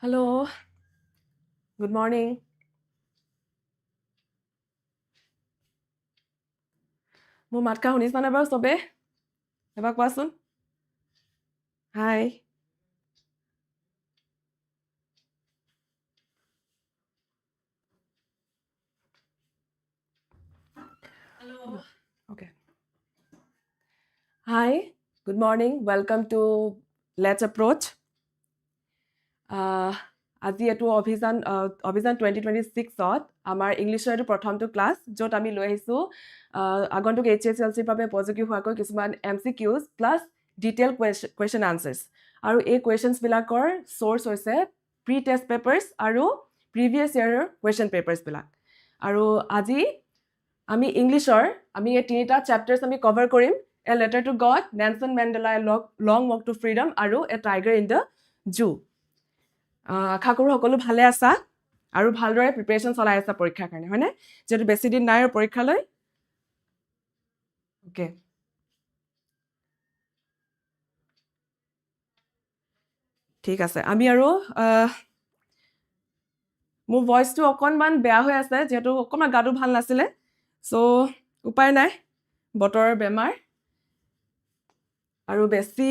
Hello, good morning. মোৰ মাতকা শুনিছানে বাৰু চবে? এবাৰ কোৱাচোন। হাই। Hello. Okay. Hi, good morning. Welcome to Let's Approach. আজি এইটো অভিযান 2026ত আমাৰ ইংলিছৰ এইটো প্ৰথমটো ক্লাছ য'ত আমি লৈ আহিছোঁ আগন্তুক HSLC ৰ বাবে উপযোগী হোৱাকৈ কিছুমান MCQs plus detail question answers আৰু এই কুৱেশ্যনছবিলাকৰ চ'ৰ্চ হৈছে প্ৰি টেষ্ট পেপাৰ্ছ আৰু প্ৰিভিয়াছ ইয়াৰৰ কুৱেশ্যন পেপাৰ্ছবিলাক আৰু আজি আমি ইংলিছৰ আমি এই তিনিটা চেপ্টাৰ্ছ আমি কভাৰ কৰিম a letter to God Nelson Mandela long walk to freedom আৰু a tiger in the zoo আশা কৰোঁ সকলো ভালে আছা আৰু ভালদৰে প্ৰিপেৰেশ্যন চলাই আছা পৰীক্ষাৰ কাৰণে হয়নে যিহেতু বেছি দিন নাই আৰু পৰীক্ষালৈ অ'কে ঠিক আছে আমি আৰু মোৰ ভইচটো অকণমান বেয়া হৈ আছে যিহেতু অকণমান গাটো ভাল নাছিলে চ' উপায় নাই বতৰৰ বেমাৰ আৰু বেছি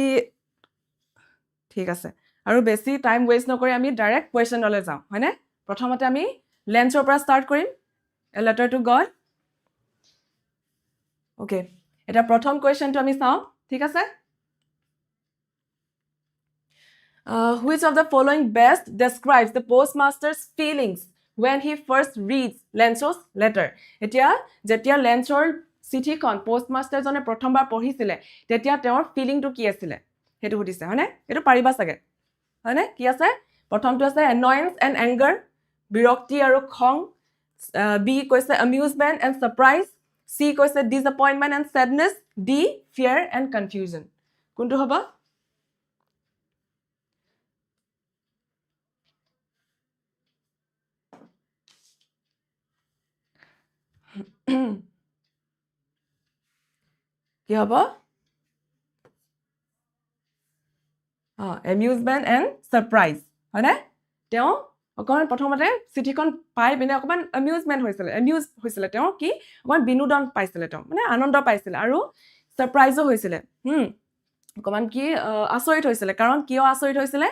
ঠিক আছে আৰু বেছি টাইম ৱেষ্ট নকৰি আমি ডাইৰেক্ট কুৱেশ্যনলৈ যাওঁ হয়নে প্ৰথমতে আমি লেঞ্চৰ পৰা ষ্টাৰ্ট কৰিম a letter to god okay এটা প্ৰথম কুৱেশ্যনটো আমি চাওঁ ঠিক আছে which of the following best describes the postmaster's feelings when he first reads Lencho's letter এতিয়া যেতিয়া লেঞ্চৰ চিঠিখন পোষ্টমাষ্টাৰজনে প্ৰথমবাৰ পঢ়িছিলে তেতিয়া তেওঁৰ ফিলিংটো কি আছিলে সেইটো সুধিছে হয়নে এইটো পাৰিবা চাগে হয়নে কি আছে প্ৰথমটো আছে annoyance and anger বিৰক্তি আৰু খং বি কৈছে amusement and surprise চি কৈছে disappointment and sadness D fear and confusion কোনটো হ'ব কি হ'ব amusement and surprise হয়নে তেওঁ অকণমান প্ৰথমতে চিঠিখন পাই পিনে অকণমান amusement হৈছিলে তেওঁ কি অকণমান বিনোদন পাইছিলে তেওঁ মানে আনন্দ পাইছিলে আৰু ছাৰপ্ৰাইজো হৈছিলে অকণমান কি আচৰিত হৈছিলে কাৰণ কিয় আচৰিত হৈছিলে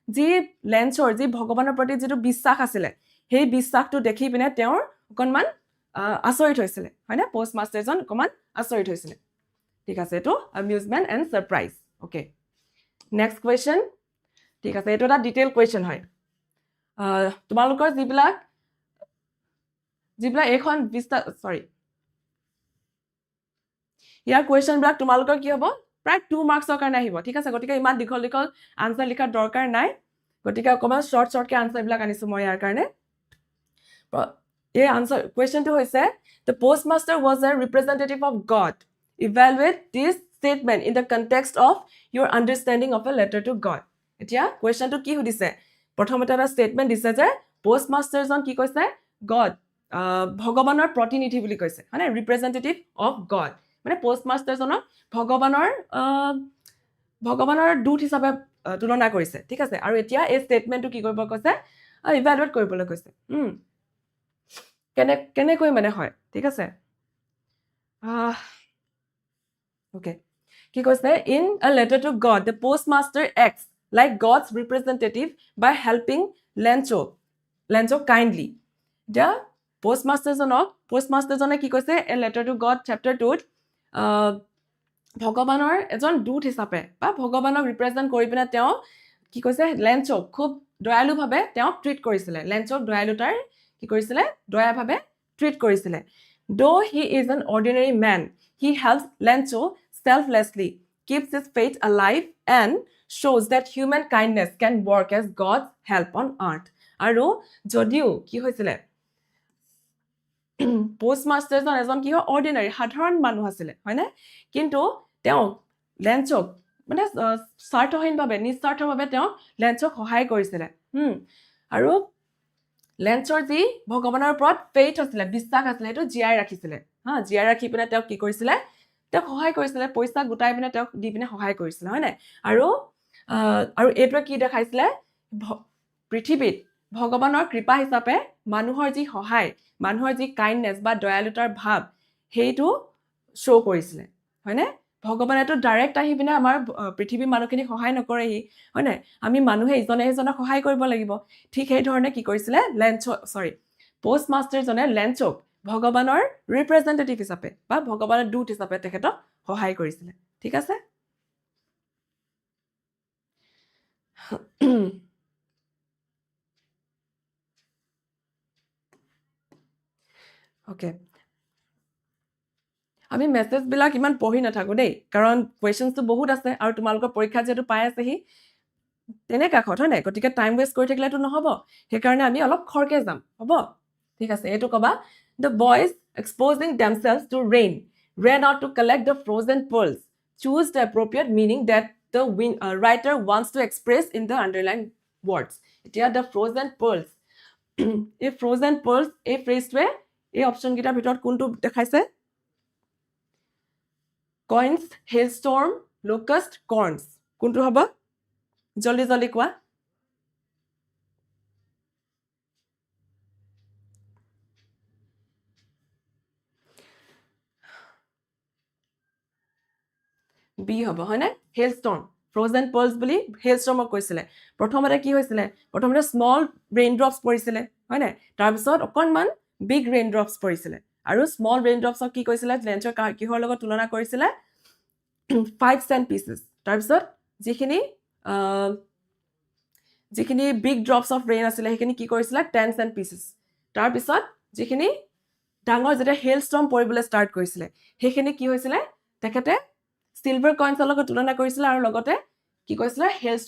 যি লেঞ্চৰ যি ভগৱানৰ প্ৰতি যিটো বিশ্বাস আছিলে সেই বিশ্বাসটো দেখি পিনে তেওঁৰ অকণমান আচৰিত হৈছিলে হয়নে পোষ্টমাষ্টাৰজন অকণমান আচৰিত হৈছিলে ঠিক আছে এইটো amusement and surprise okay next question ঠিক আছে এইটো এটা ডিটেইল কুৱেশ্যন হয় তোমালোকৰ যিবিলাক এইখন চৰি ইয়াৰ কুৱেশ্যনবিলাক তোমালোকৰ কি হ'ব প্ৰায় 2 মাৰ্কছৰ কাৰণে আহিব ঠিক আছে গতিকে ইমান দীঘল দীঘল আনচাৰ লিখাৰ দৰকাৰ নাই গতিকে অকণমান শ্বৰ্টকৈ আনচাৰবিলাক আনিছোঁ মই ইয়াৰ কাৰণে এই আনচাৰ কুৱেশ্যনটো হৈছে the postmaster was a representative of God evaluate this statement in the context of your understanding of a letter to God এতিয়া কুৱেশ্যনটো কি সুধিছে প্ৰথমতে এটা ষ্টেটমেণ্ট দিছে যে পোষ্টমাষ্টাৰজন কি কৈছে গড ভগৱানৰ প্ৰতিনিধি বুলি কৈছে মানে ৰিপ্ৰেজেণ্টেটিভ অফ গড মানে পোষ্টমাষ্টাৰজনক ভগৱানৰ দূত হিচাপে তুলনা কৰিছে ঠিক আছে আৰু এতিয়া এই ষ্টেটমেণ্টটো কি কৰিব কৈছে ইভেলুৱেট কৰিবলৈ কৈছে কেনেকৈ মানে হয় ঠিক আছে অ'কে কি কৈছে in a letter to God the postmaster acts like God's representative by helping Lencho kindly এতিয়া পোষ্টমাষ্টাৰজনে কি কৈছে a letter to God chapter 2ত ভগৱানৰ এজন দূত হিচাপে বা ভগৱানক ৰিপ্ৰেজেণ্ট কৰি পিনে তেওঁ কি কৈছে লেঞ্চক খুব দয়ালুভাৱে তেওঁ ট্ৰিট কৰিছিলে লেঞ্চক দয়ালুতাৰ কি কৰিছিলে দয়াভাৱে ট্ৰিট কৰিছিলে though he is an ordinary man he helps Lencho selflessly keeps his faith alive and shows that human kindness can work as God's help on earth আৰু যদিও কি হৈছিলে পোষ্টমাষ্টাৰজন এজন কি হয় অৰ্ডিনাৰী সাধাৰণ মানুহ আছিলে হয়নে কিন্তু তেওঁ লেঞ্চক মানে স্বাৰ্থহীনভাৱে নিস্বাৰ্থভাৱে তেওঁ লেঞ্চক সহায় কৰিছিলে আৰু লেঞ্চৰ যি ভগৱানৰ ওপৰত ফেইথ আছিলে বিশ্বাস আছিলে সেইটো জীয়াই ৰাখিছিলে জীয়াই ৰাখি পিনে তেওঁক কি কৰিছিলে তেওঁক সহায় কৰিছিলে পইচা গোটাই পিনে তেওঁক দি পিনে সহায় কৰিছিলে হয় নাই আৰু এইটোৱে কি দেখাইছিলে পৃথিৱীত ভগৱানৰ কৃপা হিচাপে মানুহৰ যি সহায় মানুহৰ যি কাইণ্ডনেছ বা দয়ালুতাৰ ভাৱ সেইটো শ্ব' কৰিছিলে হয়নে ভগৱানেতো ডাইৰেক্ট আহি পিনে আমাৰ পৃথিৱীৰ মানুহখিনিক সহায় নকৰেহি হয়নে আমি মানুহে ইজনে সিজনক সহায় কৰিব লাগিব ঠিক সেই ধৰণে কি কৰিছিলে পোষ্টমাষ্টাৰজনে লেঞ্চক ভগৱানৰ ৰিপ্ৰেজেণ্টেটিভ হিচাপে বা ভগৱানৰ দূত হিচাপে তেখেতক সহায় কৰিছিলে ঠিক আছে ওকে আমি মেছেজবিলাক ইমান পঢ়ি নাথাকো দেই কাৰণ কুৱেশ্যনছটো বহুত আছে আৰু তোমালোকৰ পৰীক্ষা যিহেতু পাই আছেহি তেনে কাষত হয় নাই গতিকে টাইম ৱেষ্ট কৰি থাকিলেতো নহ'ব সেইকাৰণে আমি অলপ খৰকে যাম হ'ব ঠিক আছে এইটো ক'বা the boys exposing themselves to ran out to collect the frozen pearls choose the appropriate meaning that the writer wants to express in the underlined words এতিয়া the frozen pearls এই frozen pearls এই ফ্ৰেজটোৱে এই option কেইটাৰ ভিতৰত কোনটো দেখাইছে কইন্স হেলষ্টৰ্ম locust কৰ্নছ কোনটো হ'ব জলদি জলদি কোৱা বি হ'ব হয়নে হেলষ্টৰ্ম ফ্ৰজেন পাৰ্লছ বুলি হেলষ্টৰ্মক কৈছিলে প্ৰথমতে কি হৈছিলে প্ৰথমতে স্মল ৰেইন ড্ৰপছ পৰিছিলে হয়নে তাৰপিছত অকণমান বিগ ৰেইন ড্ৰপছ পৰিছিলে আৰু স্মল ৰেইন ড্ৰপছক কি কৈছিলে লেঞ্চৰ কিহৰ লগত তুলনা কৰিছিলে 5 cent pieces তাৰপিছত যিখিনি বিগ ড্ৰপছ অফ ৰেইন আছিলে সেইখিনি কি কৰিছিলে 10 cent pieces তাৰপিছত যিখিনি ডাঙৰ যেতিয়া হেলষ্টৰ্ম পৰিবলৈ ষ্টাৰ্ট কৰিছিলে সেইখিনি কি হৈছিলে তেখেতে সিলভাৰ কইন্সৰ লগত তুলনা কৰিছিলে আৰু লগতে কি কৈছিলে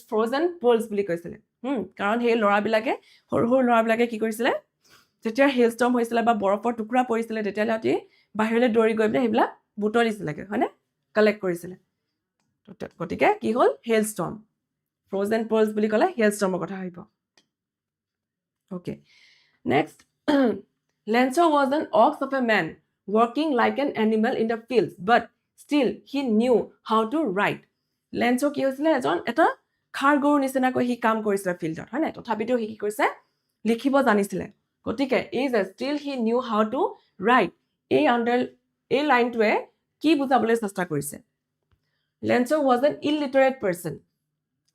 ফ্ৰজেন পলছ বুলি কৈছিলে কাৰণ সেই ল'ৰাবিলাকে সৰু সৰু ল'ৰাবিলাকে কি কৰিছিলে যেতিয়া হেলষ্টৰ্ম হৈছিলে বা বৰফৰ টুকুৰা পৰিছিলে তেতিয়ালে সিহঁতি বাহিৰলৈ দৌৰি গৈ পিনে সেইবিলাক বুটলিছিলে হয়নে কালেক্ট কৰিছিলে গতিকে কি হ'ল হেলষ্টৰ্ম ফ্ৰজেন পলছ বুলি ক'লে হেলষ্টৰ্মৰ কথা আহিব okay next Lencho was an ox of a man working like an animal in the fields but still he knew how to write Lencho কি হৈছিলে এটা খাৰ গৰু নিচিনাকৈ সি কাম কৰিছিলে ফিল্ডত হয় নাই তথাপিতো সি কি কৰিছে লিখিব জানিছিলে গতিকে still he knew how to write এই লাইনটোৱে কি বুজাবলৈ চেষ্টা কৰিছে Lencho was an illiterate person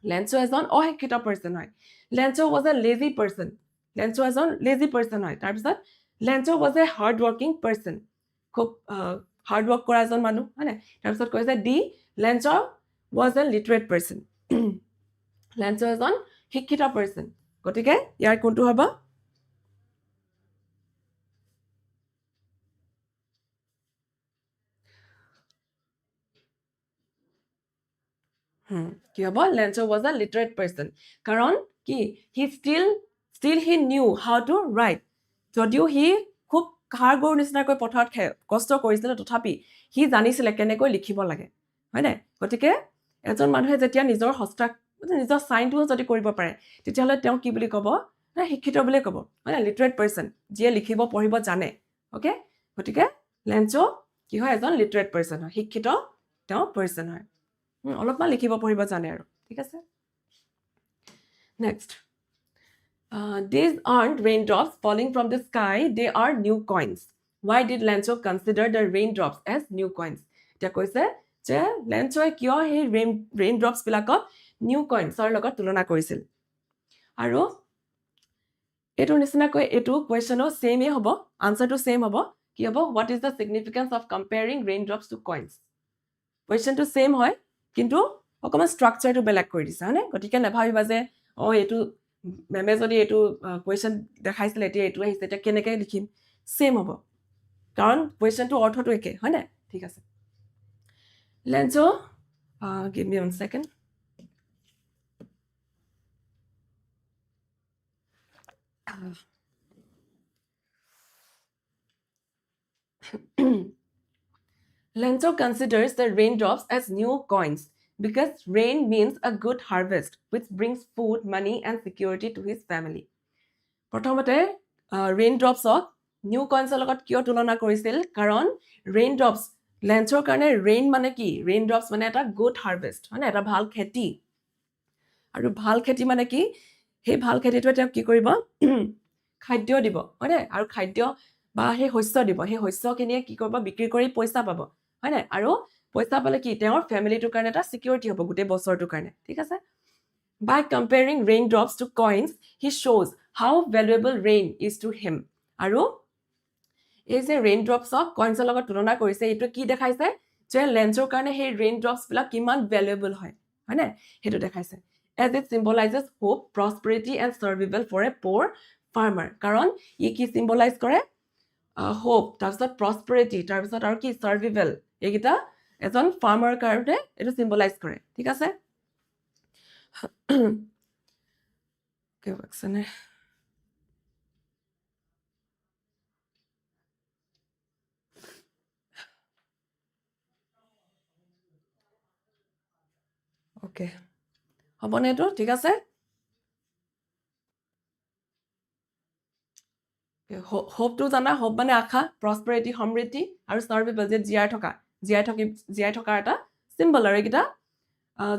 Lencho এজন অশিক্ষিত person হয় Lencho was a lazy person Lencho এজন lazy person হয় তাৰপিছত Lencho was a hard-working person. খুব hard work কৰা এজন মানুহ হয় নাই তাৰপিছত কৈছে Lencho was a literate person. Lencho এজন শিক্ষিত person. গতিকে ইয়াৰ কোনটো হ'ব কি হ'ব Lencho was a literate person. কাৰণ কি he still he knew how to write. যদিও সি খুব খাৰ গৰুৰ নিচিনাকৈ পথাৰত কষ্ট কৰিছিলে তথাপি সি জানিছিলে কেনেকৈ লিখিব লাগে হয় নাই গতিকে এজন মানুহে যেতিয়া নিজৰ নিজৰ চাইনটোও যদি কৰিব পাৰে তেতিয়াহ'লে তেওঁ কি বুলি ক'ব শিক্ষিত বুলি ক'ব হয় নাই লিটাৰেট পাৰ্চন যিয়ে লিখিব পঢ়িব জানে অ'কে গতিকে Lencho কি হয় এজন লিটাৰেট পাৰ্চন হয় শিক্ষিত তেওঁ পাৰ্চন হয় অলপমান লিখিব পঢ়িব জানে আৰু ঠিক আছে next These aren't raindrops falling from the sky, they are new coins. Why did Lencho consider the raindrops as new coins? এতিয়া কৈছে যে Lencho কিয় সেই raindrops বিলাকক new coins ৰ লগত তুলনা কৰিছিল আৰু এইটো নিচিনাকৈ এইটো কুৱেশ্যনো সেমে হ'ব আনসাৰটো সেম হ'ব কি হ'ব what is the significance of comparing raindrops to coins কুৱেশ্যনটো সেম হয় কিন্তু অকমান ষ্ট্ৰাকচাৰটো বেলেগ কৰি দিছে হয়নে গতিকে নাভাবিবা যে এইটো মেমে যদি এইটো কুৱেশ্যন দেখাইছিলে এতিয়া এইটো আহিছে এতিয়া কেনেকৈ লিখিম সেম হ'ব কাৰণ কুৱেশ্যনটো অৰ্থটো একে হয় নাই ঠিক আছে Lencho give me 1 second Lencho considers the raindrops as new coins because rain means a good harvest which brings food, money and security to his family. প্ৰথমতে raindropsক new coins লগত কিয় তুলনা কৰিছিল কাৰণ raindrops Lenchoৰ কাৰণে rain মানে কি raindrops মানে এটা good harvest মানে এটা ভাল খেতি আৰু ভাল খেতি মানে কি সেই ভাল খেতিটোৱে তেওঁক কি কৰিব খাদ্য দিব হয়নে আৰু খাদ্য বা সেই শস্য দিব সেই শস্যখিনিয়ে কি কৰিব বিক্ৰী কৰি পইচা পাব হয়নে আৰু পইচা পালে কি তেওঁৰ ফেমিলিটোৰ কাৰণে এটা চিকিউৰিটি হ'ব গোটেই বছৰটোৰ কাৰণে ঠিক আছে By comparing raindrops to coins, he shows how valuable rain is to him. আৰু এই যে ৰেইনড্ৰপছক কইনছৰ লগত তুলনা কৰিছে এইটো কি দেখাইছে যে লেঞ্চৰ কাৰণে সেই ৰেইনড্ৰপছবিলাক কিমান ভেলুৱেবল হয়নে সেইটো দেখাইছে as it symbolizes hope, prosperity and survival for a poor farmer. কাৰণ ই কি symbolize কৰে hope, তাৰপিছত prosperity, তাৰপিছত আৰু কি survival এইকেইটা এজন ফাৰ্মাৰ কাৰণে এইটো symbolize কৰে ঠিক আছে Okay. হ'বনে এইটো ঠিক আছে হোপটো জানা হোপ মানে আশা প্ৰসপেৰিটি সমৃদ্ধি আৰু সাৰ্ভাইভেল যে জীয়াই থকাৰ এটা চিম্বল আৰু এইকেইটা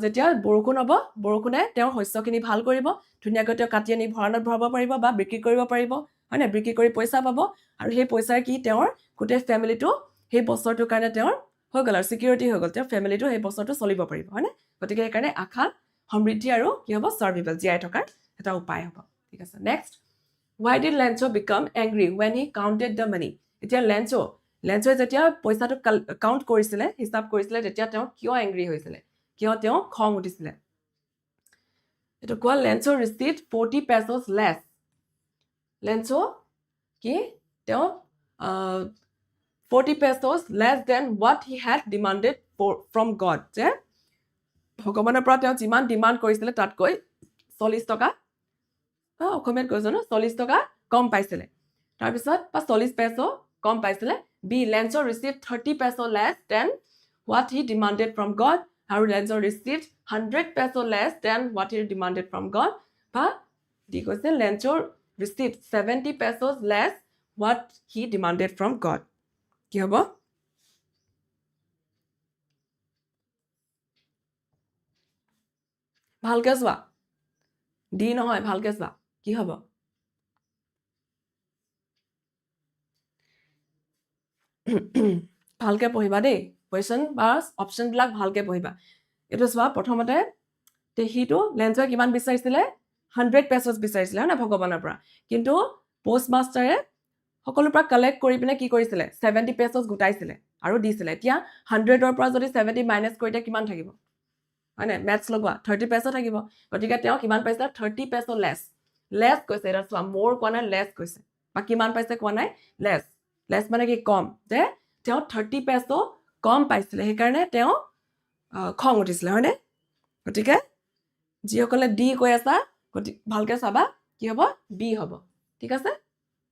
যেতিয়া বৰষুণ হ'ব বৰষুণে তেওঁৰ শস্যখিনি ভাল কৰিব ধুনীয়াকৈ তেওঁ কাটি আনি ভঁৰালত ভৰাব পাৰিব বা বিক্ৰী কৰিব পাৰিব হয়নে বিক্ৰী কৰি পইচা পাব আৰু সেই পইচাৰ কি তেওঁৰ গোটেই ফেমিলিটো সেই বছৰটোৰ কাৰণে তেওঁৰ হৈ গ'ল আৰু চিকিউৰিটি হৈ গ'ল তেওঁৰ ফেমিলিটো সেই বছৰটো চলিব পাৰিব হয়নে গতিকে সেইকাৰণে আশা সমৃদ্ধি আৰু কি হ'ব সাৰ্ভাইভেল জীয়াই থকাৰ এটা উপায় হ'ব ঠিক আছে next Why did Lencho become angry when he counted the money? এতিয়া লেঞ্চোৱে যেতিয়া পইচাটো কাউণ্ট কৰিছিলে হিচাপ কৰিছিলে তেতিয়া তেওঁ কিয় এংগ্ৰি হৈছিলে কিয় তেওঁ খং উঠিছিলে এইটো কোৱা Lencho received 40 pesos less Lencho কি তেওঁ 40 pesos less than what he had demanded from God যে ভগৱানৰ পৰা তেওঁ যিমান ডিমাণ্ড কৰিছিলে তাতকৈ 40 টকা অসমীয়াত কৈছো ন 40 টকা কম পাইছিলে তাৰপিছত বা 40 পেছো কম পাইছিলে বি Lencho received 30 peso less than what he demanded from God আৰু Lencho received 100 peso less than what he demanded from God বা দি কৈছে Lencho received 70 pesos less what he demanded from God কি হ'ব ভালকে চোৱা ডি নহয় ভালকে চোৱা কি হ'ব ভালকে পঢ়িবা দেই কোৱেশ্চন বা অপশ্যনবিলাক ভালকে পঢ়িবা এইটো চোৱা প্ৰথমতে সিটো লেঞ্চোৱে কিমান বিচাৰিছিলে 100 pesos বিচাৰিছিলে হয় না ভগৱানৰ পৰা কিন্তু পোষ্টমাষ্টাৰে সকলোৰ পৰা কালেক্ট কৰি পিনে কি কৰিছিলে 70 pesos গোটাইছিলে আৰু দিছিলে এতিয়া 100ৰ পৰা যদি 70 মাইনাছ কৰি দিয়ে কিমান থাকিব হয় না মেথছ লগোৱা 30 peso থাকিব গতিকে তেওঁ কিমান পাইছে 30 peso লেছ কৈছে এটা চোৱা মোৰ কোৱা নাই লেছ কৈছে বা কিমান পাইছে কোৱা নাই লেছ মানে কি কম যে তেওঁ 30 peso কম পাইছিলে সেইকাৰণে তেওঁ খং উঠিছিলে হয়নে গতিকে যিসকলে ডি কৈ আছা ভালকে চাবা কি হ'ব বি হ'ব ঠিক আছে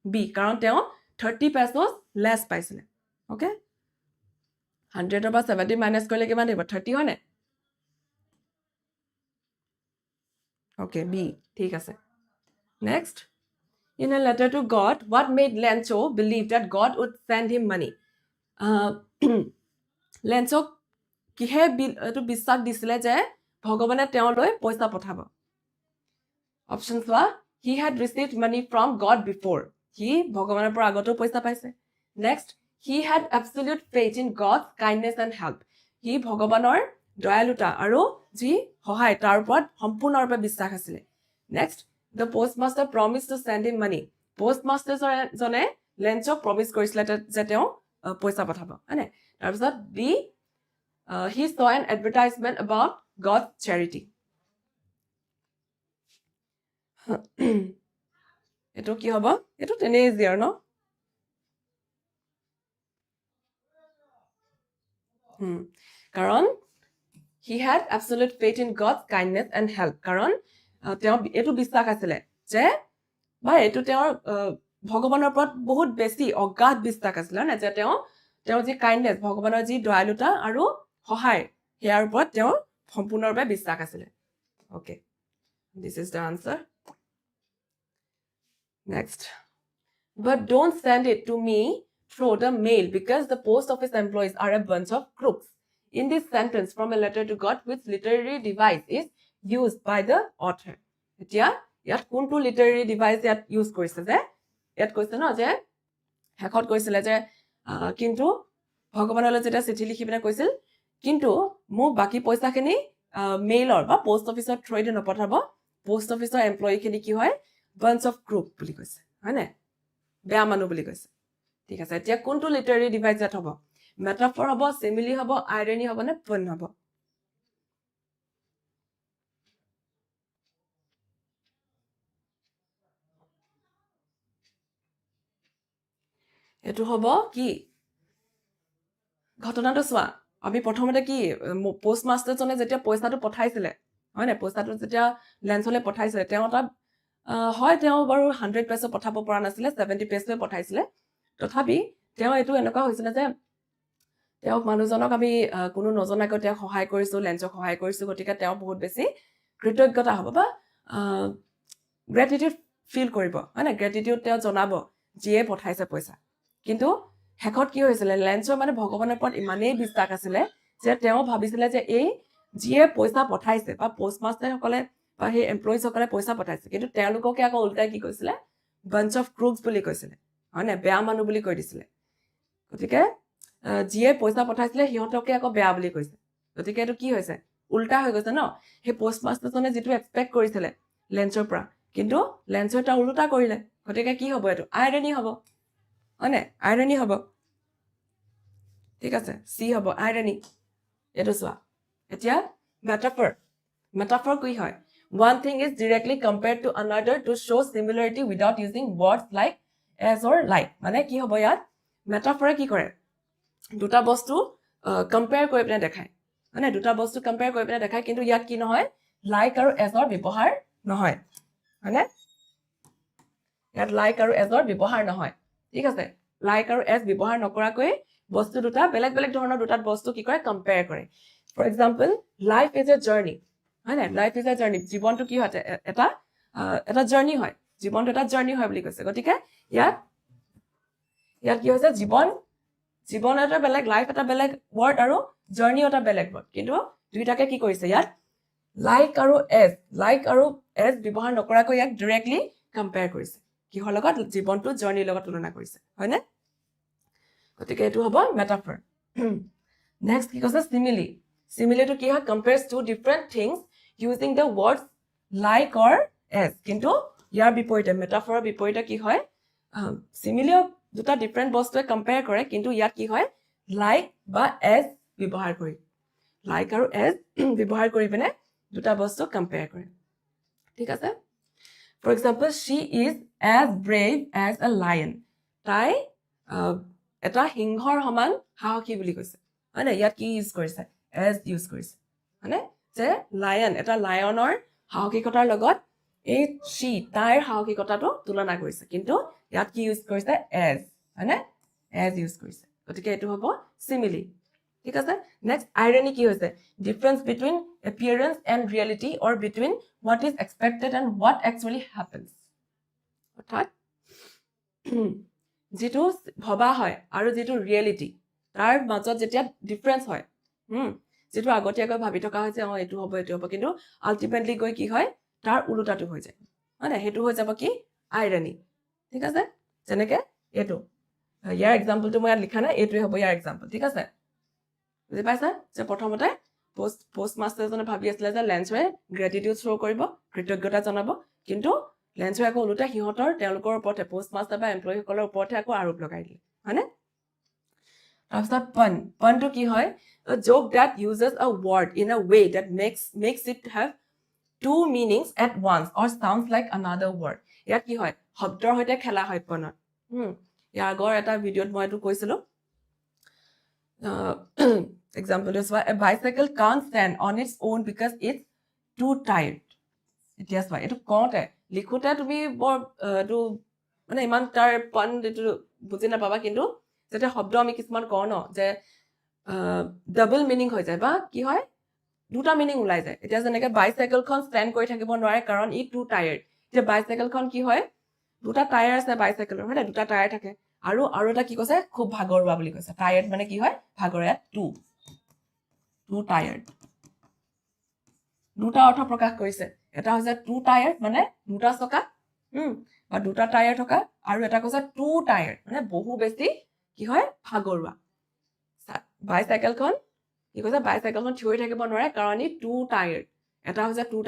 বি কাৰণ তেওঁ 30 pesos লেছ পাইছিলে অ'কে 100ৰ পৰা 70 মাইনাছ কৰিলে কিমান থাকিব 30 হয়নে অ'কে বি ঠিক আছে next In a letter to God, what made Lencho believe that God would send him money? Lencho কিহে এইটো বিশ্বাস দিছিলে যে ভগৱানে তেওঁলৈ পইচা পঠাব অপশ্যন চোৱা he had received money from God before সি ভগৱানৰ পৰা আগতেও পইচা পাইছে next he had absolute faith in God's kindness and help সি ভগৱানৰ দয়ালুতা আৰু যি সহায় তাৰ ওপৰত সম্পূৰ্ণৰূপে বিশ্বাস আছিলে next The postmaster promised to send him money. Postmaster জনে লেঞ্চক প্ৰমিছ কৰিছিলে যে তেওঁ পইচা পঠাব হয়নে তাৰপিছত B he saw an advertisement about God's charity. এইটো কি হ'ব এইটো তেনেই ইজিয়াৰ ন কাৰণ he had absolute faith in God's kindness and help কাৰণ তেওঁ এইটো বিশ্বাস আছিলে যে বা এইটো তেওঁৰ ভগৱানৰ ওপৰত বহুত বেছি অগাধ বিশ্বাস আছিলে না যে তেওঁ যি কাইণ্ডনেছ ভগৱানৰ যি দয়ালুতা আৰু সহায় ইয়াৰ ওপৰত তেওঁৰ সম্পূৰ্ণৰূপে বিশ্বাস আছিলে okay this is the answer next But don't send it to me through the mail because the post office employees are a bunch of crooks. In this sentence from a letter to God, which literary device is used by the author? এতিয়া ইয়াত কোনটো literary device ইয়াত use কৰিছে যে ইয়াত কৈছে ন যে শেষত কৈছিলে যে কিন্তু ভগৱানলৈ যেতিয়া চিঠি লিখি পিনে কৈছিল কিন্তু মোক বাকী পইচাখিনি মেইলৰ বা পোষ্ট অফিচৰ থ্ৰুৱেদি নপঠাব পোষ্ট অফিচৰ এমপ্লয়ীখিনি কি হয় বাঞ্চ অফ গ্ৰুপ বুলি কৈছে হয়নে বেয়া মানুহ বুলি কৈছে ঠিক আছে এতিয়া কোনটো লিটাৰেৰী ডিভাইচ ইয়াত হ'ব মেটাফৰ হ'ব চিমিলি হ'ব আইৰনি হ'ব নে পন হ'ব এটো হ'ব কি ঘটনাটো চোৱা আমি প্ৰথমতে কি পোষ্ট মাষ্টাৰজনে যেতিয়া পইচাটো পঠাইছিলে হয় নে পইচাটো যেতিয়া লেন্সলে পঠাইছিলে তেওঁ তাত হয় তেওঁ বাৰু 100 পেজ পঠাব পৰা নাছিলে 70 পেজে পঠাইছিলে তথাপি তেওঁ এটো এনেকুৱা হৈছিল যে তেওঁ মানুহজনক আমি কোনো নজনাকৈ তেওঁ সহায় কৰিছো লেন্সক সহায় কৰিছো গতিকে তেওঁ বহুত বেছি কৃতজ্ঞতা হ'ব বা গ্ৰেটিটিউড ফিল কৰিব হয় নে গ্ৰেটিটিউড তেওঁ জনাব যিয়ে পঠাইছে পইচা কিন্তু শেষত কি হৈছিল লেন্সৰ মানে ভগৱানৰ ওপৰত ইমানেই বিশ্বাস আছিল যে তেওঁ ভাবিছিল যে এই যিয়ে পইচা পঠাইছে বা পোষ্টমাষ্টাৰসকলে বা সেই এমপ্লয়িজসকলে পইচা পঠাইছে কিন্তু তেওঁলোককে আকৌ উল্টাই কি কৈছিল বাঞ্চ অফ ক্ৰুকছ বুলি কৈছিল হয় নে বেয়া মানুহ বুলি কৈ দিছিল গতিকে যিয়ে পইচা পঠাইছিলে সিহঁতকে আকৌ বেয়া বুলি কৈছে গতিকে এটো কি হৈছে উল্টা হৈ গৈছে ন সেই পোষ্টমাষ্টাৰজনে যেটো এক্সপেক্ট কৰিছিল লেন্সৰ পৰা কিন্তু লেন্সৰ তা উল্টা কৰিলে গতিকে কি হ'ব এটো আইৰনি হ'ব হয়নে আইৰনি হ'ব ঠিক আছে সি হ'ব আইৰনি এটো চোৱা এতিয়া মেটাফৰ কি হয় one thing is directly compared to another to show similarity without using words like as or like মানে কি হ'ব ইয়াত মেটাফৰে কি কৰে দুটা বস্তু কম্পেয়াৰ কৰি পিনে দেখায় মানে দুটা বস্তু কম্পেয়াৰ কৰি পিনে দেখায় কিন্তু ইয়াত কি নহয় লাইক আৰু এজৰ ব্যৱহাৰ নহয় মানে ইয়াত লাইক আৰু এজৰ ব্যৱহাৰ নহয় ঠিক আছে লাইক আৰু এজ ব্যৱহাৰ নকৰাকৈ বস্তু দুটা বেলেগ বেলেগ ধৰণৰ দুটা বস্তু কি কৰে কম্পেয়াৰ কৰে for example life is a journey হয় না লাইফ ইজ এ জাৰ্নি জীৱনটো কি হয় এটা জাৰ্নি হয় জীৱনটো এটা জাৰ্নি হয় বুলি কৈছে গতিকে ইয়াত কি হৈছে জীৱন এটা বেলেগ লাইফ এটা বেলেগ ৱৰ্ড আৰু জাৰ্নি এটা বেলেগ ৱৰ্ড কিন্তু দুইটাকে কি কৰিছে ইয়াত লাইক আৰু এজ ব্যৱহাৰ নকৰাকৈ ইয়াক ডাইৰেক্টলি কম্পেয়াৰ কৰিছে কিহৰ লগত জীৱনটো জাৰ্নিৰ লগত তুলনা কৰিছে হয়নে গতিকে এটো হ'ব মেটাফৰ নেক্সট কি কৈছে সিমিলিটো কি হয় compares two different things using the words like or as কিন্তু ইয়াৰ বিপৰীতে মেটাফৰৰ বিপৰীতে কি হয় সিমিলি দুটা ডিফাৰেন্ট বস্তুৱে কম্পেয়াৰ কৰে কিন্তু ইয়াত কি হয় লাইক বা এজ ব্যৱহাৰ কৰি লাইক আৰু এজ ব্যৱহাৰ কৰি পিনে দুটা বস্তু কম্পেয়াৰ কৰে ঠিক আছে for example she is as brave as a lion তাই এটা সিংহৰ সমান সাহসী বুলি কৈছে হয় না ইয়াত কি ইউজ কৰিছে এজ ইউজ কৰিছে মানে যে লায়ন এটা লায়নৰ সাহসিকতাৰ লগত এই তাইৰ সাহসিকতাটো তুলনা কৰিছে কিন্তু ইয়াত কি ইউজ কৰিছে এজ মানে এজ ইউজ কৰিছে গতিকে এটো হ'ব সিমিলি ঠিক আছে নেক্সট আইৰনি কি হৈছে difference between appearance and reality or between what is expected and what actually happens অৰ্থাৎ যেটো ভবা হয় আৰু যেটো ৰিয়েলিটি তাৰ মাজত যেতিয়া ডিফাৰেন্স হয় যেটো আগতীয়াকৈ ভাবি থকা হৈছে এটো হ'ব কিন্তু আলটিমেটলি গৈ কি হয় তাৰ উলটাটো হৈ যায় মানে হেতু হৈ যাব কি আইৰনি ঠিক আছে যেনেকে এটো ইয়াৰ এক্সাম্পলটো মই লিখা নাই এটোই হ'ব ইয়াৰ এক্সাম্পল ঠিক আছে বুজি পাইছা যে প্ৰথমতে পোষ্ট মাষ্টাৰজনে ভাবি আছিল যে লেন্সৰে গ্ৰেটিটিউড শো কৰিব কৃতজ্ঞতা জনাব কিন্তু লেন্সৰে আকৌ উলটা সিহঁতৰ তেওঁলোকৰ ওপৰতে পোষ্ট মাষ্টাৰ বা এমপ্লয়ীসকলৰ ওপৰতে আকৌ আৰোপ লগাই দিলে হয়নে তাৰপিছত পনটো কি হয় a joke that uses a word in a way that makes it have two meanings at once or sounds like another word ইয়াত কি হয় শব্দৰ সৈতে খেলা হয় পনত ইয়াৰ আগৰ এটা ভিডিঅ'ত মই এটো কৈছিলো example is a bicycle can't stand on its own because it's too tired এতিয়া চোৱা এটো কওঁতে লিখোতে তুমি বৰ এটো মানে ইমান তাৰ পন এটো বুজি নাপাবা কিন্তু যেটা শব্দ আমি কিছুমান কওঁ ন যে ডাবল মিনিং হৈ যায় বা কি হয় দুটা মিনিং ওলাই যায় এতিয়া যেনেকে বাইসাইকেলখন ষ্টেণ্ড কৰি থাকিব নোৱাৰে কাৰণ ই টু টায়াৰ্ড এতিয়া বাইসাইকেলখন কি হয় দুটা টায়াৰ আছে বাইসাইকেলৰ হয় দুটা টায়াৰ থাকে আৰু এটা কি কৈছে খুব ভাগৰুৱা বুলি কৈছে টায়াৰ্ড মানে কি হয় ভাগৰুৱা টু টায়াৰ্ড দুটা অৰ্থ প্ৰকাশ কৰিছে এটা হৈছে টু টায়াৰ মানে দুটা চকা বা দুটা টায়াৰ থকা আৰু এটা কৈছে টু টায়াৰ মানে বহু বেছি কি হয় ভাগৰুৱা বাইচাইকেলখন কি কৈছে বাইচাইকেলখন থিয় হৈ থাকিব নোৱাৰে কাৰণ ই টু টায়াৰ এটা হৈছে টু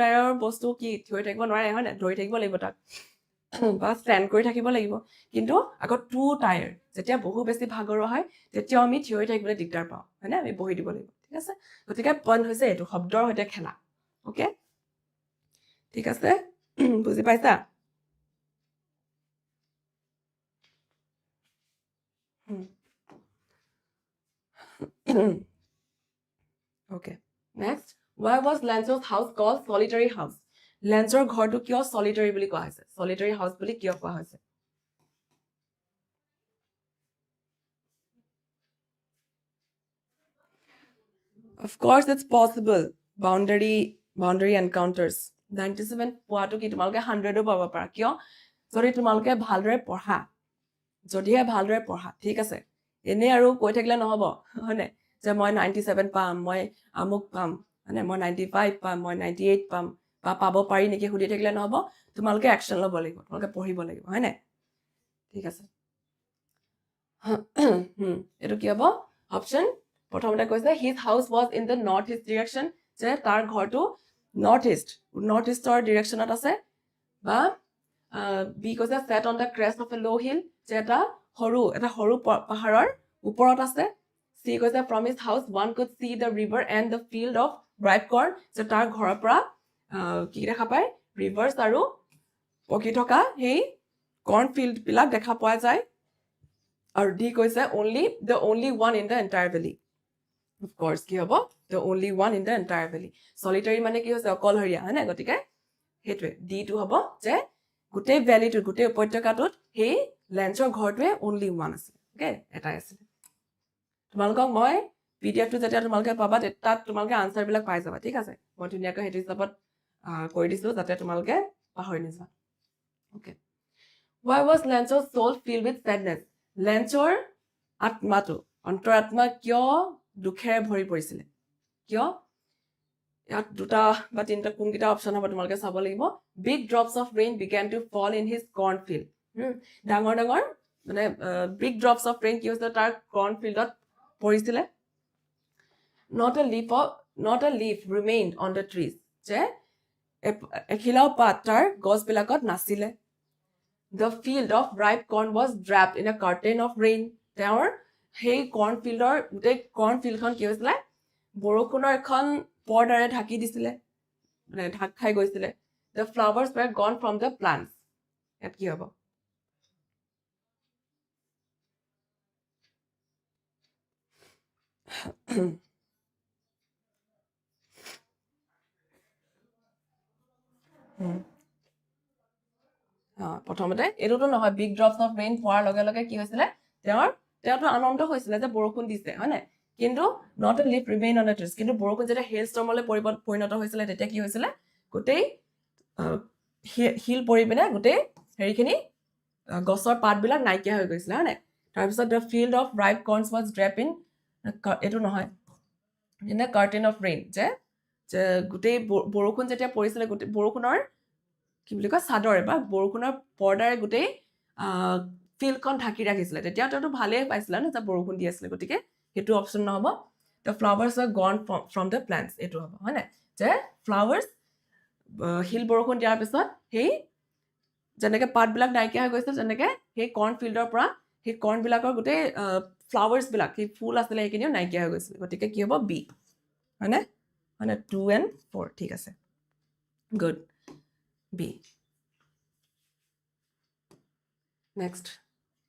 টায়াৰৰ বস্তু কি থিয় হৈ থাকিব নোৱাৰে হয় নে ধৰি থাকিব লাগিব তাক বা ষ্টেণ্ড কৰি থাকিব লাগিব কিন্তু আকৌ টু টায়াৰ যেতিয়া বহু বেছি ভাগৰুৱা হয় তেতিয়াও আমি থিয় হৈ থাকিবলৈ দিগদাৰ পাওঁ হয়নে আমি বহি দিব লাগিব ঠিক আছে গতিকে পইণ্ট হৈছে এইটো শব্দৰ সৈতে খেলা অ'কে ঠিক আছে বুজি পাইছা okay next why was Lencho's house called solitary house Lenchor ঘৰটো কিয় solitary বুলি কোৱা হৈছে solitary house বুলি কিয় কোৱা হৈছে of course it's possible boundary encounters 97 পোৱাটো কি তোমালোকে 100ও পাব পাৰা কিয় যদি তোমালোকে ভালদৰে পঢ়া যদিহে ভালদৰে পঢ়া ঠিক আছে এনে আৰু কৈ থাকিলে নহব হয়নে যে মই 97 পাম মই আমুক পাম মানে মই 95 পাম মই 98 পাম বা পাব পাৰি নেকি সুধি থাকিলে নহব তোমালোকে একচন ল'ব লাগিব তোমালোকে পঢ়িব লাগিব হয়নে ঠিক আছে এটো কি হ'ব অপচন প্ৰথমতে কৈছে his house was in the northeast direction যে তাৰ ঘৰটো northeastৰ directionত আছে বা বি কৈছে set on the crest of a low hill যে এটা সৰু পাহাৰৰ ওপৰত আছে সি কৈছে from his house one could see the river and the field of ripe corn যে তাৰ ঘৰৰ পৰা কি দেখা পায় rivers আৰু পকি থকা সেই corn field বিলাক দেখা পোৱা যায় আৰু ডি কৈছে the only one in the entire valley of course কি হ'ব the only one in the entire valley solitary মানে কি হৈছে অকলশৰীয়া হয়নে গতিকে হেতুৱে ডি টো হ'ব যে গোটেই ভ্যালিটো গোটেই উপত্যকাটোত সেই লেঞ্চৰ ঘৰটোৱে only one আছে ওকে এটাই আছে তোমালোকক মই পিডিএফটো যেতিয়া তোমালোকে পাবা তাত তোমালোকে আনসাৰ বিলাক পাই যাবা ঠিক আছে মই ধুনীয়াকৈ হেতু হিচাপত কৰি দিছো যাতে তোমালোকে পাহৰি নাযাবা okay why was Lencho's soul filled with sadness লেঞ্চৰ আত্মাটো অন্তৰাত্মা কিয় দুখেৰে ভৰি পৰিছিলে কিয় ইয়াত দুটা বা তিনিটা কোনকেইটা অপচন হ'ব তোমালোকে চাব লাগিব big drops of rain began to fall in his cornfield ডাঙৰ মানে big drops of rain কি হৈছিলে তাৰ cornfieldত পৰিছিলে not a leaf remained on the trees যে এখিলাও পাত তাৰ গছবিলাকত নাছিলে the field of ripe corn was wrapped in a curtain of rain তেওঁৰ সেই cornfieldৰ গোটেই cornfieldখন কি হৈছিলে বৰষুণৰ এখন পৰ্দাৰে ঢাকি দিছিলে মানে ঢাক খাই গৈছিলে the flowers were gone from the plants ইয়াত কি হ'ব প্ৰথমতে এটোটো নহয় বিগ ড্ৰপছ অফ ৰেইন পোৱাৰ লগে লগে কি হৈছিলে তেওঁটো আনন্দ হৈছিলে যে বৰষুণ দিছে হয় নাই কিন্তু not a leaf remain on the trees কিন্তু বৰষুণ যেতিয়া হেলষ্টৰ্মলৈ পৰিণত হৈছিলে তেতিয়া কি হৈছিলে গোটেই হিল পৰি পিনে গোটেই হেৰিখিনি গছৰ পাতবিলাক নাইকিয়া হৈ গৈছিলে হয় নাই তাৰপিছত the field of ripe corn was wrapped in এটো নহয় in a curtain of rain যে গোটেই বৰষুণ যেতিয়া পৰিছিলে গোটেই বৰষুণৰ কি বুলি কয় চাদৰে বা বৰষুণৰ পৰ্দাৰে গোটেই ফিল্ডখন ঢাকি ৰাখিছিলে তেতিয়া তেওঁটো ভালেই পাইছিলে ন যে বৰষুণ দি আছিলে গতিকে হেতু অপচন নহব the flowers were gone from the plants এটো হ'ব হয় নাই যে flowers হিল বৰষুণ দিয়াৰ পিছত সেই যেনেকে পাতবিলাক নাইকিয়া হৈ গৈছিল যেনেকে সেই কৰ্ন ফিল্ডৰ পৰা সেই কৰ্ন বিলাকৰ গোটেই ফ্লাৱাৰ্স বিলাক সেই ফুল আছিলে সেইখিনিও নাইকিয়া হৈ গৈছিল গতিকে কি হ'ব বি হয়নে মানে 2 and 4 ঠিক আছে good B. Next,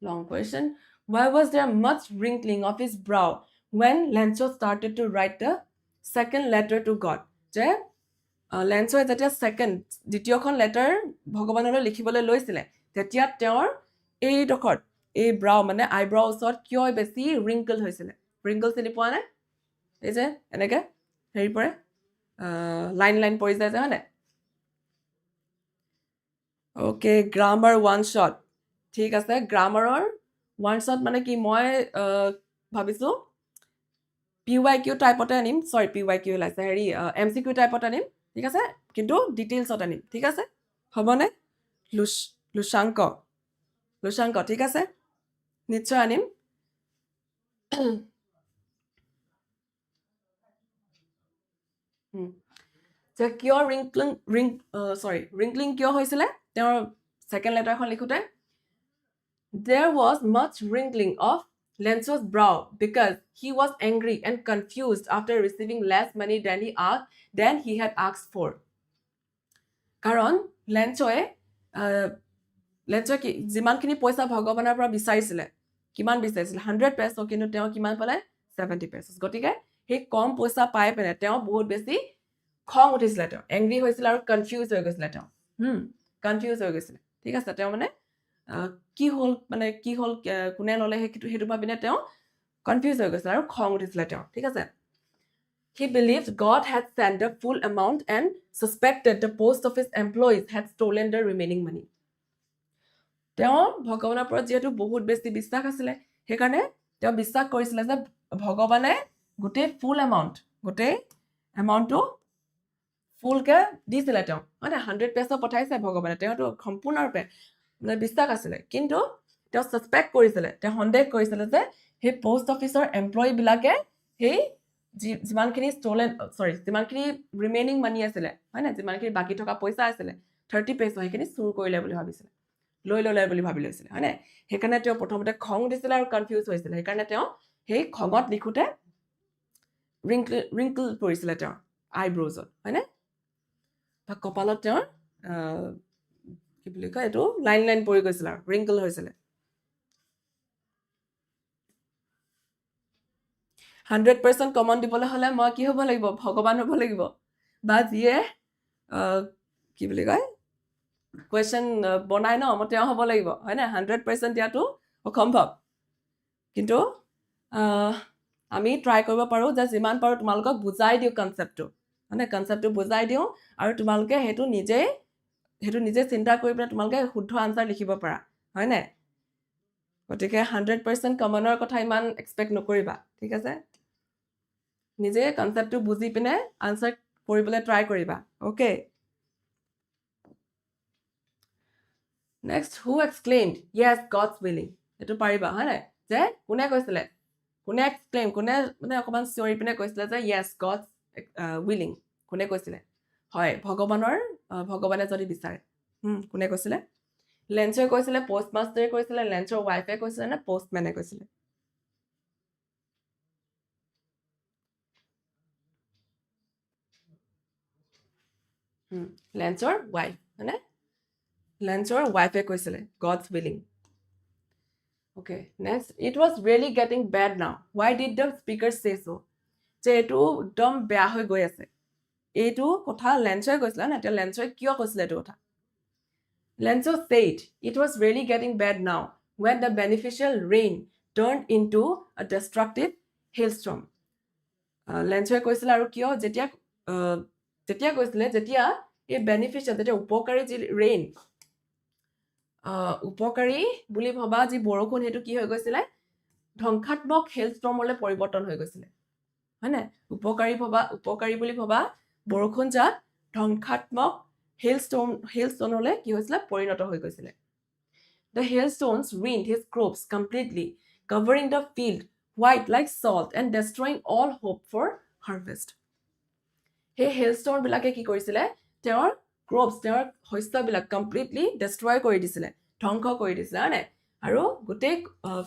long question. Why was there much wrinkling of his brow when Lencho started to write the second letter to God? যে Lencho যেতিয়া দ্বিতীয়খন লেটাৰ ভগৱানলৈ লিখিবলৈ লৈছিলে তেতিয়া তেওঁৰ এই ব্ৰাউ মানে আইব্ৰাউ ওচৰত কিয় বেছি ৰিংকল হৈছিলে ৰিংকল চিনি পোৱা নাই এই যে এনেকে হেৰি পৰে লাইন পৰি যায় যে হয় নাই ওকে গ্ৰামাৰ ওৱান শ্বট ঠিক আছে গ্ৰামাৰৰ ওৱান শ্বট মানে কি মই ভাবিছো PYQ টাইপতে আনিম সৰি PYQ ওলাইছে হেৰি MCQ টাইপত আনিম ঠিক আছে কিন্তু ডিটেইলছত আনিম ঠিক আছে হ'বনে লুচাংক ঠিক আছে নিশ্চয় আনিম যে কিয় ৰিংকলিং কিয় হৈছিলে তেওঁৰ second লেটাৰখন লিখোঁতে there was much wrinkling of Lencho's brow because he was angry and confused after receiving less money than he had asked for. কাৰণ লেঞ্চয়ে যিমানখিনি পইচা ভগৱানৰ পৰা বিচাৰিছিলে কিমান বিচাৰিছিলে 100 পেছ কিন্তু তেওঁ কিমান পালে 70 পেছ গতিকে সেই কম পইচা পাই পেলাই তেওঁ বহুত বেছি খং উঠিছিলে তেওঁ এংগ্ৰি হৈছিলে আৰু কনফিউজ হৈ গৈছিলে তেওঁ কনফিউজ হৈ গৈছিলে ঠিক আছে তেওঁ মানে কি হ'ল কোনে ল'লে সেইটো ভাবিনে তেওঁ কনফিউজ হৈ গৈছিলে আৰু খং উঠিছিলে তেওঁ ঠিক আছে He believed God had sent the full amount and suspected the post office employees had stolen the remaining money. তেওঁ ভগৱানৰ ওপৰত যেহেতু বহুত বেছি বিশ্বাস আছিলে সেইকাৰণে তেওঁ বিশ্বাস কৰিছিলে যে ভগৱানে গোটেই ফুল এমাউণ্টটো ফুলকে দিছিলে তেওঁ মানে 100 পেছ পঠাইছে ভগৱানে তেওঁতো সম্পূৰ্ণৰূপে মানে বিশ্বাস আছিলে কিন্তু তেওঁ সাসপেক্ট কৰিছিলে তেওঁ সন্দেহ কৰিছিলে যে সেই পোষ্ট অফিচৰ এমপ্লয়ীবিলাকে সেই যিমানখিনি যিমানখিনি ৰিমেইনিং মানি আছিলে হয় না যিমানখিনি বাকী থকা পইচা আছিলে 30 পেছ সেইখিনি চুৰ কৰিলে বুলি ভাবিছিলে লৈ ল'লে বুলি ভাবি লৈছিলে হয় না সেইকাৰণে তেওঁ প্ৰথমতে খং দিছিলে আৰু কনফিউজ হৈছিলে সেইকাৰণে তেওঁ সেই খঙত লিখোতে ৰিংকল পৰিছিলে তেওঁ আইব্ৰজত হয় না বা কপালত তেওঁৰ কি বুলি কয় এইটো লাইন পৰি গৈছিল আৰু ৰিংকল হৈছিলে 100% কমন দিবলৈ হ'লে মই কি হ'ব লাগিব ভগৱান হ'ব লাগিব বা যিয়ে কি বুলি কয় কুৱেশ্যন বনাই ন মই তেওঁ হ'ব লাগিব হয় না 100% দিয়াটো অসম্ভৱ কিন্তু আমি ট্ৰাই কৰিব পাৰোঁ যে যিমান পাৰোঁ তোমালোকক বুজাই দিওঁ কনচেপ্টটো মানে কনচেপ্টটো বুজাই দিওঁ আৰু তোমালোকে সেইটো নিজে চিন্তা কৰি পেলাই তোমালোকে শুদ্ধ আনচাৰ লিখিব পাৰা হয় নাই গতিকে 100% কমনৰ কথা ইমান এক্সপেক্ট নকৰিবা ঠিক আছে নিজে কনচেপ্টটো বুজি পিনে আনচাৰ কৰিবলৈ ট্ৰাই কৰিবা okay next who exclaimed yes God's willing এইটো পাৰিবা হয় নাই যে কোনে কৈছিলে কোনে এক্সক্লেইম কোনে মানে অকমান চিঞৰি পিনে কৈছিলে যে yes God's willing কোনে কৈছিলে হয় ভগৱানে যদি বিচাৰে কোনে কৈছিলে লেঞ্চয়ে কৈছিলে পোষ্টমাষ্টাৰে কৈছিলে লেঞ্চৰ ৱাইফে কৈছিলে নে পোষ্টমেনে কৈছিলে লেঞ্চৰ ৱাইফ মানে লেঞ্চৰ ৱাইফে কৈছিলে God's willing okay next it was really getting bad now why did the speaker say so যে এইটো একদম বেয়া হৈ গৈ আছে এইটো কথা লেঞ্চয়ে কৈছিলে না এতিয়া লেঞ্চয়ে কিয় কৈছিলে এইটো কথা Lencho said it was really getting bad now when the beneficial rain turned into a destructive hailstorm. Lencho কৈছিলে আৰু কিয় যেতিয়া কৈছিলে যেতিয়া এই beneficial যেতিয়া উপকাৰী যি rain উপকাৰী বুলি ভবা যি বৰষুণ হেতু কি হৈ গৈছিলে ধ্বংসাত্মক hailstormলৈ পৰিৱৰ্তন হৈ গৈছিলে হয় না উপকাৰী বুলি ভবা বৰষুণ জাক ধ্বংসাত্মক hailstormলৈ কি হৈছিলে পৰিণত হৈ গৈছিলে The hailstones ruined his crops completely, covering the field white like salt and destroying all hope for harvest. Hey hailstorm বিলাকে কি কৰিছিলে তেওঁৰ crops তেওঁৰ শস্যবিলাক completely destroy কৰি দিছিলে ধ্বংস কৰি দিছিলে আনে আৰু গোটেই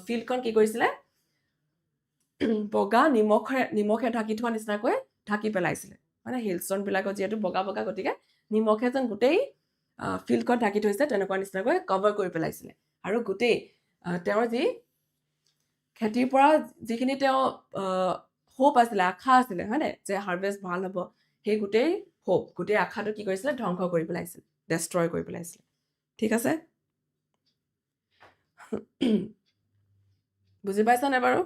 ফিল্ডখন কি কৰিছিলে বগা নিমখে ঢাকি থোৱা নিচিনাকৈ ঢাকি পেলাইছিলে মানে hailstorm বিলাকৰ যেটো বগা গতিকে নিমখে যেন গোটেই ফিল্ডখন ঢাকি থৈছে তেনেকুৱা নিচিনাকৈ কভাৰ কৰি পেলাইছিলে আৰু গোটেই তেওঁৰ যি খেতিৰ পৰা যিখিনি তেওঁ হোপ আছিলে আশা আছিলে হয়নে যে হাৰভেষ্ট ভাল হ'ব সেই গোটেই আশাটো কি কৰিছিলে ধ্বংস কৰি পেলাইছিল ডেষ্ট্ৰয় কৰি পেলাইছিল ঠিক আছে বুজি পাইছানে বাৰু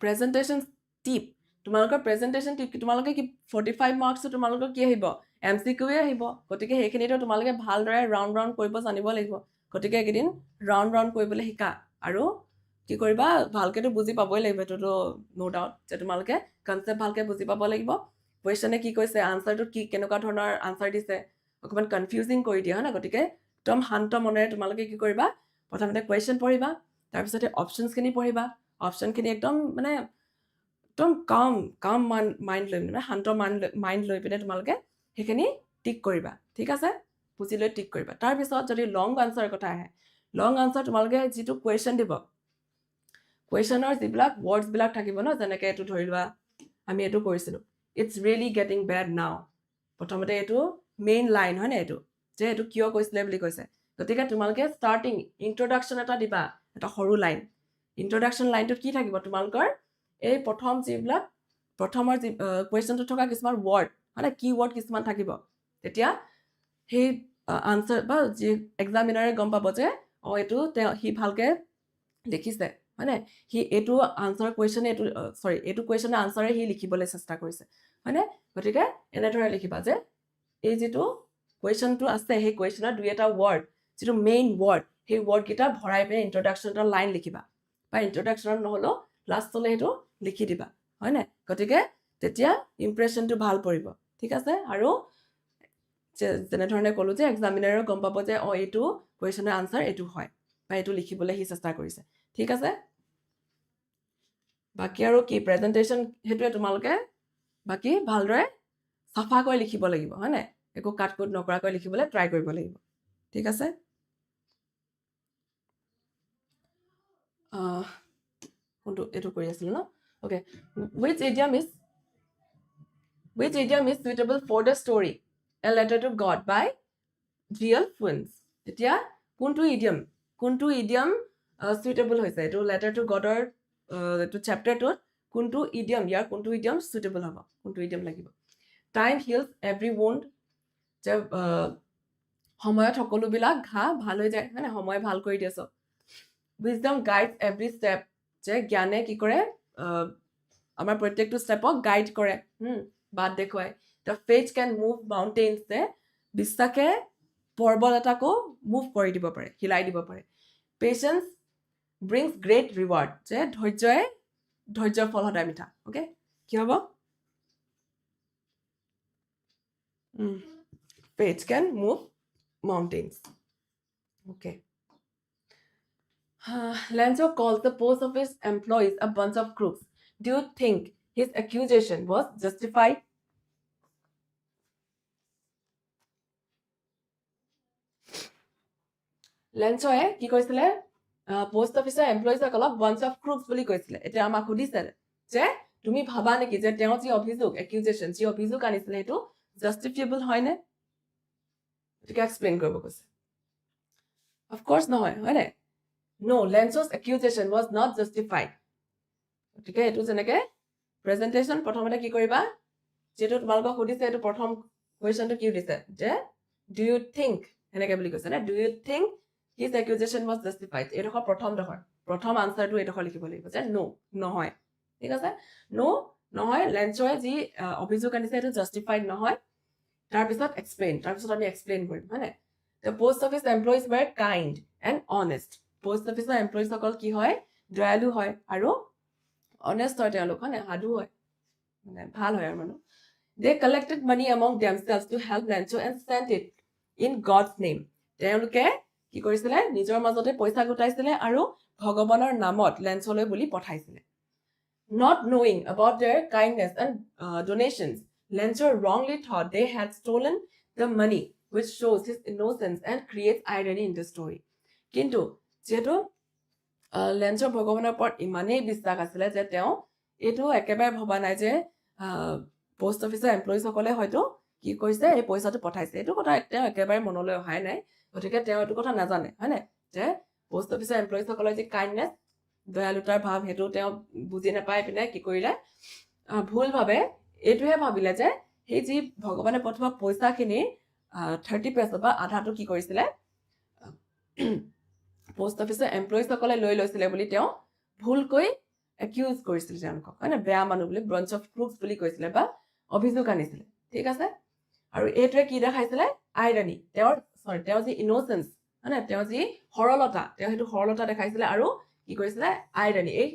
প্ৰেজেন্টেশন টিপ তোমালোকৰ প্ৰেজেন্টেশন টিপ তোমালোকে কি 45 মাৰ্কস তোমালোকৰ কি আহিব এমসিকিউ আহিব গতিকে সেইখিনিটো তোমালোকে ভালদৰে ৰাউন্ড কৰিব জানিব লাগিব গতিকে একেদিন ৰাউণ্ড কৰিবলৈ শিকা আৰু কি কৰিবা ভালকেতো বুজি পাবই লাগিব এইটোতো নো ডাউট যে তোমালোকে কনচেপ্ট ভালকে বুজি পাব লাগিব কুৱেশ্যনে কি কৈছে আনচাৰটোত কি কেনেকুৱা ধৰণৰ আনচাৰ দিছে অকণমান কনফিউজিং কৰি দিয়ে হয় না গতিকে একদম শান্ত মনেৰে তোমালোকে কি কৰিবা প্ৰথমতে কুৱেশ্যন পঢ়িবা তাৰপিছতে অপশ্যনছখিনি পঢ়িবা অপশ্যনখিনি একদম মানে একদম কাম মাইণ্ড লৈ মানে শান্ত মাইণ্ড লৈ পিনে তোমালোকে সেইখিনি টিক কৰিবা ঠিক আছে বুজি লৈ টিক কৰিবা তাৰপিছত যদি লং আনচাৰৰ কথা আহে লং আনচাৰ তোমালোকে যিটো কুৱেশ্যন দিব কুৱেশ্যনৰ যিবিলাক ৱৰ্ডছবিলাক থাকিব ন যেনেকৈ এইটো ধৰি লোৱা আমি এইটো কৰিছিলোঁ it's really getting bed now প্ৰথমতে এইটো মেইন লাইন হয় নে এইটো যে এইটো কিয় কৈছিলে বুলি কৈছে গতিকে তোমালোকে ষ্টাৰ্টিং ইন্ট্ৰডাকশ্যন এটা দিবা এটা সৰু লাইন ইন্ট্ৰডাকশ্যন লাইনটোত কি থাকিব তোমালোকৰ এই প্ৰথমৰ যি কুৱেশ্যনটোত থকা কিছুমান ৱৰ্ড মানে কি ৱৰ্ড কিছুমান থাকিব তেতিয়া সেই আনচাৰ বা যি এক্সামিনাৰে গম পাব যে এইটো সি ভালকে লিখিছে হয়নে সি এইটো আনচাৰ কুৱেশ্যনে এইটো কুৱেশ্যনে আনচাৰে সি লিখিবলৈ চেষ্টা কৰিছে হয়নে গতিকে এনেদৰে লিখিবা যে এই যিটো কুৱেশ্যনটো আছে সেই কুৱেশ্যনৰ দুই এটা ৱৰ্ড যিটো মেইন ৱৰ্ড সেই ৱৰ্ডকেইটা ভৰাই পিনে ইন্ট্ৰডাকশ্যন এটা লাইন লিখিবা বা ইন্ট্ৰডাকশ্যনত নহ'লেও লাষ্টলৈ সেইটো লিখি দিবা হয়নে গতিকে তেতিয়া ইম্প্ৰেশ্যনটো ভাল পৰিব ঠিক আছে আৰু যেনেধৰণে ক'লো যে এক্সামিনাৰেও গম পাব যে এইটো কুৱেশ্যনৰ আনচাৰ এইটো হয় বা এইটো লিখিবলৈ সি চেষ্টা কৰিছে ঠিক আছে বাকী আৰু কি প্ৰেজেণ্টেশ্যন সেইটোৱে তোমালোকে বাকী ভালদৰে চাফাকৈ লিখিব লাগিব হয়নে একো কাটকুট নকৰাকৈ লিখিবলৈ ট্ৰাই কৰিব লাগিব ঠিক আছে কোনটো এইটো কৰি আছিলোঁ ন okay which idiom is suitable for the story a letter to God by real twins এতিয়া কোনটো ইডিয়ম suitable হৈছে এইটো letter to Godৰ এইটো চেপ্টাৰটোত কোনটো ইডিয়ম suitable হ'ব কোনটো ইডিয়ম লাগিব time heals every wound যে সময়ত সকলোবিলাক ঘা ভাল হৈ যায় মানে সময় ভাল কৰি দিয়ে চব wisdom guides every step যে জ্ঞানে কি কৰে আমাৰ প্ৰত্যেকটো ষ্টেপক গাইড কৰে বাট দেখুৱায় the faith can move mountains যে বিশ্বাসে পৰ্বত এটাকো মুভ কৰি দিব পাৰে হিলাই দিব পাৰে patience brings great reward যে ধৈৰ্যৰ ফল সদায় মিঠা ওকে কি হ'ব faith can move mountains okay Lencho calls the post office employees a bunch of crooks. Do you think his accusation was justified? Lencho কি কৈছিলে পোষ্ট অফিচৰ এমপ্লয়িজসকলক bunch of crooks বুলি কৈছিলে এতিয়া আমাক সুধিছে যে তুমি ভাবা নেকি যে তেওঁ যি অভিযোগ accusation যি অভিযোগ আনিছিলে সেইটো justifiable হয়নে এটাকে এক্সপ্লেইন কৰিব কৈছে of course নহয় হয়নে No, Lencho's accusation was not justified. Okay, এইটো যেনেকে প্ৰেজেণ্টেশ্যন প্ৰথমতে কি কৰিবা যেটো তোমালোকক সুধিছে এইটো প্ৰথম কুৱেশ্যনটো কি দিছে যে do you think এনেকে বুলি কৈছে না do you think his accusation was justified এইডোখৰ প্ৰথম আনসাৰটো এইডোখৰ লিখিব লাগিব যে no নহয় ঠিক আছে no নহয় লেঞ্চয়ে যি অভিযোগ আনিছে এইটো জাস্টিফাইড নহয় তাৰপিছত আমি এক্সপ্লেইন কৰিম হয়নে the post office employees were kind and honest post office employees সকল কি হয় দয়ালু হয় আৰু honest হয় তেওঁলোক হয় সাধু হয় মানে ভাল হয় আৰু মানুহ they collected money among themselves to help Lencho and sent it in God's name তেওঁলোকে কি কৰিছিলে নিজৰ মাজতে পইচা গোটাইছিলে আৰু ভগৱানৰ নামত লেঞ্চলৈ বুলি পঠাইছিলে not knowing about their kindness and donations Lencho wrongly thought they had stolen the money which shows his innocence and creates irony in the story কিন্তু যেটো লেঞ্চৰ ভগৱানৰ ওপৰত ইমানেই বিশ্বাস আছিলে যে তেওঁ এটো একেবাৰে ভবা নাই যে পোষ্ট অফিচৰ এমপ্লয়িজ সকলে হয়তো কি কৈছে এই পইচাটো পঠাইছে এটো কথা তেওঁ একেবাৰে মনলৈ অহাই নাই গতিকে তেওঁ এটো কথা নাজানে হয়নে যে পোষ্ট অফিচৰ এমপ্লয়িজ সকলৰ যে কাইন্ডনেস দয়ালুতাৰ ভাৱ হেতু তেওঁ বুজি নাপায় পিনে কি কৰিলে ভুল ভাবে এটোহে ভাবিলে যে সেই যি ভগৱানে পঠোৱা পইচাখিনি 30% বা আধাটো কি কৰিছিলে পোষ্ট অফিচৰ এমপ্লয়িজ সকলে লৈ লৈছিলে বুলি তেওঁ ভুলকৈ একিউজ কৰিছিল তেওঁলোকক মানে বেয়া মানুহ বুলি ব্ৰাঞ্চ অফ ক্ৰুকস বুলি কৈছিলে বা অভিযোগ আনিছিলে ঠিক আছে আৰু এটোৱে কি দেখাইছিলে আইৰনি তেওঁৰ যি ইনোসেন্স মানে তেওঁ যি সৰলতা তেওঁ হেতু সৰলতা দেখাইছিলে আৰু কি কৰিছিলে আইৰনি এই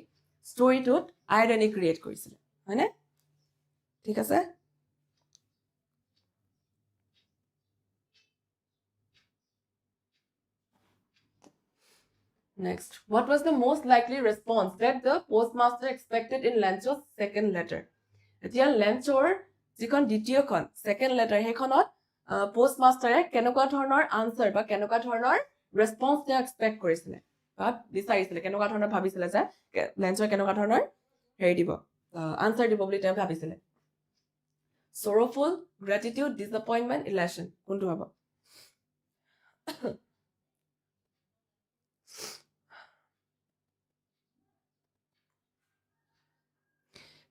ষ্টৰীটোত আইৰনি ক্ৰিয়েট কৰিছিলে হয়নে ঠিক আছে Next, what was the most likely response that the postmaster expected in Lencho's second letter? এতিয়া Lenchoৰ যিখন দ্বিতীয়খন second letter হেখনত postmaster কেনেকুৱা ধৰণৰ answer বা কেনেকুৱা ধৰণৰ response তেওঁ expect কৰিছিলে বা বিচাৰিছিলে কেনেকুৱা ধৰণৰ ভাবিছিলে যে Lencho কেনেকুৱা ধৰণৰ হেৰি দিব answer দিব বুলি তেওঁ ভাবিছিলে sorrowful gratitude disappointment elation কোনটো হ'ব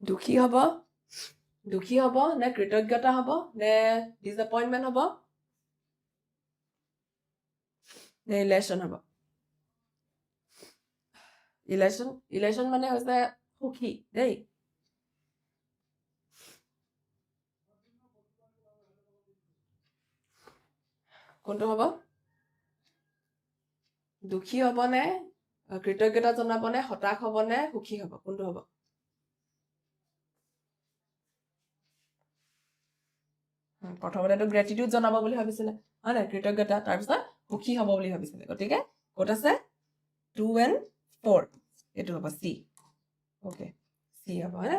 দুখী হব নে কৃতজ্ঞতা হব নে ডিসঅ্যাপয়েন্টমেন্ট হব নে ইলেশন হব ইলেশন মানে হৈছে সুখী দেই কোনটো হব দুখী হব নে কৃতজ্ঞতা জনাব নে হতাশ হব নে সুখী হব কোনটো হব প্ৰথমতেটো গ্ৰেটিটিউড জনাব বুলি ভাবিছিলে হয় না কৃতজ্ঞতা তাৰ পিছত সুখী হ'ব বুলি ভাবিছিলে গতিকে ক'ত আছে 2 and 4 এটো হ'ব সি ওকে সি হ'ব হয়নে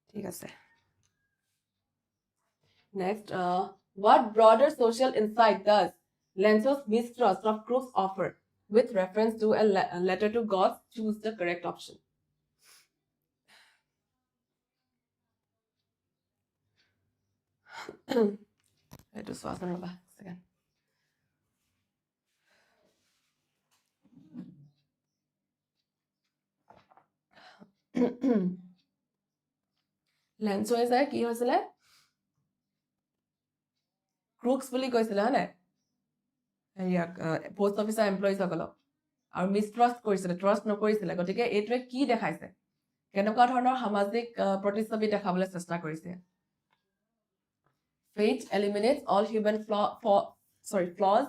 ঠিক আছে next what broader social insight does Lencho's mistrust of Crook's offer with reference to a letter to God choose the correct option এইটো চোৱাচোন ৰবা সেকেন্ড Lencho is কি হৈছিলে ক্ৰুক্স বুলি কৈছিলে হয়নে ইয়াক পোষ্ট অফিচাৰ এমপ্লয়িজ সকলক আৰু মিষ্ট্ৰাষ্ট কৰিছিলে ট্ৰাষ্ট নকৰিছিলে গতিকে এইটোৱে কি দেখাইছে কেনেকুৱা ধৰণৰ সামাজিক প্ৰতিচ্ছবি দেখাবলৈ চেষ্টা কৰিছে Fate eliminates all human flaws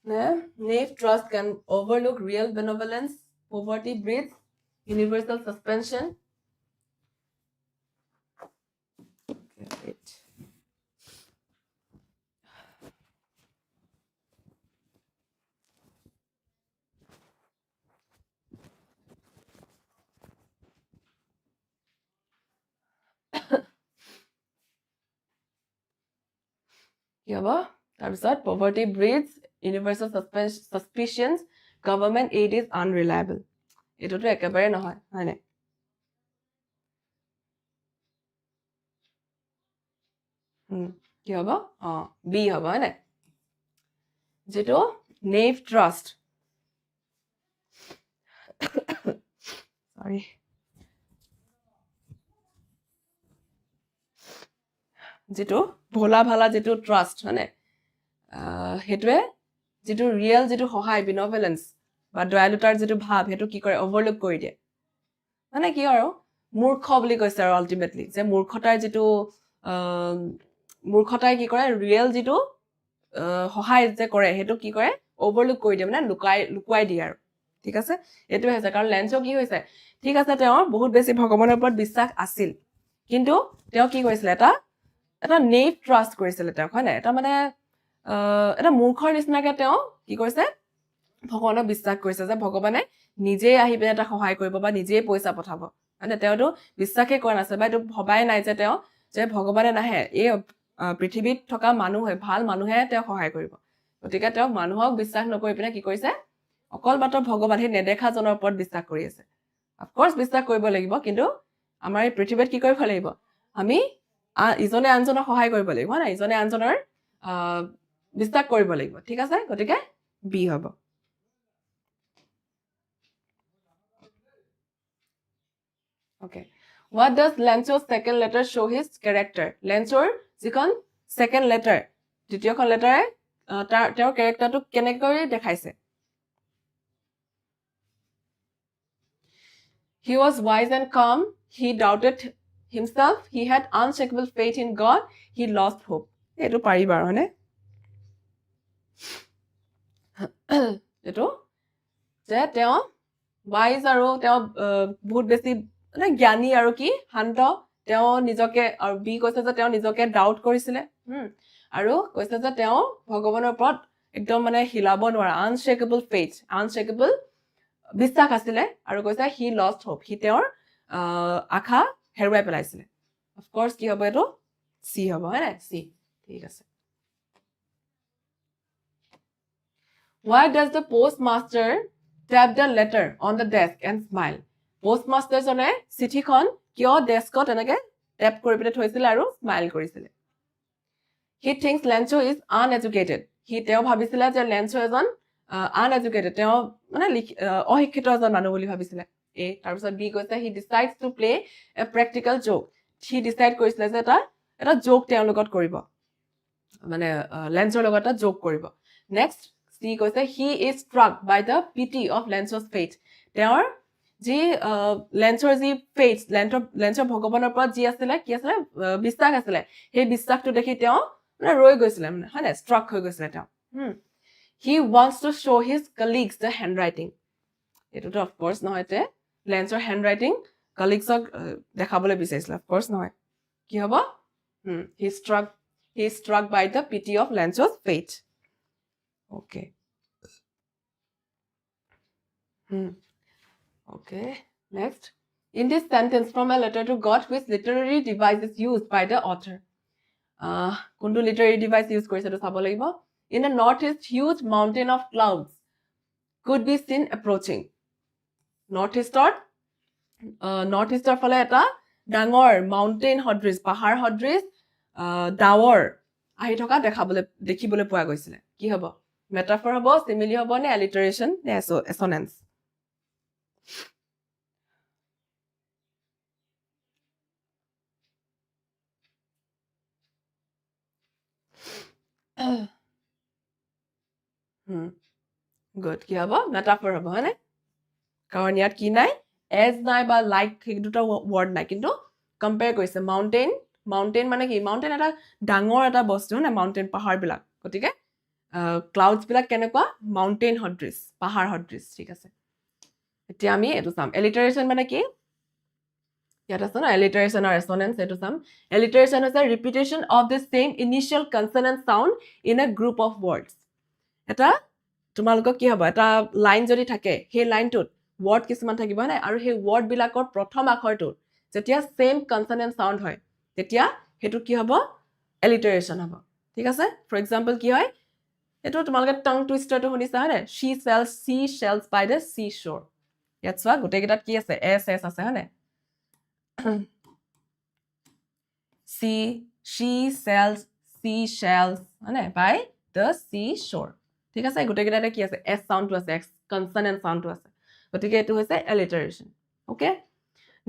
Naive trust can overlook real benevolence poverty breeds universal suspension okay, wait. কি হ'ব তাৰপিছত poverty breeds universal suspicions government aid is unreliable এটোটো একেবাৰে নহয় হয়নে কি হ'ব বি হ'ব হয়নে যেটো naive trust sorry যেটো ভোলা ভালা যেটো ট্ৰাষ্ট হয়নে হেতুৱে যেটো ৰিয়েল যেটো সহায় বিনভেলেন্স বা দয়ালুতাৰ যেটো ভাব হেতু কি কৰে ওভাৰলুক কৰি দিয়ে মানে কি আৰু মূৰ্খ বুলি কৈছে আৰু আলটিমেটলি যে মূৰ্খতাৰ যেটো মূৰ্খতাই কি কৰে ৰিয়েল যেটো সহায় যে কৰে হেতু কি কৰে ওভাৰলুক কৰি দিয়ে মানে লুকুৱাই দিয়ে আৰু ঠিক আছে এটো হৈছে কাৰণ লেঞ্চো কি হৈছে ঠিক আছে তেওঁ বহুত বেছি ভগৱানৰ ওপৰত বিশ্বাস আছিল কিন্তু তেওঁ কি কৰিছিল এটা নেইভ ট্ৰাষ্ট কৰিছিল তেওঁ হয় না এটা মানে এটা মূৰ্খৰ নিচিনাকে তেওঁ কি কৰিছে ভগৱানক বিশ্বাস কৰিছে যে ভগৱানে নিজে আহি পেনে এটা সহায় কৰিব বা নিজে পইচা পঠাব মানে তেওঁটো বিশ্বাসে কৰা নাছিল বা এইটো ভবাই নাই যে তেওঁ যে ভগৱানে নাহে এই পৃথিৱীত থকা মানুহে ভাল মানুহে তেওঁ সহায় কৰিব গতিকে তেওঁ মানুহক বিশ্বাস নকৰি পিনে কি কৰিছে অকল মাত্ৰ ভগৱান হে নেদেখা জনৰ ওপৰত বিশ্বাস কৰি আছে অফ কোৰ্স বিশ্বাস কৰিব লাগিব কিন্তু আমাৰ এই পৃথিৱীত কি কৰিব লাগিব আমি ইজনে আনজনক সহায় কৰিব লাগিব না ইজনে আনজনৰ বিশ্বাস কৰিব লাগিব ঠিক আছে গতিকে বি হ'ব Okay. What does Lencho's second letter show his character? Lenchoৰ যিখন second letter, দ্বিতীয়খন letter তেওঁৰ characterটো কেনেকৈ দেখাইছে? He was wise and calm. He doubted himself. He had unshakable faith in God. He lost hope. এইটো পাৰিবা হয়নে? এইটো যে তেওঁ wise আৰু তেওঁ বহুত বেছি মানে জ্ঞানী আৰু কি শান্ত তেওঁ নিজকে আৰু বি কৈছে যে তেওঁ নিজকে ডাউট কৰিছিলে আৰু কৈছে যে তেওঁ ভগৱানৰ ওপৰত একদম মানে হিলাব নোৱাৰা আনশেকেবল ফেথ আনশেকেবল বিশ্বাস আছিলে আৰু কৈছে হি লষ্ট হোপ হি তেওঁৰ আশা হেৰুৱাই পেলাইছিলে অফক'ৰ্ছ কি হ'ব এইটো চি হ'ব হয় নাই চি ঠিক আছে Why does the postmaster tap the letter on the desk and smile? Postmaster জনে চিঠিখন কিয় ডেস্কত এনেকে টেপ কৰি পেলাই থৈছিলে আৰু স্মাইল কৰিছিলে He thinks Lencho is uneducated. তেওঁ ভাবিছিলে যে Lencho এজন uneducated. তেওঁ মানে অশিক্ষিত এজন মানুহ বুলি ভাবিছিলে এ তাৰপিছত বি কৈছে he decides to play a practical joke. He decide কৰিছিলে যে এটা joke তেওঁৰ লগত কৰিব মানে Lenchoৰ লগত এটা joke কৰিব next C কৈছে he is struck by the pity of Lencho's fate. তেওঁৰ যি Lenchoৰ যি fate Lenchoৰ ভগৱানৰ ওপৰত যি আছিলে কি আছিলে বিশ্বাস আছিলে সেই বিশ্বাসটো দেখি তেওঁ মানে ৰৈ গৈছিলে মানে হয় না ষ্ট্ৰাক হৈ গৈছিলে তেওঁ he wants to show his colleagues the handwriting এটোতো of course নহয় তে Lenchoৰ handwriting colleaguesক দেখাবলৈ বিচাৰিছিলে of course নহয় কি হ'ব he is struck by the pity of Lencho's fate okay okay next in this sentence from a letter to God which literary device is used by the author কোনটো literary device use কৰিছে তো চাব লাগিব in the northeast huge mountain of clouds could be seen approaching northeastৰ ফালে এটা ডাঙৰ mountain সদৃশ পাহাৰ সদৃশ ডাৱৰ আহি থকা দেখিবলৈ পোৱা গৈছিলে কি হ'ব metaphor হ'ব simile হ'ব নে alliteration নে assonance good কি হ'ব metaphor হ'ব হয়নে কাৰণ ইয়াত কি নাই as নাই বা like সেই দুটা word নাই কিন্তু compare কৰিছে mountain মানে কি mountain এটা ডাঙৰ এটা বস্তু না mountain পাহাৰ বিলাক গতিকে clouds বিলাক কেনেকুৱা mountain সদৃশ পাহাৰ সদৃশ ঠিক আছে এতিয়া আমি এটো চাম alliteration মানে কি ইয়াত আছে না alliteration আৰু assonance এটো চাম alliteration is a repetition of the same initial consonant sound in a group of words এটা তোমালোকক কি হ'ব এটা লাইন যদি থাকে সেই লাইনটোত word কিছুমান থাকিব না আৰু সেই word বিলাকৰ প্ৰথম আখৰটো যেতিয়া same consonant sound হয় তেতিয়া হেতু কি হ'ব alliteration হ'ব ঠিক আছে for example কি হয় এটো তোমালোকে tongue twister টো শুনিছা হয়নে she shells by the seashore ইয়াত চোৱা গোটেই কেইটাত কি আছে s আছে হয়নে she sells seashells হয়নে by the seashore ঠিক আছে গোটেই কেইটাতে কি আছে s sound টো আছে consonant sound টো আছে গতিকে এটো হৈছে alliteration okay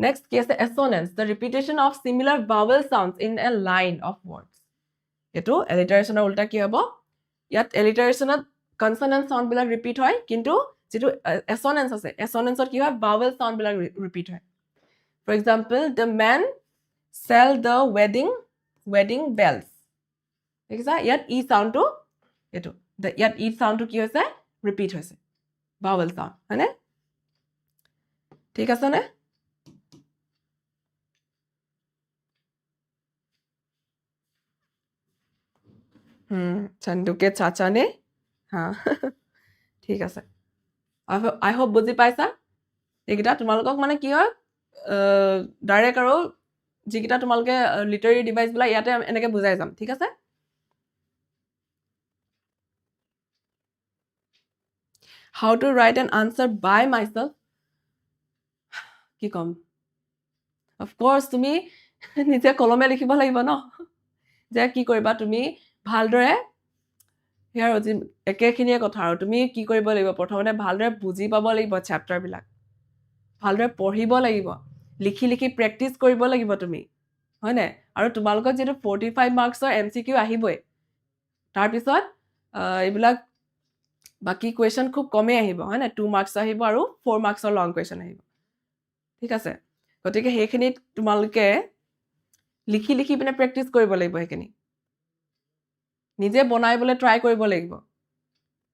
next কি আছে assonance the repetition of similar vowel sounds in a line of words এটো alliteration ৰ উল্টা কি হ'ব ইয়াত alliteration ত consonant sound বিলাক repeat হয় কিন্তু যেটো assonance আছে assonance ত কি হয় vowel sound বিলাক repeat হয় for example the man sell the wedding bells ঠিক আছে ইয়াত e sound টো এটো ইয়াত e sound টো কি হৈছে repeat হৈছে vowel sound হয়নে ঠিক আছে নে চন্দুকে চাচা নে হা ঠিক আছে আই হোপ বুজি পাইছা এইকেইটা তোমালোকক মানে কি হয় ডাইৰেক্ট আৰু যিকেইটা তোমালোকে লিটাৰী ডিভাইচ বিলাক ইয়াতে এনেকে বুজাই যাম ঠিক আছে how to write an answer by myself কি কম of course তুমি নিজে কলমে লিখিব লাগিব ন যে কি কৰিবা তুমি ভালদৰে ইয়াৰ একেখিনিয়ে কথা আৰু তুমি কি কৰিব লাগিব প্ৰথমতে ভালদৰে বুজি পাব লাগিব চেপ্টাৰ বিলাক ভালদৰে পঢ়িব লাগিব লিখি প্ৰেক্টিচ কৰিব লাগিব তুমি হয় নে আৰু তোমালোকৰ যেটো 45 মাৰ্কছৰ এমসিকিউ আহিবই তাৰ পিছত এইবিলাক বাকি কোৱেশ্চন খুব কমে আহিব হয় না 2 মাৰ্কছ আহিব আৰু 4 মাৰ্কছৰ লং কোৱেশ্চন আহিব ঠিক আছে গতিকে সেইখিনি তোমালোকে লিখি লিখি পিনে প্ৰেক্টিচ কৰিব লাগিব সেইখিনি নিজে বনাইবলৈ ট্ৰাই কৰিব লাগিব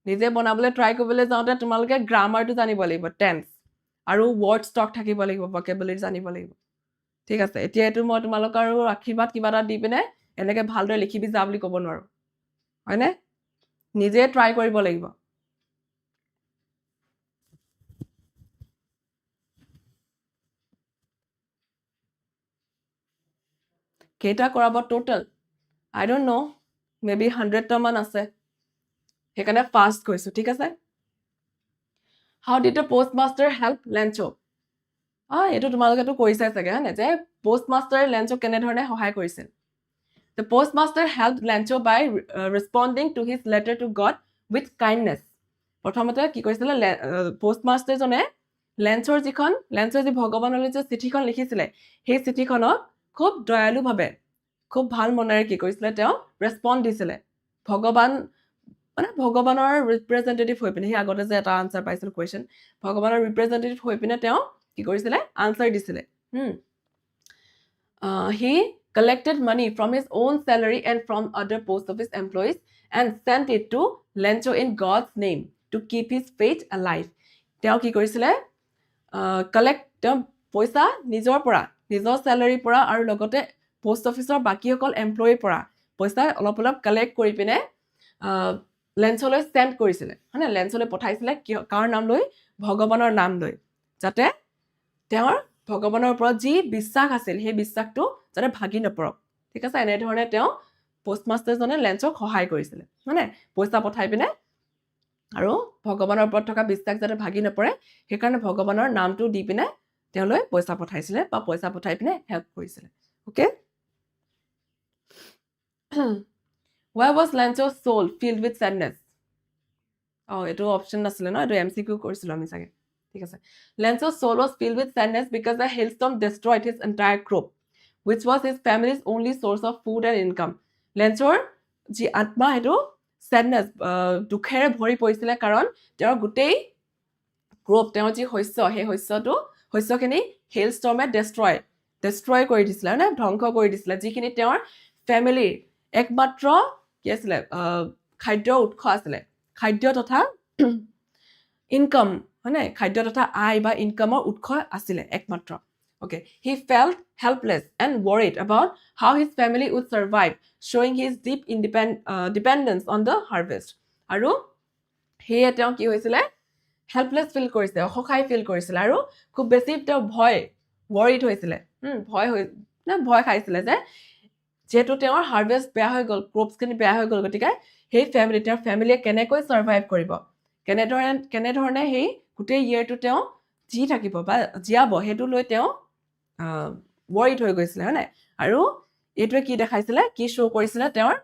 নিজে বনাবলৈ ট্ৰাই কৰিবলৈ যাওঁতে তোমালোকে গ্ৰামাৰটো জানিব লাগিব টেন্স আৰু ৱৰ্ড ষ্টক থাকিব লাগিব ভকেবুলাৰী জানিব লাগিব ঠিক আছে এতিয়া এইটো মই তোমালোকৰ আৰু আশীৰ্বাদ কিবা এটা দি পিনে এনেকৈ ভালদৰে লিখিবি যা বুলি ক'ব নোৱাৰো হয়নে নিজে ট্ৰাই কৰিব লাগিব কেইটা কৰাব total I don't know maybe 100টা মান আছে সেইকাৰণে ফাষ্ট কৈছো ঠিক আছে How did the postmaster help Lencho এইটো তোমালোকেতো কৈছাই চাগে হয়নে যে postmaster Lencho কেনেধৰণে সহায় কৰিছিল The postmaster helped Lencho by responding to his letter to God with kindness প্ৰথমতে কি কৰিছিলে postmaster জনে Lenchor যি ভগৱানলৈ যে চিঠিখন লিখিছিলে সেই চিঠিখনক খুব দয়ালুভাৱে খুব ভাল মনেৰে কি কৰিছিলে তেওঁ ৰেসপন্ড দিছিলে ভগৱান মানে ভগৱানৰ ৰিপ্ৰেজেন্টেটিভ হৈ পিনে হি আগতে যে এটা আনসাৰ পাইছিল কোৱেশ্চন ভগৱানৰ ৰিপ্ৰেজেন্টেটিভ হৈ পিনে তেওঁ কি কৰিছিলে আনসাৰ দিছিলে he collected money from his own salary and from other post office employees and sent it to Lencho in God's name to keep his faith alive তেওঁ কি কৰিছিলে collect তেওঁ পইচা নিজৰ পৰা নিজৰ salary পৰা আৰু লগতে পোষ্ট অফিচৰ বাকি সকল এমপ্লয়িৰ পৰা পইচা অলপ অলপ কালেক্ট কৰি পিনে লেঞ্চলৈ সেন্ড কৰিছিলে মানে লেঞ্চলৈ পঠাইছিলে কাৰ নাম লৈ ভগৱানৰ নাম লৈ যাতে তেওঁৰ ভগৱানৰ ওপৰত যি বিশ্বাস আছিল সেই বিশ্বাসটো যাতে ভাগি নপৰক ঠিক আছে এনে ধৰণে তেওঁ পোষ্টমাষ্টাৰ জনে লেঞ্চক সহায় কৰিছিলে মানে পইচা পঠাই পিনে আৰু ভগৱানৰ ওপৰত থকা বিশ্বাস যাতে ভাগি নপৰে সেইকাৰণে ভগৱানৰ নামটো দি পিনে তেওঁলৈ পইচা পঠাইছিলে বা পইচা পঠাই পিনে হেল্প কৰিছিলে okay Why was Lencho's soul filled with sadness? এইটো অপশ্যন নাছিলে ন এইটো MCQ কৰিছিলো আমি চাগে ঠিক আছে Lencho's soul was filled with sadness because the hailstorm destroyed his entire crop which was his family's only source of food and income Lenchoৰ যি আত্মা সেইটো sadness দুখেৰে ভৰি পৰিছিলে কাৰণ তেওঁৰ গোটেই ক্ৰপ তেওঁৰ যি শস্য সেই শস্যখিনি hailstormে destroy কৰি দিছিলে মানে ধ্বংস কৰি দিছিলে যিখিনি তেওঁৰ ফ্যামিলিৰ একমাত্ৰ কি আছিল খাদ্য উৎস আছিল খাদ্য তথা ইনকাম মানে খাদ্য তথা আয় বা ইনকামৰ উৎস আছিল একমাত্ৰ okay he felt helpless and worried about how his family would survive showing his deep dependence on the harvest আৰু হেয়ে তেওঁ কি হৈছিলে helpless feel কৰিছিল অসহায় feel কৰিছিল আৰু খুব বেছি তেওঁ worried হৈছিল ভয় খাইছিল যে যেহেতু তেওঁৰ হাৰ্ভেষ্ট বেয়া হৈ গল ক্ৰপছখিনি বেয়া হৈ গল গতিকে সেই তেওঁৰ ফ্যামিলিয়ে কেনেকৈ সাৰ্ভাইভ কৰিব কেনেধৰণে সেই গোটেই ইয়াৰটো তেওঁ জি থাকিব বা জিয়াব হেতু লৈ তেওঁ worried হৈ গৈছিল হয়নে আৰু এটোৱে কি দেখাইছিলে কি শো কৰিছিলে তেওঁৰ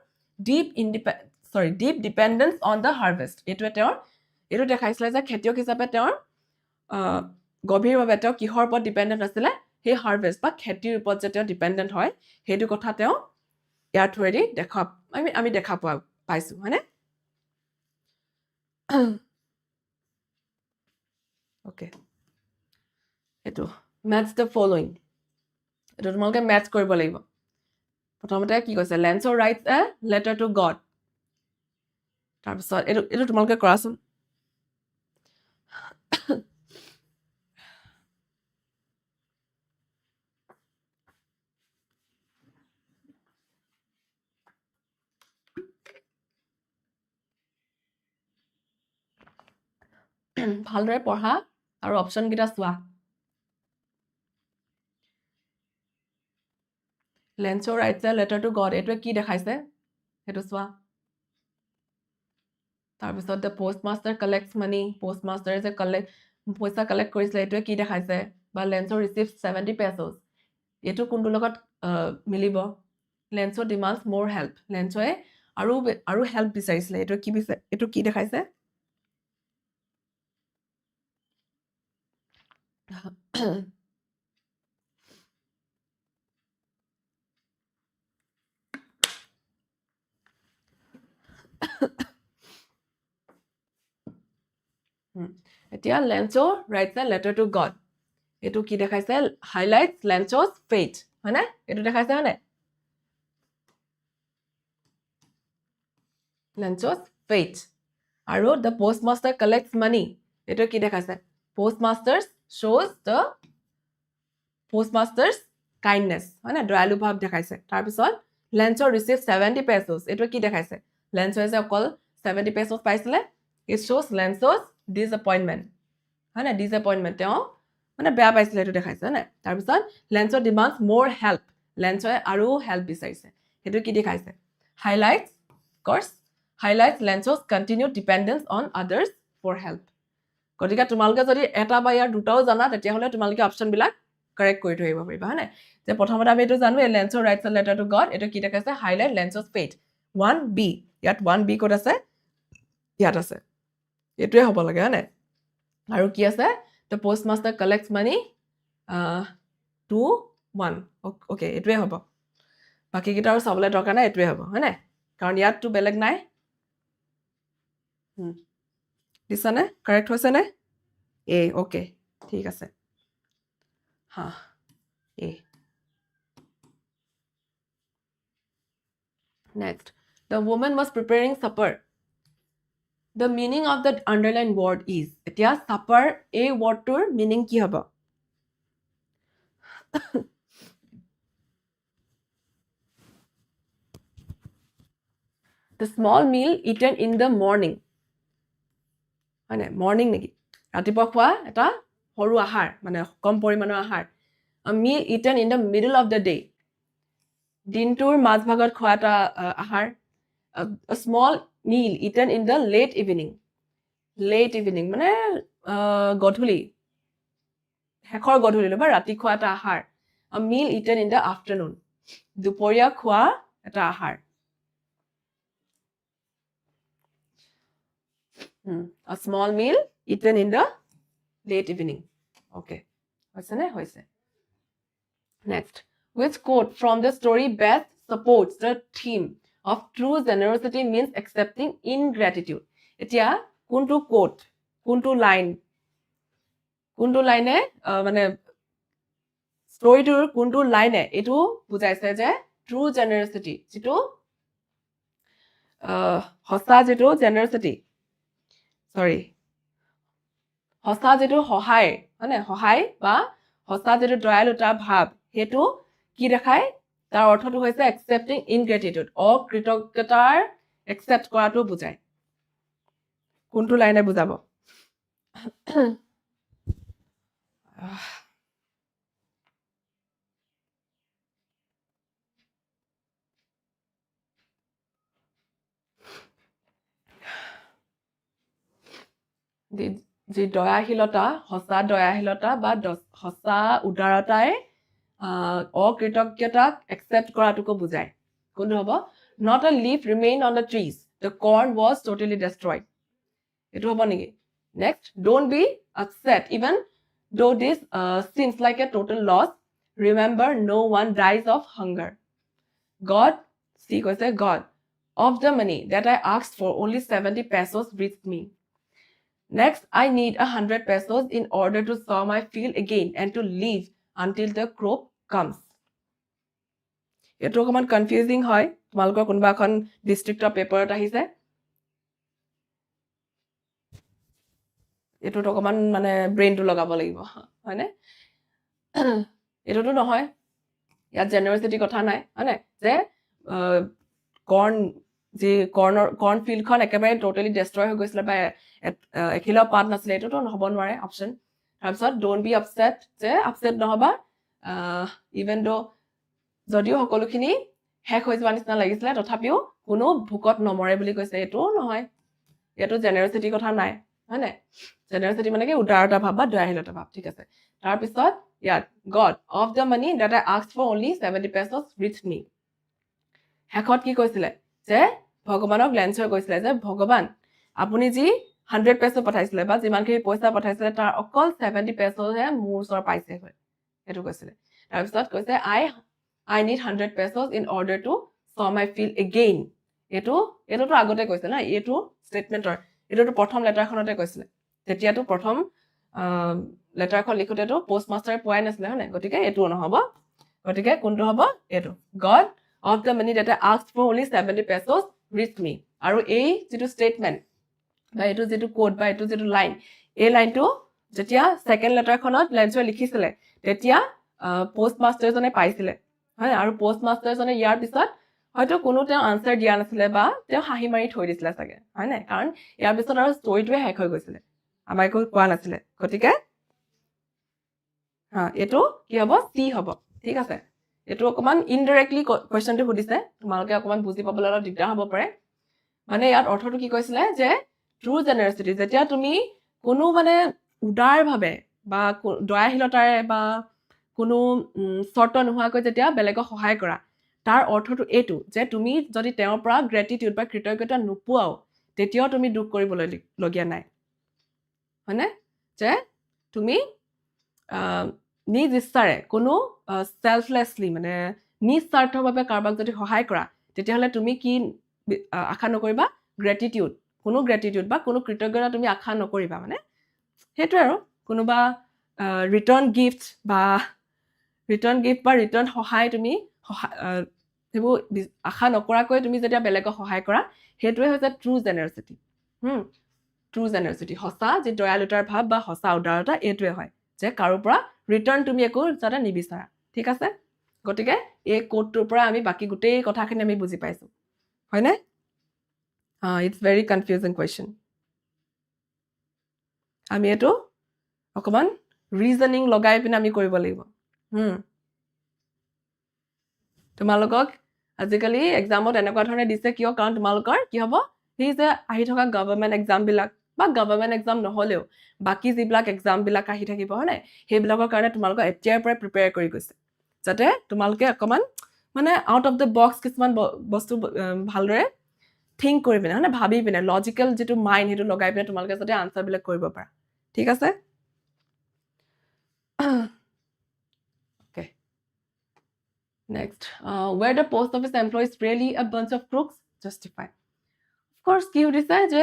deep dependence on the harvest এটো দেখাইছিলে যে খেতিয়ক হিচাপে তেওঁৰ গভীৰভাৱে তেওঁ কিহৰ ওপৰত ডিপেন্ডেন্ট আছিলে সেই হাৰ্ভেষ্ট বা খেতিৰ ওপৰত যে তেওঁ ডিপেন্ডেন্ট হয় হেতু কথা তেওঁ ইয়াৰ থ্ৰুৱেদি আমি দেখা পাইছো হয়নে ওকে এটো match the following এটো তোমালোকে ম্যাচ কৰিব লাগিব প্ৰথমতে কি কৈছে Lencho writes a letter to God তাৰপিছত এটো তোমালোকে কৰাচোন ভালদৰে পঢ়া আৰু অপচন কিটা চোৱা Lencho writes a letter to God এটো কি দেখাইছে হেতু চোৱা তাৰপিছত the postmaster collects money postmaster যে পইচা কালেক্ট কৰিছিল এটোৱে কি দেখাইছে বা Lencho receives 70 pesos এটো কোনটো লগত মিলিব Lencho demands more help Lenchoয়ে আৰু হেল্প বিচাৰিছিল এটো কি দেখাইছে এতিয়া Lencho writes a letter to God এইটো কি দেখাইছে highlights Lencho's fate হয় না এইটো দেখাইছে হয় না Lencho's fate আৰু the postmaster collects money এইটো কি দেখাইছে postmasters shows the postmaster's kindness হয় না দয়ালু ভাৱ দেখাইছে তাৰ পিছত Lencho receives 70 pesos এইটো কি দেখাইছে Lencho যে অকল 70 pesos পাইছিলে it shows Lencho's disappointment হয় না disappointment তেওঁ মানে বেয়া পাইছিলে এইটো দেখাইছে হয় না তাৰ পিছত Lencho demands more help Lencho আৰু help বিচাৰিছে সেইটো কি দেখাইছে highlights of course highlights Lencho's continued dependence on others for help গতিকে তোমালোকে যদি এটা বা ইয়াৰ দুটাও জানা তেতিয়া হলে তোমালোকে অপচন বিলাক কাৰেক্ট কৰি থৈ আহিব পাৰিবা হয় না যে প্ৰথমতে আমি এইটো জানো Lencho writes a letter to God এইটো কি দেখাইছে highlight Lencho's fate 1b ইয়াত 1b কোড আছে ইয়াত আছে এইটোৱে হ'ব লাগে হয় না আৰু কি আছে the postmaster collects money 2-1 okay এইটোৱে হ'ব বাকি কিটা আৰু চাবলৈ দৰকাৰ নাই এইটোৱে হ'ব হয় না কাৰণ ইয়াতটো বেলেগ নাই দিছানে কাৰেক্ট হৈছে নে এ ওকে ঠিক আছে হা এ next the woman was preparing supper the meaning of the underlined word is এতিয়া supper এই wordটোৰ meaning কি হ'ব the small meal eaten in the morning হয় না মৰ্নিং নেকি ৰাতিপুৱা খোৱা এটা সৰু আহাৰ মানে কম পৰিমাণৰ আহাৰ a meal eaten in the middle of the day দিনটোৰ মাজভাগত খোৱা এটা আহাৰ a small meal eaten in the late evening মানে গধূলি শেষৰ গধূলি বা ৰাতি খোৱা এটা আহাৰ a meal eaten in the afternoon দুপৰীয়া খোৱা এটা আহাৰ a small meal eaten in the late evening okay হৈছে নে হৈছে next which quote from the story best supports the theme of true generosity means accepting ingratitude এতিয়া কোনটো quote কোনটো লাইনে মানে ষ্টৰীটোৰ কোনটো লাইনে এটো বুজাইছে যে true generosity যেটো হসা যেটো generosity sorry হসা যেটো সহায় মানে সহায় বা হসা যেটো দয়ালুতা ভাব হেতু কি দেখায় তাৰ অৰ্থটো হৈছে accepting ingratitude অকৃতজ্ঞতাৰ accept কৰাটো বুজায় কোনটো লাইনে বুজাব যি দয়াশীলতা হসা দয়াশীলতা বা হসা উদাৰতাই অকৃতজ্ঞতাক accept কৰাটোকো বুজায় কোনটো হ'ব not a leaf remained on the trees the corn was totally destroyed এটো হ'ব নেকি next don't be upset even though this seems like a total loss remember no one dies of hunger God see কৈছে God of the money that I asked for only 70 pesos reached me next I need 100 pesos in order to sow my field again and to live until the crop comes এটো অকমান confusing হয় তোমালোকৰ কোনবা এখন ডিস্ট্ৰিক্টৰ পেপাৰত আহিছে এটো অকমান মানে ব্ৰেইনটো লগাব লাগিব হয় নে এটোটো নহয় ইয়াত জেনাৰেসিটি কথা নাই হয়নে যে কৰ্ন যে কৰ্ন ফিল্ডখন একেবাৰে টোটালি ডেস্ট্ৰয় হৈ গৈছিল বা এখিলা পাত নাছিলে এটোটো নহব নোৱাৰে অপচন তাৰপিছত ডোন্ট বি আপসেট যে আপসেট নহবা ইভেন দো যদিও সকলোখিনি হেক হৈ যোৱা নিচিনা লাগিছিলে তথাপিও কোনো ভুকত নমৰে বুলি কৈছে এটো নহয় এটো জেনাৰেসিটি কথা নাই হয়নে জেনাৰেসিটি মানে কি উদাৰতা ভাব বা দয়াশীলতা ভাব ঠিক আছে তাৰ পিছত ইয়াত God of the money that I asked for only 70 pesos reached me হেকত কি কৈছিলে যে ভগৱানক লেঞ্চৰ কৈছিলে যে ভগৱান আপুনি যি 100 পেছো পঠাইছিলে বা যিমানখিনি পইচা পঠাইছিলে তাৰ অকল 70 পেছো হে মোৰ ওচৰ পাইছে হয় এটো কৈছিলে তাৰ পিছত কৈছে I need 100 pesos in order to sow my field again এটোটো আগতে কৈছে না এটো স্টেটমেন্টৰ এটোটো প্ৰথম লেটাৰখনতে কৈছিলে তেতিয়াটো প্ৰথম লেটাৰখন লিখোতেতো পোষ্টমাষ্টাৰে পোৱাই নাছিলে হয় নাই গতিকে এইটো নহ'ব গতিকে কোনটো হ'ব এইটো God of the money that I asked for only 70 pesos reached me আৰু এই যেটো স্টেটমেন্ট বা এইটো যেটো কোড বা এইটো যেটো লাইন এই লাইনটো যেতিয়া সেকেন্ড লেটাৰখনত লেঞ্চয়ে লিখিছিলে তেতিয়া পোষ্টমাষ্টাৰজনে পাইছিলে হয় আৰু পোষ্টমাষ্টাৰজনে ইয়াৰ পিছত হয়তো কোনো তেওঁ আনসাৰ দিয়া নাছিলে বা তেওঁ হাঁহি মাৰি থৈ দিছিলে চাগে হয় নাই কাৰণ ইয়াৰ পিছত আৰু ষ্টৰিটোৱে শেষ হৈ গৈছিলে আমাক একো কোৱা নাছিলে গতিকে এইটো কি হ'ব চি হ'ব ঠিক আছে এইটো অকমান ইনডাইৰেক্টলি কোৱেশ্চনটো সুধিছে তোমালোকে অকমান বুজি পাবলৈ অলপ দিগদাৰ হ'ব পাৰে মানে ইয়াত অৰ্থটো কি কৈছিলে যে ট্ৰু জেনাৰেচিটি যেতিয়া তুমি কোনো মানে উদাৰভাৱে বা দয়াশীলতাৰে বা কোনো চৰ্ত নোহোৱাকৈ যেতিয়া বেলেগক সহায় কৰা তাৰ অৰ্থটো এইটো যে তুমি যদি তেওঁৰ পৰা গ্ৰেটিটিউড বা কৃতজ্ঞতা নোপোৱাও তেতিয়াও তুমি দুখ কৰিবলৈ লগীয়া নাই হয়নে যে তুমি নিজ ইচ্ছাৰে কোনো সেলফলেছলি মানে নিস্বাৰ্থভাৱে কাৰোবাক যদি সহায় কৰা তেতিয়াহ'লে তুমি কি আশা নকৰিবা গ্ৰেটিটিউড বা কোনো কৃতজ্ঞতা তুমি আশা নকৰিবা মানে সেইটোৱে আৰু কোনোবা ৰিটাৰ্ণ গিফ্ট বা ৰিটাৰ্ণ সহায় তুমি সেইবোৰ আশা নকৰাকৈ তুমি যেতিয়া বেলেগক সহায় কৰা সেইটোৱে হৈছে ট্ৰু জেনাৰেচিটি ট্ৰু জেনাৰেচিটি সঁচা যি দয়ালুতাৰ ভাৱ বা সঁচা উদাৰতা এইটোৱে হয় যে কাৰো পৰা ৰিটাৰ্ণ তুমি একো যাতে নিবিচাৰা ঠিক আছে গতিকে এই কোডটোৰ পৰা আমি বাকি গোটেই কথাখিনি আমি বুজি পাইছো হয়নে ইটছ ভেৰি কনফিউজিং কুৱেশ্যন আমি এইটো অকমান ৰিজনিং লগাই পিনে আমি কৰিব লাগিব তোমালোকক আজিকালি এক্সামত এনেকুৱা ধৰণে দিছে কিয় কাৰণ তোমালোকৰ কি হ'ব সেই যে আহি থকা গভৰ্ণমেণ্ট এক্সাম বিলাক বা গভৰ্ণমেণ্ট এক্সাম নহলেও বাকি যিবিলাক এক্সাম বিলাক আহি থাকিব হয়নে সেইবিলাকৰ কাৰণে তোমালোকক এতিয়াৰ পৰা প্ৰিপেয়াৰ কৰি গৈছে যাতে তোমালোকে অকমান মানে আউট অফ দ্য বক্স কিছুমান বস্তু ভালদৰে থিংক কৰি পিনে হয়নে ভাবি পিনে লজিকেল যেটো মাইণ্ড সেইটো লগাই পিনে তোমালোকে যাতে আনসাৰ বিলাক কৰিব পাৰা ঠিক আছে Next, where the post office employees really a bunch of crooks? Justify. Of course, কি সুধিছে যে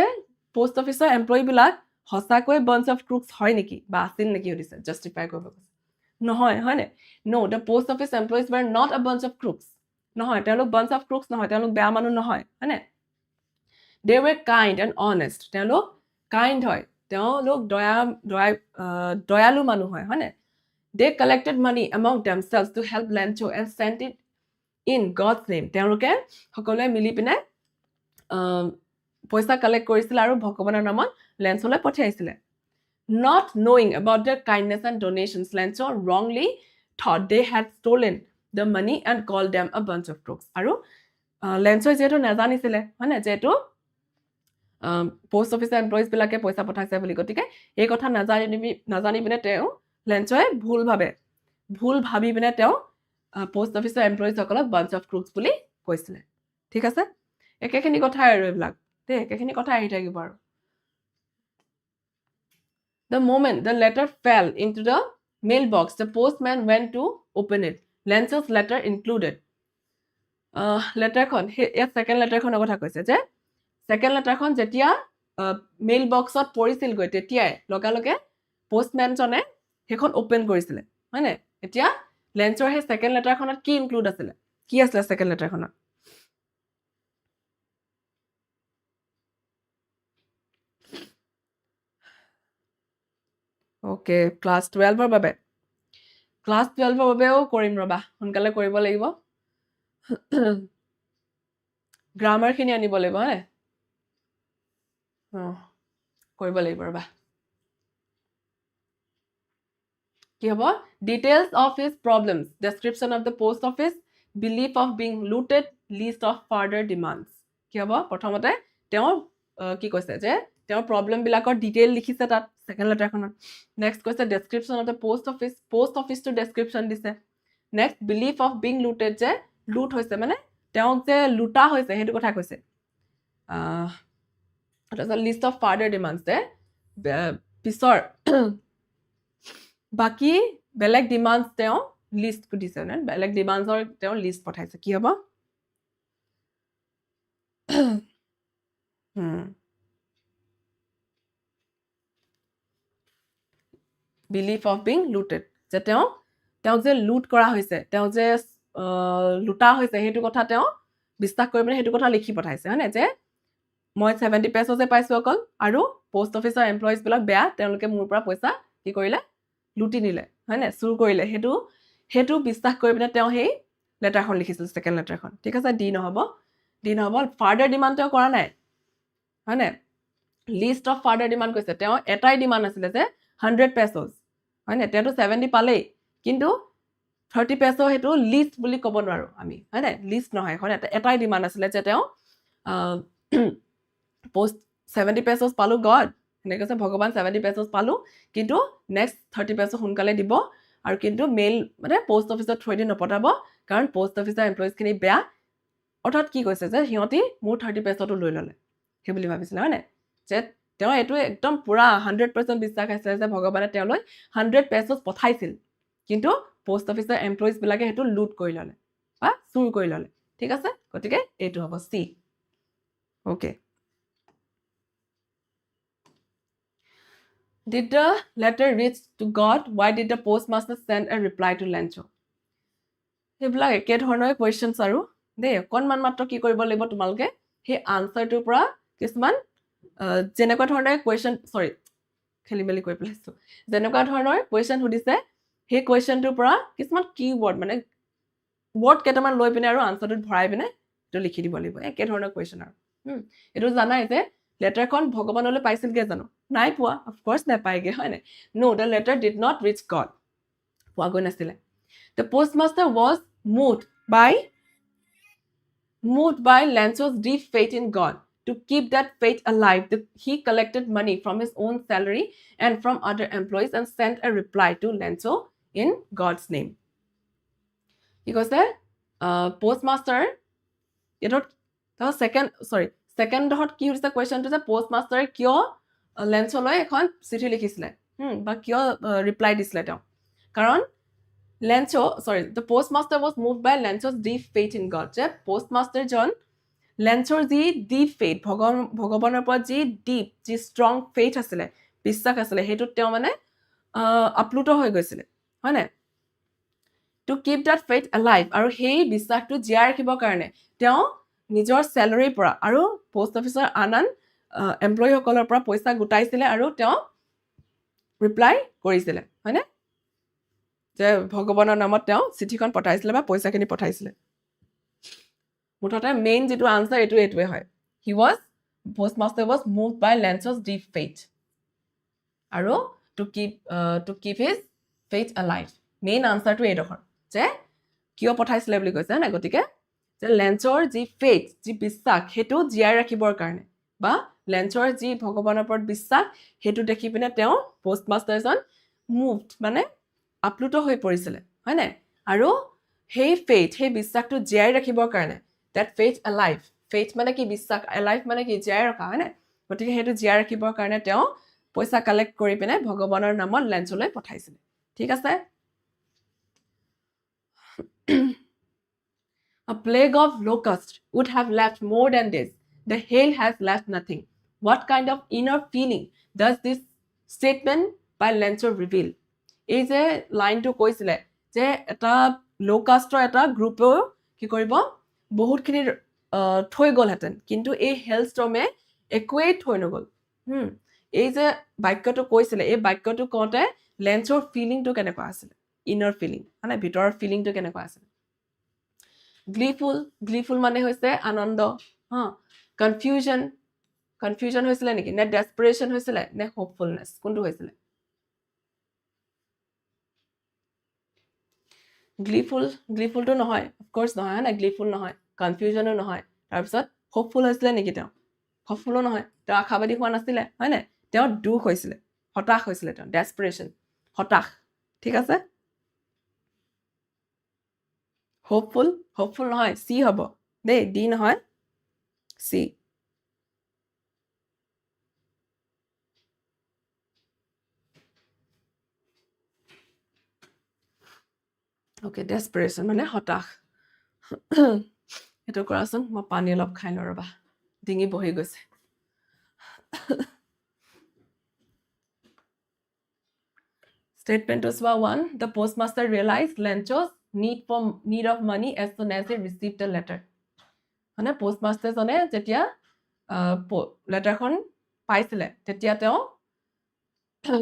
post office employee বিলাক সঁচাকৈ bunch of crooks হয় নেকি বা আছিল নেকি সুধিছে justify কৰিব কৈছে নহয় হয়নে no the post office employees were not a bunch of crooks নহয় তেওঁলোক bunch of crooks নহয় তেওঁলোক বেয়া মানুহ নহয় হয়নে they were kind and honest তেওঁলোক kind হয় তেওঁলোক দয়ালু মানুহ হয় হয়নে they collected money among themselves to help Lencho and sent it in God's name. তেওঁলোকে সকলোৱে মিলি পিনে পইচা কালেক্ট কৰিছিল আৰু ভগৱানৰ নামত লেঞ্চলৈ পঠিয়াইছিলে not knowing about their kindness and donations Lencho wrongly thought they had stolen the money and called them a bunch of crooks আৰু লেঞ্চো যেটো নাজানিছিলে হয়নে যেটো পোষ্ট অফিচ এমপ্লয়িজ বিলাকে পইচা পঠাইছে বুলি গতিকে এই কথা নাজানি পিনে তেওঁ লেঞ্চয়ে ভুল ভাবি পিনে তেওঁ পোষ্ট অফিচৰ এমপ্লয়িজসকলক বাঞ্চ অফ ক্ৰুকছ বুলি কৈছিলে ঠিক আছে একেখিনি কথাই আৰু এইবিলাক একেখিনি কথা আহি থাকিব আৰু the moment the letter fell into the mailbox the postman went to open it Lencho's letter included লেটাৰখন ইয়াত সেকেন্ড লেটাৰখনৰ কথা কৈছে যে সেকেন্ড লেটাৰখন যেতিয়া মেইল বক্সত পৰিছিল গৈ তেতিয়াই লগে পোষ্টম্যানজনে হেখন ওপেন কৰিছিলে হয়নে এতিয়া লেঞ্চৰ হে সেকেন্ড লেটাৰখনত কি ইনক্লুড আছিলে কি আছিলে সেকেন্ড লেটাৰখনত ওকে ক্লাস 12 ৰ বাবে ক্লাস 12 ৰ বাবেও কৰিম ৰবা সোনকালে কৰিব লাগিব গ্ৰামাৰ খিনি আনিব লাগিব হে কৰিব লাগিব ৰবা কি হ'ব details of his problems description of the post office belief of being looted list of further demands কি হ'ব প্ৰথমতে তেওঁ কি কৈছে যে তেওঁৰ প্ৰবলেম বিলাকৰ ডিটেইল লিখিছে তাত সেকেন্ড লেটাৰখনত নেক্সট কৈছে description of the post office to description দিছে next belief of being looted যে লুট হৈছে মানে তেওঁক যে লুটা হৈছে হেতু কথা কৈছে list of further demands যে পিছৰ বাকি বেলেগ ডিমান্ডস তেওঁ লিস্ট দিছে না বেলেগ ডিমান্ডসৰ তেওঁ লিস্ট পঠাইছে কি হ'ব belief of being looted যে তেওঁক যে লুট কৰা হৈছে তেওঁ যে লুটা হৈছে সেইটো কথা তেওঁ বিশ্বাস কৰি মানে সেইটো কথা লিখি পঠাইছে হয়নে যে মই 70 পেছ'জে পাইছো অকল আৰু পোষ্ট অফিচৰ এমপ্লয়িজ বিলাক বেয়া তেওঁলোকে মোৰ পৰা পইচা কি কৰিলে লুটি নিলে হয়নে চুৰ কৰিলে সেইটো বিশ্বাস কৰি পিনে তেওঁ সেই লেটাৰখন লিখিছিল সেকেন্ড লেটাৰখন ঠিক আছে ডি নহব ফাৰ্ডাৰ ডিমান্ড তেওঁ কৰা নাই হয়নে লিষ্ট অফ ফাৰ্ডাৰ ডিমান্ড কৈছে তেওঁ এটাই ডিমান্ড আছিলে যে 100 পেছ'জ হয়নে তেওঁতো 70 পালেই কিন্তু 30 পেছ' সেইটো লিষ্ট বুলি ক'ব নোৱাৰো আমি হয়নে লিষ্ট নহয় এখন এটাই ডিমান্ড আছিলে যে তেওঁ পোষ্ট 70 পেছ'জ পালো গড এনেকৈ কৈছে ভগৱান 70 পেছ'জ পালো কিন্তু নেক্সট 30 পেছ' সোনকালে দিব আৰু কিন্তু মেইল মানে পোষ্ট অফিচত থৈ দি নপঠাব কাৰণ পোষ্ট অফিচৰ এমপ্লয়িজখিনি বেয়া অৰ্থাৎ কি কৈছে যে সিহঁতি মোৰ 30 পেছ'টো লৈ ল'লে সেই বুলি ভাবিছিলে হয়নে যে তেওঁ এইটো একদম পুৰা 100% বিশ্বাস আছে যে ভগৱানে তেওঁলৈ 100 পেছ'জ পঠাইছিল কিন্তু পোষ্ট অফিচৰ এমপ্লয়িজ বিলাকে সেইটো লুট কৰি ল'লে বা চুৰ কৰি ল'লে ঠিক আছে গতিকে এইটো হ'ব C okay Did the letter reach to God? Why did the postmaster send a reply to Lencho? সেইবিলাক একে ধৰণৰ কুৱেশ্যনছ আৰু দেই অকণমান মাত্ৰ কি কৰিব লাগিব তোমালোকে সেই আনচাৰটোৰ পৰা কিছুমান যেনেকুৱা ধৰণৰ কুৱেশ্যন খেলি মেলি কৰি পেলাইছো যেনেকুৱা ধৰণৰ কুৱেশ্যন সুধিছে সেই কুৱেশ্যনটোৰ পৰা কিছুমান কিৱৰ্ড মানে ৱৰ্ড কেইটামান লৈ পিনে আৰু আনচাৰটোত ভৰাই পিনে এইটো লিখি দিব লাগিব একে ধৰণৰ কুৱেশ্যন আৰু এইটো জানাই যে লেটাৰখন ভগৱানলৈ পাইছিলগে জানো নাই পোৱা অফক'ৰ্চ নাপায়গে হয় নাই no the letter did not reach God পোৱাগৈ নাছিলে the postmaster was moved by Lencho's deep faith in God. To keep that faith alive, he collected money from his own salary and from other employees and sent a reply to Lencho in God's name. He goes there, postmaster, second dot কি হৈছে কুৱেশ্যনটো যে postmaster কিয় Lenchoলৈ এখন চিঠি লিখিছিলে বা কিয় reply দিছিলে তেওঁ কাৰণ the postmaster was moved by Lencho's deep faith in God. যে postmaster জন Lenchoৰ যি deep faith ভগৱানৰ পৰা যি deep যি strong faith আছিলে বিশ্বাস আছিলে সেইটোত তেওঁ মানে আপ্লুত হৈ গৈছিলে হয়নে to keep that faith alive আৰু সেই বিশ্বাসটো জীয়াই ৰাখিবৰ কাৰণে তেওঁ নিজৰ চেলাৰীৰ পৰা আৰু পোষ্ট অফিচৰ আন এমপ্লয়ী সকলৰ পৰা পইচা গোটাইছিলে আৰু তেওঁ ৰিপ্লাই কৰিছিলে হয়নে যে ভগৱানৰ নামত তেওঁ চিঠিখন পঠাইছিলে বা পইচাখিনি পঠাইছিলে মুঠতে মেইন যেটো আনসাৰ এইটোৱে হয় postmaster was moved by Lencho's deep faith আৰু to keep his faith alive main আনসাৰটো এইডখৰ যে কিয় পঠাইছিলে বুলি কৈছে না গতিকে যে Lenchoৰ যি faith যি বিশ্বাস হেতু জীয়াই ৰাখিবৰ কাৰণে বা Lenchoৰ যি ভগৱানৰ ওপৰত বিশ্বাস হেতু দেখি পিনে তেওঁ postmasterজন moved মানে আপ্লুত হৈ পৰিছিলে হয়নে আৰু সেই faith সেই বিশ্বাসটো জীয়াই ৰাখিবৰ কাৰণে that faith alive faith মানে কি বিশ্বাস alive মানে কি জীয়াই ৰখা হয়নে গতিকে হেতু জীয়াই ৰাখিবৰ কাৰণে তেওঁ পইচা কালেক্ট কৰি পিনে ভগৱানৰ নামত Lenchoলৈ পঠাইছিলে ঠিক আছে A plague of locusts would have left more than this. The hail has left nothing. What kind of inner feeling does this statement by Lencho reveal? এই যে লাইনটো কৈছিলে যে এটা লোকাষ্টৰ এটা গ্ৰুপে কি কৰিব বহুতখিনি থৈ গ'লহেঁতেন কিন্তু এই হেলষ্টৰ্মে একোৱেই থৈ নগ'ল এই যে বাক্যটো কৈছিলে এই বাক্যটো কওঁতে Lenchoৰ ফিলিংটো কেনেকুৱা আছিলে ইনাৰ ফিলিং মানে ভিতৰৰ ফিলিংটো কেনেকুৱা আছিলে gleeful মানে হৈছে আনন্দ কনফিউজন হৈছিলে নেকি নে ডেসপাৰেশন হৈছিলে নে হোপফুলনেস কোনটো হৈছিলে gleeful তো নহয় অফ কোৰ্স নহয় না gleeful নহয় কনফিউজনো নহয় তাৰ পিছত হোপফুল হৈছিলে নেকি তেওঁ হোপফুলো নহয় তেওঁ আশাবাদী হোৱা নাছিলে হয় না তেওঁ দুখ হৈছিলে হতাশ হৈছিলে তেওঁ ডেসপাৰেশন হতাশ ঠিক আছে hopeful নহয় C হ'ব দেই D নহয় C okay desperation মানে হতাশ এটো কৰাচোন মই পানী অলপ খাই লওঁ ৰবা ডিঙি বহি গৈছে Statement to SWA 1, the postmaster realized Lencho's need of money as soon as he received a letter. মানে postmaster জনে যেতিয়া লেটাৰখন পাইছিলে তেতিয়া তেওঁ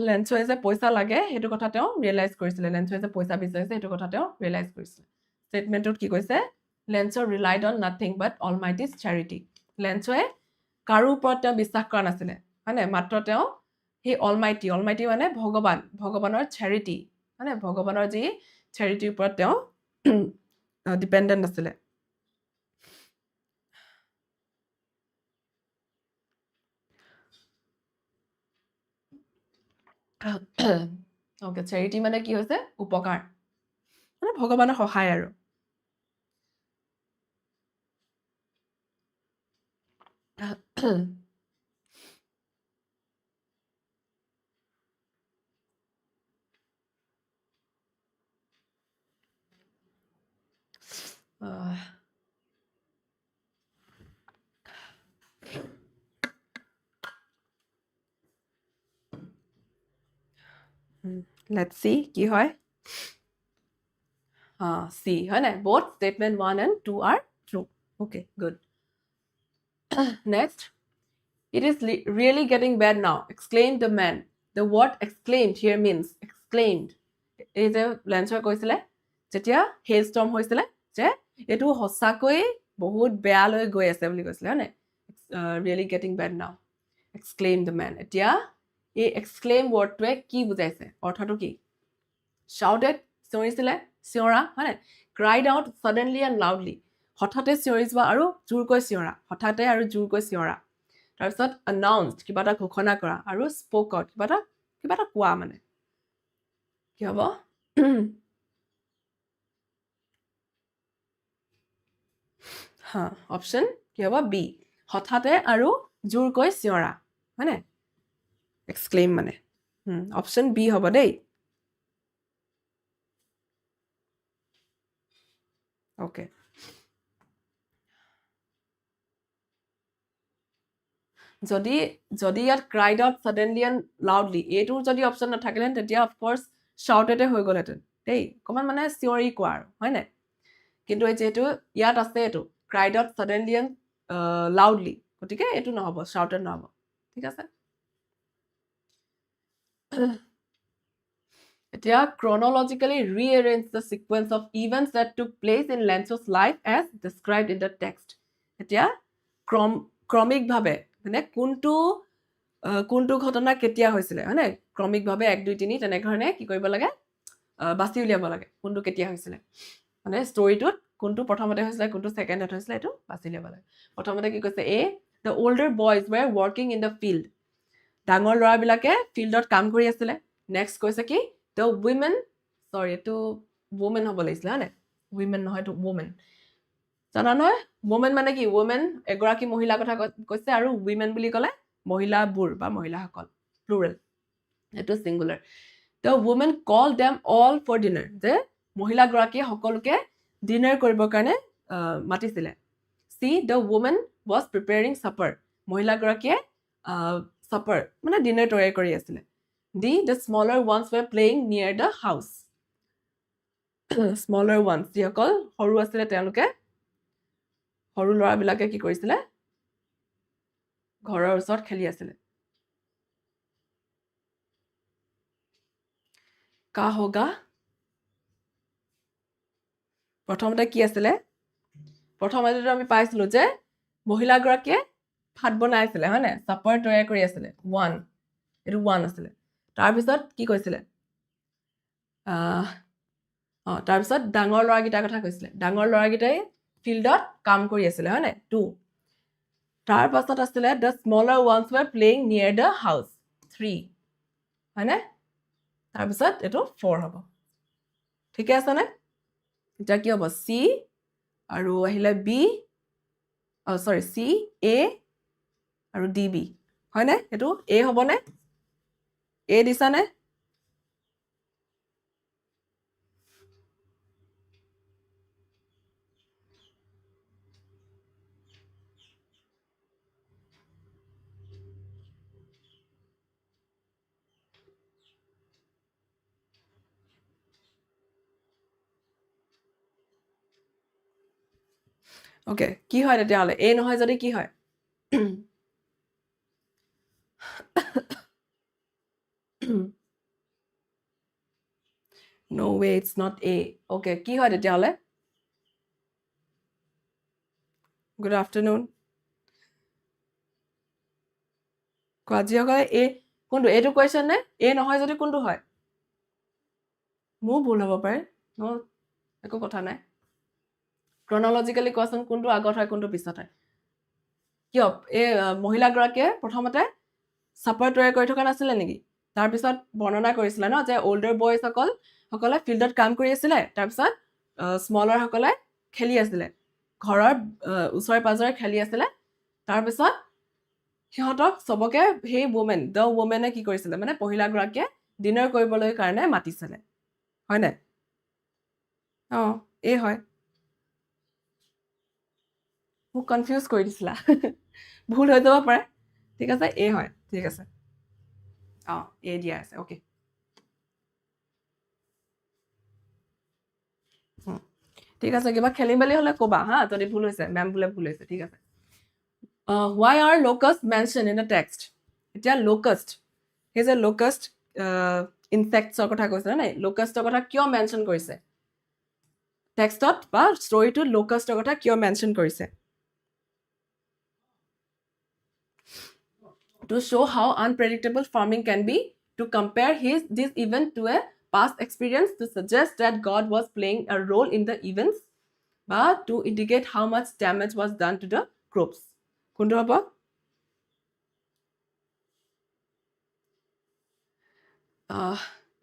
লেঞ্চোৱে যে পইচা লাগে সেইটো কথা তেওঁ ৰিয়েলাইজ কৰিছিলে লেঞ্চোৱে যে পইচা বিচাৰিছে সেইটো কথা তেওঁ ৰিয়েলাইজ কৰিছিলে ষ্টেটমেণ্টত কি কৈছে Lencho relied on nothing but Almighty's charity লেঞ্চোৱে কাৰো ওপৰত তেওঁ বিশ্বাস কৰা নাছিলে হয়নে মাত্ৰ তেওঁ সেই অলমাইটি মানে ভগৱানৰ চেৰিটি মানে ভগৱানৰ যি চেৰিটিৰ ওপৰত তেওঁ ডিপেণ্ডেণ্ট আছিলে ওকে চেৰিটি মানে কি হৈছে উপকাৰ মানে ভগৱানৰ সহায় আৰু let's see কি হয় C হয় নাই both statement 1 and 2 are true okay good next it is really getting bad now exclaimed the man the word exclaimed here means exclaimed এই যে লেঞ্চৰ কৈছিলে যেতিয়া hailstorm হৈছিলে যে এটো হসাকৈ বহুত বেয়ালৈ গৈ আছে বুলি কৈছিলে হয় নাই really getting bad now exclaimed the man এতিয়া এই exclaim wordটোৱে কি বুজাইছে অৰ্থটো কি shouted চিঞৰিছিলে চিঞৰা হয় cried out suddenly and loudly হঠাতে চিঞৰি যোৱা আৰু জোৰকৈ চিঞৰা হঠাতে আৰু জোৰকৈ চিঞৰা তাৰপিছত announced কিবা এটা ঘোষণা কৰা আৰু spoke out কিবা এটা কোৱা মানে কি হ'ব অপশ্যন কি হ'ব বি হঠাতে আৰু জোৰকৈ চিঞৰা হয়নে এক্সক্লেইম মানে অপশ্যন বি হ'ব দেই অ'কে যদি ইয়াত cried out suddenly and loudly এইটোৰ যদি অপশ্যন নাথাকিলেহেঁতেন তেতিয়া অফক'ৰ্চ শ্বাউটেডে হৈ গ'লহেঁতেন দেই অকণমান মানে চিঞৰি কোৱা আৰু হয় নাই কিন্তু যিহেতু ইয়াত আছে এইটো cried out suddenly and loudly গতিকে এইটো নহ'ব শ্বাউটেড নহ'ব ঠিক আছে এতিয়া chronologically rearrange the sequence of events that took place in Lencho's life as described in the text এতিয়া ক্ৰমিকভাৱে মানে কোনটো ঘটনা কেতিয়া হৈছিলে হয়নে ক্ৰমিকভাৱে 1 2 3 তেনেধৰণে কি কৰিব লাগে বাছি উলিয়াব লাগে কোনটো কেতিয়া হৈছিলে মানে ষ্টৰিটোত কোনটো প্ৰথমতে হৈছিলে কোনটো ছেকেণ্ডত হৈছিলে এইটো বাছি উলিয়াব লাগে প্ৰথমতে কি কৈছে এ the older boys were working in the field ডাঙৰ ল'ৰাবিলাকে ফিল্ডত কাম কৰি আছিলে নেক্সট কৈছে কি the women sorry এইটো women হ'ব লাগিছিলে হয়নে women নহয় এইটো women জানা নহয় women মানে কি women এগৰাকী মহিলাৰ কথা কৈছে আৰু women বুলি ক'লে মহিলাবোৰ বা মহিলাসকল প্লুৰেল এইটো singular the women called them all for dinner যে মহিলাগৰাকীয়ে সকলোকে ডিনাৰ কৰিবৰ কাৰণে মাতিছিলে see the woman was preparing supper মহিলাগৰাকীয়ে supper মানে ডিনাৰ তৈয়াৰ কৰি আছিলে the smaller ones were playing near the house smaller ones যিসকল সৰু আছিলে তেওঁলোকে সৰু ল'ৰাবিলাকে কি কৰিছিলে ঘৰৰ ওচৰত খেলি আছিলে কা হোগা প্ৰথমতে কি আছিলে প্ৰথমতে আমি পাইছিলো যে মহিলাগৰাকীয়ে ভাত বনাইছিলে হয়নে চাপাৰ তৈয়াৰ কৰি আছিলে 1 এইটো 1 আছিলে তাৰপিছত কি কৈছিলে তাৰপিছত ডাঙৰ ল'ৰাগিটাৰ কথা কৈছিলে ডাঙৰ ল'ৰাগিটাই ফিল্ডত কাম কৰি আছিলে হয়নে 2 তাৰপাছত আছিলে the smaller ones were playing near the house 3 হয়নে তাৰপিছত এইটো 4 হ'ব ঠিক আছে নে এটা কি হ'ব C আৰু আহিলে B sorry C A আৰু D B হয়নে এইটো A হ'বনে A দিছানে ওকে কি হয় তেতিয়াহ'লে এ নহয় যদি কি হয় no way it's not a okay কি হয় তেতিয়াহ'লে good afternoon কোৱাজিসকলে এ কোনটো এইটো কুৱেশ্যন নে এ নহয় যদি কোনটো হয় মোৰ ভুল হ'ব পাৰে একো কথা নাই ক্ৰনলজিকেলি কোৱাচোন কোনটো আগত হয় কোনটো পিছত হয় কিয় এই মহিলাগৰাকীয়ে প্ৰথমতে চাপাৰ তৈয়াৰ কৰি থকা নাছিলে নেকি তাৰপিছত বৰ্ণনা কৰিছিলে ন যে older boys সকলে ফিল্ডত কাম কৰি আছিলে তাৰপিছত স্মলাৰ সকলে খেলি আছিলে ঘৰৰ ওচৰে পাজৰে খেলি আছিলে তাৰপিছত সিহঁতক সবকে সেই women কি কৰিছিলে মানে মহিলাগৰাকীয়ে ডিনাৰ কৰিবলৈ কাৰণে মাতিছিলে হয় নাই এই হয় মোক কনফিউজ কৰি দিছিলা ভুল হৈ যাব পাৰে ঠিক আছে এই হয় ঠিক আছে এ দিয়া আছে ওকে ঠিক আছে কিবা খেলি মেলি হলে কবা হা যদি ভুল হৈছে মেম বোলে ভুল হৈছে ঠিক আছে why are locusts mentioned in the text এতিয়া locust সেই যে locust ইনসেক্টছৰ কথা কৈছে নাই locustৰ কথা কিয় মেনশ্যন কৰিছে টেক্সটত বা ষ্টৰীটোত locustৰ কথা কিয় মেনশ্যন কৰিছে to show how unpredictable farming can be to compare this event to a past experience to suggest that God was playing a role in the events but to indicate how much damage was done to the crops কোনটো হ'ব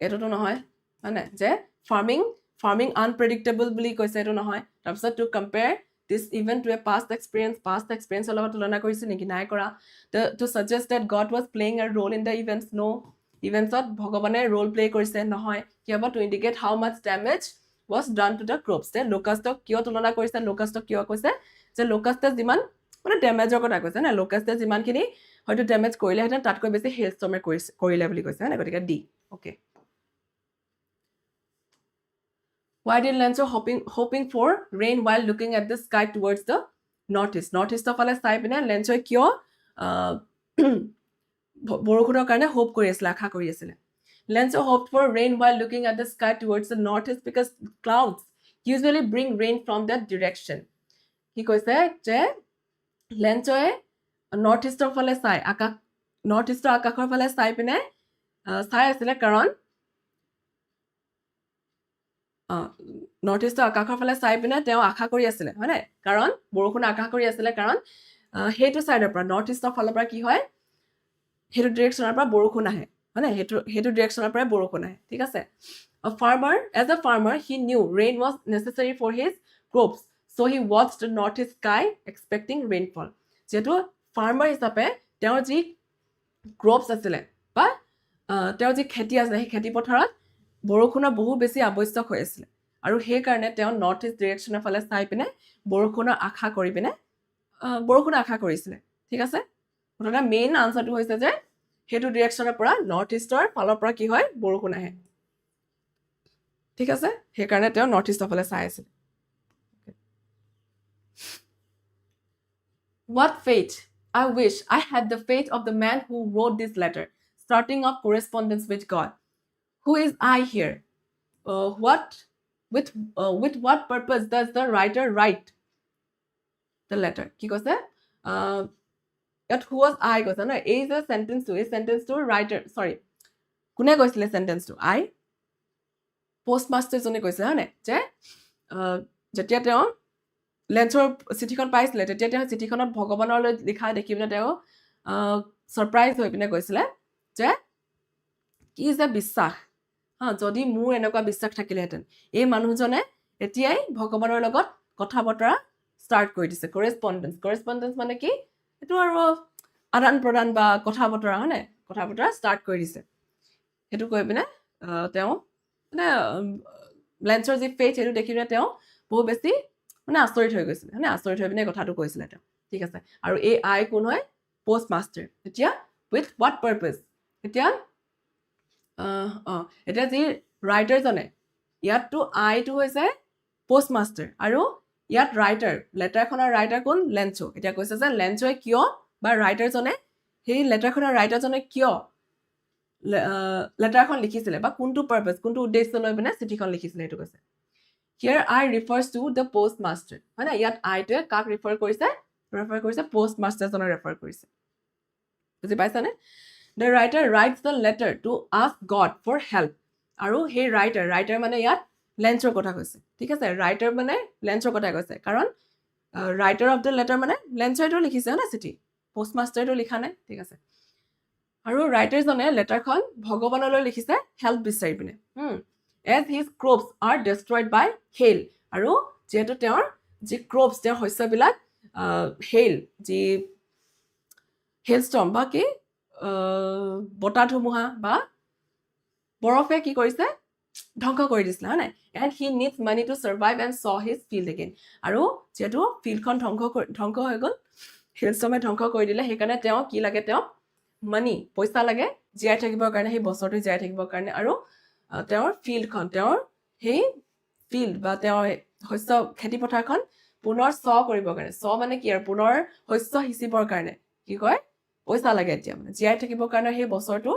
এটোতো নহয় মানে যে farming unpredictable বুলি কৈছে এটো নহয় তাৰপিছত to compare this event to a past experience লগত তুলনা কৰিছে নেকি নাই কৰা to suggest that God was playing a role in the events no eventsত ভগৱানে role play কৰিছে নহয় কি হ'ব to indicate how much damage was done to the crops তে locustক কিয় তুলনা কৰিছে locustক কিয় কৈছে যে locuste যিমান মানে ড্যামেজৰ কথা কৈছে না locuste যিমানখিনি হয়তো ড্যামেজ কৰিলে হেতেন তাতকৈ বেছি hailstorm কৰিলে বুলি কৈছে না গতিকে D okay Why did Lencho hoping for rain while looking at the sky towards the northeast? Northeast of alle sai pine Lencho kyo বৰষুণৰ কাৰণে hope কৰি আছিল আশা কৰি আছিল Lencho hoped for rain while looking at the sky towards the northeast because clouds usually bring rain from that direction. কি কৈছে যে Lenchoe northeast of alle sai northeast আকাশৰ ফালে চাই পিনে চাই আছিল কাৰণ নৰ্থ ইষ্টৰ আকাশৰ ফালে চাই পিনে তেওঁ আশা কৰি আছিলে হয় নাই কাৰণ বৰষুণ আশা কৰি আছিলে কাৰণ হেতু সাইডৰ পৰা নৰ্থ ইষ্টৰ ফালৰ পৰা কি হয় হেতু ডাইৰেকচনৰ পৰা বৰষুণ আহে হয় নাই হেতু ডাইৰেকচনৰ পৰা বৰষুণ আহে ঠিক আছে as a farmer he knew rain was necessary for his crops so he watched the northeast sky expecting rainfall যেটো ফাৰ্মাৰ হিচাপে তেওঁৰ যি ক্ৰপছ আছিলে বা তেওঁৰ যি খেতি আছে সেই খেতি পথাৰত বৰষুণৰ বহু বেছি আৱশ্যক হৈ আছিল আৰু সেই কাৰণে তেওঁ নৰ্থ ইষ্ট ডাইৰেকচনৰ ফালে চাই পিনে বৰষুণৰ আশা কৰি পিনে বৰষুণৰ আশা কৰিছিল ঠিক আছে ওটা মেইন আনসাৰটো হৈছে যে হেতু ডাইৰেকচনৰ পৰা নৰ্থ ইষ্টৰ ফালৰ পৰা কি হয় বৰষুণ আহে ঠিক আছে সেই কাৰণে তেওঁ নৰ্থ ইষ্টৰ ফালে চাই আছিল What fate I wish I had the fate of the man who wrote this letter starting off correspondence with God Who is I here? With what purpose does the writer write the letter? কি কৈছে ইয়াত who was I কৈছে না এই যে sentence to writer sorry কোনে কৈছিলে sentence to I postmaster জনে কৈছে হয়নে যে যেতিয়া তেওঁ লেঞ্চৰ চিঠিখন পাইছিলে তেতিয়া তেওঁ চিঠিখনত ভগৱানলৈ লিখা দেখি পিনে তেওঁ সাৰপ্ৰাইজ হৈ পিনে কৈছিলে যে কি যে বিশ্বাস যদি মোৰ এনেকুৱা বিশ্বাস থাকিলেহেঁতেন এই মানুহজনে এতিয়াই ভগৱানৰ লগত কথা বতৰা ষ্টাৰ্ট কৰি দিছে কৰেছপন্ডেন্স মানে কি এটো আৰু আদান প্ৰদান বা কথা বতৰা হয়নে কথা বতৰা ষ্টাৰ্ট কৰি দিছে হেতু কৈ পিনে তেওঁ মানে লেঞ্চৰ যি ফেট হেতু দেখি পিনে তেওঁ বহু বেছি মানে আচৰিত হৈ গৈছিল হয়নে আচৰিত হৈ পিনে কথাটো কৈছিলে তেওঁ ঠিক আছে আৰু এই আই কোন হয় পোষ্টমাষ্টাৰ এতিয়া উইথ হোৱাট পাৰপাস এতিয়া এতিয়া যি ৰাইটাৰ জনে ইয়াতটো আইটো হৈছে পোষ্টমাষ্টাৰ আৰু ইয়াত ৰাইটাৰ লেটাৰখনৰ ৰাইটাৰ কোন লেঞ্চো এতিয়া কৈছে যে লেঞ্চোৱে কিয় বা ৰাইটাৰজনে সেই লেটাৰখনৰ ৰাইটাৰজনে কিয় লেটাৰখন লিখিছিলে বা কোনটো পাৰপাছ কোনটো উদ্দেশ্য লৈ পিনে চিঠিখন লিখিছিলে সেইটো কৈছে Here I refers to the postmaster হয় না ইয়াত আইটোৱে কাক ৰেফাৰ কৰিছে postmaster জনক ৰেফাৰ কৰিছে বুজি পাইছানে The writer writes the letter to ask God for help আৰু সেই ৰাইটাৰ মানে ইয়াত লেঞ্চৰ কথা কৈছে ঠিক আছে ৰাইটাৰ মানে লেঞ্চৰ কথা কৈছে কাৰণ ৰাইটাৰ অফ দ্য লেটাৰ মানে লেঞ্চৰটো লিখিছে না চিঠি postmasterটো লিখা নাই ঠিক আছে আৰু ৰাইটাৰজনে লেটাৰখন ভগৱানলৈ লিখিছে হেল্প বিচাৰি পিনে as his crops are destroyed by hail আৰু যেহেতু তেওঁৰ যি crops তেওঁৰ শস্যবিলাক hail যি hailstorm বা কি বতাহ ধুমুহা বা বৰফে কি কৰিছে ধ্বংস কৰি দিছিলে হয় নাই and he needs money to survive and saw his field again আৰু যেহেতু ফিল্ডখন ধ্বংস হৈ গ'ল hailstormে ধ্বংস কৰি দিলে সেইকাৰণে তেওঁ কি লাগে তেওঁ মানি পইচা লাগে জীয়াই থাকিবৰ কাৰণে সেই বছৰটো জীয়াই থাকিবৰ কাৰণে আৰু তেওঁৰ ফিল্ডখন তেওঁৰ সেই ফিল্ড বা তেওঁৰ শস্য খেতি পথাৰখন পুনৰ কৰিবৰ কাৰণে মানে কি আৰু পুনৰ শস্য সিঁচিবৰ কাৰণে কি কয় পইচা লাগে এতিয়া মানে জীয়াই থাকিবৰ কাৰণে সেই বছৰটো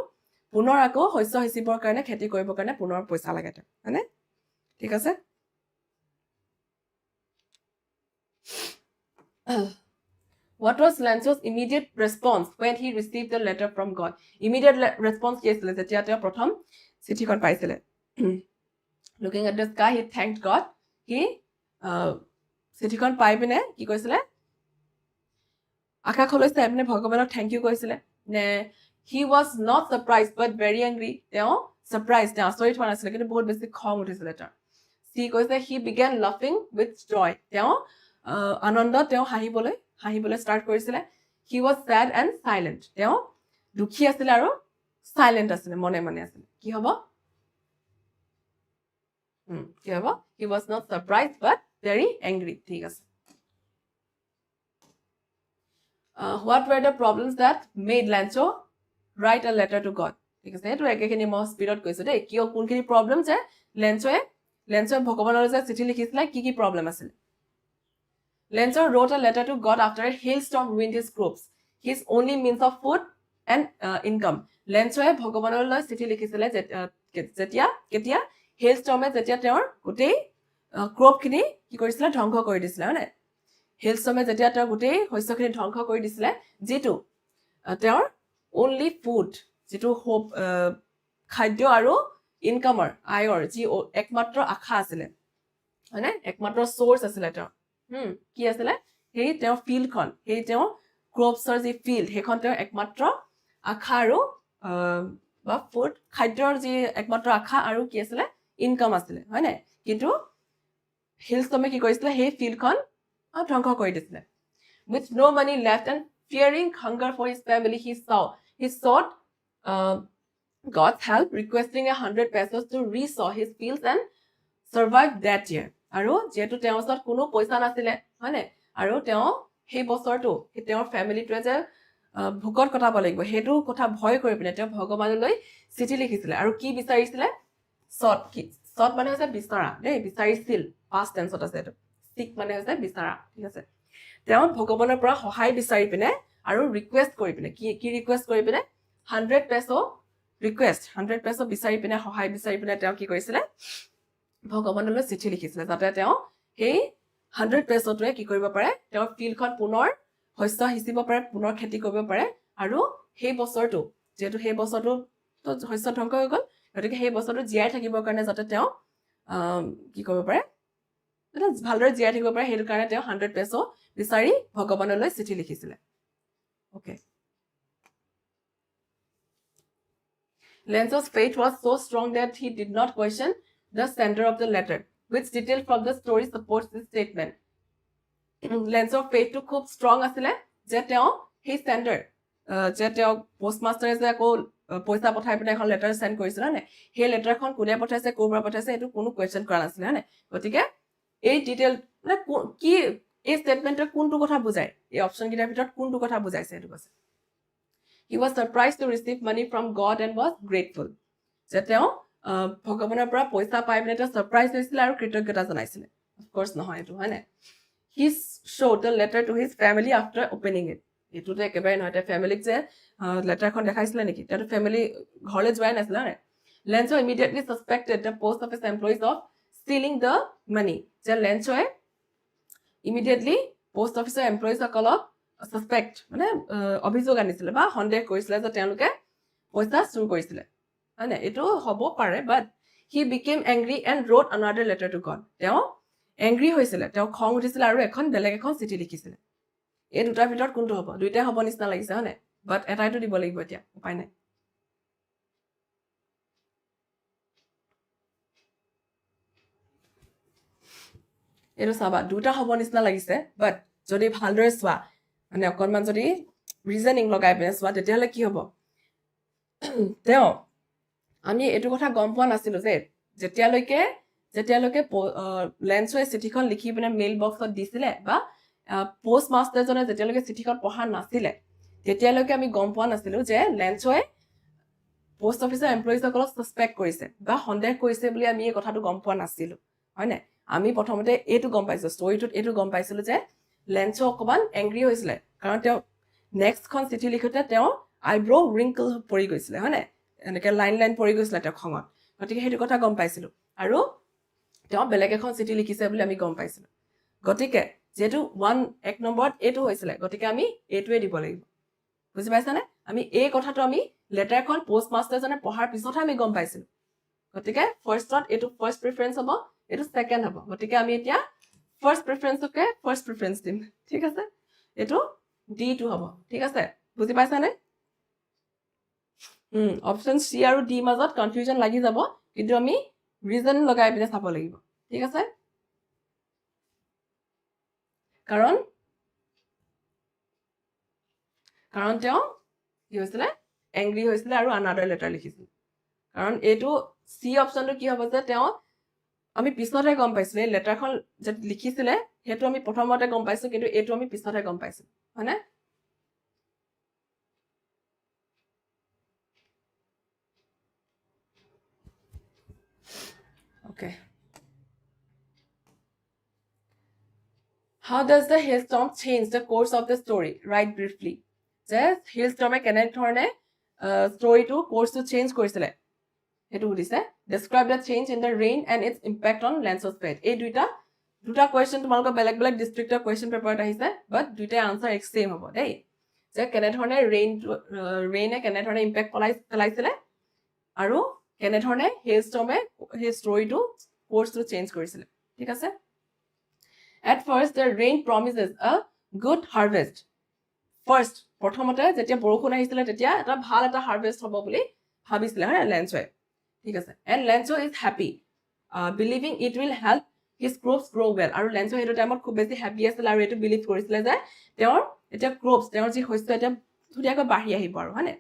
পুনৰ আকৌ শস্য সিঁচিবৰ কাৰণে খেতি কৰিবৰ কাৰণে পুনৰ পইচা লাগে হয়নে ঠিক আছে What was Lencho's immediate response when he received the letter from God? Immediate response কি আছিল যেতিয়া তেওঁ প্ৰথম চিঠিখন পাইছিলে Looking at the sky, he thanked God. He চিঠিখন পাই পিনে কি কৈছিলে আকাশলৈ চাই পিনে ভগৱানক থেংক ইউ কৈছিলে নে he was not surprised but very angry তেওঁ surprised তেওঁ আচৰিত হোৱা নাছিলে কিন্তু বহুত বেছি খং উঠিছিলে তাৰ সি কৈছে he began laughing with joy তেওঁ আনন্দত তেওঁ হাঁহিবলৈ ষ্টাৰ্ট কৰিছিলে he was sad and silent তেওঁ দুখী আছিল আৰু সাইলেন্ট আছিল মনে মনে আছিল কি হ'ব কি হ'ব he was not surprised but very angry ঠিক আছে what were the problems that made Lencho write a letter to God ঠিক আছে এটো একেখিনি মই স্পিডত কৈছো দেই কিয় কোনখিনি প্ৰবলেম যে লেঞ্চোৱে ভগৱানলৈ যে চিঠি লিখিছিলে কি প্ৰবলেম আছিল Lencho wrote a letter to God after a hailstorm ruined his crops his only means of food and income লেঞ্চোৱে ভগৱানলৈ চিঠি লিখিছিলে যেতিয়া কেতিয়া হেলস্টৰ্মে যেতিয়া তেওঁৰ গোটেই ক্ৰপখিনি কি কৰিছিলে ধ্বংস কৰি দিছিলে হয়নে হেলস্টৰ্মে যেতিয়া তেওঁৰ গোটেই শস্যখিনি ধ্বংস কৰি দিছিলে যেটো তেওঁৰ only food যেটো হোপ খাদ্য আৰু ইনকামৰ আয়ৰ যি একমাত্ৰ আশা আছিল হয়নে একমাত্ৰ সোৰ্স আছিল তেওঁৰ কি আছিল সেই তেওঁৰ ফিল্ডখন সেই তেওঁৰ ক্ৰপছৰ যি ফিল্ড হেখন তেওঁৰ একমাত্ৰ আশা আৰু বা ফুড খাদ্যৰ যি একমাত্ৰ আশা আৰু কি আছিল ইনকাম আছিল হয়নে কিন্তু হেলস্টৰ্মে কি কৰিছিল সেই ফিল্ডখন ধ্বংস কৰি দিছিল with no money left and fearing hunger for his family he sought God's help requesting 100 pesos to resow his fields and survive that year আৰু যেহেতু তেওঁৰ ওচৰত কোনো পইচা নাছিলে হয়নে আৰু তেওঁ সেই বছৰটো তেওঁৰ ফ্যামিলিটোৱে যে ভুকত কটাব লাগিব হেতু কথা ভয় কৰি পিনে তেওঁ ভগৱানলৈ চিঠি লিখিছিলে আৰু কি বিচাৰিছিলে সট মানে হৈছে বিচৰা দেই বিচাৰিছিল past tenseত আছে এটো সিক মানে হৈছে বিচৰা ঠিক আছে তেওঁ ভগৱানৰ পৰা সহায় বিচাৰি পিনে আৰু ৰিকুৱেষ্ট কৰি পিনে কি ৰিকুৱেষ্ট কৰি পিনে 100 পেসো ৰিকুৱেষ্ট 100 পেসো বিচাৰি পিনে সহায় বিচাৰি পিনে তেওঁ কি কৰিছিলে ভগৱানলৈ চিঠি লিখিছিলে যাতে তেওঁ সেই 100 পেসোটোৱে কি কৰিব পাৰে তেওঁৰ ফিল্ডখন পুনৰ শস্য হিচিব পাৰে পুনৰ খেতি কৰিব পাৰে আৰু সেই বছৰটো যেটো সেই বছৰটো তো শস্য ধ্বংস হৈ গ'ল গতিকে সেই বছৰটো জীয়াই থাকিবৰ কাৰণে যাতে তেওঁ কি কৰিব পাৰে এটা ভালদৰে জীয়াই থাকিব পাৰে হেতু কাৰণে তেওঁ 100 পেসো বিচাৰি ভগৱানলৈ চিঠি লিখিছিলে okay Lencho's faith was so strong that he did not question the sender of the letter which detail from the story supports this statement Lencho's faith to খুব strong আছিলে যে তেওঁ হি স্ট্যান্ডার্ড যে তেওঁ পোস্টমাস্টাৰে যে আকৌ পইচা পঠাই পিনে এখন লেটাৰ সেন্ড কৰিছিল না সেই লেটাৰখন কোনে পঠাইছে কোৰবা পঠাইছে এটো কোনো কোৱেশ্চন কৰা নাছিল না গতিকে এই ডিটেইল মানে কি এই স্টেটমেন্টৰ কোনটো কথা বুজায় এই অপচন গিটাৰ ভিতৰত কোনটো কথা বুজাইছে এটো কৈছে He was surprised to receive money from God and was grateful যে তেওঁ ভগৱানৰ পৰা পইচা পাই পিনে তেওঁ সাৰপ্ৰাইজ হৈছিল আৰু কৃতজ্ঞতা জনাইছিল of course নহয় এটো হয় না he showed the letter to his family after opening it. Etu te ekebare noy te family je letter khon dekhaisile niki ta family ghorle joy nasila ne. Lencho immediately suspected the post office employees of stealing the money. Je Lencho immediately post office employees akolok suspect mane obhijog anisile ba hondeh korisile je teluke poisa sur korisile ane etu hobo pare but he became angry and wrote another letter to God. Teo angry hoisile teo khong utisile aru ekhon beleg ekhon চিঠি লিখিছিলে এই দুটাৰ ভিতৰত কোনটো হ'ব দুইটা হ'ব নিচিনা লাগিছে হনে বাট এটাইটো দিব লাগিব এতিয়া উপায় নাই এটো চাবা দুটা হ'ব নিচিনা লাগিছে বাট যদি ভালদৰে চোৱা মানে অকনমান যদি ৰিজনিং লগাই পেলাই চোৱা তেতিয়াহলে কি হ'ব তেও আমি এটো কথা গম পোৱা নাছিলো যে যেতিয়ালৈকে লেঞ্চোৱে চিঠিখন লিখি পিনে মেইল বক্সত দিছিলে বা পোষ্ট মাষ্টাৰ জনে যেতিয়ালৈকে চিঠিখন পঢ়া নাছিলে তেতিয়ালৈকে আমি গম পোৱা নাছিলো যে লেঞ্চোৱে পোষ্ট অফিচৰ এমপ্লয়িজসকলক সাসপেক্ট কৰিছে বা সন্দেহ কৰিছে বুলি আমি এই কথাটো গম পোৱা নাছিলো হয় না আমি প্ৰথমতে এটো গম পাইছো ষ্টৰীটোত এটো গম পাইছিলো যে লেঞ্চো অকমান এংগ্ৰি হৈছিলে কাৰণ তেওঁ নেক্সট খন চিঠি লিখোতে তেওঁ আইব্ৰো ৰিংকল পৰি গৈছিলে হয় না এনেকে লাইন পৰি গৈছিলে তেওঁ খঙত গতিকে হেতু কথা গম পাইছিলো আৰু তেওঁ বেলেগ এখন চিঠি লিখিছে বুলি আমি গম পাইছিলো গতিকে যেটো 1 এক নম্বৰত এটো হৈছিলে গতিকে আমি এটোৱে দিব লাগিব বুজি পাইছানে আমি এই কথাটো আমি লেটাৰখন পোষ্ট মাষ্টাৰ জনে পঢ়াৰ পিছতহে আমি গম পাইছিলো গতিকে ফাৰ্ষ্টত এটো ফাৰ্ষ্ট প্ৰিফাৰেন্স হ'ব এটো সেকেন্ড হ'ব গতিকে আমি এতিয়া ফাৰ্ষ্ট প্ৰিফাৰেন্সকে ফাৰ্ষ্ট প্ৰিফাৰেন্স দিম ঠিক আছে এটো ডি টু হ'ব ঠিক আছে বুজি পাইছানে অপশন সি আৰু ডি মাজত কনফিউজন লাগি যাব কিন্তু আমি ৰিজন লগাই পিনে চাব লাগিব ঠিক আছে কাৰণ তেওঁ কি হৈছিলে এংগ্ৰি হৈছিলে আৰু আনাদাৰ লেটাৰ লিখিছিল কাৰণ এটো সি অপশনটো কি হ'ব যে তেওঁ আমি পিছতহে গম পাইছিলো এই লেটাৰখন যে লিখিছিলে হেতু আমি প্ৰথমতে গম পাইছো কিন্তু এটো আমি পিছতহে গম পাইছো হয়নে Okay. How does the hailstorm change the course of the story? Write briefly. Just hailstorm kene dhorone story to course to change korisile. Hetu hudise. Describe the change in the rain and its impact on Lencho's fate. Ei duta question tumalok beleg district question paper ta ahise but duita answer same hobo dei. Je kene dhorone rain e kene dhorone impact pelaisile aru kene dhorone hailstorm e he story to course to change korisile. Thik ase? At first, the rain promises a good harvest. First, প্ৰথমতে যেতিয়া বৰষুণ আহিছিলে তেতিয়া এটা ভাল এটা হাৰভেস্ট হ'ব বুলি ভাবিছিলে হয় লেঞ্চোৱে ঠিক আছে and Lencho is happy believing it will help his crops grow well আৰু লেঞ্চো হেতু টাইমত খুব বেছি হ্যাপি আছিল আৰু এটো বিলিভ কৰিছিলে যে তেওঁৰ এটা ক্ৰপছ তেওঁৰ যি শস্য এটা ধুনীয়াকৈ বাঢ়ি আহিব আৰু হয়নে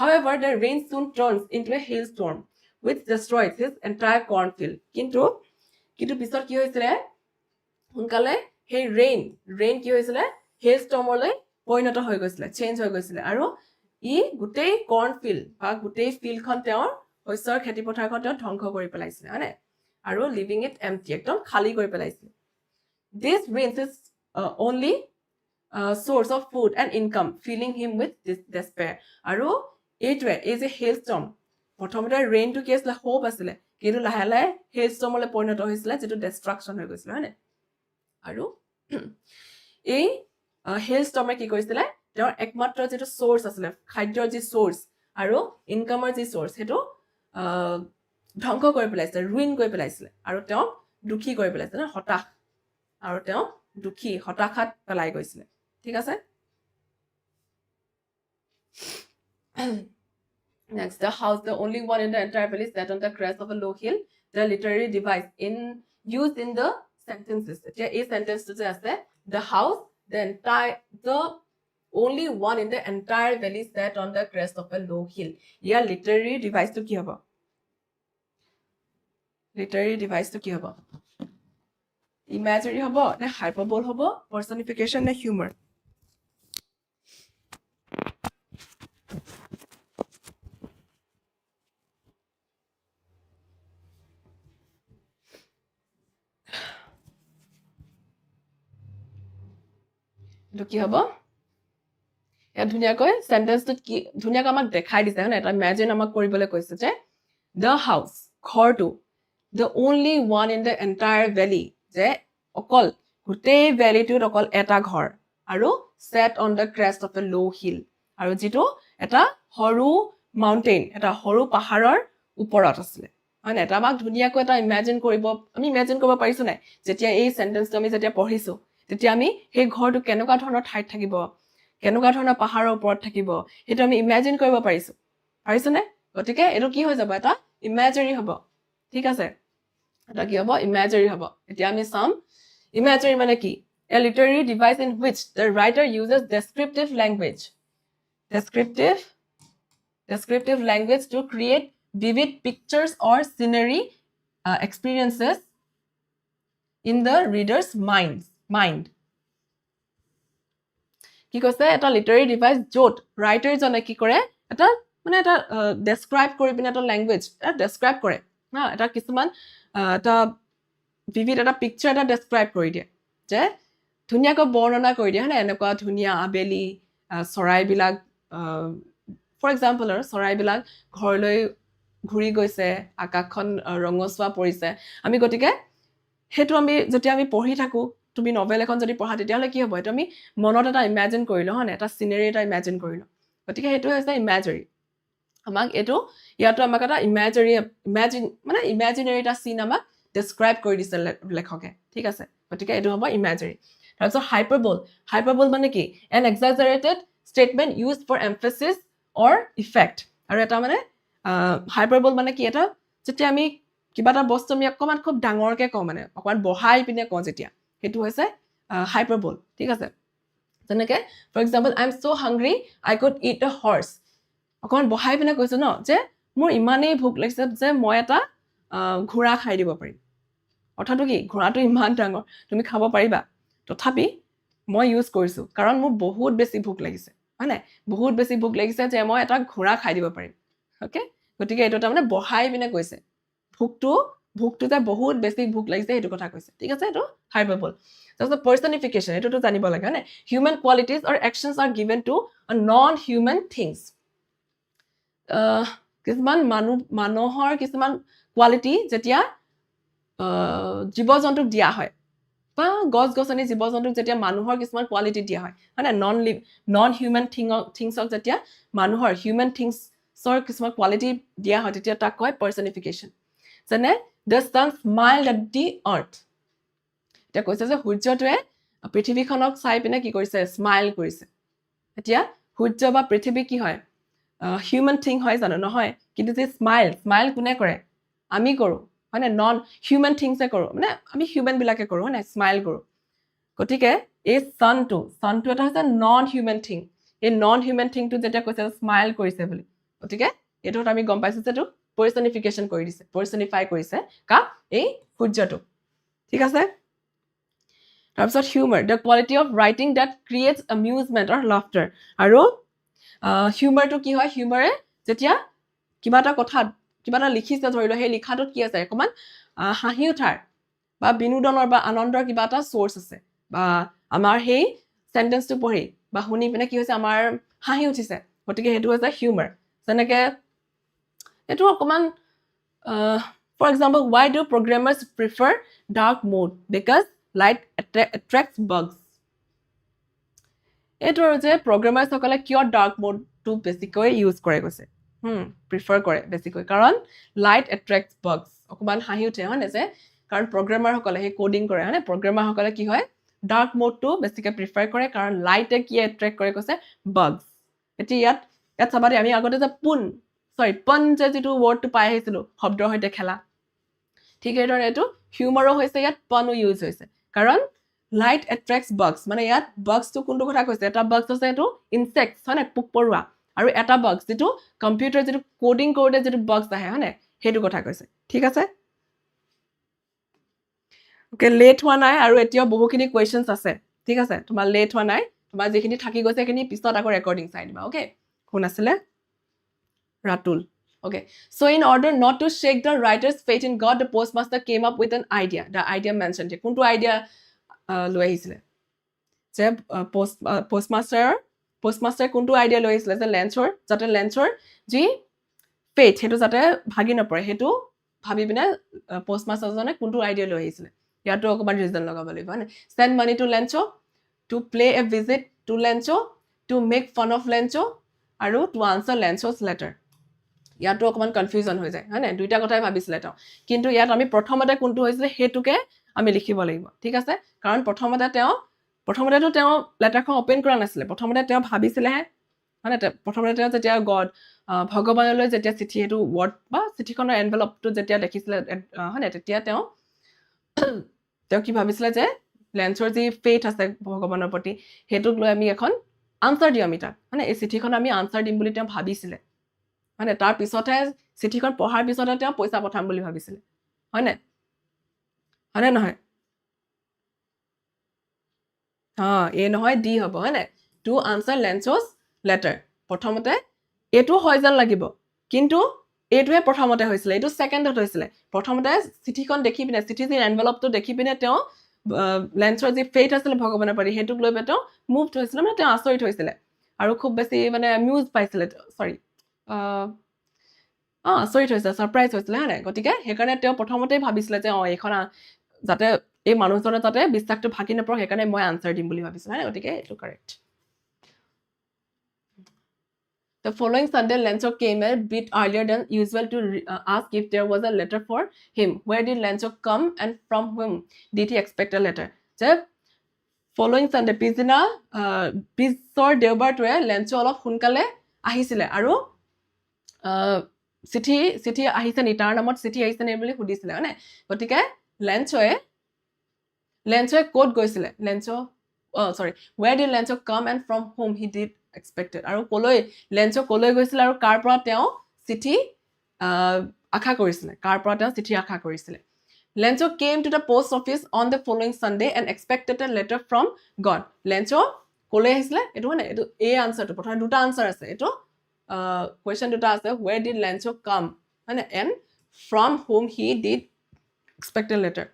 however the rain soon turns into a hailstorm which destroys his entire cornfield কিন্তু পিছত কি হৈছিলে হুনকালে হে ৰেইন কি হৈছিলে হেলস্টৰ্মলৈ পৰিণত হৈ গৈছিলে চেঞ্জ হৈ গৈছিলে আৰু ই গুটেই কৰ্নফিল্ড বা গুটেই ফিল্ডখন তেওঁৰ শস্যৰ খেতি পথাৰখন তেওঁ ধ্বংস কৰি পেলাইছিলে হয়নে আৰু লিভিং ইট এম্পটি একদম খালি কৰি পেলাইছিলে this rains is only source of food and income filling him with despair আৰু এইটোৱে এই যে হেলস্টৰ্ম প্ৰথমতে ৰেইনটো কি আছিল হোপ আছিল কিন্তু লাহে লাহে হেলস্টৰ্মলৈ পৰিণত হৈছিলে যেটো ডিষ্ট্ৰাকচন হৈ গৈছিল হয়নে আৰু এই হেলস্টৰ্মে কি কৰিছিলে তেওঁৰ একমাত্ৰ যেটো সোৰ্স আছিল খাদ্যৰ যি সোৰ্স আৰু ইনকামৰ যি সোৰ্স হেতু ধ্বংস কৰি পেলাইছিল ৰুইন কৰি পেলাইছিল আৰু তেওঁ দুখী কৰি পেলাইছিল হতাশ আৰু তেওঁ দুখী হতাশাত পেলাই গৈছিল ঠিক আছে Next, the house, the only one in the entire valley set on the crest of a low hill, the literary device used in the sentences. A sentence to say the house, the only one in the entire valley set on the crest of a low hill. Yeah, literary device to ki hobo? Literary device to ki hobo? Imagery hobo, na hyperbole hobo, personification na humor. এটো কি হ'ব এ ধুনিয়াকৈ সেন্টেন্সটো কি ধুনিয়াকৈ আমাক দেখাই দিছে হয়নে এটা imagine আমাক কৰিবলৈ কৈছে যে the house ঘৰটো the only one in the entire valley যে অকল গোটেই ভ্যালিটোত অকল এটা ঘৰ আৰু set on the crest of a low hill আৰু যেটো এটা সৰু মাউন্টেইন এটা সৰু পাহাৰৰ ওপৰত আছিল হয় না এটা আমাক ধুনিয়াকৈ এটা ইমাজিন কৰিব আমি ইমাজিন কৰিব পাৰিছো নাই যেতিয়া এই সেন্টেন্সটো আমি যেতিয়া পঢ়িছো তেতিয়া আমি সেই ঘৰটো কেনেকুৱা ধৰণৰ ঠাইত থাকিব কেনেকুৱা ধৰণৰ পাহাৰৰ ওপৰত থাকিব সেইটো আমি ইমাজিন কৰিব পাৰিছো নে গতিকে এটো কি হৈ যাব এটা ইমাজিনাৰী হ'ব ঠিক আছে এটা কি হ'ব ইমাজিনাৰী হ'ব এতিয়া আমি চাম ইমাজিনাৰী মানে কি a literary device in which the writer uses descriptive language to create vivid pictures or scenery experiences in the reader's mind কি কৈছে এটা লিটাৰী ডিভাইস য'ত ৰাইটাৰ জনে কি কৰে এটা মানে এটা ডেসক্ৰাইব কৰি পিনে এটা ল্যাঙ্গুৱেজ এটা ডেসক্ৰাইব কৰে না এটা কিছুমান এটা ভিভিড এটা পিকচাৰ এটা ডেসক্ৰাইব কৰি দিয়ে যে ধুনিয়াকৈ বৰ্ণনা কৰি দিয়ে হয়নে এনেকুৱা ধুনিয়া আবেলি চৰাইবিলাক ফৰ এক্সাম্পল আৰু চৰাইবিলাক ঘৰলৈ ঘূৰি গৈছে আকাশখন ৰঙচুৱা পৰিছে আমি গতিকে হেতু আমি যেতিয়া আমি পঢ়ি থাকো তুমি নভেল এখন যদি পঢ়া তেতিয়ালে কি হ'ব এটা আমি মনত এটা ইমাজিন কৰিলো হয়নে এটা সিনাৰি এটা ইমাজিন কৰিলো গতিকে হেতু হৈছে ইমাজিনাৰী আমাক এটো ইয়াতো আমাক এটা ইমাজিনাৰী এটা সিন আমাক ডেসক্ৰাইব কৰি দিছে লেখকে ঠিক আছে গতিকে এটো হ'ব ইমাজিনাৰী তাৰপিছত হাইপাৰবল মানে কি an exaggerated statement used for emphasis or effect আৰু এটা মানে হাইপাৰবল মানে কি এটা যেতিয়া আমি কিবা এটা বস্তু আমি অকমান খুব ডাঙৰকে কওঁ মানে অকমান বহাই পিনে কওঁ যেতিয়া হেতু হৈছে হাইপাৰবল ঠিক আছে যেনেকে for example I am so hungry I could eat a horse অকমান বহাই পিনে কৈছো ন যে মোৰ ইমানেই ভোক লাগিছে যে মই এটা ঘোঁৰা খাই দিব পাৰিম অৰ্থাৎ কি ঘোঁৰাটো ইমান ডাঙৰ তুমি খাব পাৰিবা তথাপি মই ইউজ কৰিছো কাৰণ মোৰ বহুত বেছি ভোক লাগিছে হয় নাই বহুত বেছি ভোক লাগিছে যে মই এটা ঘোঁৰা খাই দিব পাৰিম ওকে গতিকে এটো মানে বহাই পিনে কৈছে ভোকটো যে বহুত বেছি ভোক লাগিছে এটো কথা কৈছে ঠিক আছে এটো হাইপাৰবল তাৰপিছত পাৰ্সনিফিকেশন এটোটো জানিব লাগে হয় নাই human qualities or actions are given to a non human things কিছুমান মানুহৰ কিছুমান কোৱালিটি যেতিয়া জীৱ-জন্তুক দিয়া হয় বা গছ-গছনি জীৱ-জন্তুক যেতিয়া মানুহৰ কিছুমান কোৱালিটি দিয়া হয় মানে নন হিউম্যান থিংছক যেতিয়া মানুহৰ হিউম্যান থিংছৰ কিছুমান কোৱালিটি দিয়া হয় তেতিয়া তাক কয় পাৰ্সনিফিকেশন যেনে the sun smiled at the earth এটা কৈছে যে সূৰ্যটোৱে পৃথিৱীখনক চাই পিনে কি কৰিছে স্মাইল কৰিছে এতিয়া সূৰ্য বা পৃথিৱী কি হয় হিউম্যান থিং হয় জানো নহয় কিন্তু যে স্মাইল কোনে কৰে আমি কৰো মানে নন হিউম্যান থিংছে কৰো মানে আমি হিউম্যান বিলাকে কৰো মানে স্মাইল কৰো গতিকে এই সানটো এটা হৈছে নন হিউম্যান থিং এই নন হিউম্যান থিংটো যেতিয়া কৈছে স্মাইল কৰিছে বুলি গতিকে এটোত আমি গম পাইছো যে এটো পাৰ্সনিফিকেশন কৰি দিছে পাৰ্সনিফাই কৰিছে কা এই সূৰ্যটো ঠিক আছে তাৰপিছত humour the quality of writing that creates amusement or laughter আৰু হিউমাৰটো কি হয় হিউমাৰে যেতিয়া কিবা এটা কথা কিবা এটা লিখিছে ধৰিলো সেই লিখাটোত কি আছে অকমান হাঁহি উঠাৰ বা বিনোদনৰ বা আনন্দৰ কিবা এটা সোৰ্স আছে বা আমাৰ সেই সেন্টেন্সটো পঢ়ি বা শুনি পিনে কি হৈছে আমাৰ হাঁহি উঠিছে গতিকে হেতু হৈছে হিউমাৰ যেনেকে এটো অকমান for example why do programmers prefer dark mode because light attracts bugs এটো যে প্ৰগ্ৰামাৰ সকলে কিয় ডাৰ্ক মোডটো বেছিকৈ ইউজ কৰে কৈছে প্ৰিফাৰ কৰে বেছিকৈ কাৰণ লাইট এট্ৰেক্টস বাগস অকমান হাঁহি উঠে হয় যে কাৰণ প্ৰগ্ৰামাৰ সকলে হে কোডিং কৰে হয় প্ৰগ্ৰামাৰ সকলে কি হয় ডাৰ্ক মোডটো বেছিকৈ প্ৰিফাৰ কৰে কাৰণ লাইটে কি এট্ৰেক্ট কৰে কৈছে বাগস এটি ইয়াত চাবাদে আমি আগতে যে পন যে যেটো ওয়াৰ্ডটো পাই আহিছিলো শব্দৰ সৈতে খেলা ঠিক এইদৰে এটো হিউমাৰো হৈছে ইয়াত পনো ইউজ হৈছে কাৰণ light attracts bugs মানে ইয়াত bugs তো কোনটো কথা কৈছে এটা bugs আছে এটো ইনসেক্টস হয় পোকপৰুৱা আৰু এটা bugs যেটো কম্পিউটাৰ যেটো কোডিং কৰোতে যেটো bugs আহে হয় হেতু কথা কৈছে ঠিক আছে ওকে লেট হোৱা নাই আৰু এতিয়া বহুখিনি কোৱেশ্চনছ আছে ঠিক আছে তোমাৰ লেট হোৱা নাই তোমাৰ যেখিনি থাকি গৈছে এখিনি পিছত আকৌ ৰেকৰ্ডিং চাই দিবা ওকে কোন আছিলে Ratul okay so in order not to shake the writer's faith in God the postmaster came up with an idea the idea mentioned কোনটো idea লৈ আহিছিলে যে পোষ্টমাষ্টাৰ কোনটো আইডিয়া লৈ আহিছিলে যে লেঞ্চৰ যি ফেট সেইটো যাতে ভাগি নপৰে সেইটো ভাবি পিনে পোষ্টমাষ্টাৰজনে কোনটো আইডিয়া লৈ আহিছিলে ইয়াতো অকণমান ৰিজন লগাব লাগিব হয় send money to Lencho to pay a visit to Lencho to make fun of Lencho আৰু টু আনচাৰ লেঞ্চোজ লেটাৰ ইয়াতো অকণমান কনফিউজন হৈ যায় হয় নাই দুইটা কথাই ভাবিছিলে তেওঁ কিন্তু ইয়াত আমি প্ৰথমতে কোনটো হৈছিলে সেইটোকে আমি লিখিব লাগিব ঠিক আছে কাৰণ প্ৰথমতেতো তেওঁ লেটাৰখন অপেন কৰা নাছিলে প্ৰথমতে তেওঁ ভাবিছিলেহে মানে প্ৰথমতে তেওঁ যেতিয়া ভগৱানলৈ যেতিয়া চিঠি সেইটো ৱৰ্ড বা চিঠিখনৰ এনভেলপটো যেতিয়া দেখিছিলে হয় নাই তেতিয়া তেওঁ কি ভাবিছিলে যে লেঞ্চৰ যি ফেইথ আছে ভগৱানৰ প্ৰতি সেইটোক লৈ আমি এখন আনচাৰ দিওঁ আমি তাক মানে এই চিঠিখন আমি আনচাৰ দিম বুলি তেওঁ ভাবিছিলে হয় তাৰ পিছতহে চিঠিখন পঢ়াৰ পিছতে তেওঁ পইচা পঠাম বুলি ভাবিছিলে হয় নে নহয় এ নহয় ডি হ'ব হয় নাই টু আনচাৰ লেঞ্চোজ লেটাৰ প্ৰথমতে এইটো হয় যেন লাগিব কিন্তু এইটোৱে প্ৰথমতে হৈছিলে এইটো ছেকেণ্ডত হৈছিলে প্ৰথমতে চিঠিখন দেখি পিনে চিঠিৰ এনভেলপটো দেখি পিনে তেওঁ লেঞ্চৰ যি ফেইথ আছিলে ভগৱানৰ প্ৰতি সেইটোক লৈ পেলাই তেওঁ মুভড হৈছিলে মানে তেওঁ আচৰিত হৈছিলে আৰু খুব বেছি মানে মিউজ পাইছিলে আচৰিত হৈছিলে ছাৰপ্ৰাইজ হৈছিলে হয় নাই গতিকে সেইকাৰণে তেওঁ প্ৰথমতেই ভাবিছিলে যে এইখন যাতে এই মানুহজনে যাতে বিশ্বাসটো ভাগি নপৰক সেইকাৰণে মই আনচাৰ দিম বুলি ভাবিছিলোঁ হয় গতিকে এইটো correct The following Sunday, Lencho came a bit earlier than usual to ask if there was a letter for him. Where did Lencho come and from whom did he expect a letter? So, following Sunday, পিছৰ দেওবাৰটোৱে Lencho অলপ সোনকালে আহিছিলে আৰু চিঠি আহিছে নি তাৰ নামত চিঠি আহিছে নি বুলি সুধিছিলে হয় নাই গতিকে লেঞ্চোৱে ক'ত গৈছিলে where did Lencho come and from whom he did expected আৰু লেঞ্চো কলৈ গৈছিল আৰু কাৰ পৰা তেওঁ চিঠি আশা কৰিছিলে Lencho came to the post office on the following Sunday and expected a letter from God Lencho কলৈ আহিছিলে এটো মানে এটো এ আনসাৰটো প্ৰথমে দুটা আনসাৰ আছে এটো question দুটা আছে where did Lencho come মানে and from whom he did expect a letter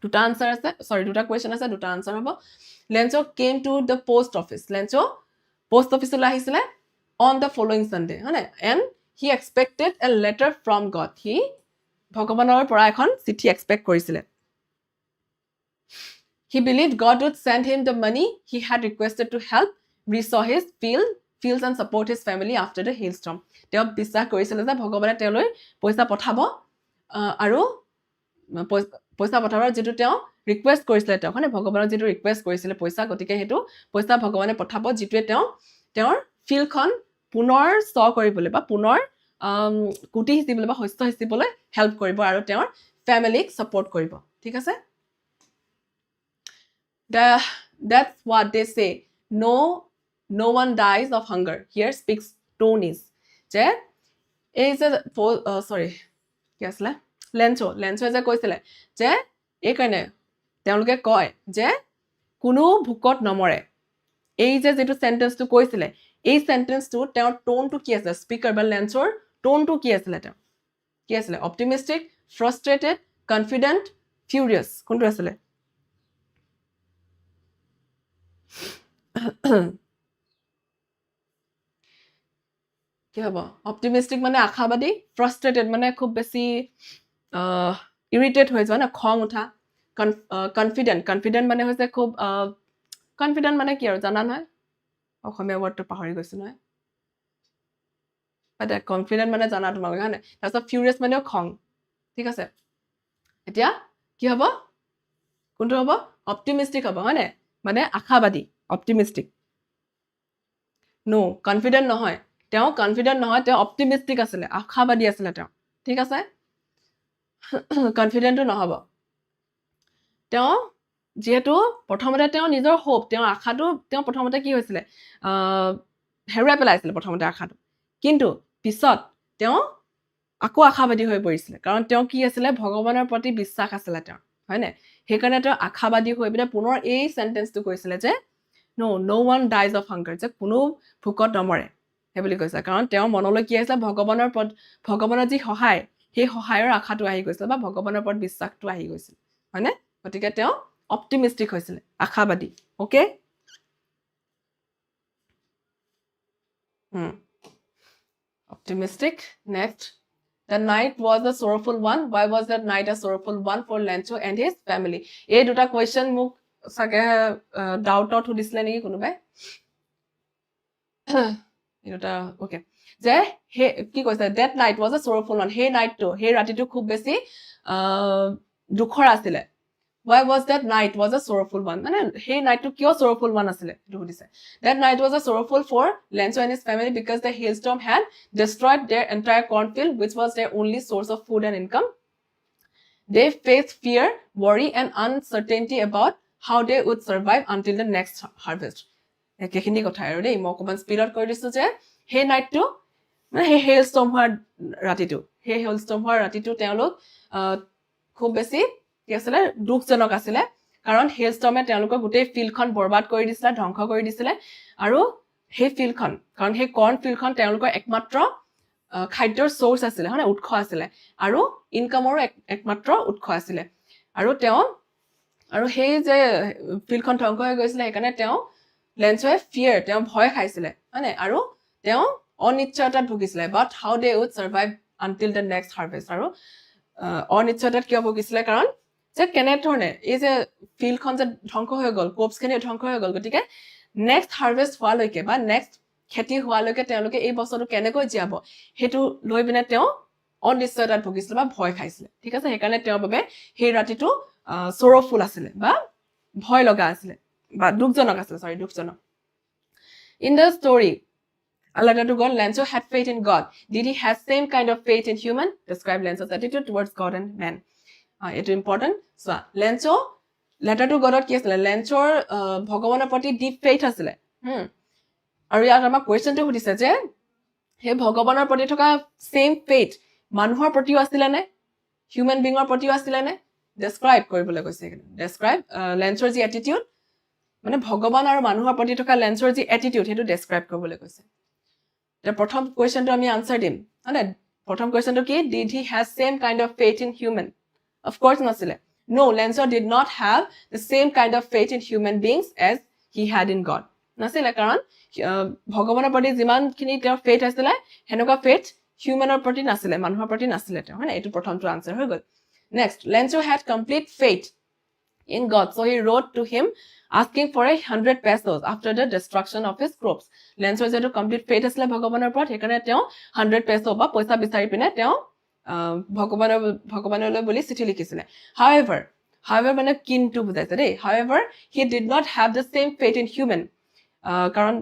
দুটা আনসাৰ আছে দুটা question আছে দুটা আনসাৰ হ'ব Lencho came to the post office Lencho post office লৈ আহিছিলে on the following Sunday হয় নাই and he expected a letter from God he ভগৱানৰ পৰা এখন চিঠি এক্সপেক্ট কৰিছিলে he believed God would send him the money he had requested to help restore his fields and support his family after the hailstorm তেওঁ বিশ্বাস কৰিছিলে যে ভগৱানে তেওঁলৈ পইচা পঠাব আৰু পইচা পঠাবৰ যেটো তেওঁ ৰিকুৱেষ্ট কৰিছিলে তেওঁ মানে ভগৱানৰ যেটো ৰিকুৱেষ্ট কৰিছিলে পইচা গতিকে হেতু পইচা ভগৱানে পঠাব যেটোৱে তেওঁৰ ফিলখন পুনৰ কৰিবলৈ বা পুনৰ কুটি হিচিবলৈ বা শস্য হিচিবলৈ হেল্প কৰিব আৰু তেওঁৰ ফ্যামিলিক সাপোৰ্ট কৰিব ঠিক আছে that's what they say no one dies of hunger here speaks Tony's যে এই যে কি আসলে লেঞ্চো যে কৈছিলে যে এই কাৰণে তেওঁলোকে কয় যে কোনো ভুকত নমৰে এই যে যেটো সেন্টেন্সটো কৈছিলে এই সেন্টেন্সটো তেওঁৰ টোনটো কি আছে স্পিকাৰ বা লেঞ্চৰ টোনটো কি আছিলে অপটিমিস্টিক ফ্ৰাস্ট্ৰেটেড কনফিডেন্ট ফিউৰিয়াছ কোনটো আছিলে কি হ'ব অপটিমিস্টিক মানে আশাবাদী ফ্ৰাস্ট্ৰেটেড মানে খুব বেছি ইৰিটেট হৈ যোৱা না খং উঠা কনফিডেন্ট মানে হৈছে খুব কনফিডেন্ট মানে কি আৰু জানা নহয় অসমীয়া ৱৰ্ডটো পাহৰি গৈছো নহয় বাট কনফিডেন্ট মানে জানা তোমালোকে হয় নাই তাৰপিছত ফিউৰিয়াছ মানেও খং ঠিক আছে এতিয়া কি হ'ব কোনটো হ'ব অপটিমিস্টিক হ'ব হয় নাই মানে আশাবাদী অপটিমিস্টিক নো কনফিডেন্ট নহয় তেওঁ কনফিডেন্ট নহয় তেওঁ অপটিমিস্টিক আছিলে আশাবাদী আছিলে তেওঁ ঠিক আছে কনফিডেন্টটো নহব তেওঁ যেহেতু প্ৰথমতে তেওঁ নিজৰ হোপ তেওঁ আশাটো তেওঁ প্ৰথমতে কি হৈছিলে হেৰুৱাই পেলাইছিলে প্ৰথমতে আশাটো কিন্তু পিছত তেওঁ আকৌ আশাবাদী হৈ পৰিছিলে কাৰণ তেওঁ কি আছিলে ভগৱানৰ প্ৰতি বিশ্বাস আছিলে তেওঁ হয় নাই সেইকাৰণে তেওঁ আশাবাদী হৈ পিনে পুনৰ এই সেন্টেন্সটো কৈছিলে যে no one dies of hunger যে কোনো ভুকত নমৰে হে বুলি কৈছে কাৰণ তেওঁ মনলৈ কি আহিছিলে ভগৱানৰ যি সহায় সেই সহায়ৰ আশাটো আহি গৈছিল বা ভগৱানৰ ওপৰত বিশ্বাসটো আহি গৈছিল হয় নাই গতিকে তেওঁ অপটিমিস্টিক হৈছিল আশাবাদী okay Optimistic. Next. The night was a sorrowful one. Why was that night a sorrowful one for Lencho and his family? এই দুটা question মোক সাগে doubt out দিছিলে নেকি কোনোবাই এই দুটা okay যে হে কি কৈছে that night was a sorrowful one হে night to হে ৰাতিটো খুব বেছি দুখৰ আছিলে why was that night was a sorrowful one মানে হে night to কিয় sorrowful one আছিলে এটো সুধিছে that night was a sorrowful for Lencho and his family because the hailstorm had destroyed their entire cornfield which was their only source of food and income they faced fear worry and uncertainty about how they would survive until the next harvest একেখিনি কথা আৰু দেই মই অকমান স্পিডত কৈ দিছো যে হে নাইটটো মানে হে হেলস্টৰ্ম হোৱাৰ ৰাতিটো তেওঁলোক খুব বেছি কি আছিলে দুখজনক আছিলে কাৰণ হেলস্টৰ্মে তেওঁলোকৰ গোটেই ফিল্ডখন বৰবাদ কৰি দিছিলে ধ্বংস কৰি দিছিলে আৰু হে ফিল্ডখন কাৰণ হে কৰ্ণ ফিল্ডখন তেওঁলোকৰ একমাত্ৰ খাদ্যৰ সোৰ্স আছিলে মানে উৎস আছিলে আৰু ইনকামৰো একমাত্ৰ উৎস আছিলে আৰু সেই যে ফিল্ডখন ধ্বংস হৈ গৈছিলে সেইকাৰণে Lenchoe fear তেওঁ ভয় খাইছিলে মানে আৰু তেওঁ অনিশ্চয়তাত ভুগিছিলে but how they would survive until the next harvest আৰু অনিশ্চয়তাত কিয় ভুগিছিলে কাৰণ যে কেনে ধৰণে এই যে ফিল্ডখন যে ধ্বংস হৈ গ'ল ক্ৰপছখিনি ধ্বংস হৈ গ'ল গতিকে নেক্সট হাৰভেষ্ট হোৱালৈকে বা নেক্সট খেতি হোৱালৈকে তেওঁলোকে এই বছৰটো কেনেকৈ জীয়াব হেতু লৈ বিনে তেওঁ অনিশ্চয়তাত ভুগিছিলে বা ভয় খাইছিলে ঠিক আছে সেইকাৰণে তেওঁৰ বাবে সেই ৰাতিটো sorrowful আছিলে বা ভয় লগা আছিলে বা দুখজনক আছে দুখজনক in the story a letter to God Lencho had faith in God did he have same kind of faith in human describe Lencho's attitude towards God and man it is important so Lencho letter to God কি আছিল Lenchoৰ ভগৱানৰ প্ৰতি deep faith আছিল আৰু ইয়াত আমাৰ কোৱেশ্চনটো সুধিছে যে হে ভগৱানৰ প্ৰতি থকা same faith মানুহৰ প্ৰতিও আছিল নে human beingৰ প্ৰতিও আছিল নে describe কৰিবলৈ কৈছে describe Lenchoৰ যি attitude মানে ভগৱান আৰু মানুহৰ প্ৰতি থকা Lenchoৰ যি attitude হেতু describe কৰিবলৈ কৈছে এটা প্ৰথম কোৱেশ্চনটো আমি আনসাৰ দিম মানে প্ৰথম কোৱেশ্চনটো কি did he have same kind of faith in human of course নাছিলে no Lencho did not have the same kind of faith in human beings as he had in God নাছিলে কাৰণ ভগৱানৰ প্ৰতি যিমানখিনি তেওঁৰ faith আছিল হেনকা faith humanৰ প্ৰতি নাছিলে মানুহৰ প্ৰতি নাছিলে তেওঁ মানে এটো প্ৰথমটো আনসাৰ হৈ গল next Lencho had complete faith in God so he wrote to him asking for 100 pesos after the destruction of his crops Lenchoৰ যেটো complete faith আছিল ভগৱানৰ ওপৰত হেকাৰণে তেওঁ 100 peso বা পইচা বিচাৰি পিনে তেওঁ ভগৱানলৈ বুলি চিঠি লিখিছিলে however মানে কিন্তু বুজাইছে দেই however he did not have the same faith in human কাৰণ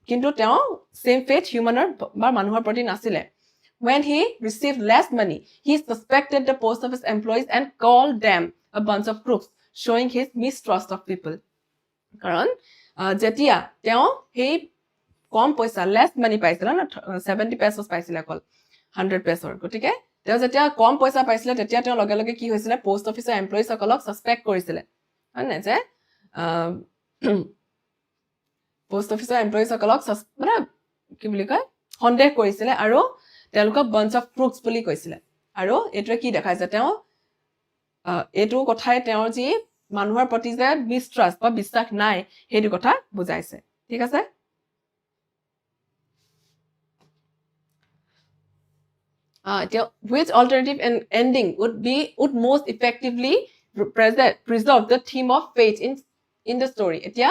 কিন্তু তেওঁ same faith humanৰ বা মানুহৰ প্ৰতি নাছিলে when he received less money he suspected the post office employees and called them a bunch of crooks showing his mistrust of people কাৰণ যেতিয়া তেওঁ সেই কম পইচা less money পাইছিল না 70 pesos পাইছিল অকল 100 pesos গটিকে তেওঁ যেতিয়া কম পইচা পাইছিল তেতিয়া তেওঁ লগে লগে কি হৈছিল পোষ্ট অফিচৰ এমপ্লয়িজ সকলক সাসপেক্ট কৰিছিল মানে যে পোষ্ট অফিচৰ এমপ্লয়িজ সকলক মানে কি বুলি কয় সন্দেহ কৰিছিল আৰু তেওঁলোকক bunch of crooks বুলি কৈছিল আৰু এটোৱে কি দেখাইছে তেওঁ এটো কথাই তেওঁৰ যি মানুহৰ প্ৰতি যে mistrust বা বিশ্বাস নাই হেতু কথা বুজাইছে ঠিক আছে which alternative ending would most effectively preserve the theme of faith in the story etia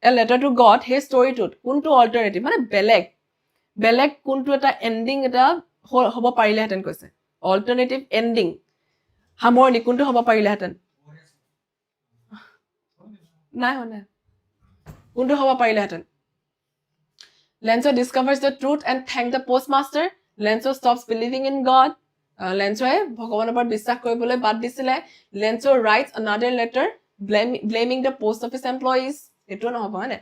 a letter to God his story to কোনটো alternative মানে বেলেগ কোনটো এটা ending এটা হ'ব পাৰিলে হেতেন কৈছে alternative ending হামৰনি কোনটো হ'ব পাৰিলে হেতেন নাই হনা কোনটো হ'ব পাৰিলে হেতেন Lencho discovers the truth and thanks the postmaster Lencho stops believing in God Lenchoe ভগৱানৰ ওপৰত বিশ্বাস কৰিবলৈ বাদ দিছিলে Lencho writes another letter blaming the post office employees এটো নহব হয়নে